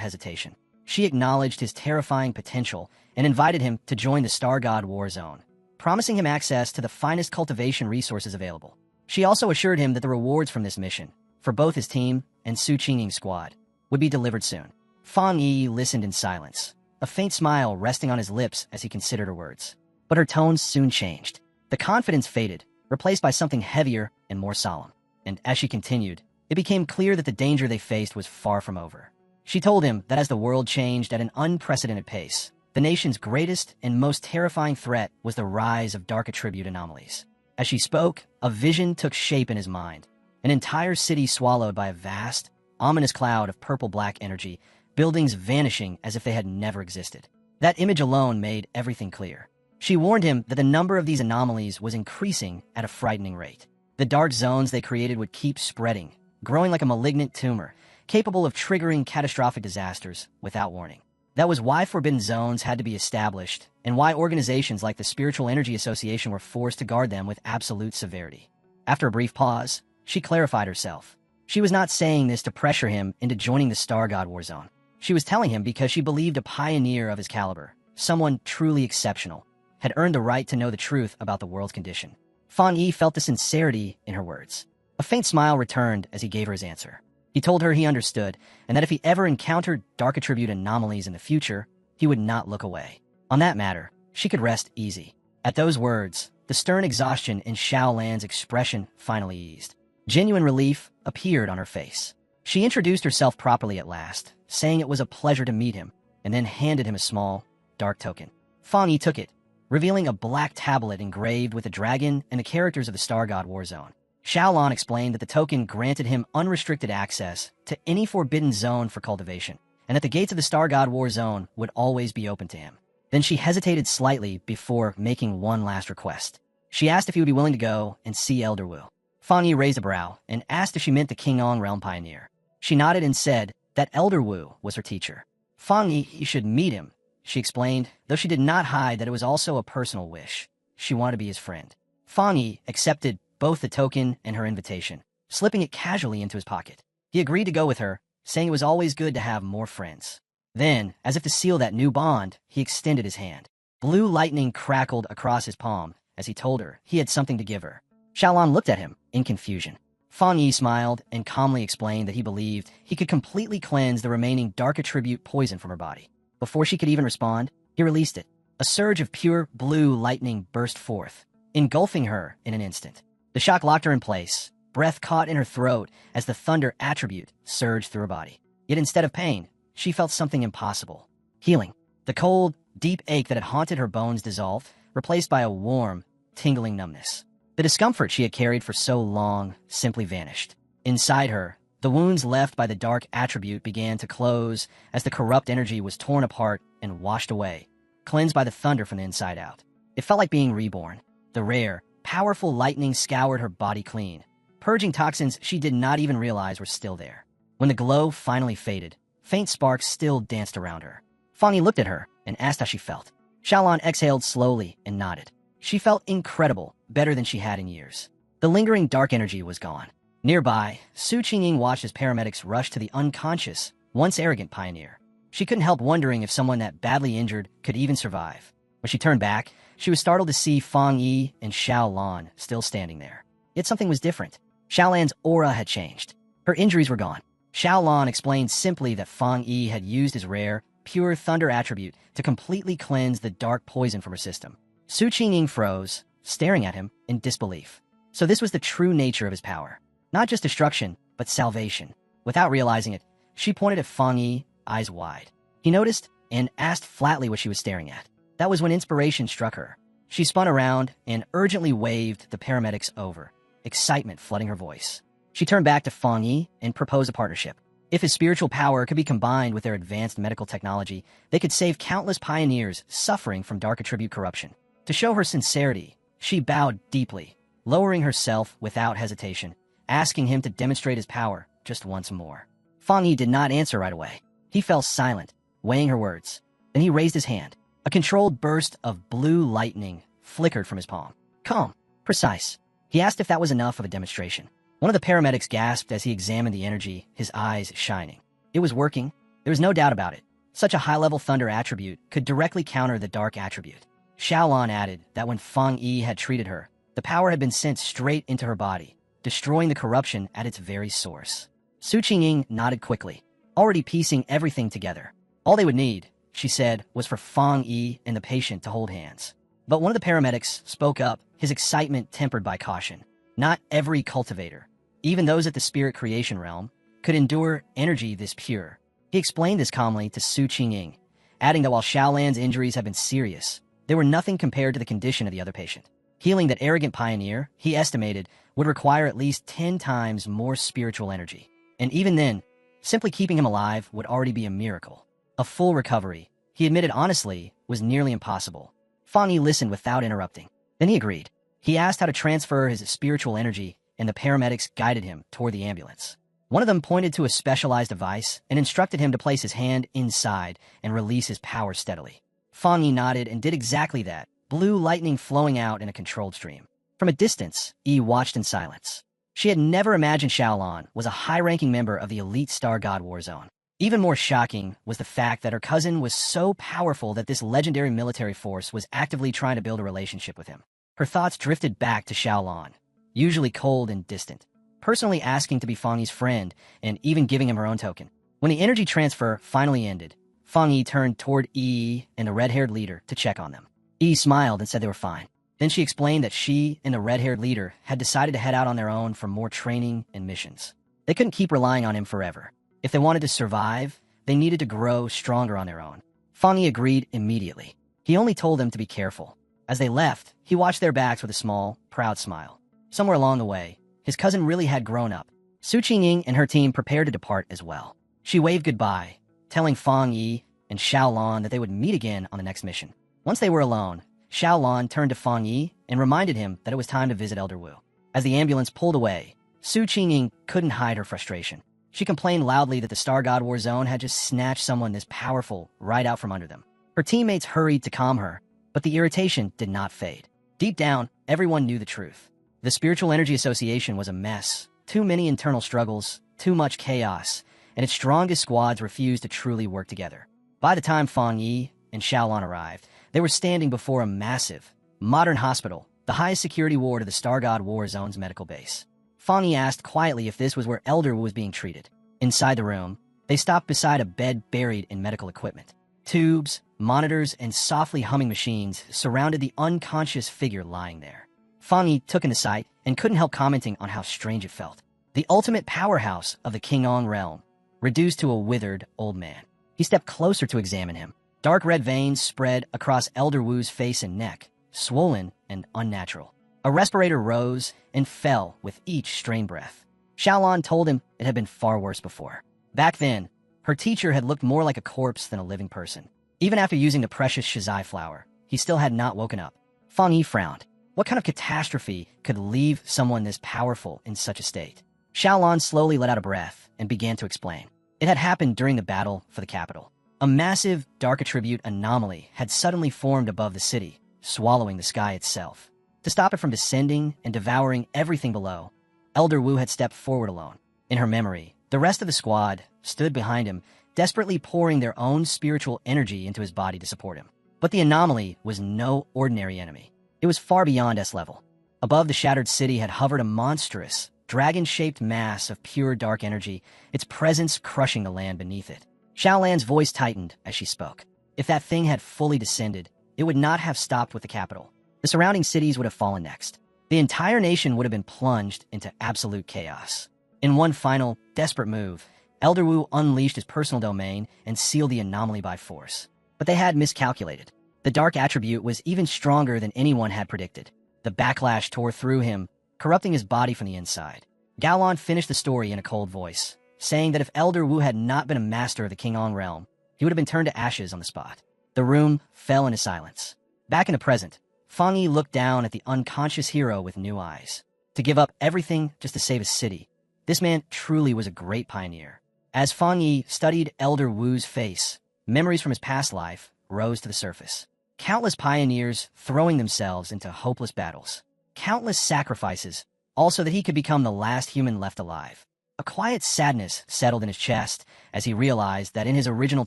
hesitation. She acknowledged his terrifying potential and invited him to join the Star God War Zone, promising him access to the finest cultivation resources available. She also assured him that the rewards from this mission, for both his team and Su Qingying's squad, would be delivered soon. Fongi listened in silence, a faint smile resting on his lips as he considered her words. But her tone soon changed. The confidence faded, replaced by something heavier and more solemn. And as she continued, it became clear that the danger they faced was far from over. She told him that as the world changed at an unprecedented pace, the nation's greatest and most terrifying threat was the rise of dark attribute anomalies. As she spoke, a vision took shape in his mind. An entire city swallowed by a vast, ominous cloud of purple-black energy, buildings vanishing as if they had never existed. That image alone made everything clear. She warned him that the number of these anomalies was increasing at a frightening rate. The dark zones they created would keep spreading, growing like a malignant tumor, capable of triggering catastrophic disasters without warning. That was why forbidden zones had to be established, and why organizations like the Spiritual Energy Association were forced to guard them with absolute severity. After a brief pause, she clarified herself. She was not saying this to pressure him into joining the Star God War Zone. She was telling him because she believed a pioneer of his caliber, someone truly exceptional, had earned the right to know the truth about the world's condition. Fongi felt the sincerity in her words. A faint smile returned as he gave her his answer. He told her he understood, and that if he ever encountered dark attribute anomalies in the future, he would not look away. On that matter, she could rest easy. At those words, the stern exhaustion in Xiaolan's expression finally eased. Genuine relief appeared on her face. She introduced herself properly at last, saying it was a pleasure to meet him, and then handed him a small, dark token. Fongi took it, revealing a black tablet engraved with a dragon and the characters of the Star God War Zone. Xiaolan explained that the token granted him unrestricted access to any forbidden zone for cultivation, and that the gates of the Star God War Zone would always be open to him. Then she hesitated slightly before making one last request. She asked if he would be willing to go and see Elder Wu. Fongi raised a brow and asked if she meant the Qingong Realm Pioneer. She nodded and said that Elder Wu was her teacher. Fongi should meet him, she explained, though she did not hide that it was also a personal wish. She wanted to be his friend. Fongi accepted both the token and her invitation, slipping it casually into his pocket. He agreed to go with her, saying it was always good to have more friends. Then, as if to seal that new bond, he extended his hand. Blue lightning crackled across his palm as he told her he had something to give her. Xiaolan looked at him in confusion. Fongi smiled and calmly explained that he believed he could completely cleanse the remaining dark attribute poison from her body. Before she could even respond, he released it. A surge of pure blue lightning burst forth, engulfing her in an instant. The shock locked her in place, breath caught in her throat as the thunder attribute surged through her body. Yet instead of pain, she felt something impossible. Healing. The cold, deep ache that had haunted her bones dissolved, replaced by a warm, tingling numbness. The discomfort she had carried for so long simply vanished. Inside her, the wounds left by the dark attribute began to close as the corrupt energy was torn apart and washed away, cleansed by the thunder from the inside out. It felt like being reborn. The rare, powerful lightning scoured her body clean, purging toxins she did not even realize were still there. When the glow finally faded, faint sparks still danced around her. Fongi looked at her and asked how she felt. Xiaolan exhaled slowly and nodded. She felt incredible, better than she had in years. The lingering dark energy was gone. Nearby, Su Qingying watched as paramedics rushed to the unconscious, once arrogant pioneer. She couldn't help wondering if someone that badly injured could even survive. When she turned back, she was startled to see Fongi and Xiaolan still standing there. Yet something was different. Xiaolan's aura had changed. Her injuries were gone. Xiaolan explained simply that Fongi had used his rare, pure thunder attribute to completely cleanse the dark poison from her system. Su Qingying froze, staring at him in disbelief. So this was the true nature of his power. Not just destruction, but salvation. Without realizing it, she pointed at Fongi, eyes wide. He noticed and asked flatly what she was staring at. That was when inspiration struck her. She spun around and urgently waved the paramedics over, excitement flooding her voice. She turned back to Fongi and proposed a partnership. If his spiritual power could be combined with their advanced medical technology, they could save countless pioneers suffering from dark attribute corruption. To show her sincerity, she bowed deeply, lowering herself without hesitation, asking him to demonstrate his power just once more. Fongi did not answer right away. He fell silent, weighing her words. Then he raised his hand. A controlled burst of blue lightning flickered from his palm. Calm, precise. He asked if that was enough of a demonstration. One of the paramedics gasped as he examined the energy, his eyes shining. It was working. There was no doubt about it. Such a high-level thunder attribute could directly counter the dark attribute. Xiaolon added that when Feng Yi had treated her, the power had been sent straight into her body, destroying the corruption at its very source. Su Qingying nodded quickly, already piecing everything together. All they would need, she said, was for Feng Yi and the patient to hold hands. But one of the paramedics spoke up, his excitement tempered by caution. Not every cultivator, even those at the spirit creation realm, could endure energy this pure. He explained this calmly to Su Qingying, adding that while Xiaolan's injuries had been serious, they were nothing compared to the condition of the other patient. Healing that arrogant pioneer, he estimated, would require at least 10 times more spiritual energy. And even then, simply keeping him alive would already be a miracle. A full recovery, he admitted honestly, was nearly impossible. Fongi listened without interrupting. Then he agreed. He asked how to transfer his spiritual energy, and the paramedics guided him toward the ambulance. One of them pointed to a specialized device and instructed him to place his hand inside and release his power steadily. Fongi nodded and did exactly that, blue lightning flowing out in a controlled stream. From a distance, Yi watched in silence. She had never imagined Xiaolon was a high-ranking member of the elite Star God War Zone. Even more shocking was the fact that her cousin was so powerful that this legendary military force was actively trying to build a relationship with him. Her thoughts drifted back to Xiaolon, usually cold and distant, personally asking to be Fongi's friend and even giving him her own token. When the energy transfer finally ended, Fongi turned toward Yi and the red-haired leader to check on them. Yi smiled and said they were fine. Then she explained that she and the red-haired leader had decided to head out on their own for more training and missions. They couldn't keep relying on him forever. If they wanted to survive, they needed to grow stronger on their own. Fongi agreed immediately. He only told them to be careful. As they left, he watched their backs with a small, proud smile. Somewhere along the way, his cousin really had grown up. Su Qingying and her team prepared to depart as well. She waved goodbye, telling Feng Yi and Xiaolon that they would meet again on the next mission. Once they were alone, Xiaolon turned to Feng Yi and reminded him that it was time to visit Elder Wu. As the ambulance pulled away, Su Qingying couldn't hide her frustration. She complained loudly that the Star God War Zone had just snatched someone this powerful right out from under them. Her teammates hurried to calm her, but the irritation did not fade. Deep down, everyone knew the truth. The Spiritual Energy Association was a mess, too many internal struggles, too much chaos, and its strongest squads refused to truly work together. By the time Feng Yi and Xiaolon arrived, they were standing before a massive, modern hospital, the highest security ward of the Star God War Zone's medical base. Feng Yi asked quietly if this was where Elder Wu was being treated. Inside the room, they stopped beside a bed buried in medical equipment. Tubes, monitors, and softly humming machines surrounded the unconscious figure lying there. Feng Yi took in the sight and couldn't help commenting on how strange it felt. The ultimate powerhouse of the Qingong realm, reduced to a withered old man. He stepped closer to examine him. Dark red veins spread across Elder Wu's face and neck, swollen and unnatural. A respirator rose and fell with each strained breath. Xiaolon told him it had been far worse before. Back then, her teacher had looked more like a corpse than a living person. Even after using the precious shizai flower, he still had not woken up. Feng Yi frowned. What kind of catastrophe could leave someone this powerful in such a state? Xiaolon slowly let out a breath and began to explain. It had happened during the battle for the capital. A massive dark attribute anomaly had suddenly formed above the city, swallowing the sky itself. To stop it from descending and devouring everything below, Elder Wu had stepped forward alone. In her memory, the rest of the squad stood behind him, desperately pouring their own spiritual energy into his body to support him. But the anomaly was no ordinary enemy. It was far beyond S-level. Above the shattered city had hovered a monstrous, dragon-shaped mass of pure dark energy, its presence crushing the land beneath it. Xiaolan's voice tightened as she spoke. If that thing had fully descended, it would not have stopped with the capital. The surrounding cities would have fallen next. The entire nation would have been plunged into absolute chaos. In one final, desperate move, Elder Wu unleashed his personal domain and sealed the anomaly by force. But they had miscalculated. The dark attribute was even stronger than anyone had predicted. The backlash tore through him, corrupting his body from the inside. Gaolon finished the story in a cold voice, saying that if Elder Wu had not been a master of the Qingong realm, he would have been turned to ashes on the spot. The room fell into silence. Back in the present, Fongi looked down at the unconscious hero with new eyes. To give up everything just to save a city, this man truly was a great pioneer. As Fongi studied Elder Wu's face, memories from his past life rose to the surface. Countless pioneers throwing themselves into hopeless battles. Countless sacrifices, also that he could become the last human left alive. A quiet sadness settled in his chest as he realized that in his original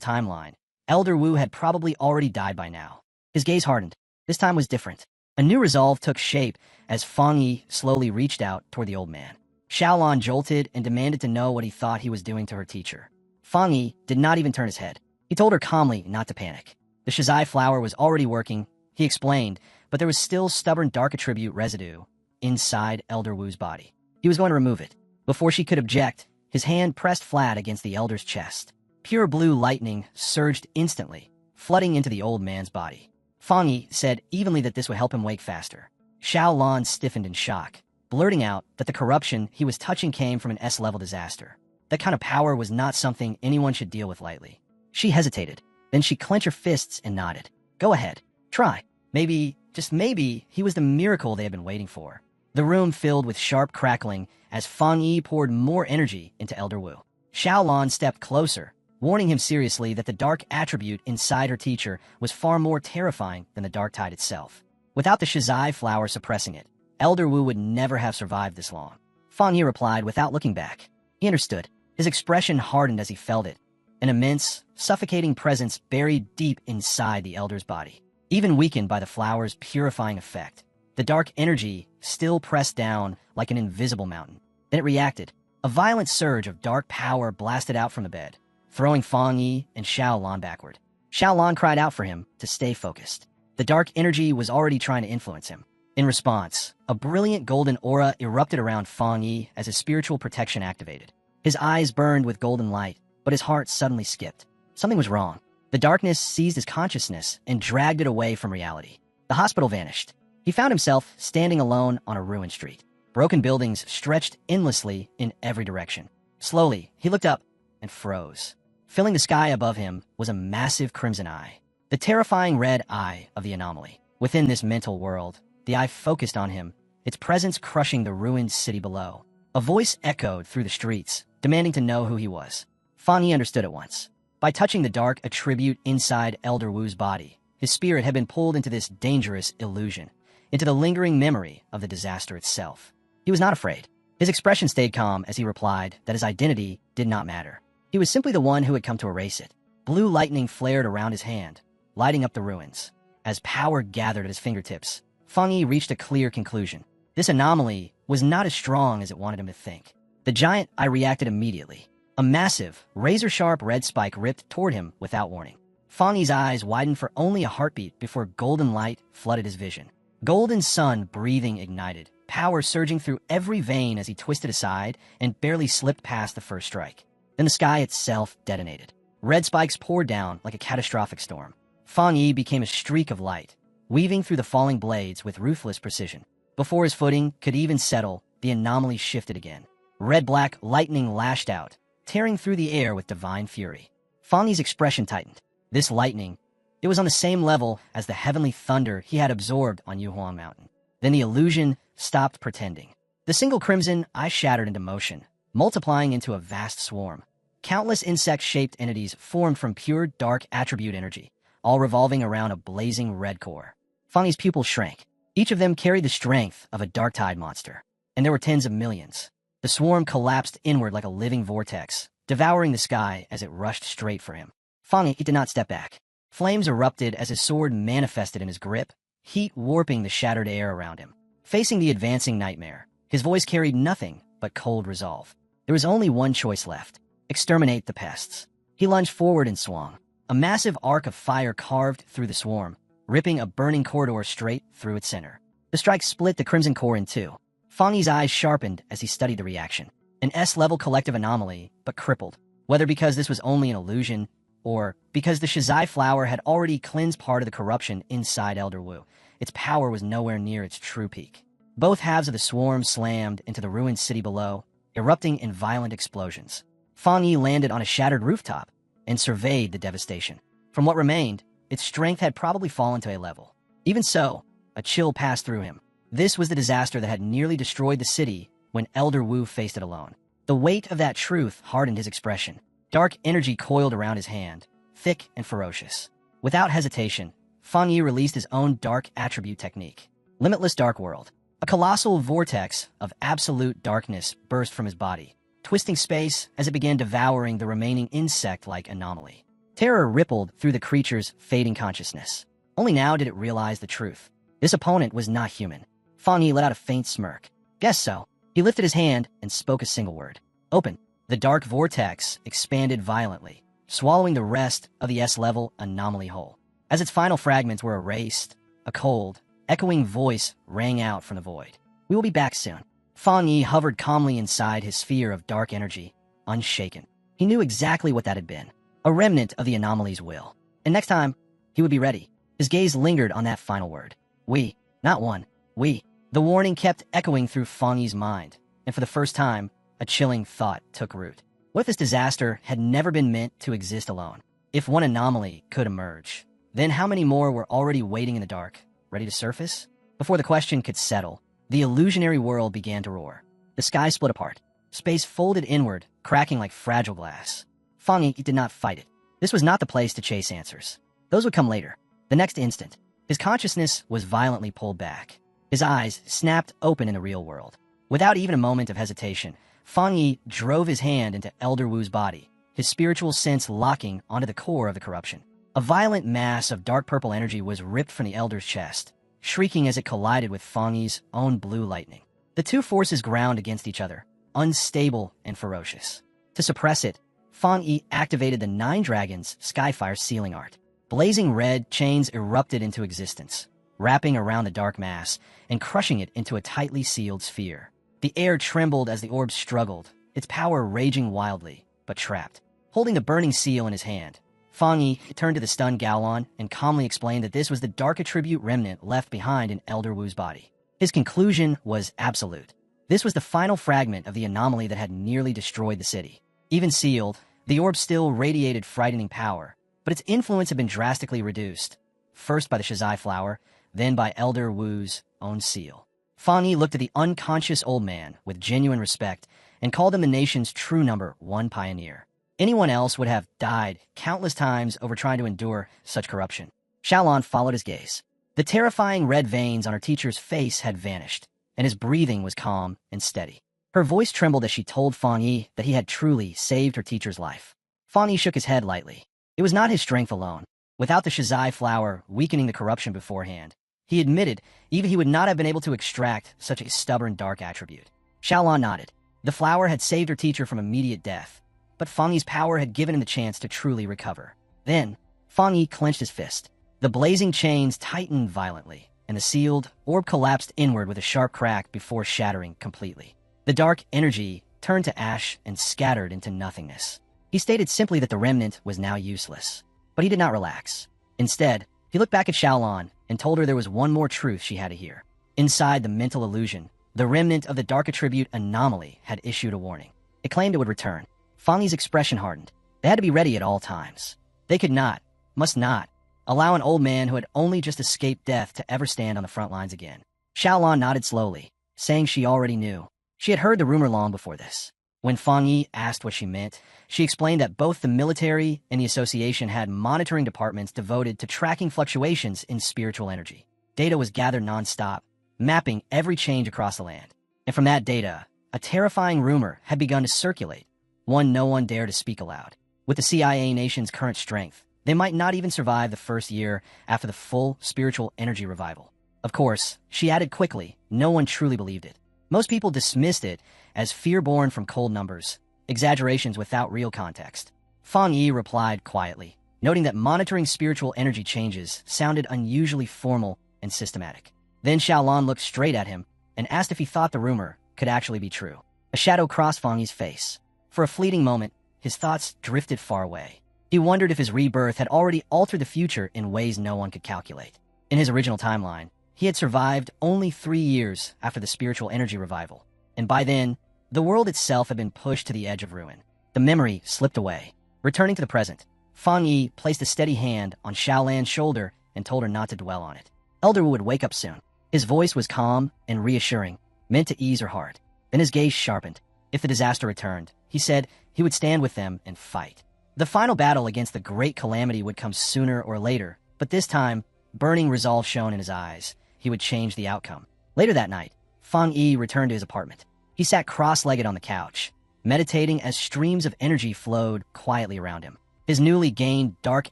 timeline, Elder Wu had probably already died by now. His gaze hardened. This time was different. A new resolve took shape as Fongi slowly reached out toward the old man. Xiaolon jolted and demanded to know what he thought he was doing to her teacher. Fongi did not even turn his head. He told her calmly not to panic. The Shizai flower was already working, he explained, but there was still stubborn dark attribute residue inside Elder Wu's body. He was going to remove it. Before she could object, his hand pressed flat against the elder's chest. Pure blue lightning surged instantly, flooding into the old man's body. Fongi said evenly that this would help him wake faster. Xiaolon stiffened in shock, blurting out that the corruption he was touching came from an S-level disaster. That kind of power was not something anyone should deal with lightly. She hesitated. Then she clenched her fists and nodded. Go ahead. Try. Maybe, just maybe, he was the miracle they had been waiting for. The room filled with sharp crackling as Fongi poured more energy into Elder Wu. Xiaolon stepped closer, warning him seriously that the dark attribute inside her teacher was far more terrifying than the dark tide itself. Without the Shizai flower suppressing it, Elder Wu would never have survived this long. Fongi replied without looking back. He understood. His expression hardened as he felt it. An immense, suffocating presence buried deep inside the elder's body, even weakened by the flower's purifying effect. The dark energy still pressed down like an invisible mountain. Then it reacted. A violent surge of dark power blasted out from the bed, throwing Fongi and Xiaolon backward. Xiaolon cried out for him to stay focused. The dark energy was already trying to influence him. In response, a brilliant golden aura erupted around Fongi as his spiritual protection activated. His eyes burned with golden light, but his heart suddenly skipped. Something was wrong. The darkness seized his consciousness and dragged it away from reality. The hospital vanished. He found himself standing alone on a ruined street. Broken buildings stretched endlessly in every direction. Slowly, he looked up and froze. Filling the sky above him was a massive crimson eye, the terrifying red eye of the anomaly. Within this mental world, the eye focused on him, its presence crushing the ruined city below. A voice echoed through the streets, demanding to know who he was. Fongi understood at once. By touching the dark attribute inside Elder Wu's body, his spirit had been pulled into this dangerous illusion, into the lingering memory of the disaster itself. He was not afraid. His expression stayed calm as he replied that his identity did not matter. He was simply the one who had come to erase it. Blue lightning flared around his hand, lighting up the ruins. As power gathered at his fingertips, Fongi reached a clear conclusion. This anomaly was not as strong as it wanted him to think. The giant eye reacted immediately. A massive, razor-sharp red spike ripped toward him without warning. Fongi's eyes widened for only a heartbeat before golden light flooded his vision. Golden sun breathing ignited, power surging through every vein as he twisted aside and barely slipped past the first strike. Then the sky itself detonated. Red spikes poured down like a catastrophic storm. Fongi became a streak of light, weaving through the falling blades with ruthless precision. Before his footing could even settle, the anomaly shifted again. Red-black lightning lashed out, tearing through the air with divine fury. Fongi's expression tightened. This lightning, it was on the same level as the heavenly thunder he had absorbed on Yuhuang Mountain. Then the illusion stopped pretending. The single crimson eye shattered into motion, multiplying into a vast swarm. Countless insect-shaped entities formed from pure dark attribute energy, all revolving around a blazing red core. Fongi's pupils shrank. Each of them carried the strength of a dark tide monster, and there were tens of millions. The swarm collapsed inward like a living vortex, devouring the sky as it rushed straight for him. Fongi did not step back. Flames erupted as his sword manifested in his grip, heat warping the shattered air around him. Facing the advancing nightmare, his voice carried nothing but cold resolve. There was only one choice left: exterminate the pests. He lunged forward and swung. A massive arc of fire carved through the swarm, ripping a burning corridor straight through its center. The strike split the crimson core in two. Fongi's eyes sharpened as he studied the reaction. An S-level collective anomaly, but crippled. Whether because this was only an illusion, or because the Shizai flower had already cleansed part of the corruption inside Elder Wu, its power was nowhere near its true peak. Both halves of the swarm slammed into the ruined city below, erupting in violent explosions. Fongi landed on a shattered rooftop and surveyed the devastation. From what remained, its strength had probably fallen to a level. Even so, a chill passed through him. This was the disaster that had nearly destroyed the city when Elder Wu faced it alone. The weight of that truth hardened his expression. Dark energy coiled around his hand, thick and ferocious. Without hesitation, Fongi released his own dark attribute technique. Limitless Dark World. A colossal vortex of absolute darkness burst from his body, twisting space as it began devouring the remaining insect-like anomaly. Terror rippled through the creature's fading consciousness. Only now did it realize the truth. This opponent was not human. Fongi let out a faint smirk. Guess so. He lifted his hand and spoke a single word. Open. The dark vortex expanded violently, swallowing the rest of the S-level anomaly whole. As its final fragments were erased, a cold, echoing voice rang out from the void. We will be back soon. Fongi hovered calmly inside his sphere of dark energy, unshaken. He knew exactly what that had been. A remnant of the anomaly's will. And next time, he would be ready. His gaze lingered on that final word. We. Not one. We. The warning kept echoing through Fongi's mind, and for the first time, a chilling thought took root. What if this disaster had never been meant to exist alone? If one anomaly could emerge, then how many more were already waiting in the dark, ready to surface? Before the question could settle, the illusionary world began to roar. The sky split apart. Space folded inward, cracking like fragile glass. Fongi did not fight it. This was not the place to chase answers. Those would come later. The next instant, his consciousness was violently pulled back. His eyes snapped open in the real world. Without even a moment of hesitation, Fongi drove his hand into Elder Wu's body, his spiritual sense locking onto the core of the corruption. A violent mass of dark purple energy was ripped from the Elder's chest, shrieking as it collided with Fongi's own blue lightning. The two forces ground against each other, unstable and ferocious. To suppress it, Fongi activated the Nine Dragons Skyfire sealing art. Blazing red chains erupted into existence, wrapping around the dark mass and crushing it into a tightly sealed sphere. The air trembled as the orb struggled, its power raging wildly, but trapped. Holding the burning seal in his hand, Fongi turned to the stunned Gaolon and calmly explained that this was the dark attribute remnant left behind in Elder Wu's body. His conclusion was absolute. This was the final fragment of the anomaly that had nearly destroyed the city. Even sealed, the orb still radiated frightening power, but its influence had been drastically reduced, first by the Shizai flower, then by Elder Wu's own seal. Fongi looked at the unconscious old man with genuine respect and called him the nation's true number one pioneer. Anyone else would have died countless times over trying to endure such corruption. Xiaolon followed his gaze. The terrifying red veins on her teacher's face had vanished, and his breathing was calm and steady. Her voice trembled as she told Fongi that he had truly saved her teacher's life. Fongi shook his head lightly. It was not his strength alone. Without the Shizai flower weakening the corruption beforehand, he admitted even he would not have been able to extract such a stubborn dark attribute. Xiaolon nodded. The flower had saved her teacher from immediate death, but Fongi's power had given him the chance to truly recover. Then, Fongi clenched his fist. The blazing chains tightened violently, and the sealed orb collapsed inward with a sharp crack before shattering completely. The dark energy turned to ash and scattered into nothingness. He stated simply that the remnant was now useless, but he did not relax. Instead, he looked back at Xiaolon and told her there was one more truth she had to hear. Inside the mental illusion, the remnant of the dark attribute anomaly had issued a warning. It claimed it would return. Fongi's expression hardened. They had to be ready at all times. They could not, must not, allow an old man who had only just escaped death to ever stand on the front lines again. Xiaolon nodded slowly, saying she already knew. She had heard the rumor long before this. When Fongi asked what she meant, she explained that both the military and the association had monitoring departments devoted to tracking fluctuations in spiritual energy. Data was gathered non-stop, mapping every change across the land. And from that data, a terrifying rumor had begun to circulate, one no one dared to speak aloud. With the CIA nation's current strength, they might not even survive the first year after the full spiritual energy revival. Of course, she added quickly, no one truly believed it. Most people dismissed it as fear born from cold numbers, exaggerations without real context. Fongi replied quietly, noting that monitoring spiritual energy changes sounded unusually formal and systematic. Then Xiaolon looked straight at him and asked if he thought the rumor could actually be true. A shadow crossed Fongi's face. For a fleeting moment, his thoughts drifted far away. He wondered if his rebirth had already altered the future in ways no one could calculate. In his original timeline, he had survived only 3 years after the spiritual energy revival, and by then, The world itself had been pushed to the edge of ruin. The memory slipped away. Returning to the present, Fongi placed a steady hand on Xiaolan's shoulder and told her not to dwell on it. Elder would wake up soon. His voice was calm and reassuring, meant to ease her heart. Then his gaze sharpened. If the disaster returned, he said he would stand with them and fight. The final battle against the great calamity would come sooner or later, but this time, burning resolve shone in his eyes. He would change the outcome. Later that night, Fongi returned to his apartment. He sat cross-legged on the couch, meditating as streams of energy flowed quietly around him. His newly gained dark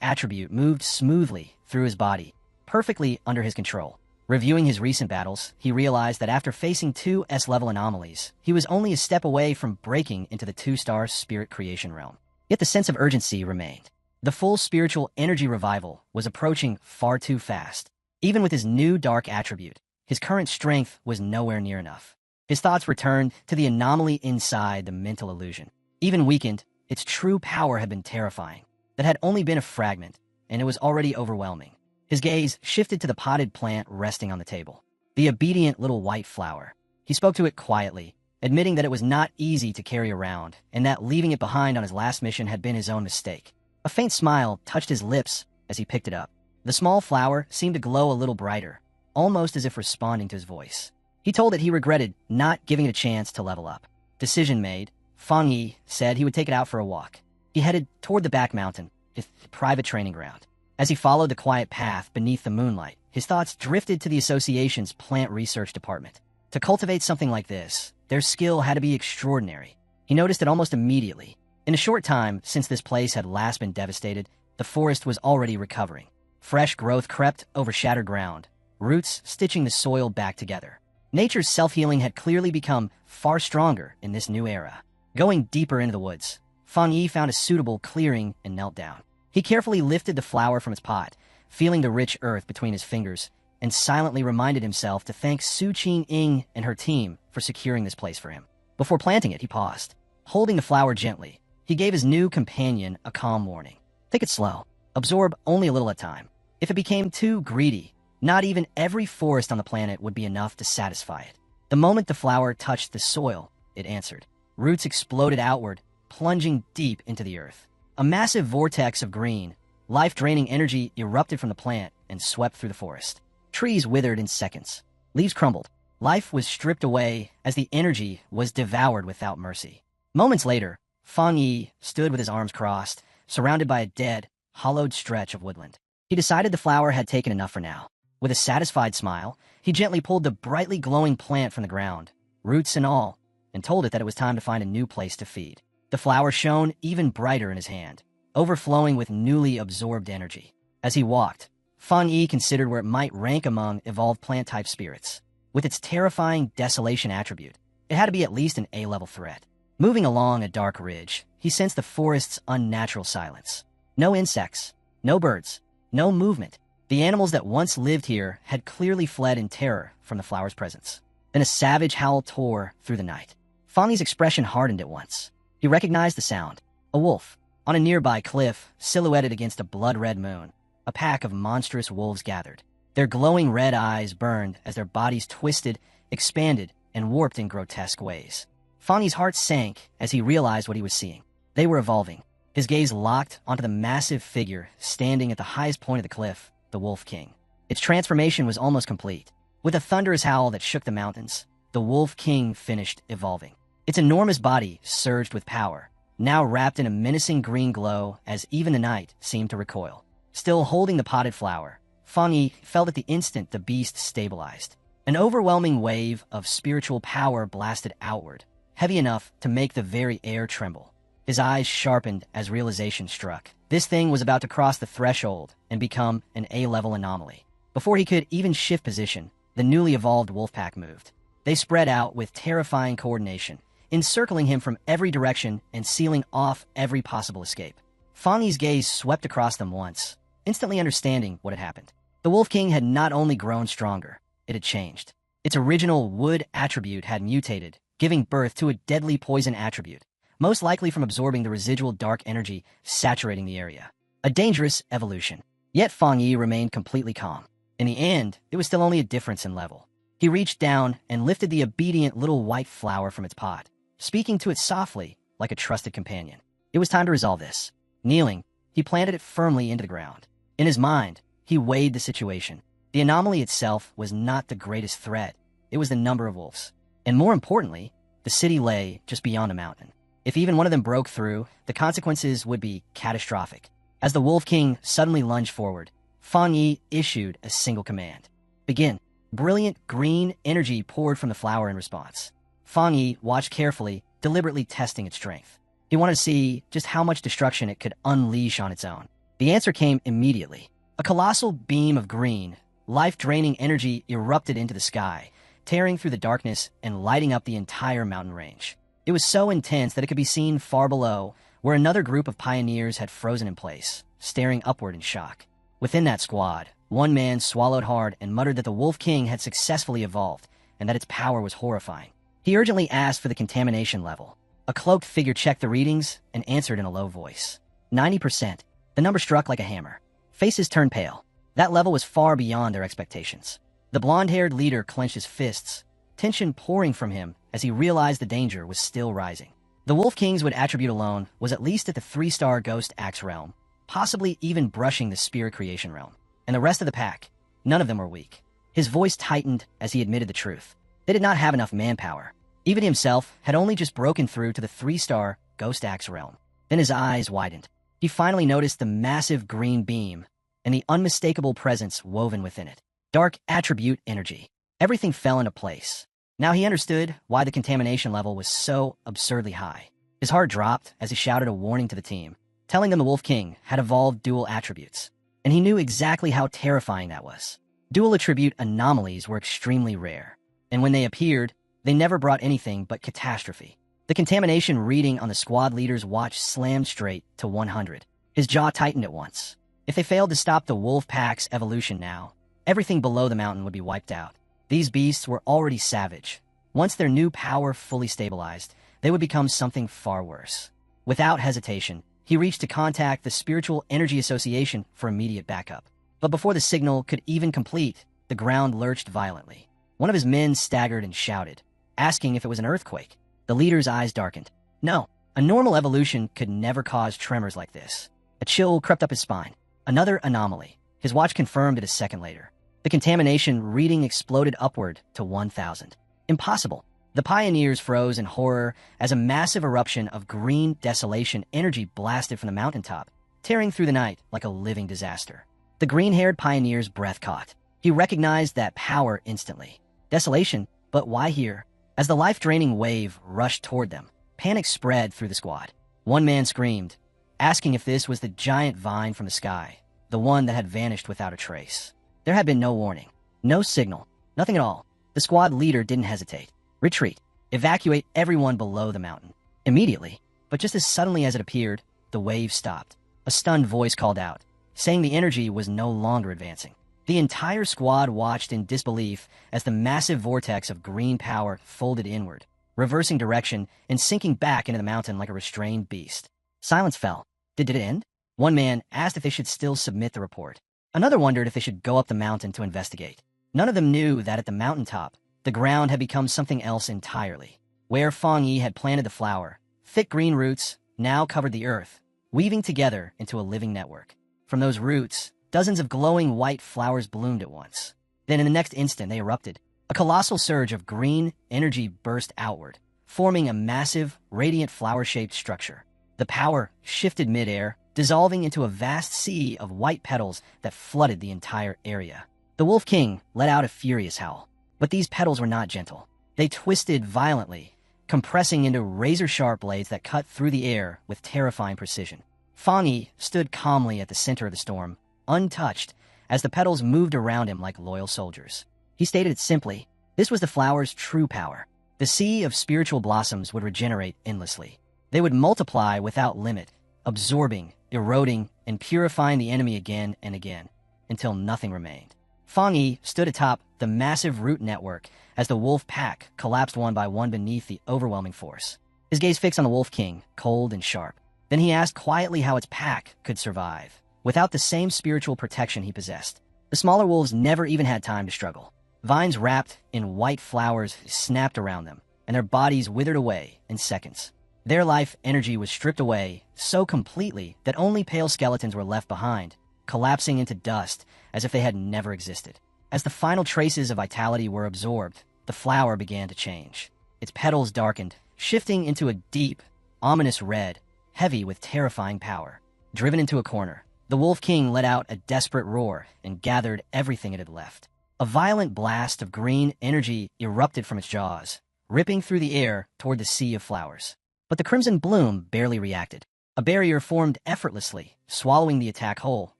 attribute moved smoothly through his body, perfectly under his control. Reviewing his recent battles, he realized that after facing 2 S-level anomalies, he was only a step away from breaking into the 2-star spirit creation realm. Yet the sense of urgency remained. The full spiritual energy revival was approaching far too fast. Even with his new dark attribute, his current strength was nowhere near enough. His thoughts returned to the anomaly inside the mental illusion. Even weakened, its true power had been terrifying. That had only been a fragment, and it was already overwhelming. His gaze shifted to the potted plant resting on the table. The obedient little white flower. He spoke to it quietly, admitting that it was not easy to carry around, and that leaving it behind on his last mission had been his own mistake. A faint smile touched his lips as he picked it up. The small flower seemed to glow a little brighter, almost as if responding to his voice. He told it he regretted not giving it a chance to level up. Decision made, Fongi said he would take it out for a walk. He headed toward the back mountain, his private training ground. As he followed the quiet path beneath the moonlight, his thoughts drifted to the association's plant research department. To cultivate something like this, their skill had to be extraordinary. He noticed it almost immediately. In a short time since this place had last been devastated, the forest was already recovering. Fresh growth crept over shattered ground, roots stitching the soil back together. Nature's self-healing had clearly become far stronger in this new era. Going deeper into the woods, Fongi found a suitable clearing and knelt down. He carefully lifted the flower from its pot, feeling the rich earth between his fingers, and silently reminded himself to thank Su Qing and her team for securing this place for him. Before planting it, he paused. Holding the flower gently, he gave his new companion a calm warning. Take it slow. Absorb only a little at a time. If it became too greedy, not even every forest on the planet would be enough to satisfy it. The moment the flower touched the soil, it answered. Roots exploded outward, plunging deep into the earth. A massive vortex of green, life-draining energy erupted from the plant and swept through the forest. Trees withered in seconds. Leaves crumbled. Life was stripped away as the energy was devoured without mercy. Moments later, Fongi stood with his arms crossed, surrounded by a dead, hollowed stretch of woodland. He decided the flower had taken enough for now. With a satisfied smile, he gently pulled the brightly glowing plant from the ground, roots and all, and told it that it was time to find a new place to feed. The flower shone even brighter in his hand, overflowing with newly absorbed energy. As he walked, Fongi considered where it might rank among evolved plant-type spirits. With its terrifying desolation attribute, it had to be at least an A-level threat. Moving along a dark ridge, he sensed the forest's unnatural silence. No insects, no birds, no movement. The animals that once lived here had clearly fled in terror from the flower's presence. Then a savage howl tore through the night. Fongi's expression hardened at once. He recognized the sound. A wolf. On a nearby cliff, silhouetted against a blood-red moon, a pack of monstrous wolves gathered. Their glowing red eyes burned as their bodies twisted, expanded, and warped in grotesque ways. Fongi's heart sank as he realized what he was seeing. They were evolving. His gaze locked onto the massive figure standing at the highest point of the cliff, the Wolf King. Its transformation was almost complete. With a thunderous howl that shook the mountains, the Wolf King finished evolving. Its enormous body surged with power, now wrapped in a menacing green glow as even the night seemed to recoil. Still holding the potted flower, Fongi felt at the instant the beast stabilized. An overwhelming wave of spiritual power blasted outward, heavy enough to make the very air tremble. His eyes sharpened as realization struck. This thing was about to cross the threshold and become an A-level anomaly. Before he could even shift position, the newly evolved wolfpack moved. They spread out with terrifying coordination, encircling him from every direction and sealing off every possible escape. Fongi's gaze swept across them once, instantly understanding what had happened. The Wolf King had not only grown stronger, it had changed. Its original wood attribute had mutated, giving birth to a deadly poison attribute, most likely from absorbing the residual dark energy saturating the area. A dangerous evolution. Yet Fongi remained completely calm. In the end, it was still only a difference in level. He reached down and lifted the obedient little white flower from its pot, speaking to it softly, like a trusted companion. It was time to resolve this. Kneeling, he planted it firmly into the ground. In his mind, he weighed the situation. The anomaly itself was not the greatest threat. It was the number of wolves. And more importantly, the city lay just beyond a mountain. If even one of them broke through, the consequences would be catastrophic. As the Wolf King suddenly lunged forward, Fongi issued a single command. Begin. Brilliant green energy poured from the flower in response. Fongi watched carefully, deliberately testing its strength. He wanted to see just how much destruction it could unleash on its own. The answer came immediately. A colossal beam of green, life-draining energy erupted into the sky, tearing through the darkness and lighting up the entire mountain range. It was so intense that it could be seen far below, where another group of pioneers had frozen in place, staring upward in shock. Within that squad, one man swallowed hard and muttered that the Wolf King had successfully evolved, and that its power was horrifying. He urgently asked for the contamination level. A cloaked figure checked the readings and answered in a low voice. 90%. The number struck like a hammer. Faces turned pale. That level was far beyond their expectations. The blonde-haired leader clenched his fists, tension pouring from him as he realized the danger was still rising. The Wolf King's would attribute alone was at least at the 3-star Ghost Axe realm, possibly even brushing the Spirit Creation realm. And the rest of the pack, none of them were weak. His voice tightened as he admitted the truth. They did not have enough manpower. Even himself had only just broken through to the 3-star Ghost Axe realm. Then his eyes widened. He finally noticed the massive green beam and the unmistakable presence woven within it. Dark attribute energy. Everything fell into place. Now he understood why the contamination level was so absurdly high. His heart dropped as he shouted a warning to the team, telling them the Wolf King had evolved dual attributes. And he knew exactly how terrifying that was. Dual attribute anomalies were extremely rare, and when they appeared, they never brought anything but catastrophe. The contamination reading on the squad leader's watch slammed straight to 100. His jaw tightened at once. If they failed to stop the wolf pack's evolution now, everything below the mountain would be wiped out. These beasts were already savage. Once their new power fully stabilized, they would become something far worse. Without hesitation, he reached to contact the Spiritual Energy Association for immediate backup. But before the signal could even complete, the ground lurched violently. One of his men staggered and shouted, asking if it was an earthquake. The leader's eyes darkened. No, a normal evolution could never cause tremors like this. A chill crept up his spine. Another anomaly. His watch confirmed it a second later. The contamination reading exploded upward to 1,000. Impossible. The pioneers froze in horror as a massive eruption of green desolation energy blasted from the mountaintop, tearing through the night like a living disaster. The green-haired pioneer's breath caught. He recognized that power instantly. Desolation, but why here? As the life-draining wave rushed toward them, panic spread through the squad. One man screamed, asking if this was the giant vine from the sky, the one that had vanished without a trace. There had been no warning, no signal, nothing at all. The squad leader didn't hesitate. Retreat. Evacuate everyone below the mountain. Immediately, but just as suddenly as it appeared, the wave stopped. A stunned voice called out, saying the energy was no longer advancing. The entire squad watched in disbelief as the massive vortex of green power folded inward, reversing direction and sinking back into the mountain like a restrained beast. Silence fell. Did it end? One man asked if they should still submit the report. Another wondered if they should go up the mountain to investigate. None of them knew that at the mountaintop, the ground had become something else entirely. Where Fongi had planted the flower, thick green roots now covered the earth, weaving together into a living network. From those roots, dozens of glowing white flowers bloomed at once. Then in the next instant, they erupted. A colossal surge of green energy burst outward, forming a massive, radiant flower-shaped structure. The power shifted midair, dissolving into a vast sea of white petals that flooded the entire area. The Wolf King let out a furious howl. But these petals were not gentle. They twisted violently, compressing into razor-sharp blades that cut through the air with terrifying precision. Fongi stood calmly at the center of the storm, untouched, as the petals moved around him like loyal soldiers. He stated it simply. This was the flower's true power. The sea of spiritual blossoms would regenerate endlessly. They would multiply without limit, absorbing, eroding, and purifying the enemy again and again, until nothing remained. Fongi stood atop the massive root network as the wolf pack collapsed one by one beneath the overwhelming force. His gaze fixed on the Wolf King, cold and sharp. Then he asked quietly how its pack could survive, without the same spiritual protection he possessed. The smaller wolves never even had time to struggle. Vines wrapped in white flowers snapped around them, and their bodies withered away in seconds. Their life energy was stripped away so completely that only pale skeletons were left behind, collapsing into dust as if they had never existed. As the final traces of vitality were absorbed, the flower began to change. Its petals darkened, shifting into a deep, ominous red, heavy with terrifying power. Driven into a corner, the Wolf King let out a desperate roar and gathered everything it had left. A violent blast of green energy erupted from its jaws, ripping through the air toward the sea of flowers. But the crimson bloom barely reacted. A barrier formed effortlessly, swallowing the attack whole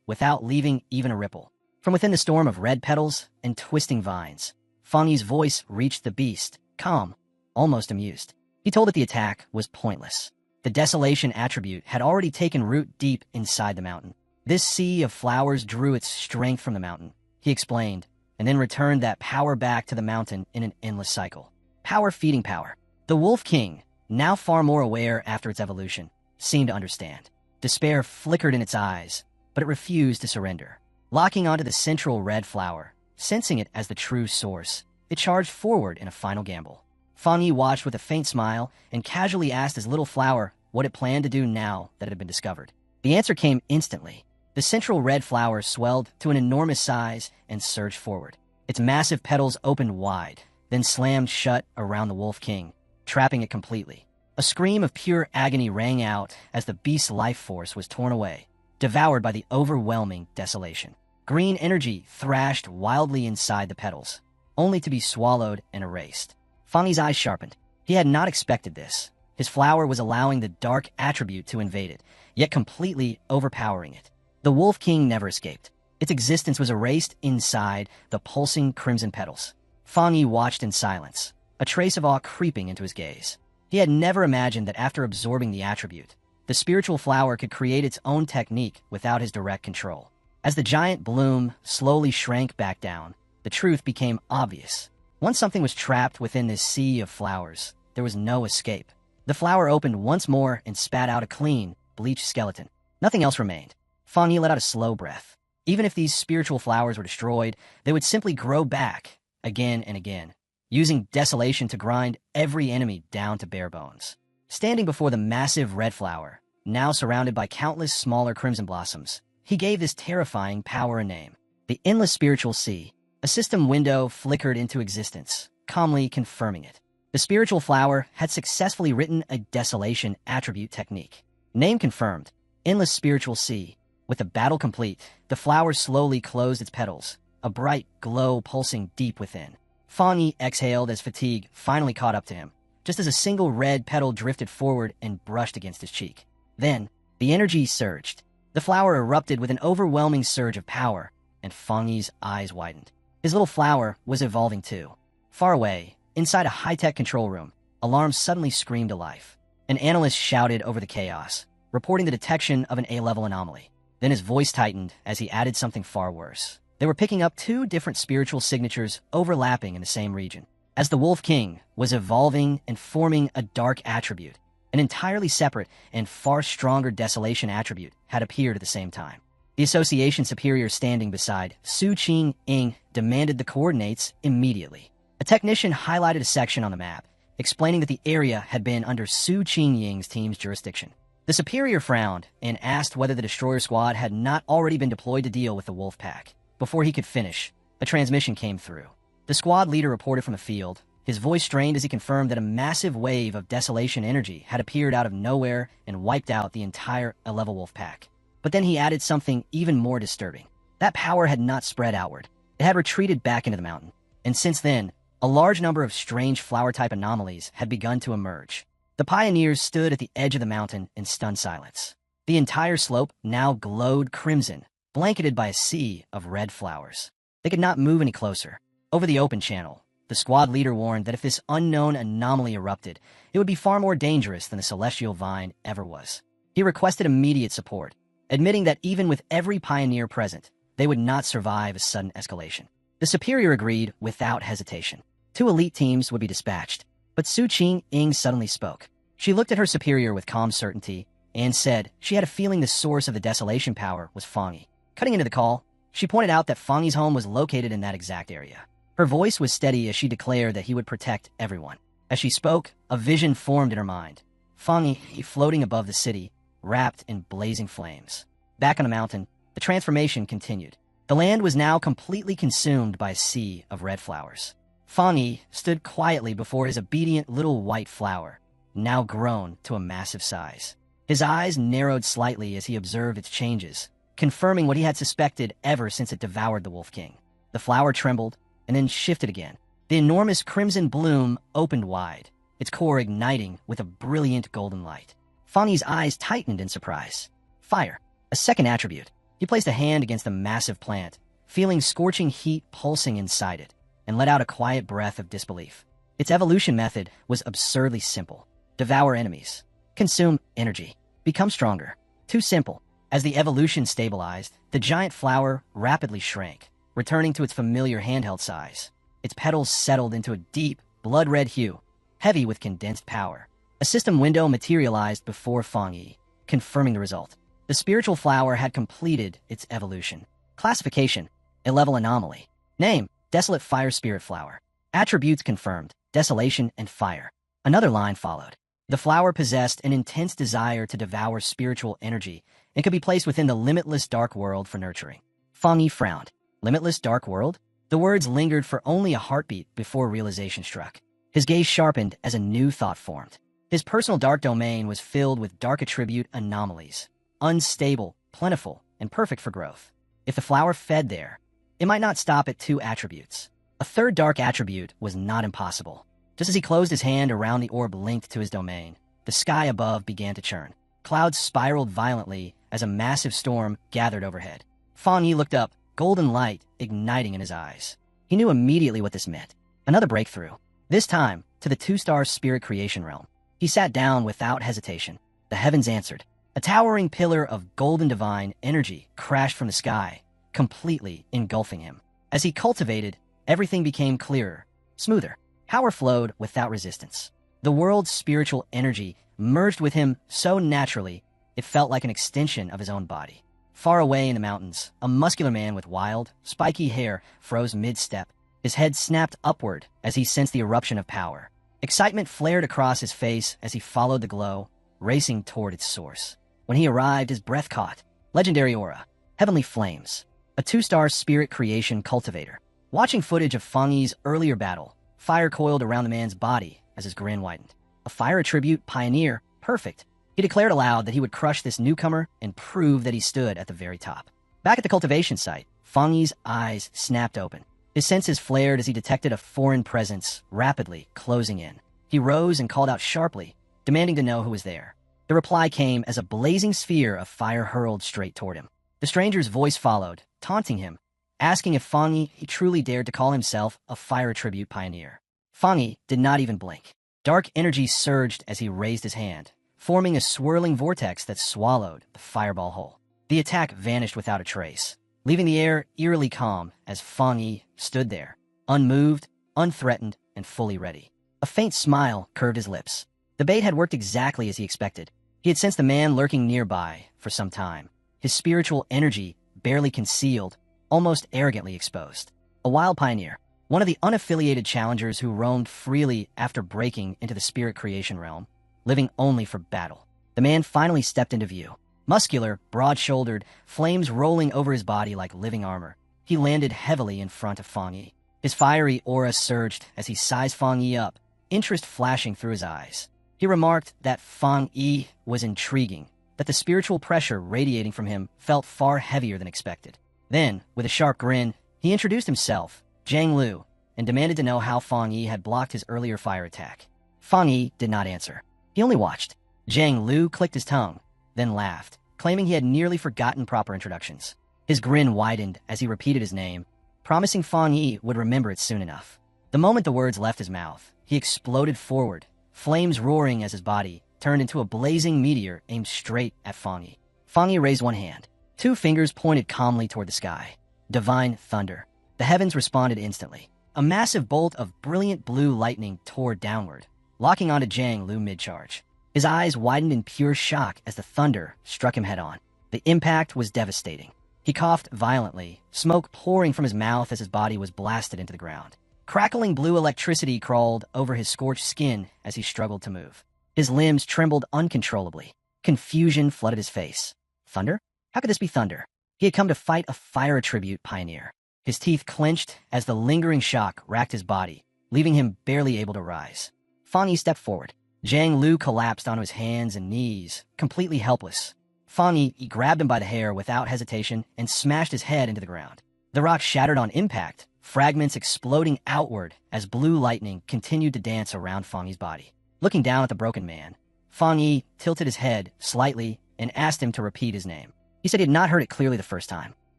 without leaving even a ripple. From within the storm of red petals and twisting vines, Fongi's voice reached the beast, calm, almost amused. He told it the attack was pointless. The desolation attribute had already taken root deep inside the mountain. This sea of flowers drew its strength from the mountain, he explained, and then returned that power back to the mountain in an endless cycle. Power feeding power. The Wolf King, now far more aware after its evolution, seemed to understand. Despair flickered in its eyes, but it refused to surrender. Locking onto the central red flower, sensing it as the true source, it charged forward in a final gamble. Fongi watched with a faint smile and casually asked his little flower what it planned to do now that it had been discovered. The answer came instantly. The central red flower swelled to an enormous size and surged forward. Its massive petals opened wide, then slammed shut around the Wolf King, trapping it completely. A scream of pure agony rang out as the beast's life force was torn away, devoured by the overwhelming desolation. Green energy thrashed wildly inside the petals, only to be swallowed and erased. Fongi's eyes sharpened. He had not expected this. His flower was allowing the dark attribute to invade it, yet completely overpowering it. The Wolf King never escaped. Its existence was erased inside the pulsing crimson petals. Fongi watched in silence, a trace of awe creeping into his gaze. He had never imagined that after absorbing the attribute, the spiritual flower could create its own technique without his direct control. As the giant bloom slowly shrank back down, the truth became obvious. Once something was trapped within this sea of flowers, there was no escape. The flower opened once more and spat out a clean, bleached skeleton. Nothing else remained. Fongi let out a slow breath. Even if these spiritual flowers were destroyed, they would simply grow back, again and again, using desolation to grind every enemy down to bare bones. Standing before the massive red flower, now surrounded by countless smaller crimson blossoms, he gave this terrifying power a name. The Endless Spiritual Sea. A system window flickered into existence, calmly confirming it. The spiritual flower had successfully written a desolation attribute technique. Name confirmed. Endless Spiritual Sea. With the battle complete, the flower slowly closed its petals, a bright glow pulsing deep within. Fongi exhaled as fatigue finally caught up to him, just as a single red petal drifted forward and brushed against his cheek. Then, the energy surged. The flower erupted with an overwhelming surge of power, and Fongi's eyes widened. His little flower was evolving too. Far away, inside a high-tech control room, alarms suddenly screamed to life. An analyst shouted over the chaos, reporting the detection of an A-level anomaly. Then his voice tightened as he added something far worse. They were picking up two different spiritual signatures overlapping in the same region. As the Wolf King was evolving and forming a dark attribute, an entirely separate and far stronger desolation attribute had appeared at the same time. The association superior standing beside Su Qing Ying demanded the coordinates immediately. A technician highlighted a section on the map, explaining that the area had been under Su Qing Ying's team's jurisdiction. The superior frowned and asked whether the destroyer squad had not already been deployed to deal with the wolf pack. Before he could finish, a transmission came through. The squad leader reported from the field, his voice strained as he confirmed that a massive wave of desolation energy had appeared out of nowhere and wiped out the entire A-level wolf pack. But then he added something even more disturbing. That power had not spread outward. It had retreated back into the mountain. And since then, a large number of strange flower-type anomalies had begun to emerge. The pioneers stood at the edge of the mountain in stunned silence. The entire slope now glowed crimson, blanketed by a sea of red flowers. They could not move any closer. Over the open channel, the squad leader warned that if this unknown anomaly erupted, it would be far more dangerous than the celestial vine ever was. He requested immediate support, admitting that even with every pioneer present, they would not survive a sudden escalation. The superior agreed without hesitation. 2 elite teams would be dispatched, but Su Qing Ying suddenly spoke. She looked at her superior with calm certainty and said she had a feeling the source of the desolation power was Fongi. Cutting into the call, she pointed out that Fongi's home was located in that exact area. Her voice was steady as she declared that he would protect everyone. As she spoke, a vision formed in her mind. Fongi floating above the city, wrapped in blazing flames. Back on the mountain, the transformation continued. The land was now completely consumed by a sea of red flowers. Fongi stood quietly before his obedient little white flower, now grown to a massive size. His eyes narrowed slightly as he observed its changes, confirming what he had suspected ever since it devoured the Wolf King. The flower trembled, and then shifted again. The enormous crimson bloom opened wide, its core igniting with a brilliant golden light. Fongi's eyes tightened in surprise. Fire, a second attribute. He placed a hand against the massive plant, feeling scorching heat pulsing inside it, and let out a quiet breath of disbelief. Its evolution method was absurdly simple. Devour enemies. Consume energy. Become stronger. Too simple. As the evolution stabilized, the giant flower rapidly shrank, returning to its familiar handheld size. Its petals settled into a deep, blood-red hue, heavy with condensed power. A system window materialized before Fongi, confirming the result. The spiritual flower had completed its evolution. Classification: a level anomaly. Name: Desolate Fire Spirit Flower. Attributes confirmed: Desolation and Fire. Another line followed. The flower possessed an intense desire to devour spiritual energy and could be placed within the limitless dark world for nurturing. Fongi frowned. Limitless dark world? The words lingered for only a heartbeat before realization struck. His gaze sharpened as a new thought formed. His personal dark domain was filled with dark attribute anomalies. Unstable, plentiful, and perfect for growth. If the flower fed there, it might not stop at 2 attributes. A third dark attribute was not impossible. Just as he closed his hand around the orb linked to his domain, the sky above began to churn. Clouds spiraled violently as a massive storm gathered overhead. Fongi looked up, golden light igniting in his eyes. He knew immediately what this meant. Another breakthrough. This time, to the 2-star spirit creation realm. He sat down without hesitation. The heavens answered. A towering pillar of golden divine energy crashed from the sky, completely engulfing him. As he cultivated, everything became clearer, smoother. Power flowed without resistance. The world's spiritual energy merged with him so naturally, it felt like an extension of his own body. Far away in the mountains, a muscular man with wild, spiky hair froze mid-step. His head snapped upward as he sensed the eruption of power. Excitement flared across his face as he followed the glow, racing toward its source. When he arrived, his breath caught. Legendary aura. Heavenly flames. A 2-star spirit creation cultivator. Watching footage of Fongi's earlier battle, fire coiled around the man's body as his grin widened. A fire attribute pioneer. Perfect. He declared aloud that he would crush this newcomer and prove that he stood at the very top. Back at the cultivation site, Fongi's eyes snapped open. His senses flared as he detected a foreign presence rapidly closing in. He rose and called out sharply, demanding to know who was there. The reply came as a blazing sphere of fire hurled straight toward him. The stranger's voice followed, taunting him, asking if Fongi truly dared to call himself a fire attribute pioneer. Fongi did not even blink. Dark energy surged as he raised his hand, forming a swirling vortex that swallowed the fireball whole. The attack vanished without a trace, leaving the air eerily calm as Fongi stood there, unmoved, unthreatened, and fully ready. A faint smile curved his lips. The bait had worked exactly as he expected. He had sensed the man lurking nearby for some time, his spiritual energy barely concealed, almost arrogantly exposed. A wild pioneer, one of the unaffiliated challengers who roamed freely after breaking into the spirit creation realm, living only for battle. The man finally stepped into view. Muscular, broad-shouldered, flames rolling over his body like living armor. He landed heavily in front of Fongi. His fiery aura surged as he sized Fongi up, interest flashing through his eyes. He remarked that Fongi was intriguing, that the spiritual pressure radiating from him felt far heavier than expected. Then, with a sharp grin, he introduced himself, Zhang Lu, and demanded to know how Fongi had blocked his earlier fire attack. Fongi did not answer. He only watched. Zhang Lu clicked his tongue, then laughed, claiming he had nearly forgotten proper introductions. His grin widened as he repeated his name, promising Fongi would remember it soon enough. The moment the words left his mouth, he exploded forward, flames roaring as his body turned into a blazing meteor aimed straight at Fongi. Fongi raised one hand. 2 fingers pointed calmly toward the sky. Divine thunder. The heavens responded instantly. A massive bolt of brilliant blue lightning tore downward, locking onto Zhang Lu mid-charge. His eyes widened in pure shock as the thunder struck him head-on. The impact was devastating. He coughed violently, smoke pouring from his mouth as his body was blasted into the ground. Crackling blue electricity crawled over his scorched skin as he struggled to move. His limbs trembled uncontrollably. Confusion flooded his face. Thunder? How could this be thunder? He had come to fight a fire attribute pioneer. His teeth clenched as the lingering shock racked his body, leaving him barely able to rise. Fongi stepped forward. Jiang Lu collapsed onto his hands and knees, completely helpless. Fongi grabbed him by the hair without hesitation and smashed his head into the ground. The rock shattered on impact, fragments exploding outward as blue lightning continued to dance around Fongi's body. Looking down at the broken man, Fongi tilted his head slightly and asked him to repeat his name. He said he had not heard it clearly the first time.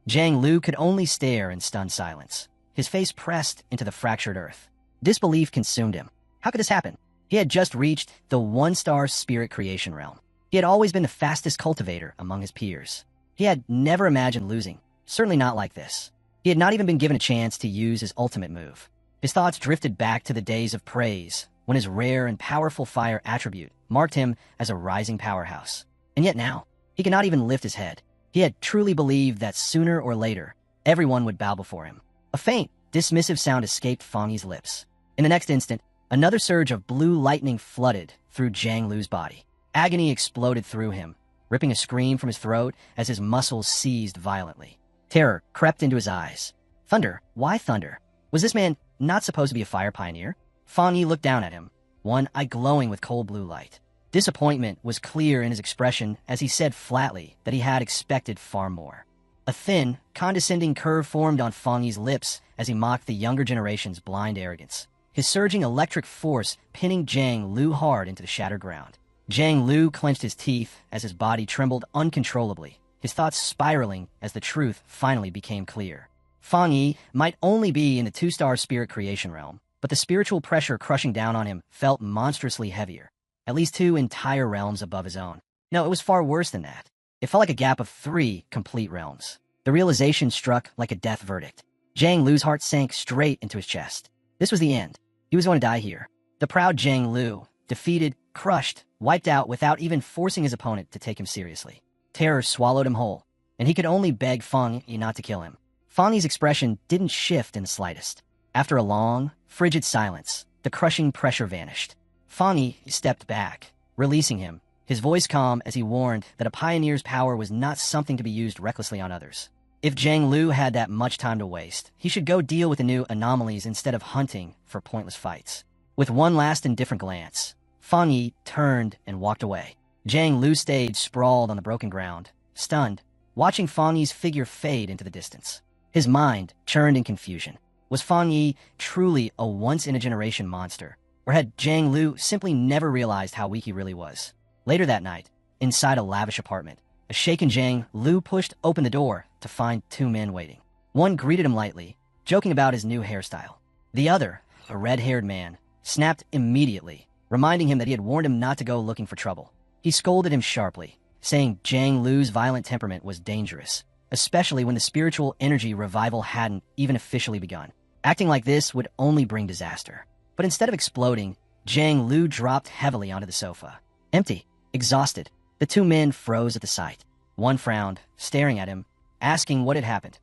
Jiang Lu could only stare in stunned silence, his face pressed into the fractured earth. Disbelief consumed him. How could this happen? He had just reached the one-star spirit creation realm. He had always been the fastest cultivator among his peers. He had never imagined losing, certainly not like this. He had not even been given a chance to use his ultimate move. His thoughts drifted back to the days of praise, when his rare and powerful fire attribute marked him as a rising powerhouse. And yet now, he could not even lift his head. He had truly believed that sooner or later, everyone would bow before him. A faint, dismissive sound escaped Fongi's lips. In the next instant, another surge of blue lightning flooded through Jiang Lu's body. Agony exploded through him, ripping a scream from his throat as his muscles seized violently. Terror crept into his eyes. Thunder? Why thunder? Was this man not supposed to be a fire pioneer? Fongi looked down at him, one eye glowing with cold blue light. Disappointment was clear in his expression as he said flatly that he had expected far more. A thin, condescending curve formed on Fongi's lips as he mocked the younger generation's blind arrogance, his surging electric force pinning Jiang Lu hard into the shattered ground. Jiang Lu clenched his teeth as his body trembled uncontrollably, his thoughts spiraling as the truth finally became clear. Fongi might only be in the two-star spirit creation realm, but the spiritual pressure crushing down on him felt monstrously heavier, at least 2 entire realms above his own. No, it was far worse than that. It felt like a gap of 3 complete realms. The realization struck like a death verdict. Jiang Lu's heart sank straight into his chest. This was the end. He was going to die here. The proud Jiang Lu, defeated, crushed, wiped out without even forcing his opponent to take him seriously. Terror swallowed him whole, and he could only beg Fongi not to kill him. Fongi's expression didn't shift in the slightest. After a long, frigid silence, the crushing pressure vanished. Fongi stepped back, releasing him, his voice calm as he warned that a pioneer's power was not something to be used recklessly on others. If Jiang Lu had that much time to waste, he should go deal with the new anomalies instead of hunting for pointless fights. With one last indifferent glance, Fongi turned and walked away. Jiang Lu stayed sprawled on the broken ground, stunned, watching Fongi's figure fade into the distance. His mind churned in confusion. Was Fongi truly a once-in-a-generation monster, or had Jiang Lu simply never realized how weak he really was? Later that night, inside a lavish apartment, a shaken Jiang Lu pushed open the door to find 2 men waiting. One greeted him lightly, joking about his new hairstyle. The other, a red-haired man, snapped immediately, reminding him that he had warned him not to go looking for trouble. He scolded him sharply, saying Jiang Lu's violent temperament was dangerous, especially when the spiritual energy revival hadn't even officially begun. Acting like this would only bring disaster. But instead of exploding, Jiang Lu dropped heavily onto the sofa. Empty, exhausted, the 2 men froze at the sight. One frowned, staring at him, asking what had happened.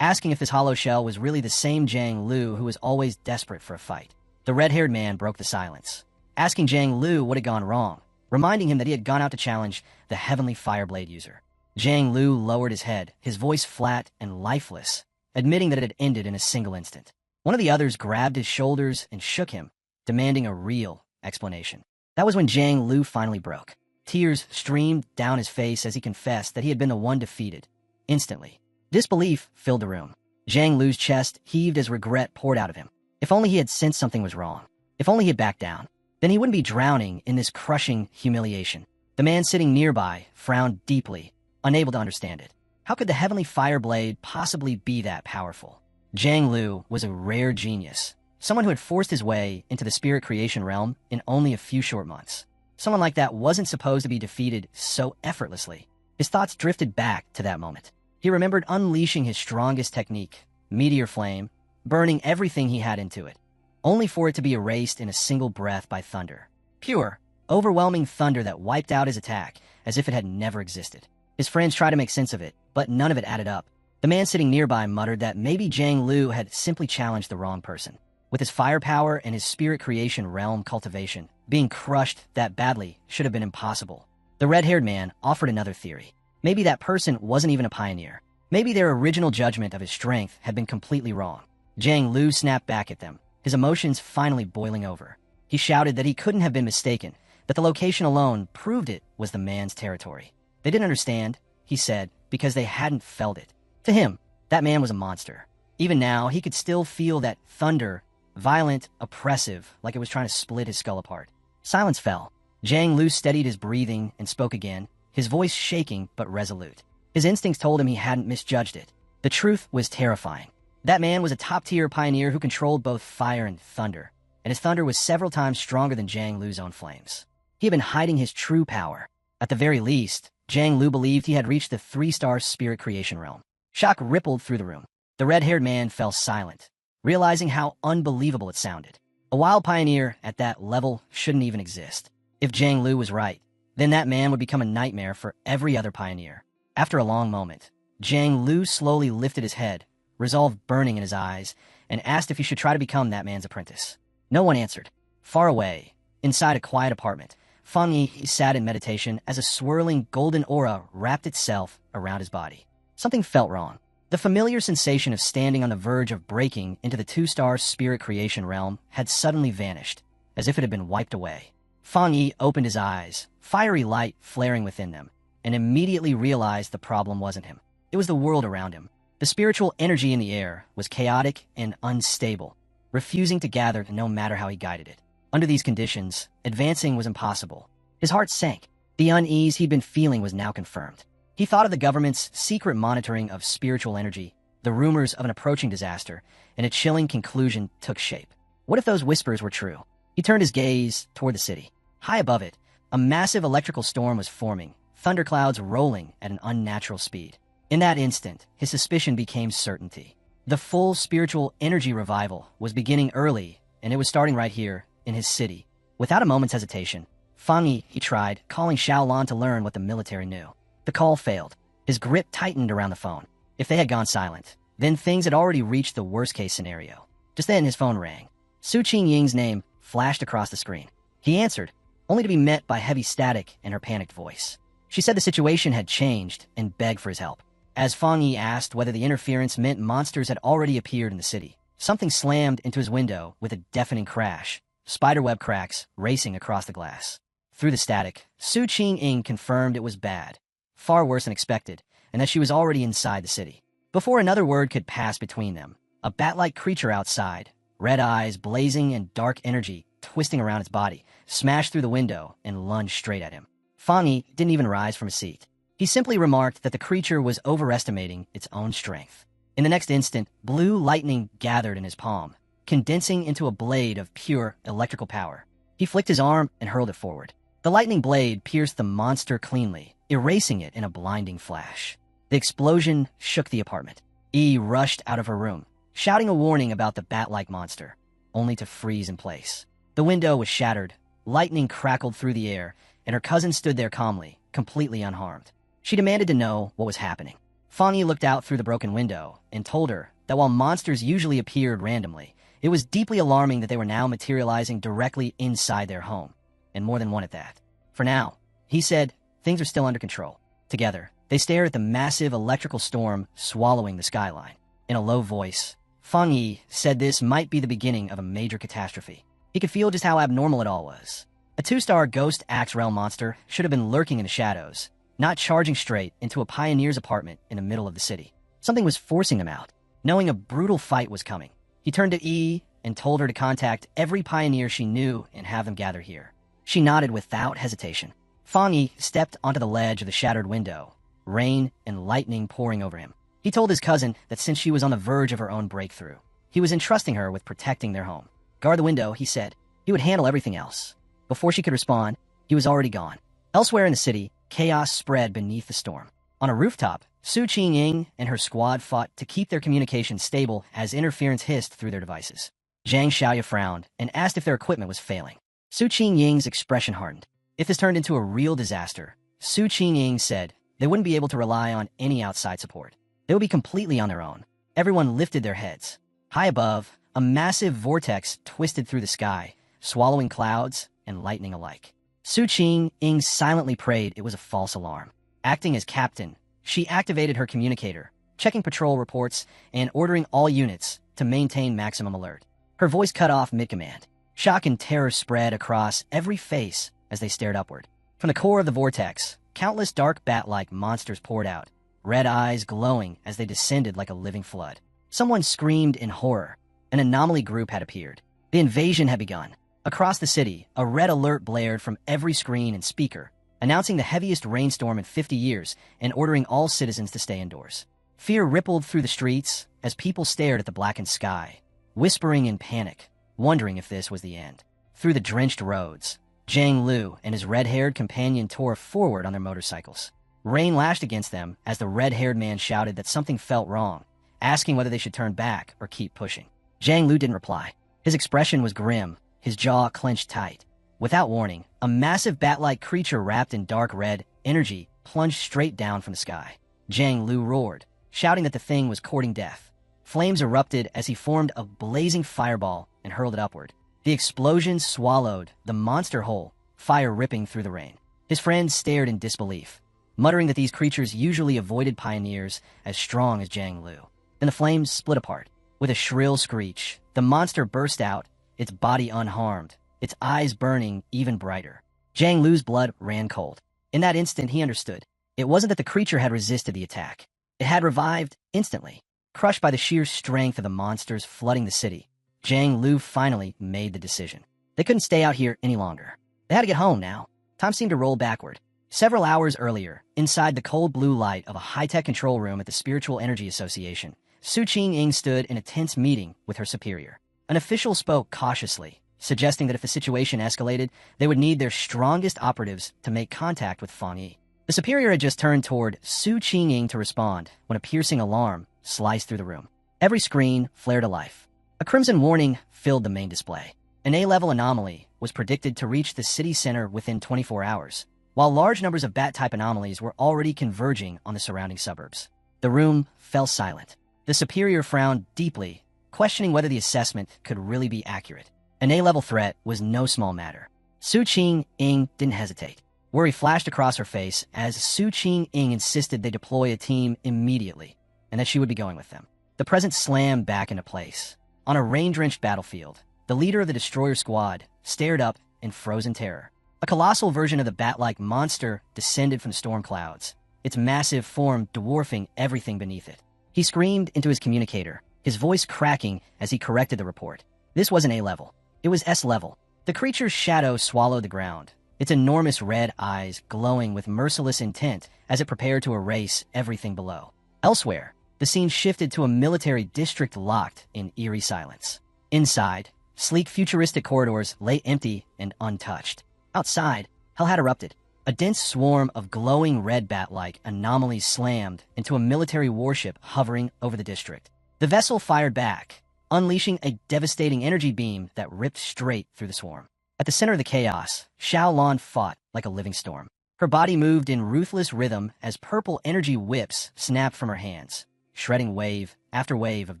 Asking if this hollow shell was really the same Jiang Lu who was always desperate for a fight. The red-haired man broke the silence, asking Jiang Lu what had gone wrong, reminding him that he had gone out to challenge the heavenly Fireblade user. Jiang Lu lowered his head, his voice flat and lifeless, admitting that it had ended in a single instant. One of the others grabbed his shoulders and shook him, demanding a real explanation. That was when Jiang Lu finally broke. Tears streamed down his face as he confessed that he had been the one defeated. Instantly, disbelief filled the room. Jiang Lu's chest heaved as regret poured out of him. If only he had sensed something was wrong. If only he had backed down. Then he wouldn't be drowning in this crushing humiliation. The man sitting nearby frowned deeply, unable to understand it. How could the heavenly Fireblade possibly be that powerful? Jiang Lu was a rare genius, someone who had forced his way into the spirit creation realm in only a few short months. Someone like that wasn't supposed to be defeated so effortlessly. His thoughts drifted back to that moment. He remembered unleashing his strongest technique, Meteor Flame, burning everything he had into it, only for it to be erased in a single breath by thunder. Pure, overwhelming thunder that wiped out his attack as if it had never existed. His friends tried to make sense of it, but none of it added up. The man sitting nearby muttered that maybe Jiang Lu had simply challenged the wrong person. With his firepower and his spirit creation realm cultivation, being crushed that badly should have been impossible. The red-haired man offered another theory. Maybe that person wasn't even a pioneer. Maybe their original judgment of his strength had been completely wrong. Jiang Lu snapped back at them, his emotions finally boiling over. He shouted that he couldn't have been mistaken, that the location alone proved it was the man's territory. They didn't understand, he said, because they hadn't felt it. To him, that man was a monster. Even now, he could still feel that thunder, violent, oppressive, like it was trying to split his skull apart. Silence fell. Jiang Lu steadied his breathing and spoke again, his voice shaking but resolute. His instincts told him he hadn't misjudged it. The truth was terrifying. That man was a top-tier pioneer who controlled both fire and thunder, and his thunder was several times stronger than Jiang Lu's own flames. He had been hiding his true power. At the very least, Jiang Lu believed he had reached the 3-star spirit creation realm. Shock rippled through the room. The red-haired man fell silent, realizing how unbelievable it sounded. A wild pioneer at that level shouldn't even exist. If Jiang Lu was right, then that man would become a nightmare for every other pioneer. After a long moment, Jiang Lu slowly lifted his head, resolve burning in his eyes, and asked if he should try to become that man's apprentice. No one answered. Far away, inside a quiet apartment, Fongi sat in meditation as a swirling golden aura wrapped itself around his body. Something felt wrong. The familiar sensation of standing on the verge of breaking into the 2-star spirit creation realm had suddenly vanished, as if it had been wiped away. Fongi opened his eyes, fiery light flaring within them, and immediately realized the problem wasn't him. It was the world around him. The spiritual energy in the air was chaotic and unstable, refusing to gather no matter how he guided it. Under these conditions, advancing was impossible. His heart sank. The unease he'd been feeling was now confirmed. He thought of the government's secret monitoring of spiritual energy, the rumors of an approaching disaster, and a chilling conclusion took shape. What if those whispers were true? He turned his gaze toward the city. High above it, a massive electrical storm was forming, thunderclouds rolling at an unnatural speed. In that instant, his suspicion became certainty. The full spiritual energy revival was beginning early, and it was starting right here, in his city. Without a moment's hesitation, Fongi tried calling Xiaolan to learn what the military knew. The call failed. His grip tightened around the phone. If they had gone silent, then things had already reached the worst-case scenario. Just then, his phone rang. Su Qingying's name flashed across the screen. He answered, only to be met by heavy static in her panicked voice. She said the situation had changed and begged for his help. As Fongi asked whether the interference meant monsters had already appeared in the city, something slammed into his window with a deafening crash, spiderweb cracks racing across the glass. Through the static, Su Qingying confirmed it was bad, far worse than expected, and that she was already inside the city. Before another word could pass between them, a bat-like creature outside, red eyes blazing and dark energy twisting around its body, smashed through the window and lunged straight at him. Fongi didn't even rise from his seat. He simply remarked that the creature was overestimating its own strength. In the next instant, blue lightning gathered in his palm, condensing into a blade of pure electrical power. He flicked his arm and hurled it forward. The lightning blade pierced the monster cleanly, erasing it in a blinding flash. The explosion shook the apartment. Yi rushed out of her room, shouting a warning about the bat-like monster, only to freeze in place. The window was shattered, lightning crackled through the air, and her cousin stood there calmly, completely unharmed. She demanded to know what was happening. Fongi looked out through the broken window and told her that while monsters usually appeared randomly, it was deeply alarming that they were now materializing directly inside their home, and more than one at that. For now, he said, things are still under control. Together, they stared at the massive electrical storm swallowing the skyline. In a low voice, Fongi said this might be the beginning of a major catastrophe. He could feel just how abnormal it all was. A 2-star ghost axe realm monster should have been lurking in the shadows, not charging straight into a pioneer's apartment in the middle of the city. Something was forcing them out, knowing a brutal fight was coming. He turned to E and told her to contact every pioneer she knew and have them gather here. She nodded without hesitation. Fongi stepped onto the ledge of the shattered window, rain and lightning pouring over him. He told his cousin that since she was on the verge of her own breakthrough, he was entrusting her with protecting their home. Guard the window, he said. He would handle everything else. Before she could respond, he was already gone. Elsewhere in the city, chaos spread beneath the storm. On a rooftop, Su Qingying and her squad fought to keep their communications stable as interference hissed through their devices. Zhang Xiaoya frowned and asked if their equipment was failing. Su Qingying's expression hardened. If this turned into a real disaster, Su Qingying said they wouldn't be able to rely on any outside support. They would be completely on their own. Everyone lifted their heads. High above, a massive vortex twisted through the sky, swallowing clouds and lightning alike. Su Qing silently prayed it was a false alarm. Acting as captain, she activated her communicator, checking patrol reports and ordering all units to maintain maximum alert. Her voice cut off mid-command. Shock and terror spread across every face as they stared upward. From the core of the vortex, countless dark bat-like monsters poured out, red eyes glowing as they descended like a living flood. Someone screamed in horror. An anomaly group had appeared. The invasion had begun. Across the city, a red alert blared from every screen and speaker, announcing the heaviest rainstorm in 50 years and ordering all citizens to stay indoors. Fear rippled through the streets as people stared at the blackened sky, whispering in panic, wondering if this was the end. Through the drenched roads, Zhang Lu and his red-haired companion tore forward on their motorcycles. Rain lashed against them as the red-haired man shouted that something felt wrong, asking whether they should turn back or keep pushing. Zhang Lu didn't reply. His expression was grim, his jaw clenched tight. Without warning, a massive bat-like creature wrapped in dark red energy plunged straight down from the sky. Zhang Lu roared, shouting that the thing was courting death. Flames erupted as he formed a blazing fireball and hurled it upward. The explosion swallowed the monster whole, fire ripping through the rain. His friends stared in disbelief, muttering that these creatures usually avoided pioneers as strong as Zhang Lu. Then the flames split apart. With a shrill screech, the monster burst out, its body unharmed, its eyes burning even brighter. Zhang Lu's blood ran cold. In that instant, he understood. It wasn't that the creature had resisted the attack. It had revived instantly. Crushed by the sheer strength of the monsters flooding the city, Zhang Lu finally made the decision. They couldn't stay out here any longer. They had to get home now. Time seemed to roll backward. Several hours earlier, inside the cold blue light of a high-tech control room at the Spiritual Energy Association, Su Qing stood in a tense meeting with her superior. An official spoke cautiously, suggesting that if the situation escalated, they would need their strongest operatives to make contact with Fongi. The superior had just turned toward Su Qing to respond when a piercing alarm sliced through the room. Every screen flared to life. A crimson warning filled the main display. An A-level anomaly was predicted to reach the city center within 24 hours, while large numbers of bat-type anomalies were already converging on the surrounding suburbs. The room fell silent. The superior frowned deeply, questioning whether the assessment could really be accurate. An A-level threat was no small matter. Su Qing didn't hesitate. Worry flashed across her face as Su Qing insisted they deploy a team immediately, and that she would be going with them. The present slammed back into place. On a rain-drenched battlefield, the leader of the destroyer squad stared up in frozen terror. A colossal version of the bat-like monster descended from storm clouds, its massive form dwarfing everything beneath it. He screamed into his communicator, his voice cracking as he corrected the report. This wasn't A-level. It was S-level. The creature's shadow swallowed the ground, its enormous red eyes glowing with merciless intent as it prepared to erase everything below. Elsewhere, the scene shifted to a military district locked in eerie silence. Inside, sleek futuristic corridors lay empty and untouched. Outside, hell had erupted. A dense swarm of glowing red bat-like anomalies slammed into a military warship hovering over the district. The vessel fired back, unleashing a devastating energy beam that ripped straight through the swarm. At the center of the chaos, Xiaolan fought like a living storm. Her body moved in ruthless rhythm as purple energy whips snapped from her hands, shredding wave after wave of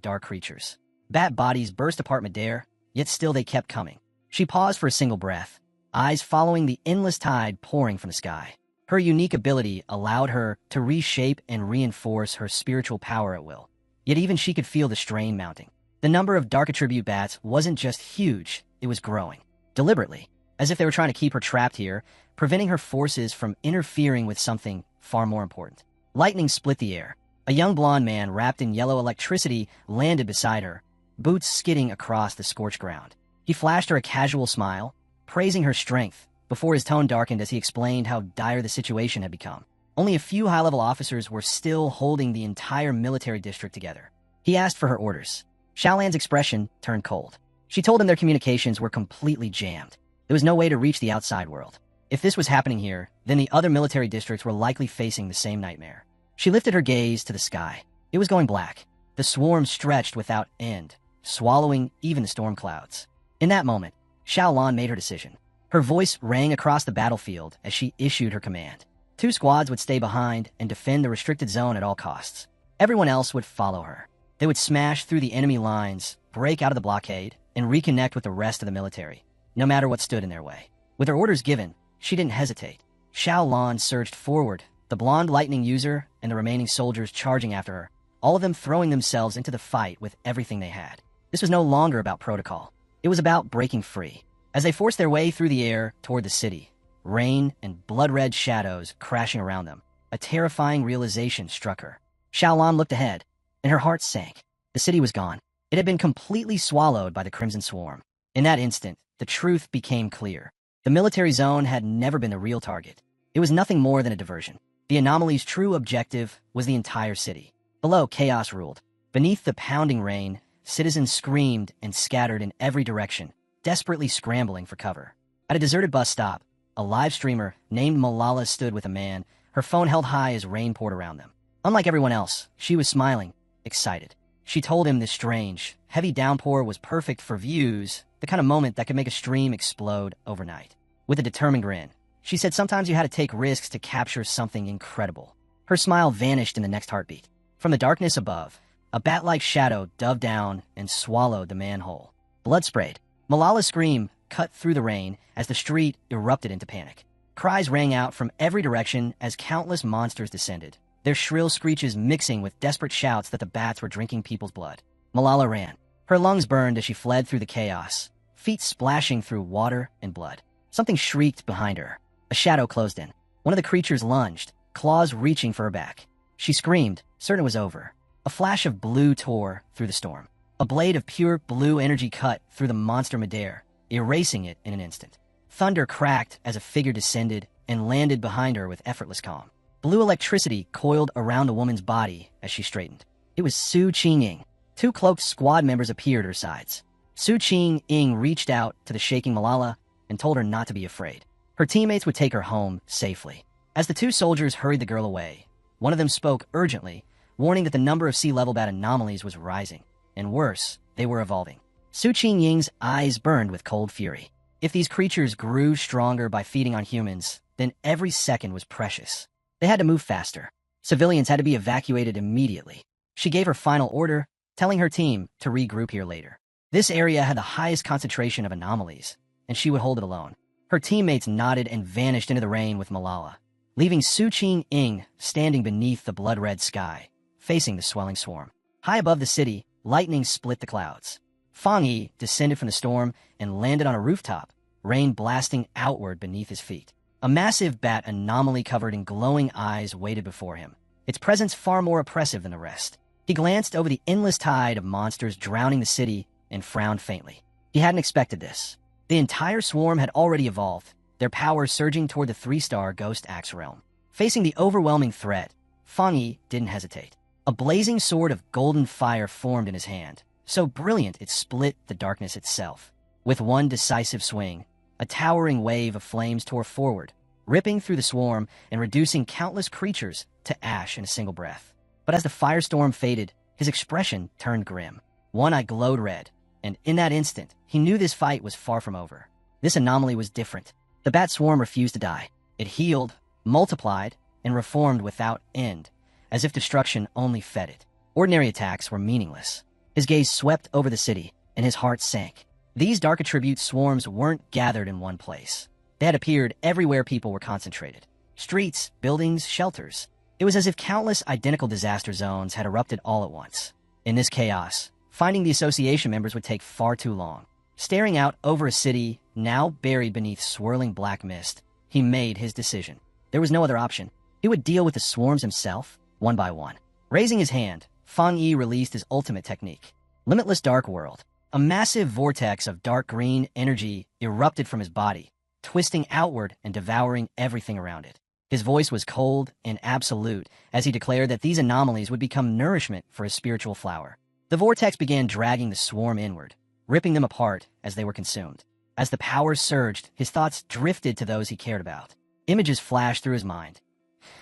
dark creatures. Bat bodies burst apart midair, yet still they kept coming. She paused for a single breath, eyes following the endless tide pouring from the sky. Her unique ability allowed her to reshape and reinforce her spiritual power at will. Yet even she could feel the strain mounting. The number of dark attribute bats wasn't just huge, it was growing. Deliberately, as if they were trying to keep her trapped here, preventing her forces from interfering with something far more important. Lightning split the air. A young blonde man wrapped in yellow electricity landed beside her, boots skidding across the scorched ground. He flashed her a casual smile, praising her strength, before his tone darkened as he explained how dire the situation had become. Only a few high-level officers were still holding the entire military district together. He asked for her orders. Xiaolan's expression turned cold. She told him their communications were completely jammed. There was no way to reach the outside world. If this was happening here, then the other military districts were likely facing the same nightmare. She lifted her gaze to the sky. It was going black. The swarm stretched without end, swallowing even the storm clouds. In that moment, Xiaolan made her decision. Her voice rang across the battlefield as she issued her command. 2 squads would stay behind and defend the restricted zone at all costs. Everyone else would follow her. They would smash through the enemy lines, break out of the blockade, and reconnect with the rest of the military, no matter what stood in their way. With her orders given, she didn't hesitate. Xiao Lan surged forward, the blonde lightning user and the remaining soldiers charging after her, all of them throwing themselves into the fight with everything they had. This was no longer about protocol. It was about breaking free. As they forced their way through the air toward the city, rain and blood-red shadows crashing around them, a terrifying realization struck her. Xiao Lan looked ahead, and her heart sank. The city was gone. It had been completely swallowed by the Crimson Swarm. In that instant, the truth became clear. The military zone had never been the real target. It was nothing more than a diversion. The anomaly's true objective was the entire city. Below, chaos ruled. Beneath the pounding rain, citizens screamed and scattered in every direction, desperately scrambling for cover. At a deserted bus stop, a live streamer named Malala stood with a man, her phone held high as rain poured around them. Unlike everyone else, she was smiling, excited. She told him this strange, heavy downpour was perfect for views, the kind of moment that could make a stream explode overnight. With a determined grin, she said sometimes you had to take risks to capture something incredible. Her smile vanished in the next heartbeat. From the darkness above, a bat-like shadow dove down and swallowed the man whole. Blood sprayed. Malala's scream cut through the rain as the street erupted into panic. Cries rang out from every direction as countless monsters descended, their shrill screeches mixing with desperate shouts that the bats were drinking people's blood. Malala ran. Her lungs burned as she fled through the chaos, feet splashing through water and blood. Something shrieked behind her. A shadow closed in. One of the creatures lunged, claws reaching for her back. She screamed, certain it was over. A flash of blue tore through the storm. A blade of pure blue energy cut through the monster midair, erasing it in an instant. Thunder cracked as a figure descended and landed behind her with effortless calm. Blue electricity coiled around the woman's body as she straightened. It was Su Qing. Two cloaked squad members appeared at her sides. Su Qing reached out to the shaking Malala and told her not to be afraid. Her teammates would take her home safely. As the two soldiers hurried the girl away, one of them spoke urgently, warning that the number of sea-level bat anomalies was rising. And worse, they were evolving. Su Qing's eyes burned with cold fury. If these creatures grew stronger by feeding on humans, then every second was precious. They had to move faster. Civilians had to be evacuated immediately. She gave her final order, telling her team to regroup here later. This area had the highest concentration of anomalies, and she would hold it alone. Her teammates nodded and vanished into the rain with Malala, leaving Su Qing standing beneath the blood-red sky, facing the swelling swarm. High above the city, lightning split the clouds. Fongi descended from the storm and landed on a rooftop, rain blasting outward beneath his feet. A massive bat anomaly covered in glowing eyes waited before him, its presence far more oppressive than the rest. He glanced over the endless tide of monsters drowning the city and frowned faintly. He hadn't expected this. The entire swarm had already evolved, their power surging toward the 3-star Ghost Axe realm. Facing the overwhelming threat, Fongi didn't hesitate. A blazing sword of golden fire formed in his hand, so brilliant it split the darkness itself. With one decisive swing, a towering wave of flames tore forward, ripping through the swarm and reducing countless creatures to ash in a single breath. But as the firestorm faded, his expression turned grim. One eye glowed red, and in that instant, he knew this fight was far from over. This anomaly was different. The bat swarm refused to die. It healed, multiplied, and reformed without end, as if destruction only fed it. Ordinary attacks were meaningless. His gaze swept over the city, and his heart sank. These dark attribute swarms weren't gathered in one place. They had appeared everywhere people were concentrated. Streets, buildings, shelters. It was as if countless identical disaster zones had erupted all at once. In this chaos, finding the association members would take far too long. Staring out over a city now buried beneath swirling black mist, he made his decision. There was no other option. He would deal with the swarms himself, one by one. Raising his hand, Fongi released his ultimate technique. Limitless Dark World. A massive vortex of dark green energy erupted from his body, twisting outward and devouring everything around it. His voice was cold and absolute as he declared that these anomalies would become nourishment for his spiritual flower. The vortex began dragging the swarm inward, ripping them apart as they were consumed. As the power surged, his thoughts drifted to those he cared about. Images flashed through his mind.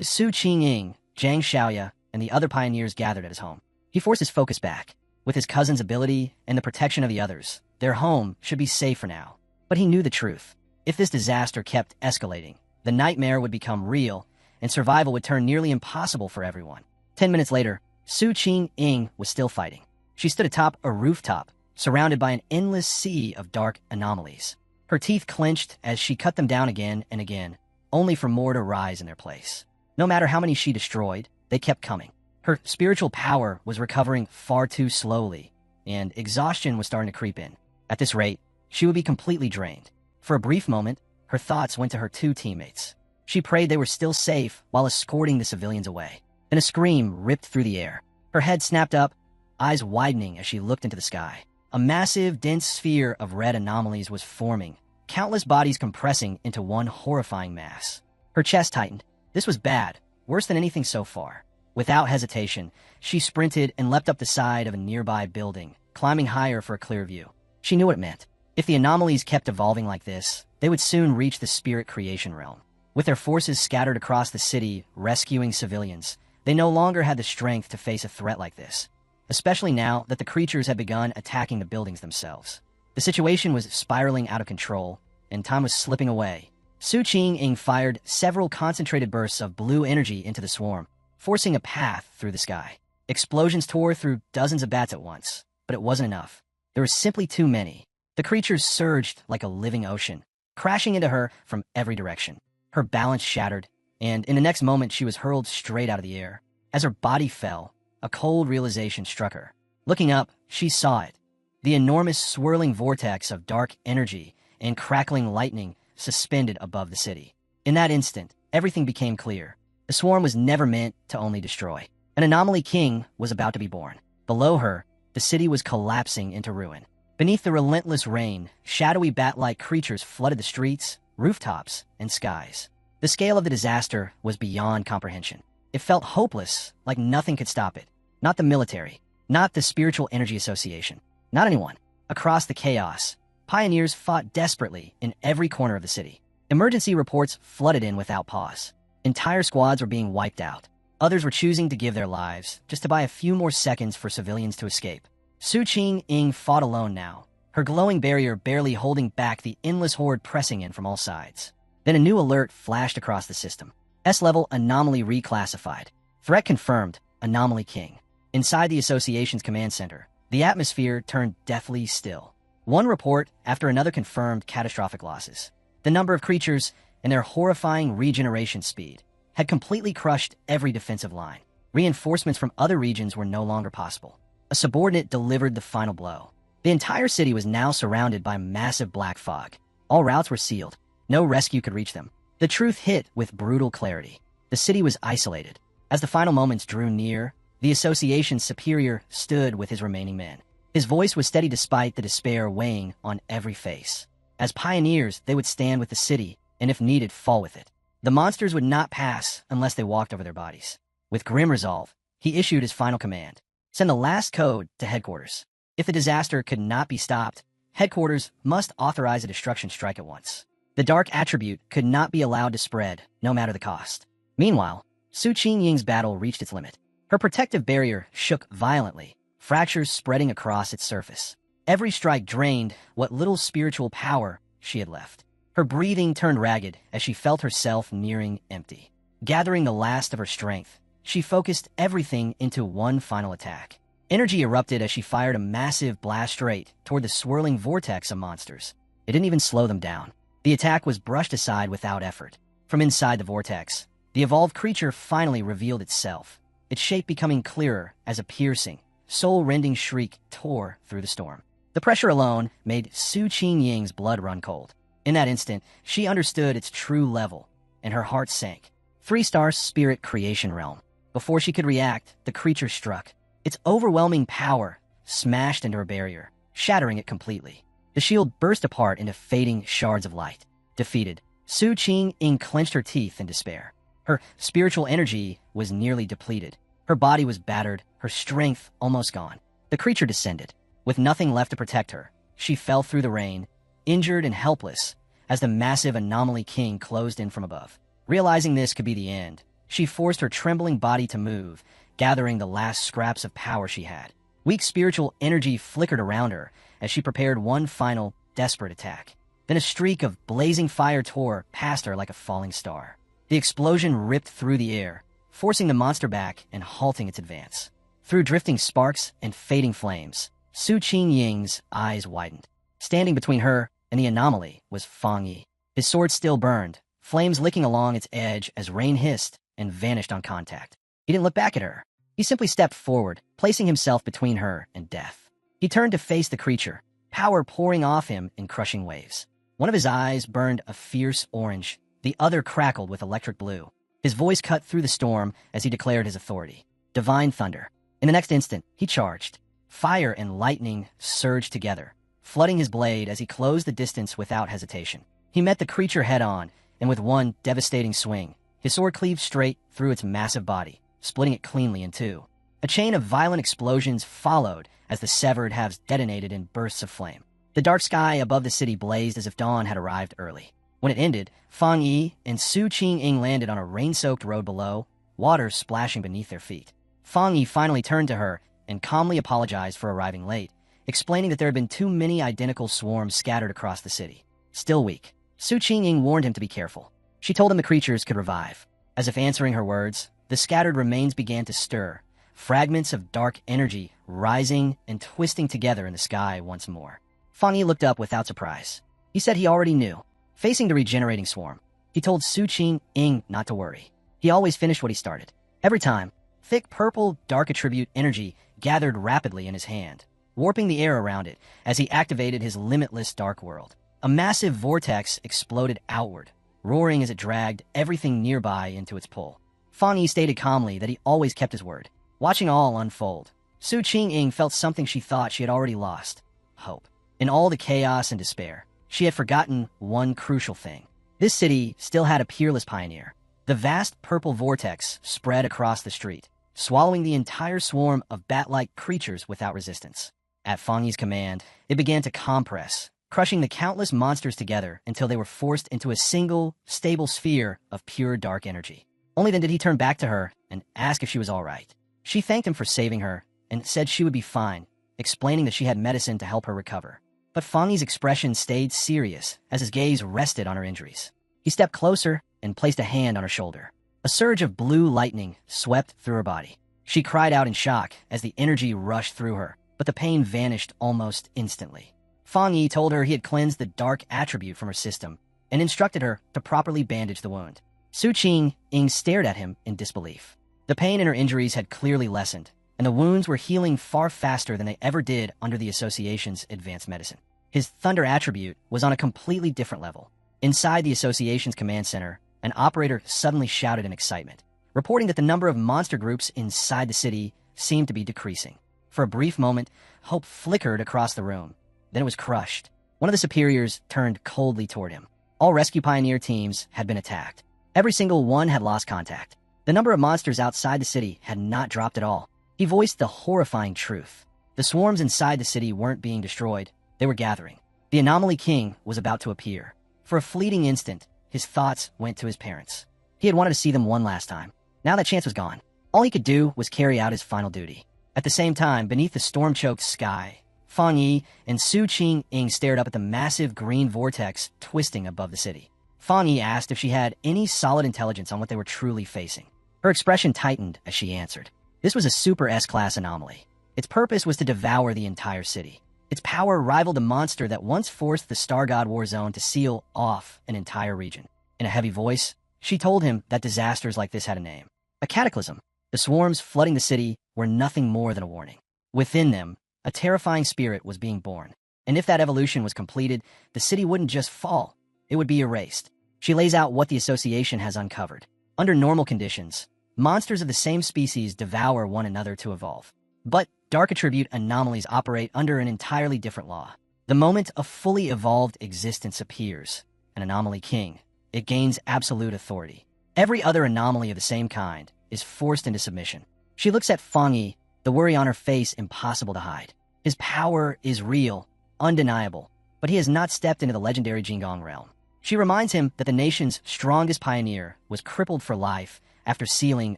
Su Qing, Zhang Xiaoya, and the other pioneers gathered at his home. He forced his focus back. With his cousin's ability and the protection of the others, their home should be safe for now. But he knew the truth. If this disaster kept escalating, the nightmare would become real, and survival would turn nearly impossible for everyone. 10 minutes later, Su Qing was still fighting. She stood atop a rooftop, surrounded by an endless sea of dark anomalies. Her teeth clenched as she cut them down again and again, only for more to rise in their place. No matter how many she destroyed, they kept coming. Her spiritual power was recovering far too slowly, and exhaustion was starting to creep in. At this rate, she would be completely drained. For a brief moment, her thoughts went to her two teammates. She prayed they were still safe while escorting the civilians away. Then a scream ripped through the air. Her head snapped up, eyes widening as she looked into the sky. A massive, dense sphere of red anomalies was forming, countless bodies compressing into one horrifying mass. Her chest tightened. This was bad, worse than anything so far. Without hesitation, she sprinted and leapt up the side of a nearby building, climbing higher for a clear view. She knew what it meant. If the anomalies kept evolving like this, they would soon reach the spirit creation realm. With their forces scattered across the city, rescuing civilians, they no longer had the strength to face a threat like this, especially now that the creatures had begun attacking the buildings themselves. The situation was spiraling out of control, and time was slipping away. Su Qing fired several concentrated bursts of blue energy into the swarm, forcing a path through the sky. Explosions tore through dozens of bats at once, but it wasn't enough. There were simply too many. The creatures surged like a living ocean, crashing into her from every direction. Her balance shattered, and in the next moment she was hurled straight out of the air. As her body fell, a cold realization struck her. Looking up, she saw it. The enormous swirling vortex of dark energy and crackling lightning suspended above the city. In that instant, everything became clear. The swarm was never meant to only destroy. An anomaly king was about to be born. Below her, the city was collapsing into ruin. Beneath the relentless rain, shadowy bat-like creatures flooded the streets, rooftops, and skies. The scale of the disaster was beyond comprehension. It felt hopeless, like nothing could stop it. Not the military, not the Spiritual Energy Association, not anyone. Across the chaos, pioneers fought desperately in every corner of the city. Emergency reports flooded in without pause. Entire squads were being wiped out. Others were choosing to give their lives just to buy a few more seconds for civilians to escape. Su Qing fought alone now, her glowing barrier barely holding back the endless horde pressing in from all sides. Then a new alert flashed across the system. S-level anomaly reclassified. Threat confirmed, Anomaly King. Inside the association's command center, the atmosphere turned deathly still. One report after another confirmed catastrophic losses. The number of creatures and their horrifying regeneration speed had completely crushed every defensive line. Reinforcements from other regions were no longer possible. A subordinate delivered the final blow. The entire city was now surrounded by massive black fog. All routes were sealed. No rescue could reach them. The truth hit with brutal clarity. The city was isolated. As the final moments drew near, the association's superior stood with his remaining men. His voice was steady despite the despair weighing on every face. As pioneers, they would stand with the city, and if needed, fall with it. The monsters would not pass unless they walked over their bodies. With grim resolve, he issued his final command. Send the last code to headquarters. If the disaster could not be stopped, headquarters must authorize a destruction strike at once. The dark attribute could not be allowed to spread, no matter the cost. Meanwhile, Su Qingying's battle reached its limit. Her protective barrier shook violently, fractures spreading across its surface. Every strike drained what little spiritual power she had left. Her breathing turned ragged as she felt herself nearing empty. Gathering the last of her strength, she focused everything into one final attack. Energy erupted as she fired a massive blast straight toward the swirling vortex of monsters. It didn't even slow them down. The attack was brushed aside without effort. From inside the vortex, the evolved creature finally revealed itself, its shape becoming clearer as a piercing, soul-rending shriek tore through the storm. The pressure alone made Su Qingying's blood run cold. In that instant, she understood its true level, and her heart sank. 3-star spirit creation realm. Before she could react, the creature struck. Its overwhelming power smashed into her barrier, shattering it completely. The shield burst apart into fading shards of light. Defeated, Su Qing clenched her teeth in despair. Her spiritual energy was nearly depleted. Her body was battered, her strength almost gone. The creature descended. With nothing left to protect her, she fell through the rain, injured and helpless, as the massive Anomaly King closed in from above. Realizing this could be the end, she forced her trembling body to move, gathering the last scraps of power she had. Weak spiritual energy flickered around her as she prepared one final, desperate attack. Then a streak of blazing fire tore past her like a falling star. The explosion ripped through the air, forcing the monster back and halting its advance. Through drifting sparks and fading flames, Su Qingying's eyes widened. Standing between her and the anomaly was Fongi. His sword still burned, flames licking along its edge as rain hissed and vanished on contact. He didn't look back at her. He simply stepped forward, placing himself between her and death. He turned to face the creature, power pouring off him in crushing waves. One of his eyes burned a fierce orange, the other crackled with electric blue. His voice cut through the storm as he declared his authority. Divine thunder. In the next instant, he charged. Fire and lightning surged together, flooding his blade as he closed the distance without hesitation. He met the creature head-on, and with one devastating swing, his sword cleaved straight through its massive body, splitting it cleanly in two. A chain of violent explosions followed as the severed halves detonated in bursts of flame. The dark sky above the city blazed as if dawn had arrived early. When it ended, Fang Yi and Su Qingying landed on a rain-soaked road below, water splashing beneath their feet. Fang Yi finally turned to her and calmly apologized for arriving late, explaining that there had been too many identical swarms scattered across the city. Still weak, Su Qingying warned him to be careful. She told him the creatures could revive. As if answering her words, the scattered remains began to stir, fragments of dark energy rising and twisting together in the sky once more. Fang Yi looked up without surprise. He said he already knew. Facing the regenerating swarm, he told Su Qingying not to worry. He always finished what he started. Every time, thick purple dark attribute energy gathered rapidly in his hand, warping the air around it as he activated his limitless dark world. A massive vortex exploded outward, roaring as it dragged everything nearby into its pull. Fang Yi stated calmly that he always kept his word. Watching all unfold, Su Qingying felt something she thought she had already lost: hope. In all the chaos and despair, she had forgotten one crucial thing. This city still had a peerless pioneer. The vast purple vortex spread across the street, swallowing the entire swarm of bat-like creatures without resistance. At Fang Yi's command, it began to compress, crushing the countless monsters together until they were forced into a single, stable sphere of pure dark energy. Only then did he turn back to her and ask if she was all right. She thanked him for saving her and said she would be fine, explaining that she had medicine to help her recover. But Fang Yi's expression stayed serious as his gaze rested on her injuries. He stepped closer and placed a hand on her shoulder. A surge of blue lightning swept through her body. She cried out in shock as the energy rushed through her, but the pain vanished almost instantly. Fang Yi told her he had cleansed the dark attribute from her system and instructed her to properly bandage the wound. Su Qingying stared at him in disbelief. The pain in her injuries had clearly lessened, and the wounds were healing far faster than they ever did under the Association's advanced medicine. His thunder attribute was on a completely different level. Inside the Association's command center, an operator suddenly shouted in excitement, reporting that the number of monster groups inside the city seemed to be decreasing. For a brief moment, hope flickered across the room. Then it was crushed. One of the superiors turned coldly toward him. All rescue pioneer teams had been attacked. Every single one had lost contact. The number of monsters outside the city had not dropped at all. He voiced the horrifying truth. The swarms inside the city weren't being destroyed. They were gathering. The anomaly king was about to appear. For a fleeting instant, his thoughts went to his parents. He had wanted to see them one last time. Now that chance was gone. All he could do was carry out his final duty. At the same time, beneath the storm-choked sky, Fang Yi and Su Qingying stared up at the massive green vortex twisting above the city. Fang Yi asked if she had any solid intelligence on what they were truly facing. Her expression tightened as she answered. This was a super S-class anomaly. Its purpose was to devour the entire city. Its power rivaled the monster that once forced the Star God War Zone to seal off an entire region. In a heavy voice, she told him that disasters like this had a name. A cataclysm. The swarms flooding the city were nothing more than a warning. Within them, a terrifying spirit was being born. And if that evolution was completed, the city wouldn't just fall. It would be erased. She lays out what the Association has uncovered. Under normal conditions, monsters of the same species devour one another to evolve. But dark attribute anomalies operate under an entirely different law. The moment a fully evolved existence appears, an anomaly king, it gains absolute authority. Every other anomaly of the same kind is forced into submission. She looks at Fang Yi, the worry on her face impossible to hide. His power is real, undeniable, but he has not stepped into the legendary Jingong realm. She reminds him that the nation's strongest pioneer was crippled for life after sealing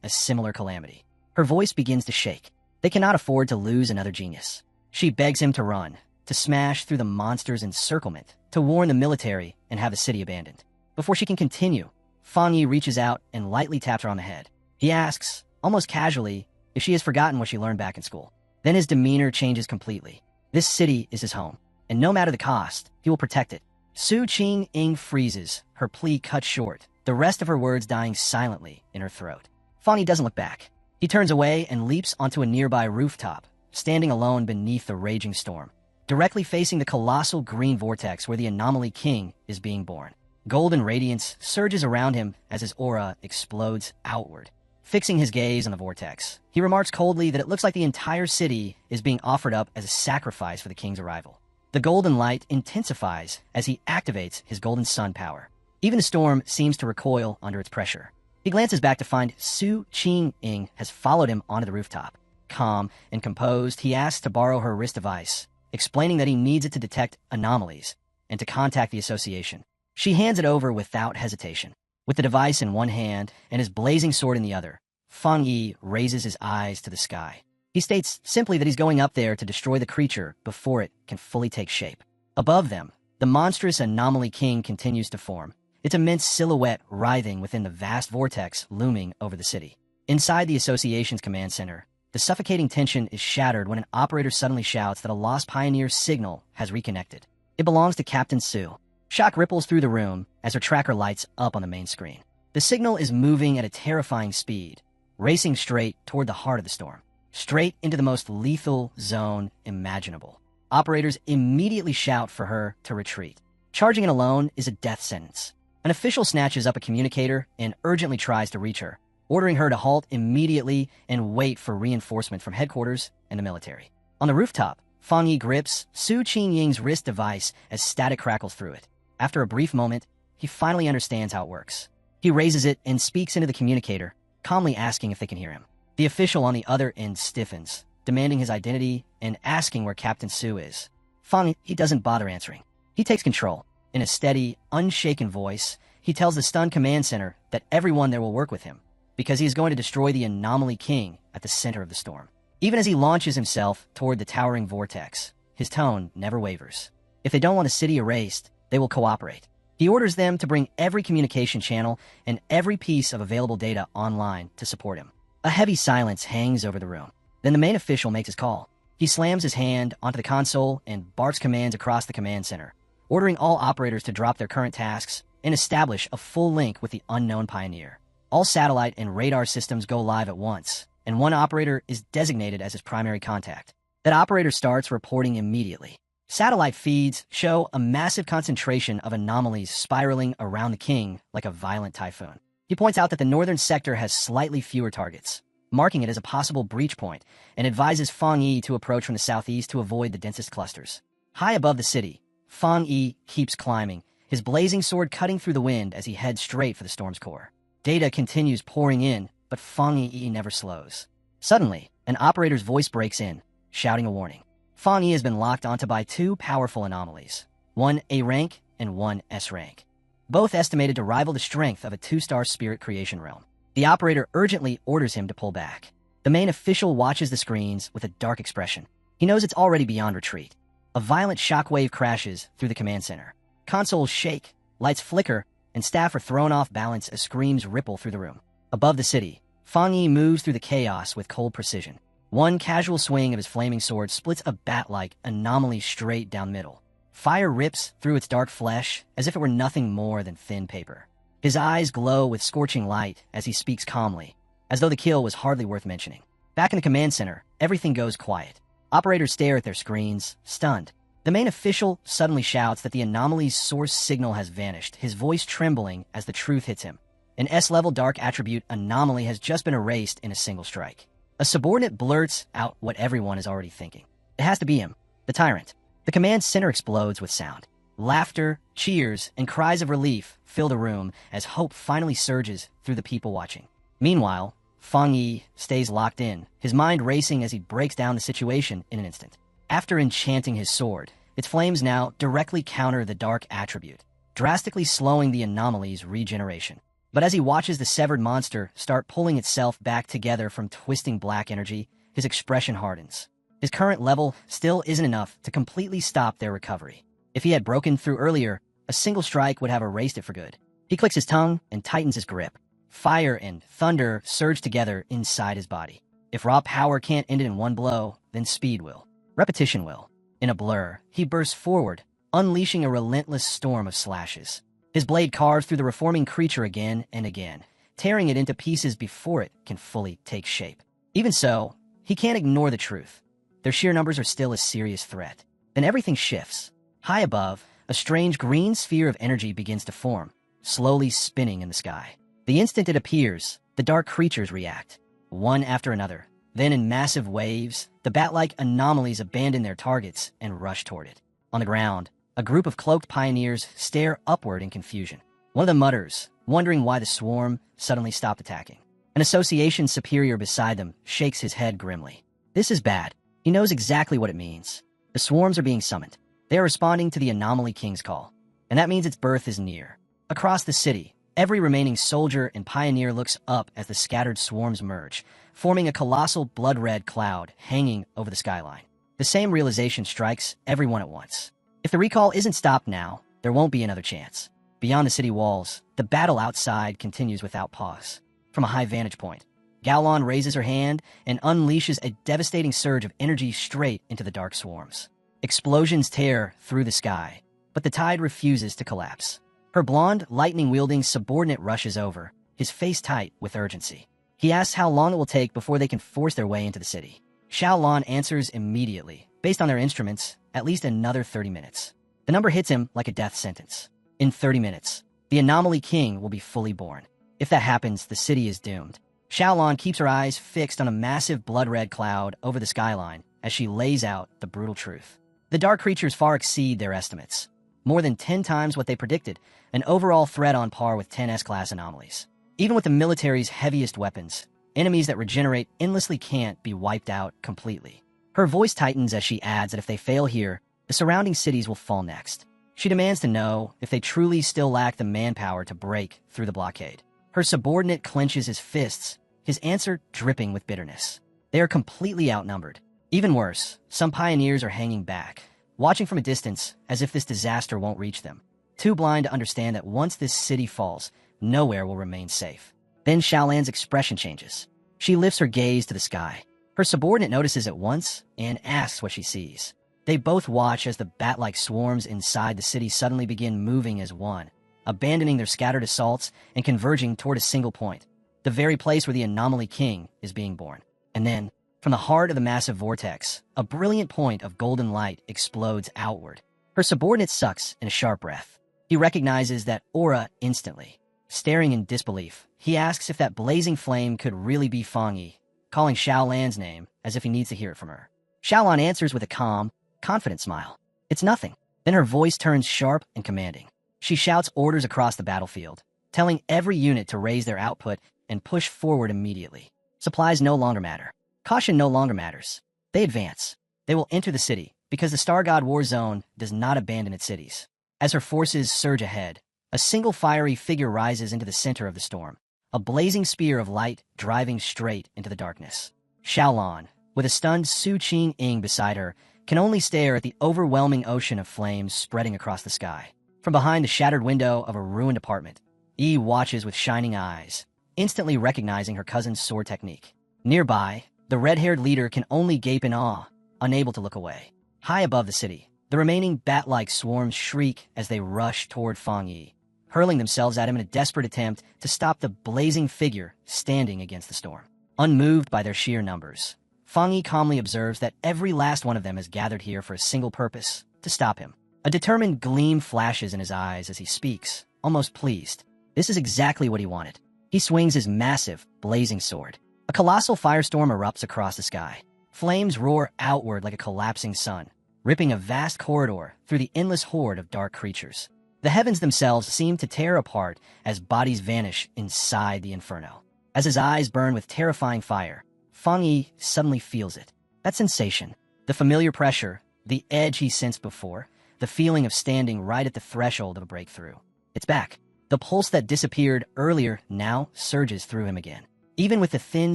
a similar calamity. Her voice begins to shake. They cannot afford to lose another genius. She begs him to run, to smash through the monster's encirclement, to warn the military and have the city abandoned. Before she can continue, Fang Yi reaches out and lightly taps her on the head. He asks, almost casually, if she has forgotten what she learned back in school. Then his demeanor changes completely. This city is his home, and no matter the cost, he will protect it. Su Qing freezes, her plea cut short, the rest of her words dying silently in her throat. Fongi doesn't look back. He turns away and leaps onto a nearby rooftop, standing alone beneath the raging storm, directly facing the colossal green vortex where the anomaly king is being born. Golden radiance surges around him as his aura explodes outward. Fixing his gaze on the vortex, he remarks coldly that it looks like the entire city is being offered up as a sacrifice for the king's arrival. The golden light intensifies as he activates his golden sun power. Even the storm seems to recoil under its pressure. He glances back to find Su Qing has followed him onto the rooftop. Calm and composed, he asks to borrow her wrist device, explaining that he needs it to detect anomalies and to contact the association. She hands it over without hesitation. With the device in one hand and his blazing sword in the other, Fongi raises his eyes to the sky. He states simply that he's going up there to destroy the creature before it can fully take shape. Above them, the monstrous anomaly king continues to form, its immense silhouette writhing within the vast vortex looming over the city. Inside the association's command center, the suffocating tension is shattered when an operator suddenly shouts that a lost pioneer's signal has reconnected. It belongs to Captain Su. Shock ripples through the room as her tracker lights up on the main screen. The signal is moving at a terrifying speed, racing straight toward the heart of the storm, straight into the most lethal zone imaginable. Operators immediately shout for her to retreat. Charging it alone is a death sentence. An official snatches up a communicator and urgently tries to reach her, ordering her to halt immediately and wait for reinforcement from headquarters and the military. On the rooftop, Fongi grips Su Qingying's wrist device as static crackles through it. After a brief moment, he finally understands how it works. He raises it and speaks into the communicator, calmly asking if they can hear him. The official on the other end stiffens, demanding his identity and asking where Captain Su is. Fongi, he doesn't bother answering. He takes control. In a steady, unshaken voice, he tells the stunned command center that everyone there will work with him, because he is going to destroy the anomaly king at the center of the storm. Even as he launches himself toward the towering vortex, his tone never wavers. If they don't want a city erased, they will cooperate. He orders them to bring every communication channel and every piece of available data online to support him. A heavy silence hangs over the room. Then the main official makes his call. He slams his hand onto the console and barks commands across the command center, ordering all operators to drop their current tasks and establish a full link with the unknown pioneer. All satellite and radar systems go live at once, and one operator is designated as his primary contact. That operator starts reporting immediately. Satellite feeds show a massive concentration of anomalies spiraling around the king like a violent typhoon. He points out that the northern sector has slightly fewer targets, marking it as a possible breach point, and advises Fongi to approach from the southeast to avoid the densest clusters. High above the city, Fongi keeps climbing, his blazing sword cutting through the wind as he heads straight for the storm's core. Data continues pouring in, but Fongi never slows. Suddenly, an operator's voice breaks in, shouting a warning. Fongi has been locked onto by two powerful anomalies, one A rank and one S rank, both estimated to rival the strength of a 2-star spirit creation realm. The operator urgently orders him to pull back. The main official watches the screens with a dark expression. He knows it's already beyond retreat. A violent shockwave crashes through the command center. Consoles shake, lights flicker, and staff are thrown off balance as screams ripple through the room. Above the city, Fongi moves through the chaos with cold precision. One casual swing of his flaming sword splits a bat-like anomaly straight down middle. Fire rips through its dark flesh as if it were nothing more than thin paper. His eyes glow with scorching light as he speaks calmly, as though the kill was hardly worth mentioning. Back in the command center, everything goes quiet. Operators stare at their screens, stunned. The main official suddenly shouts that the anomaly's source signal has vanished, his voice trembling as the truth hits him. An S-level dark attribute anomaly has just been erased in a single strike. A subordinate blurts out what everyone is already thinking. It has to be him, the tyrant. The command center explodes with sound. Laughter, cheers, and cries of relief fill the room as hope finally surges through the people watching. Meanwhile, Fongi stays locked in, his mind racing as he breaks down the situation in an instant. After enchanting his sword, its flames now directly counter the dark attribute, drastically slowing the anomaly's regeneration. But as he watches the severed monster start pulling itself back together from twisting black energy, his expression hardens. His current level still isn't enough to completely stop their recovery. If he had broken through earlier, a single strike would have erased it for good. He clicks his tongue and tightens his grip. Fire and thunder surge together inside his body. If raw power can't end it in one blow, then speed will. Repetition will. In a blur, he bursts forward, unleashing a relentless storm of slashes. His blade carves through the reforming creature again and again, tearing it into pieces before it can fully take shape. Even so, he can't ignore the truth. Their sheer numbers are still a serious threat. Then everything shifts. High above, a strange green sphere of energy begins to form, slowly spinning in the sky. The instant it appears, the dark creatures react, one after another. Then in massive waves, the bat-like anomalies abandon their targets and rush toward it. On the ground, a group of cloaked pioneers stare upward in confusion. One of them mutters, wondering why the swarm suddenly stopped attacking. An association superior beside them shakes his head grimly. This is bad. He knows exactly what it means. The swarms are being summoned. They are responding to the Anomaly King's call, and that means its birth is near. Across the city, every remaining soldier and pioneer looks up as the scattered swarms merge, forming a colossal blood-red cloud hanging over the skyline. The same realization strikes everyone at once. If the recall isn't stopped now, there won't be another chance. Beyond the city walls, the battle outside continues without pause. From a high vantage point, Gaolon raises her hand and unleashes a devastating surge of energy straight into the dark swarms. Explosions tear through the sky, but the tide refuses to collapse. Her blonde, lightning-wielding subordinate rushes over, his face tight with urgency. He asks how long it will take before they can force their way into the city. Xiaolon answers immediately. Based on their instruments, at least another 30 minutes. The number hits him like a death sentence. In 30 minutes, the Anomaly King will be fully born. If that happens, the city is doomed. Xiaolon keeps her eyes fixed on a massive blood-red cloud over the skyline as she lays out the brutal truth. The dark creatures far exceed their estimates. More than 10 times what they predicted, an overall threat on par with 10 S-class anomalies. Even with the military's heaviest weapons, enemies that regenerate endlessly can't be wiped out completely. Her voice tightens as she adds that if they fail here, the surrounding cities will fall next. She demands to know if they truly still lack the manpower to break through the blockade. Her subordinate clenches his fists, his answer dripping with bitterness. They are completely outnumbered. Even worse, some pioneers are hanging back, watching from a distance as if this disaster won't reach them, too blind to understand that once this city falls, nowhere will remain safe. Then Xiaolan's expression changes. She lifts her gaze to the sky. Her subordinate notices at once and asks what she sees. They both watch as the bat-like swarms inside the city suddenly begin moving as one, abandoning their scattered assaults and converging toward a single point, the very place where the Anomaly King is being born. And then, from the heart of the massive vortex, a brilliant point of golden light explodes outward. Her subordinate sucks in a sharp breath. He recognizes that aura instantly. Staring in disbelief, he asks if that blazing flame could really be Fongi, calling Xiaolan's name as if he needs to hear it from her. Xiaolan answers with a calm, confident smile. It's nothing. Then her voice turns sharp and commanding. She shouts orders across the battlefield, telling every unit to raise their output and push forward immediately. Supplies no longer matter. Caution no longer matters. They advance. They will enter the city, because the Star God War Zone does not abandon its cities. As her forces surge ahead, a single fiery figure rises into the center of the storm, a blazing spear of light driving straight into the darkness. Xiaolan, with a stunned Su Qing beside her, can only stare at the overwhelming ocean of flames spreading across the sky. From behind the shattered window of a ruined apartment, Yi watches with shining eyes, instantly recognizing her cousin's sword technique. Nearby, the red-haired leader can only gape in awe, unable to look away. High above the city, the remaining bat-like swarms shriek as they rush toward Fongi, hurling themselves at him in a desperate attempt to stop the blazing figure standing against the storm. Unmoved by their sheer numbers, Fongi calmly observes that every last one of them has gathered here for a single purpose, to stop him. A determined gleam flashes in his eyes as he speaks, almost pleased. This is exactly what he wanted. He swings his massive, blazing sword. A colossal firestorm erupts across the sky. Flames roar outward like a collapsing sun, ripping a vast corridor through the endless horde of dark creatures. The heavens themselves seem to tear apart as bodies vanish inside the inferno. As his eyes burn with terrifying fire, Fongi suddenly feels it. That sensation, the familiar pressure, the edge he sensed before, the feeling of standing right at the threshold of a breakthrough. It's back. The pulse that disappeared earlier now surges through him again. Even with the thin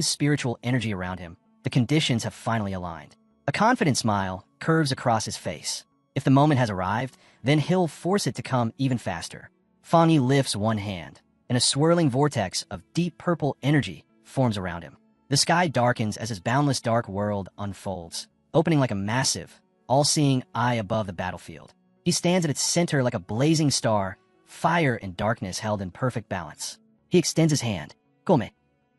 spiritual energy around him, the conditions have finally aligned. A confident smile curves across his face. If the moment has arrived, then he'll force it to come even faster. Fongi lifts one hand, and a swirling vortex of deep purple energy forms around him. The sky darkens as his boundless dark world unfolds, opening like a massive, all-seeing eye above the battlefield. He stands at its center like a blazing star, fire and darkness held in perfect balance. He extends his hand. Come.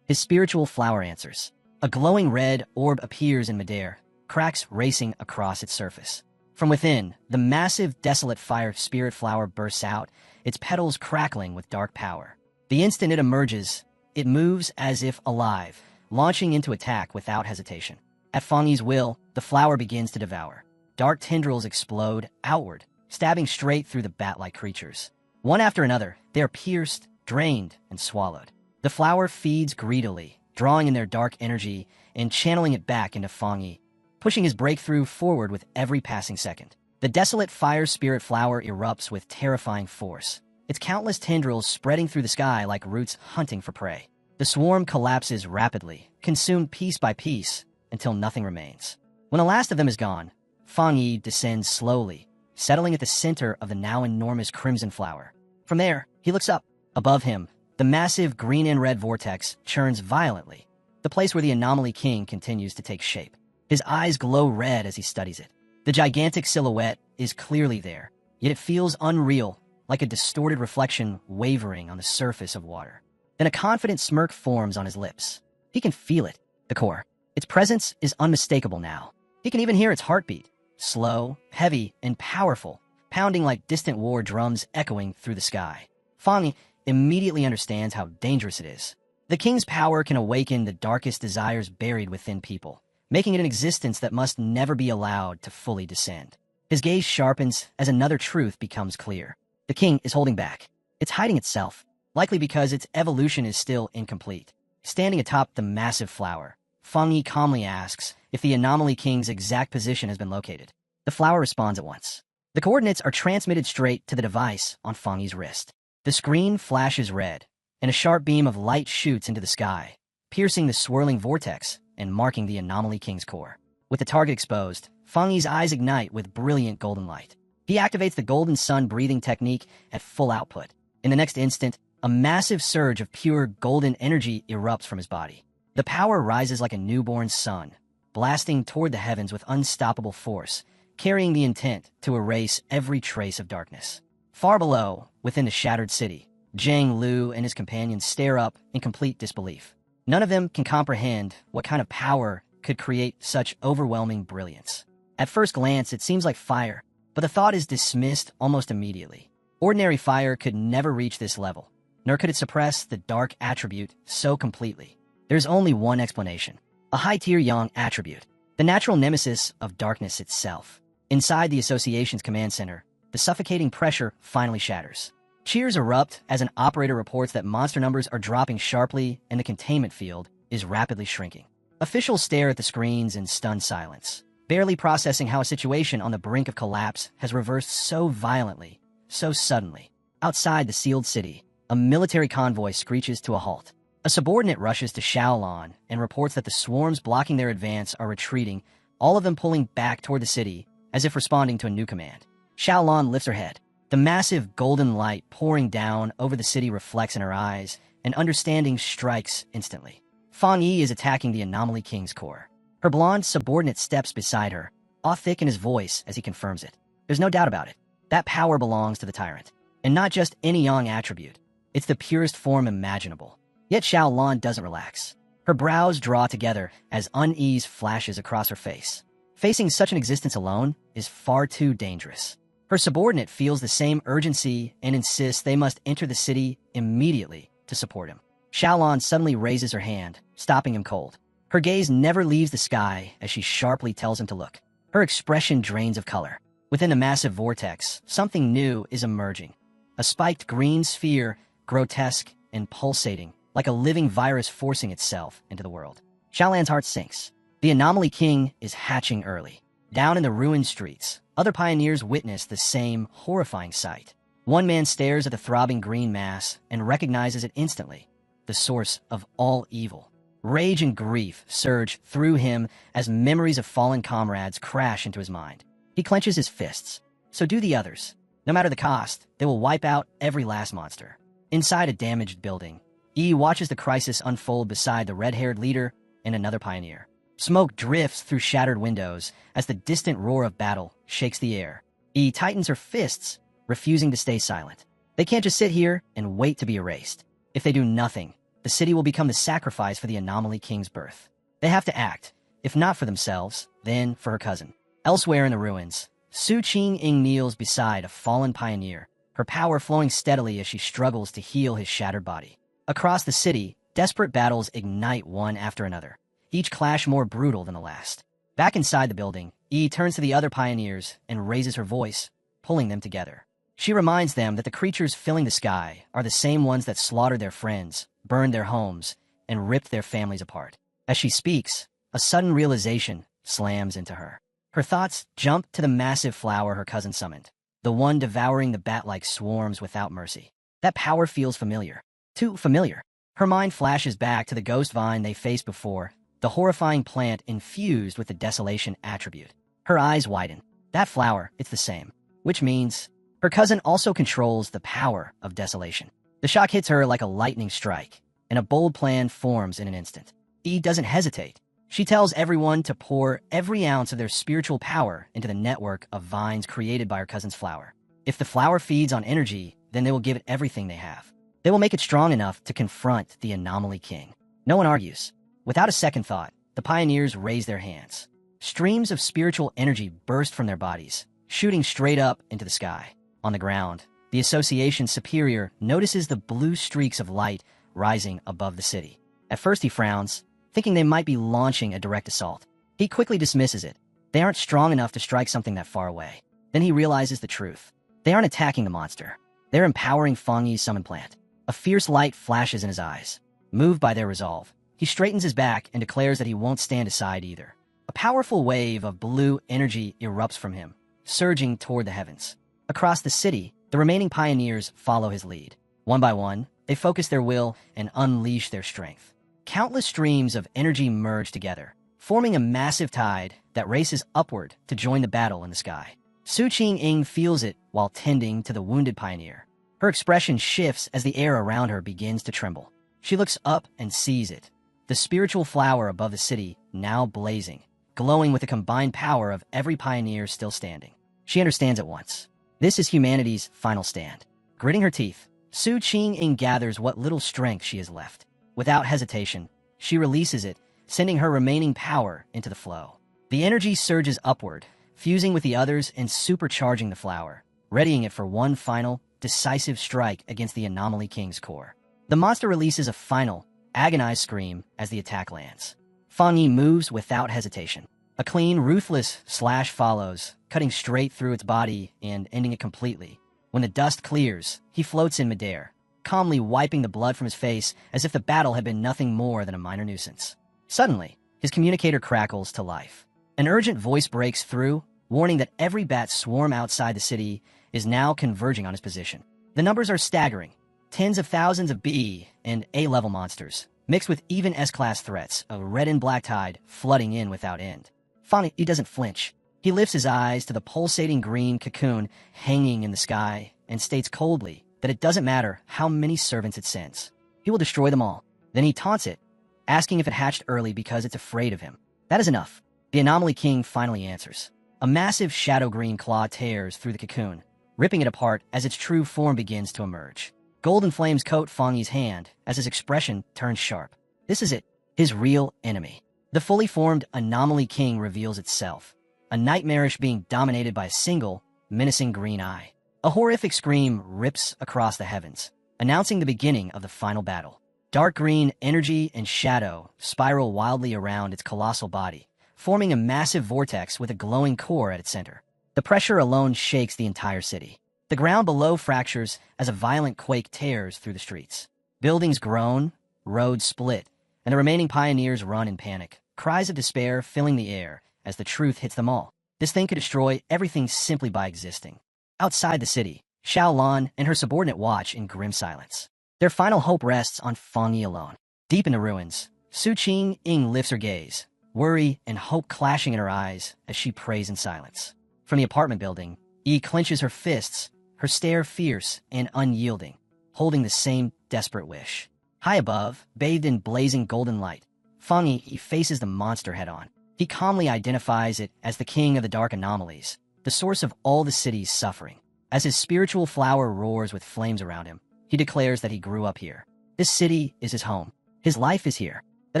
His spiritual flower answers. A glowing red orb appears in midair, cracks racing across its surface. From within, the massive, desolate fire spirit flower bursts out, its petals crackling with dark power. The instant it emerges, it moves as if alive, launching into attack without hesitation. At Fongi's will, the flower begins to devour. Dark tendrils explode outward, stabbing straight through the bat-like creatures. One after another, they are pierced, drained, and swallowed. The flower feeds greedily, drawing in their dark energy and channeling it back into Fongi, pushing his breakthrough forward with every passing second. The desolate fire spirit flower erupts with terrifying force, its countless tendrils spreading through the sky like roots hunting for prey. The swarm collapses rapidly, consumed piece by piece, until nothing remains. When the last of them is gone, Fongi descends slowly, settling at the center of the now enormous crimson flower. From there, he looks up. Above him, the massive green and red vortex churns violently, the place where the anomaly king continues to take shape. His eyes glow red as he studies it. The gigantic silhouette is clearly there, yet it feels unreal, like a distorted reflection wavering on the surface of water. Then a confident smirk forms on his lips. He can feel it, the core. Its presence is unmistakable now. He can even hear its heartbeat, slow, heavy, and powerful, pounding like distant war drums echoing through the sky. Fongi immediately understands how dangerous it is. The king's power can awaken the darkest desires buried within people, making it an existence that must never be allowed to fully descend. His gaze sharpens as another truth becomes clear. The king is holding back. It's hiding itself, likely because its evolution is still incomplete. Standing atop the massive flower, Fongi calmly asks if the anomaly king's exact position has been located. The flower responds at once. The coordinates are transmitted straight to the device on Fongi's wrist. The screen flashes red, and a sharp beam of light shoots into the sky, piercing the swirling vortex and marking the anomaly king's core. With the target exposed, Fongi's eyes ignite with brilliant golden light. He activates the golden sun breathing technique at full output. In the next instant, a massive surge of pure golden energy erupts from his body. The power rises like a newborn sun, blasting toward the heavens with unstoppable force, carrying the intent to erase every trace of darkness. Far below, within the shattered city, Zhang Lu and his companions stare up in complete disbelief. None of them can comprehend what kind of power could create such overwhelming brilliance. At first glance, it seems like fire, but the thought is dismissed almost immediately. Ordinary fire could never reach this level, nor could it suppress the dark attribute so completely. There's only one explanation: a high-tier yang attribute, the natural nemesis of darkness itself. Inside the Association's command center, the suffocating pressure finally shatters. Cheers erupt as an operator reports that monster numbers are dropping sharply and the containment field is rapidly shrinking. Officials stare at the screens in stunned silence, barely processing how a situation on the brink of collapse has reversed so violently, so suddenly. Outside the sealed city, a military convoy screeches to a halt. A subordinate rushes to Shaolon and reports that the swarms blocking their advance are retreating, all of them pulling back toward the city as if responding to a new command. Shaolon lifts her head. The massive golden light pouring down over the city reflects in her eyes, and understanding strikes instantly. Fongi is attacking the anomaly king's core. Her blonde subordinate steps beside her, awe thick in his voice as he confirms it. There's no doubt about it. That power belongs to the tyrant. And not just any yang attribute. It's the purest form imaginable. Yet Shaolon doesn't relax. Her brows draw together as unease flashes across her face. Facing such an existence alone is far too dangerous. Her subordinate feels the same urgency and insists they must enter the city immediately to support him. Shaolon suddenly raises her hand, stopping him cold. Her gaze never leaves the sky as she sharply tells him to look. Her expression drains of color. Within the massive vortex, something new is emerging. A spiked green sphere, grotesque and pulsating, like a living virus forcing itself into the world. Shaolan's heart sinks. The anomaly king is hatching early. Down in the ruined streets, other pioneers witness the same horrifying sight. One man stares at the throbbing green mass and recognizes it instantly, the source of all evil. Rage and grief surge through him as memories of fallen comrades crash into his mind. He clenches his fists. So do the others. No matter the cost, they will wipe out every last monster. Inside a damaged building, E watches the crisis unfold beside the red-haired leader and another pioneer. Smoke drifts through shattered windows as the distant roar of battle shakes the air. E tightens her fists, refusing to stay silent. They can't just sit here and wait to be erased. If they do nothing, the city will become the sacrifice for the Anomaly King's birth. They have to act, if not for themselves, then for her cousin. Elsewhere in the ruins, Su Qing kneels beside a fallen pioneer, her power flowing steadily as she struggles to heal his shattered body. Across the city, desperate battles ignite one after another, each clash more brutal than the last. Back inside the building, E turns to the other pioneers and raises her voice, pulling them together. She reminds them that the creatures filling the sky are the same ones that slaughtered their friends, burned their homes, and ripped their families apart. As she speaks, a sudden realization slams into her. Her thoughts jump to the massive flower her cousin summoned, the one devouring the bat-like swarms without mercy. That power feels familiar. Too familiar. Her mind flashes back to the ghost vine they faced before, the horrifying plant infused with the desolation attribute. Her eyes widen. That flower, it's the same. Which means her cousin also controls the power of desolation. The shock hits her like a lightning strike, and a bold plan forms in an instant. E doesn't hesitate. She tells everyone to pour every ounce of their spiritual power into the network of vines created by her cousin's flower. If the flower feeds on energy, then they will give it everything they have. They will make it strong enough to confront the Anomaly King. No one argues. Without a second thought, the pioneers raise their hands. Streams of spiritual energy burst from their bodies, shooting straight up into the sky. On the ground, the Association's superior notices the blue streaks of light rising above the city. At first he frowns, thinking they might be launching a direct assault. He quickly dismisses it. They aren't strong enough to strike something that far away. Then he realizes the truth. They aren't attacking the monster. They're empowering Fongi's summon plant. A fierce light flashes in his eyes. Moved by their resolve, he straightens his back and declares that he won't stand aside either. A powerful wave of blue energy erupts from him, surging toward the heavens. Across the city, the remaining pioneers follow his lead. One by one, they focus their will and unleash their strength. Countless streams of energy merge together, forming a massive tide that races upward to join the battle in the sky. Su Qing feels it while tending to the wounded pioneer. Her expression shifts as the air around her begins to tremble. She looks up and sees it, the spiritual flower above the city now blazing, glowing with the combined power of every pioneer still standing. She understands at once. This is humanity's final stand. Gritting her teeth, Su Qing gathers what little strength she has left. Without hesitation, she releases it, sending her remaining power into the flow. The energy surges upward, fusing with the others and supercharging the flower, readying it for one final, decisive strike against the Anomaly King's core. The monster releases a final, agonized scream as the attack lands. Fongi moves without hesitation. A clean, ruthless slash follows, cutting straight through its body and ending it completely. When the dust clears, he floats in midair, calmly wiping the blood from his face as if the battle had been nothing more than a minor nuisance. Suddenly, his communicator crackles to life. An urgent voice breaks through, warning that every bat swarm outside the city is now converging on his position. The numbers are staggering. Tens of thousands of B and A-level monsters, mixed with even S-class threats, a red and black tide flooding in without end. Fongi doesn't flinch. He lifts his eyes to the pulsating green cocoon hanging in the sky and states coldly that it doesn't matter how many servants it sends. He will destroy them all. Then he taunts it, asking if it hatched early because it's afraid of him. That is enough. The Anomaly King finally answers. A massive shadow green claw tears through the cocoon, ripping it apart as its true form begins to emerge. Golden flames coat Fongi's hand as his expression turns sharp. This is it, his real enemy. The fully formed Anomaly King reveals itself, a nightmarish being dominated by a single, menacing green eye. A horrific scream rips across the heavens, announcing the beginning of the final battle. Dark green energy and shadow spiral wildly around its colossal body, forming a massive vortex with a glowing core at its center. The pressure alone shakes the entire city. The ground below fractures as a violent quake tears through the streets. Buildings groan, roads split, and the remaining pioneers run in panic, cries of despair filling the air as the truth hits them all. This thing could destroy everything simply by existing. Outside the city, Xiaolan and her subordinate watch in grim silence. Their final hope rests on Fongi alone. Deep in the ruins, Su Qing lifts her gaze, worry and hope clashing in her eyes as she prays in silence. From the apartment building, E clenches her fists, her stare fierce and unyielding, holding the same desperate wish. High above, bathed in blazing golden light, Fongi, he faces the monster head-on. He calmly identifies it as the king of the dark anomalies, the source of all the city's suffering. As his spiritual flower roars with flames around him, he declares that he grew up here. This city is his home. His life is here. That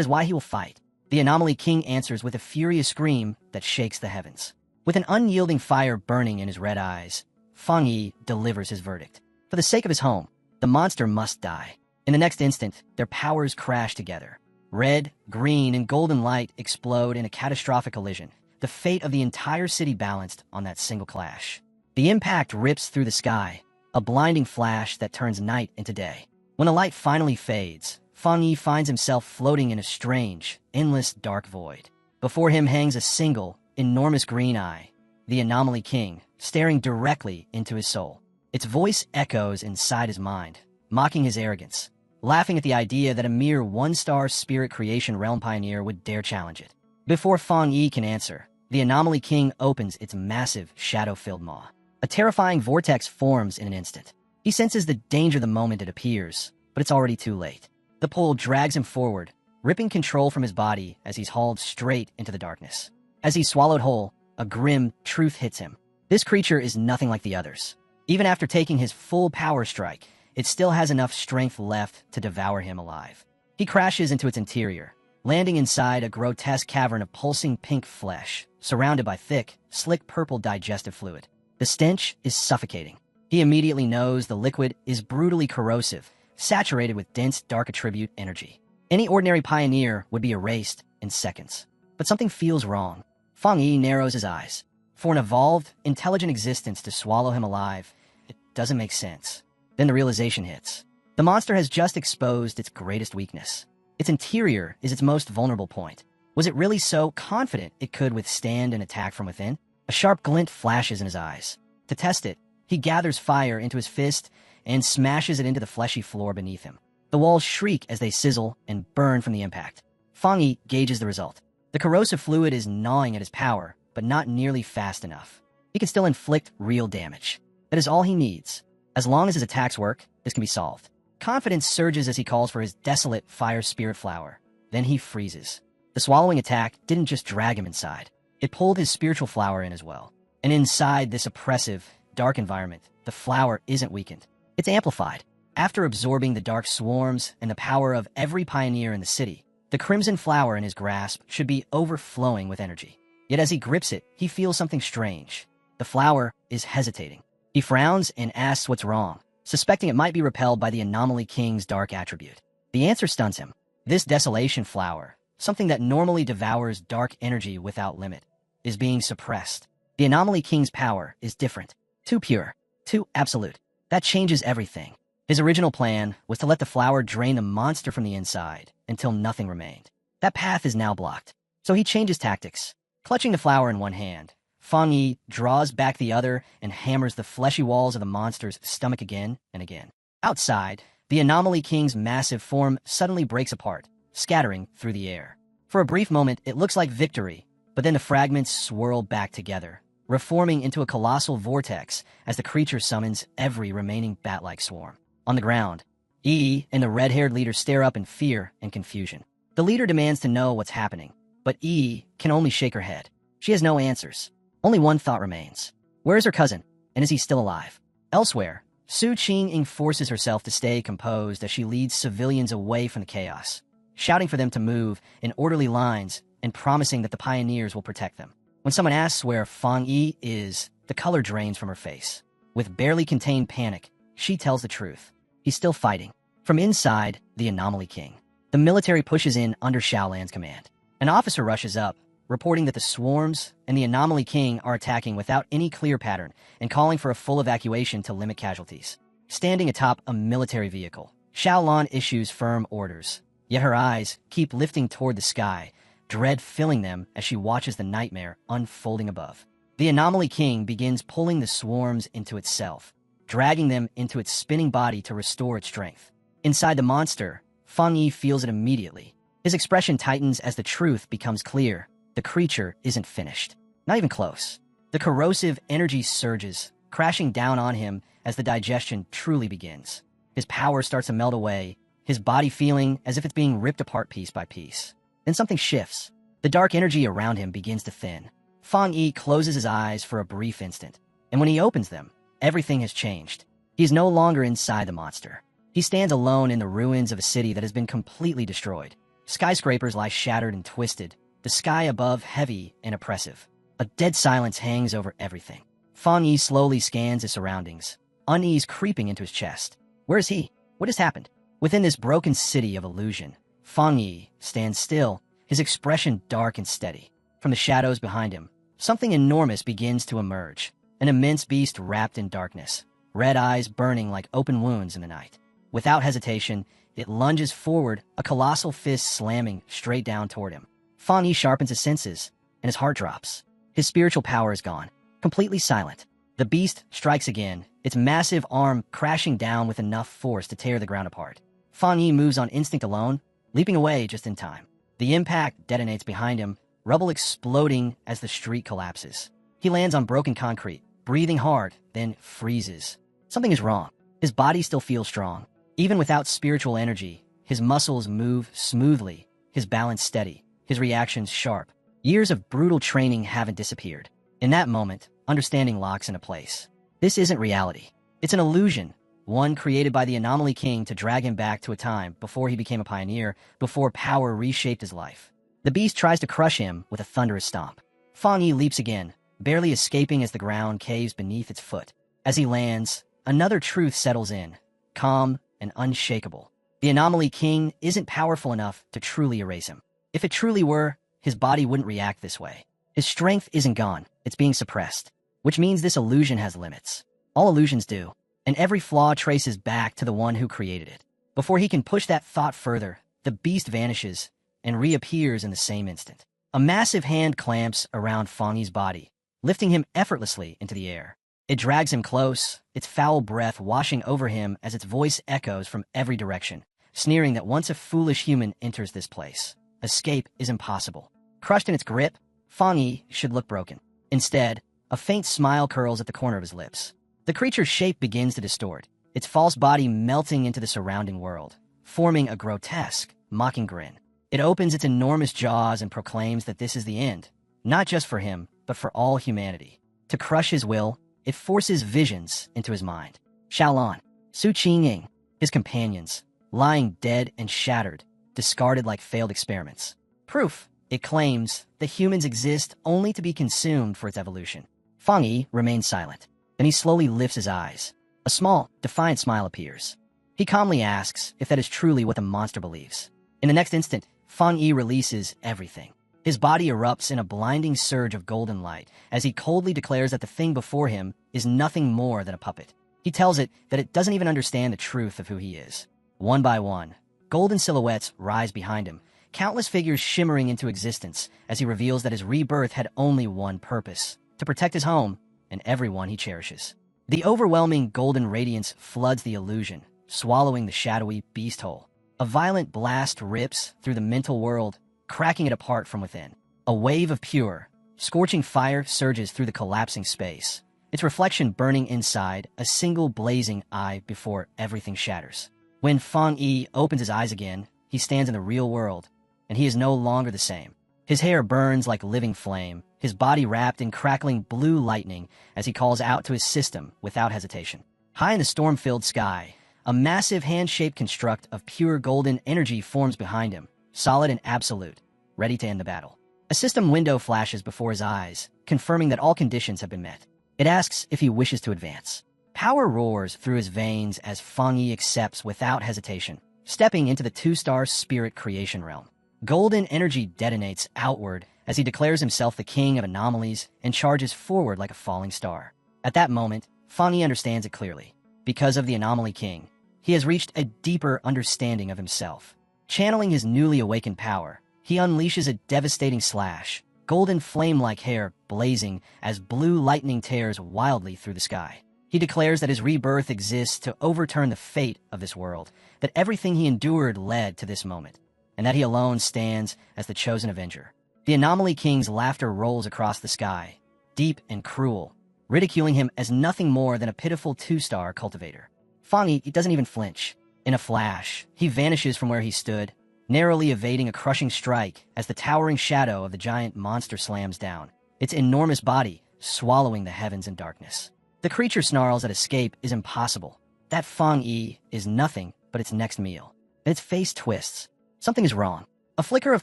is why he will fight. The Anomaly King answers with a furious scream that shakes the heavens. With an unyielding fire burning in his red eyes, Fongi delivers his verdict. For the sake of his home, the monster must die. In the next instant, their powers crash together. Red, green, and golden light explode in a catastrophic collision, the fate of the entire city balanced on that single clash. The impact rips through the sky, a blinding flash that turns night into day. When the light finally fades, Fongi finds himself floating in a strange, endless dark void. Before him hangs a single, enormous green eye, the Anomaly King, staring directly into his soul. Its voice echoes inside his mind, mocking his arrogance, laughing at the idea that a mere one-star spirit creation realm pioneer would dare challenge it. Before Fongi can answer, the Anomaly King opens its massive, shadow-filled maw. A terrifying vortex forms in an instant. He senses the danger the moment it appears, but it's already too late. The pull drags him forward, ripping control from his body as he's hauled straight into the darkness. As he's swallowed whole, a grim truth hits him. This creature is nothing like the others. Even after taking his full power strike, it still has enough strength left to devour him alive. He crashes into its interior, landing inside a grotesque cavern of pulsing pink flesh, surrounded by thick, slick purple digestive fluid. The stench is suffocating. He immediately knows the liquid is brutally corrosive, saturated with dense, dark attribute energy. Any ordinary pioneer would be erased in seconds. But something feels wrong. Fongi narrows his eyes. For an evolved, intelligent existence to swallow him alive, it doesn't make sense. Then the realization hits. The monster has just exposed its greatest weakness. Its interior is its most vulnerable point. Was it really so confident it could withstand an attack from within? A sharp glint flashes in his eyes. To test it, he gathers fire into his fist and smashes it into the fleshy floor beneath him. The walls shriek as they sizzle and burn from the impact. Fongi gauges the result. The corrosive fluid is gnawing at his power, but not nearly fast enough. He can still inflict real damage. That is all he needs. As long as his attacks work, this can be solved. Confidence surges as he calls for his desolate fire spirit flower. Then he freezes. The swallowing attack didn't just drag him inside. It pulled his spiritual flower in as well. And inside this oppressive, dark environment, the flower isn't weakened. It's amplified. After absorbing the dark swarms and the power of every pioneer in the city, the crimson flower in his grasp should be overflowing with energy. Yet as he grips it, he feels something strange. The flower is hesitating. He frowns and asks what's wrong, suspecting it might be repelled by the Anomaly King's dark attribute. The answer stuns him. This Desolation Flower, something that normally devours dark energy without limit, is being suppressed. The Anomaly King's power is different. Too pure. Too absolute. That changes everything. His original plan was to let the flower drain the monster from the inside until nothing remained. That path is now blocked. So he changes tactics. Clutching the flower in one hand, Fongi draws back the other and hammers the fleshy walls of the monster's stomach again and again. Outside, the Anomaly King's massive form suddenly breaks apart, scattering through the air. For a brief moment, it looks like victory, but then the fragments swirl back together, reforming into a colossal vortex as the creature summons every remaining bat-like swarm. On the ground, E and the red-haired leader stare up in fear and confusion. The leader demands to know what's happening, but E can only shake her head. She has no answers. Only one thought remains. Where is her cousin, and is he still alive? Elsewhere, Su Qing forces herself to stay composed as she leads civilians away from the chaos, shouting for them to move in orderly lines and promising that the pioneers will protect them. When someone asks where Fongi is, the color drains from her face. With barely contained panic, she tells the truth. He's still fighting. From inside the Anomaly King, the military pushes in under Shaolan's command. An officer rushes up, reporting that the swarms and the Anomaly King are attacking without any clear pattern and calling for a full evacuation to limit casualties. Standing atop a military vehicle, Shaolan issues firm orders, yet her eyes keep lifting toward the sky, dread filling them as she watches the nightmare unfolding above. The Anomaly King begins pulling the swarms into itself, dragging them into its spinning body to restore its strength. Inside the monster, Fongi feels it immediately. His expression tightens as the truth becomes clear. The creature isn't finished. Not even close. The corrosive energy surges, crashing down on him as the digestion truly begins. His power starts to melt away, his body feeling as if it's being ripped apart piece by piece. Then something shifts. The dark energy around him begins to thin. Fongi closes his eyes for a brief instant, and when he opens them, everything has changed. He is no longer inside the monster. He stands alone in the ruins of a city that has been completely destroyed. Skyscrapers lie shattered and twisted, the sky above heavy and oppressive. A dead silence hangs over everything. Fongi slowly scans his surroundings, unease creeping into his chest. Where is he? What has happened? Within this broken city of illusion, Fongi stands still, his expression dark and steady. From the shadows behind him, something enormous begins to emerge. An immense beast wrapped in darkness, red eyes burning like open wounds in the night. Without hesitation, it lunges forward, a colossal fist slamming straight down toward him. Fongi sharpens his senses, and his heart drops. His spiritual power is gone, completely silent. The beast strikes again, its massive arm crashing down with enough force to tear the ground apart. Fongi moves on instinct alone, leaping away just in time. The impact detonates behind him, rubble exploding as the street collapses. He lands on broken concrete, breathing hard, then freezes. Something is wrong. His body still feels strong. Even without spiritual energy, his muscles move smoothly, his balance steady, his reactions sharp. Years of brutal training haven't disappeared. In that moment, understanding locks into place. This isn't reality. It's an illusion, one created by the Anomaly King to drag him back to a time before he became a pioneer, before power reshaped his life. The beast tries to crush him with a thunderous stomp. Fongi leaps again, barely escaping as the ground caves beneath its foot. As he lands, another truth settles in, calm and unshakable. The Anomaly King isn't powerful enough to truly erase him. If it truly were, his body wouldn't react this way. His strength isn't gone, it's being suppressed, which means this illusion has limits. All illusions do, and every flaw traces back to the one who created it. Before he can push that thought further, the beast vanishes and reappears in the same instant. A massive hand clamps around Fongi's body, lifting him effortlessly into the air. It drags him close, its foul breath washing over him as its voice echoes from every direction, sneering that once a foolish human enters this place, escape is impossible. Crushed in its grip, Fongi should look broken. Instead, a faint smile curls at the corner of his lips. The creature's shape begins to distort, its false body melting into the surrounding world, forming a grotesque, mocking grin. It opens its enormous jaws and proclaims that this is the end, not just for him, but for all humanity. To crush his will, it forces visions into his mind. Xiaolan, Su Qingying, his companions, lying dead and shattered, discarded like failed experiments. Proof, it claims, that humans exist only to be consumed for its evolution. Fongi remains silent. Then he slowly lifts his eyes. A small, defiant smile appears. He calmly asks if that is truly what the monster believes. In the next instant, Fongi releases everything. His body erupts in a blinding surge of golden light as he coldly declares that the thing before him is nothing more than a puppet. He tells it that it doesn't even understand the truth of who he is. One by one, golden silhouettes rise behind him, countless figures shimmering into existence as he reveals that his rebirth had only one purpose: to protect his home and everyone he cherishes. The overwhelming golden radiance floods the illusion, swallowing the shadowy beast whole. A violent blast rips through the mental world, cracking it apart from within. A wave of pure, scorching fire surges through the collapsing space, its reflection burning inside a single blazing eye before everything shatters. When Fongi opens his eyes again, he stands in the real world, and he is no longer the same. His hair burns like living flame, his body wrapped in crackling blue lightning as he calls out to his system without hesitation. High in the storm-filled sky, a massive hand-shaped construct of pure golden energy forms behind him, solid and absolute, ready to end the battle. A system window flashes before his eyes, confirming that all conditions have been met. It asks if he wishes to advance. Power roars through his veins as Fongi accepts without hesitation, stepping into the two-star spirit creation realm. Golden energy detonates outward as he declares himself the king of anomalies and charges forward like a falling star. At that moment, Fongi understands it clearly. Because of the Anomaly King, he has reached a deeper understanding of himself. Channeling his newly awakened power, he unleashes a devastating slash, golden flame-like hair blazing as blue lightning tears wildly through the sky. He declares that his rebirth exists to overturn the fate of this world, that everything he endured led to this moment, and that he alone stands as the chosen avenger. The Anomaly King's laughter rolls across the sky, deep and cruel, ridiculing him as nothing more than a pitiful two-star cultivator. Fongi doesn't even flinch. In a flash, he vanishes from where he stood, narrowly evading a crushing strike as the towering shadow of the giant monster slams down, its enormous body swallowing the heavens in darkness. The creature snarls that escape is impossible. That Fongi is nothing but its next meal. And its face twists. Something is wrong. A flicker of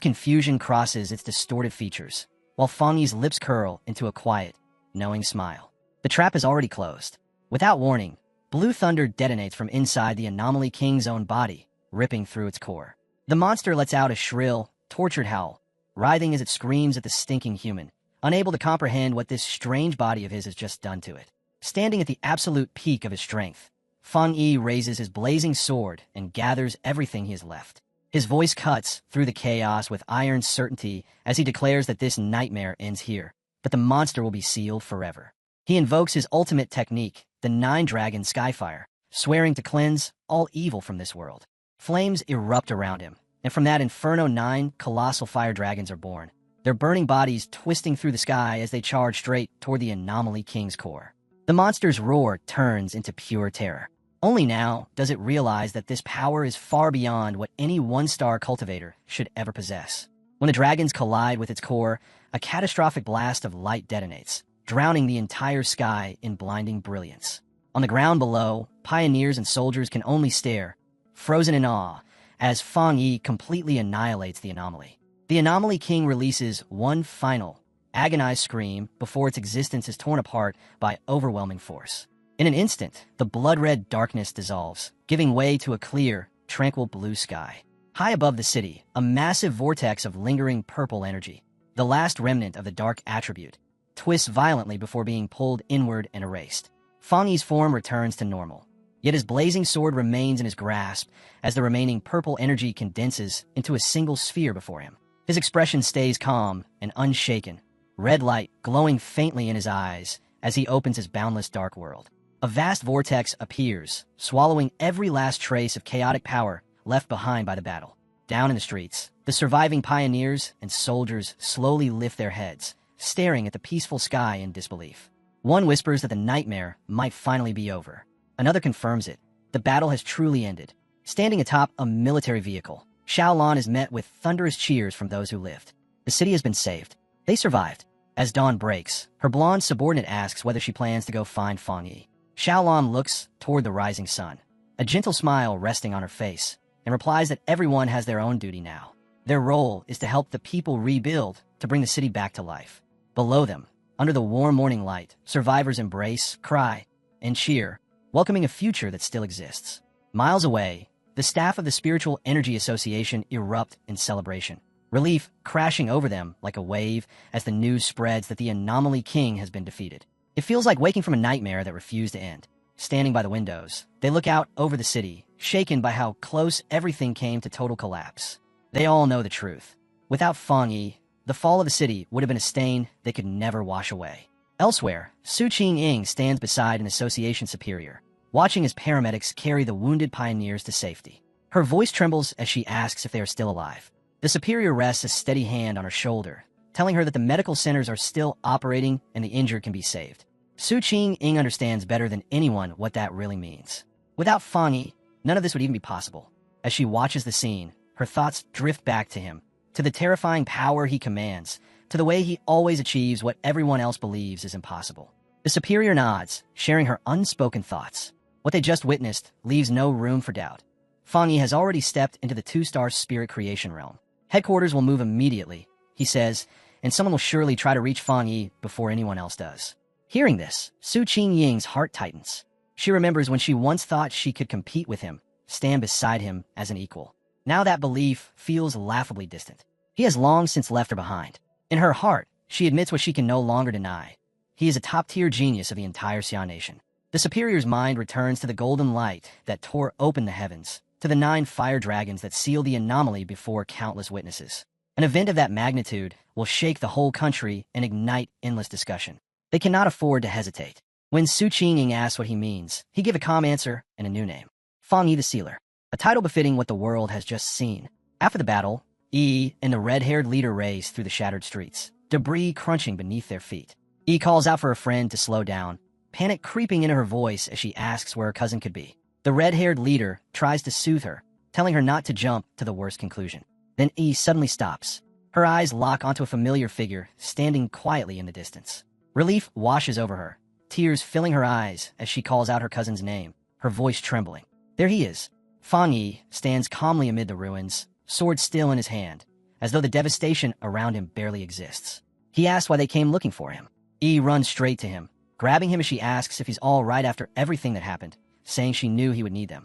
confusion crosses its distorted features, while Fongi's lips curl into a quiet, knowing smile. The trap is already closed. Without warning, blue thunder detonates from inside the Anomaly King's own body, ripping through its core. The monster lets out a shrill, tortured howl, writhing as it screams at the stinking human, unable to comprehend what this strange body of his has just done to it. Standing at the absolute peak of his strength, Fongi raises his blazing sword and gathers everything he has left. His voice cuts through the chaos with iron certainty as he declares that this nightmare ends here, but the monster will be sealed forever. He invokes his ultimate technique, the Nine-Dragon Skyfire, swearing to cleanse all evil from this world. Flames erupt around him, and from that inferno 9 colossal fire dragons are born, their burning bodies twisting through the sky as they charge straight toward the Anomaly King's core. The monster's roar turns into pure terror. Only now does it realize that this power is far beyond what any one-star cultivator should ever possess. When the dragons collide with its core, a catastrophic blast of light detonates, drowning the entire sky in blinding brilliance. On the ground below, pioneers and soldiers can only stare, frozen in awe, as Fongi completely annihilates the anomaly. The Anomaly King releases one final, agonized scream before its existence is torn apart by overwhelming force. In an instant, the blood-red darkness dissolves, giving way to a clear, tranquil blue sky. High above the city, a massive vortex of lingering purple energy, the last remnant of the dark attribute, twists violently before being pulled inward and erased. Fongi's form returns to normal, yet his blazing sword remains in his grasp as the remaining purple energy condenses into a single sphere before him. His expression stays calm and unshaken, red light glowing faintly in his eyes as he opens his boundless dark world. A vast vortex appears, swallowing every last trace of chaotic power left behind by the battle. Down in the streets, the surviving pioneers and soldiers slowly lift their heads, staring at the peaceful sky in disbelief. One whispers that the nightmare might finally be over. Another confirms it. The battle has truly ended. Standing atop a military vehicle, Xiaolan is met with thunderous cheers from those who lived. The city has been saved. They survived. As dawn breaks, her blonde subordinate asks whether she plans to go find Fongi. Xiaolan looks toward the rising sun, a gentle smile resting on her face, and replies that everyone has their own duty now. Their role is to help the people rebuild to bring the city back to life. Below them, under the warm morning light, survivors embrace, cry, and cheer, welcoming a future that still exists. Miles away, the staff of the Spiritual Energy Association erupt in celebration, relief crashing over them like a wave as the news spreads that the Anomaly King has been defeated. It feels like waking from a nightmare that refused to end. Standing by the windows, they look out over the city, shaken by how close everything came to total collapse. They all know the truth. Without Fongi, the fall of the city would have been a stain they could never wash away. Elsewhere, Su Qing-ing stands beside an association superior, watching as paramedics carry the wounded pioneers to safety. Her voice trembles as she asks if they are still alive. The superior rests a steady hand on her shoulder, telling her that the medical centers are still operating and the injured can be saved. Su Qing-ing understands better than anyone what that really means. Without Fongi, none of this would even be possible. As she watches the scene, her thoughts drift back to him, to the terrifying power he commands, to the way he always achieves what everyone else believes is impossible. The superior nods, sharing her unspoken thoughts. What they just witnessed leaves no room for doubt. Fongi has already stepped into the 2-star spirit creation realm. Headquarters will move immediately, he says, and someone will surely try to reach Fongi before anyone else does. Hearing this, Su Qing-ying's heart tightens. She remembers when she once thought she could compete with him, stand beside him as an equal. Now that belief feels laughably distant. He has long since left her behind. In her heart, she admits what she can no longer deny. He is a top-tier genius of the entire Xia nation. The superior's mind returns to the golden light that tore open the heavens, to the 9 fire dragons that sealed the anomaly before countless witnesses. An event of that magnitude will shake the whole country and ignite endless discussion. They cannot afford to hesitate. When Su Qing asks what he means, he gives a calm answer and a new name. Fongi the Sealer, a title befitting what the world has just seen. After the battle, Yi and the red-haired leader race through the shattered streets, debris crunching beneath their feet. Yi calls out for a friend to slow down, panic creeping into her voice as she asks where her cousin could be. The red-haired leader tries to soothe her, telling her not to jump to the worst conclusion. Then E suddenly stops. Her eyes lock onto a familiar figure standing quietly in the distance. Relief washes over her, tears filling her eyes as she calls out her cousin's name, her voice trembling. There he is. Fongi stands calmly amid the ruins, sword still in his hand, as though the devastation around him barely exists. He asks why they came looking for him. E runs straight to him, grabbing him as she asks if he's all right after everything that happened, saying she knew he would need them.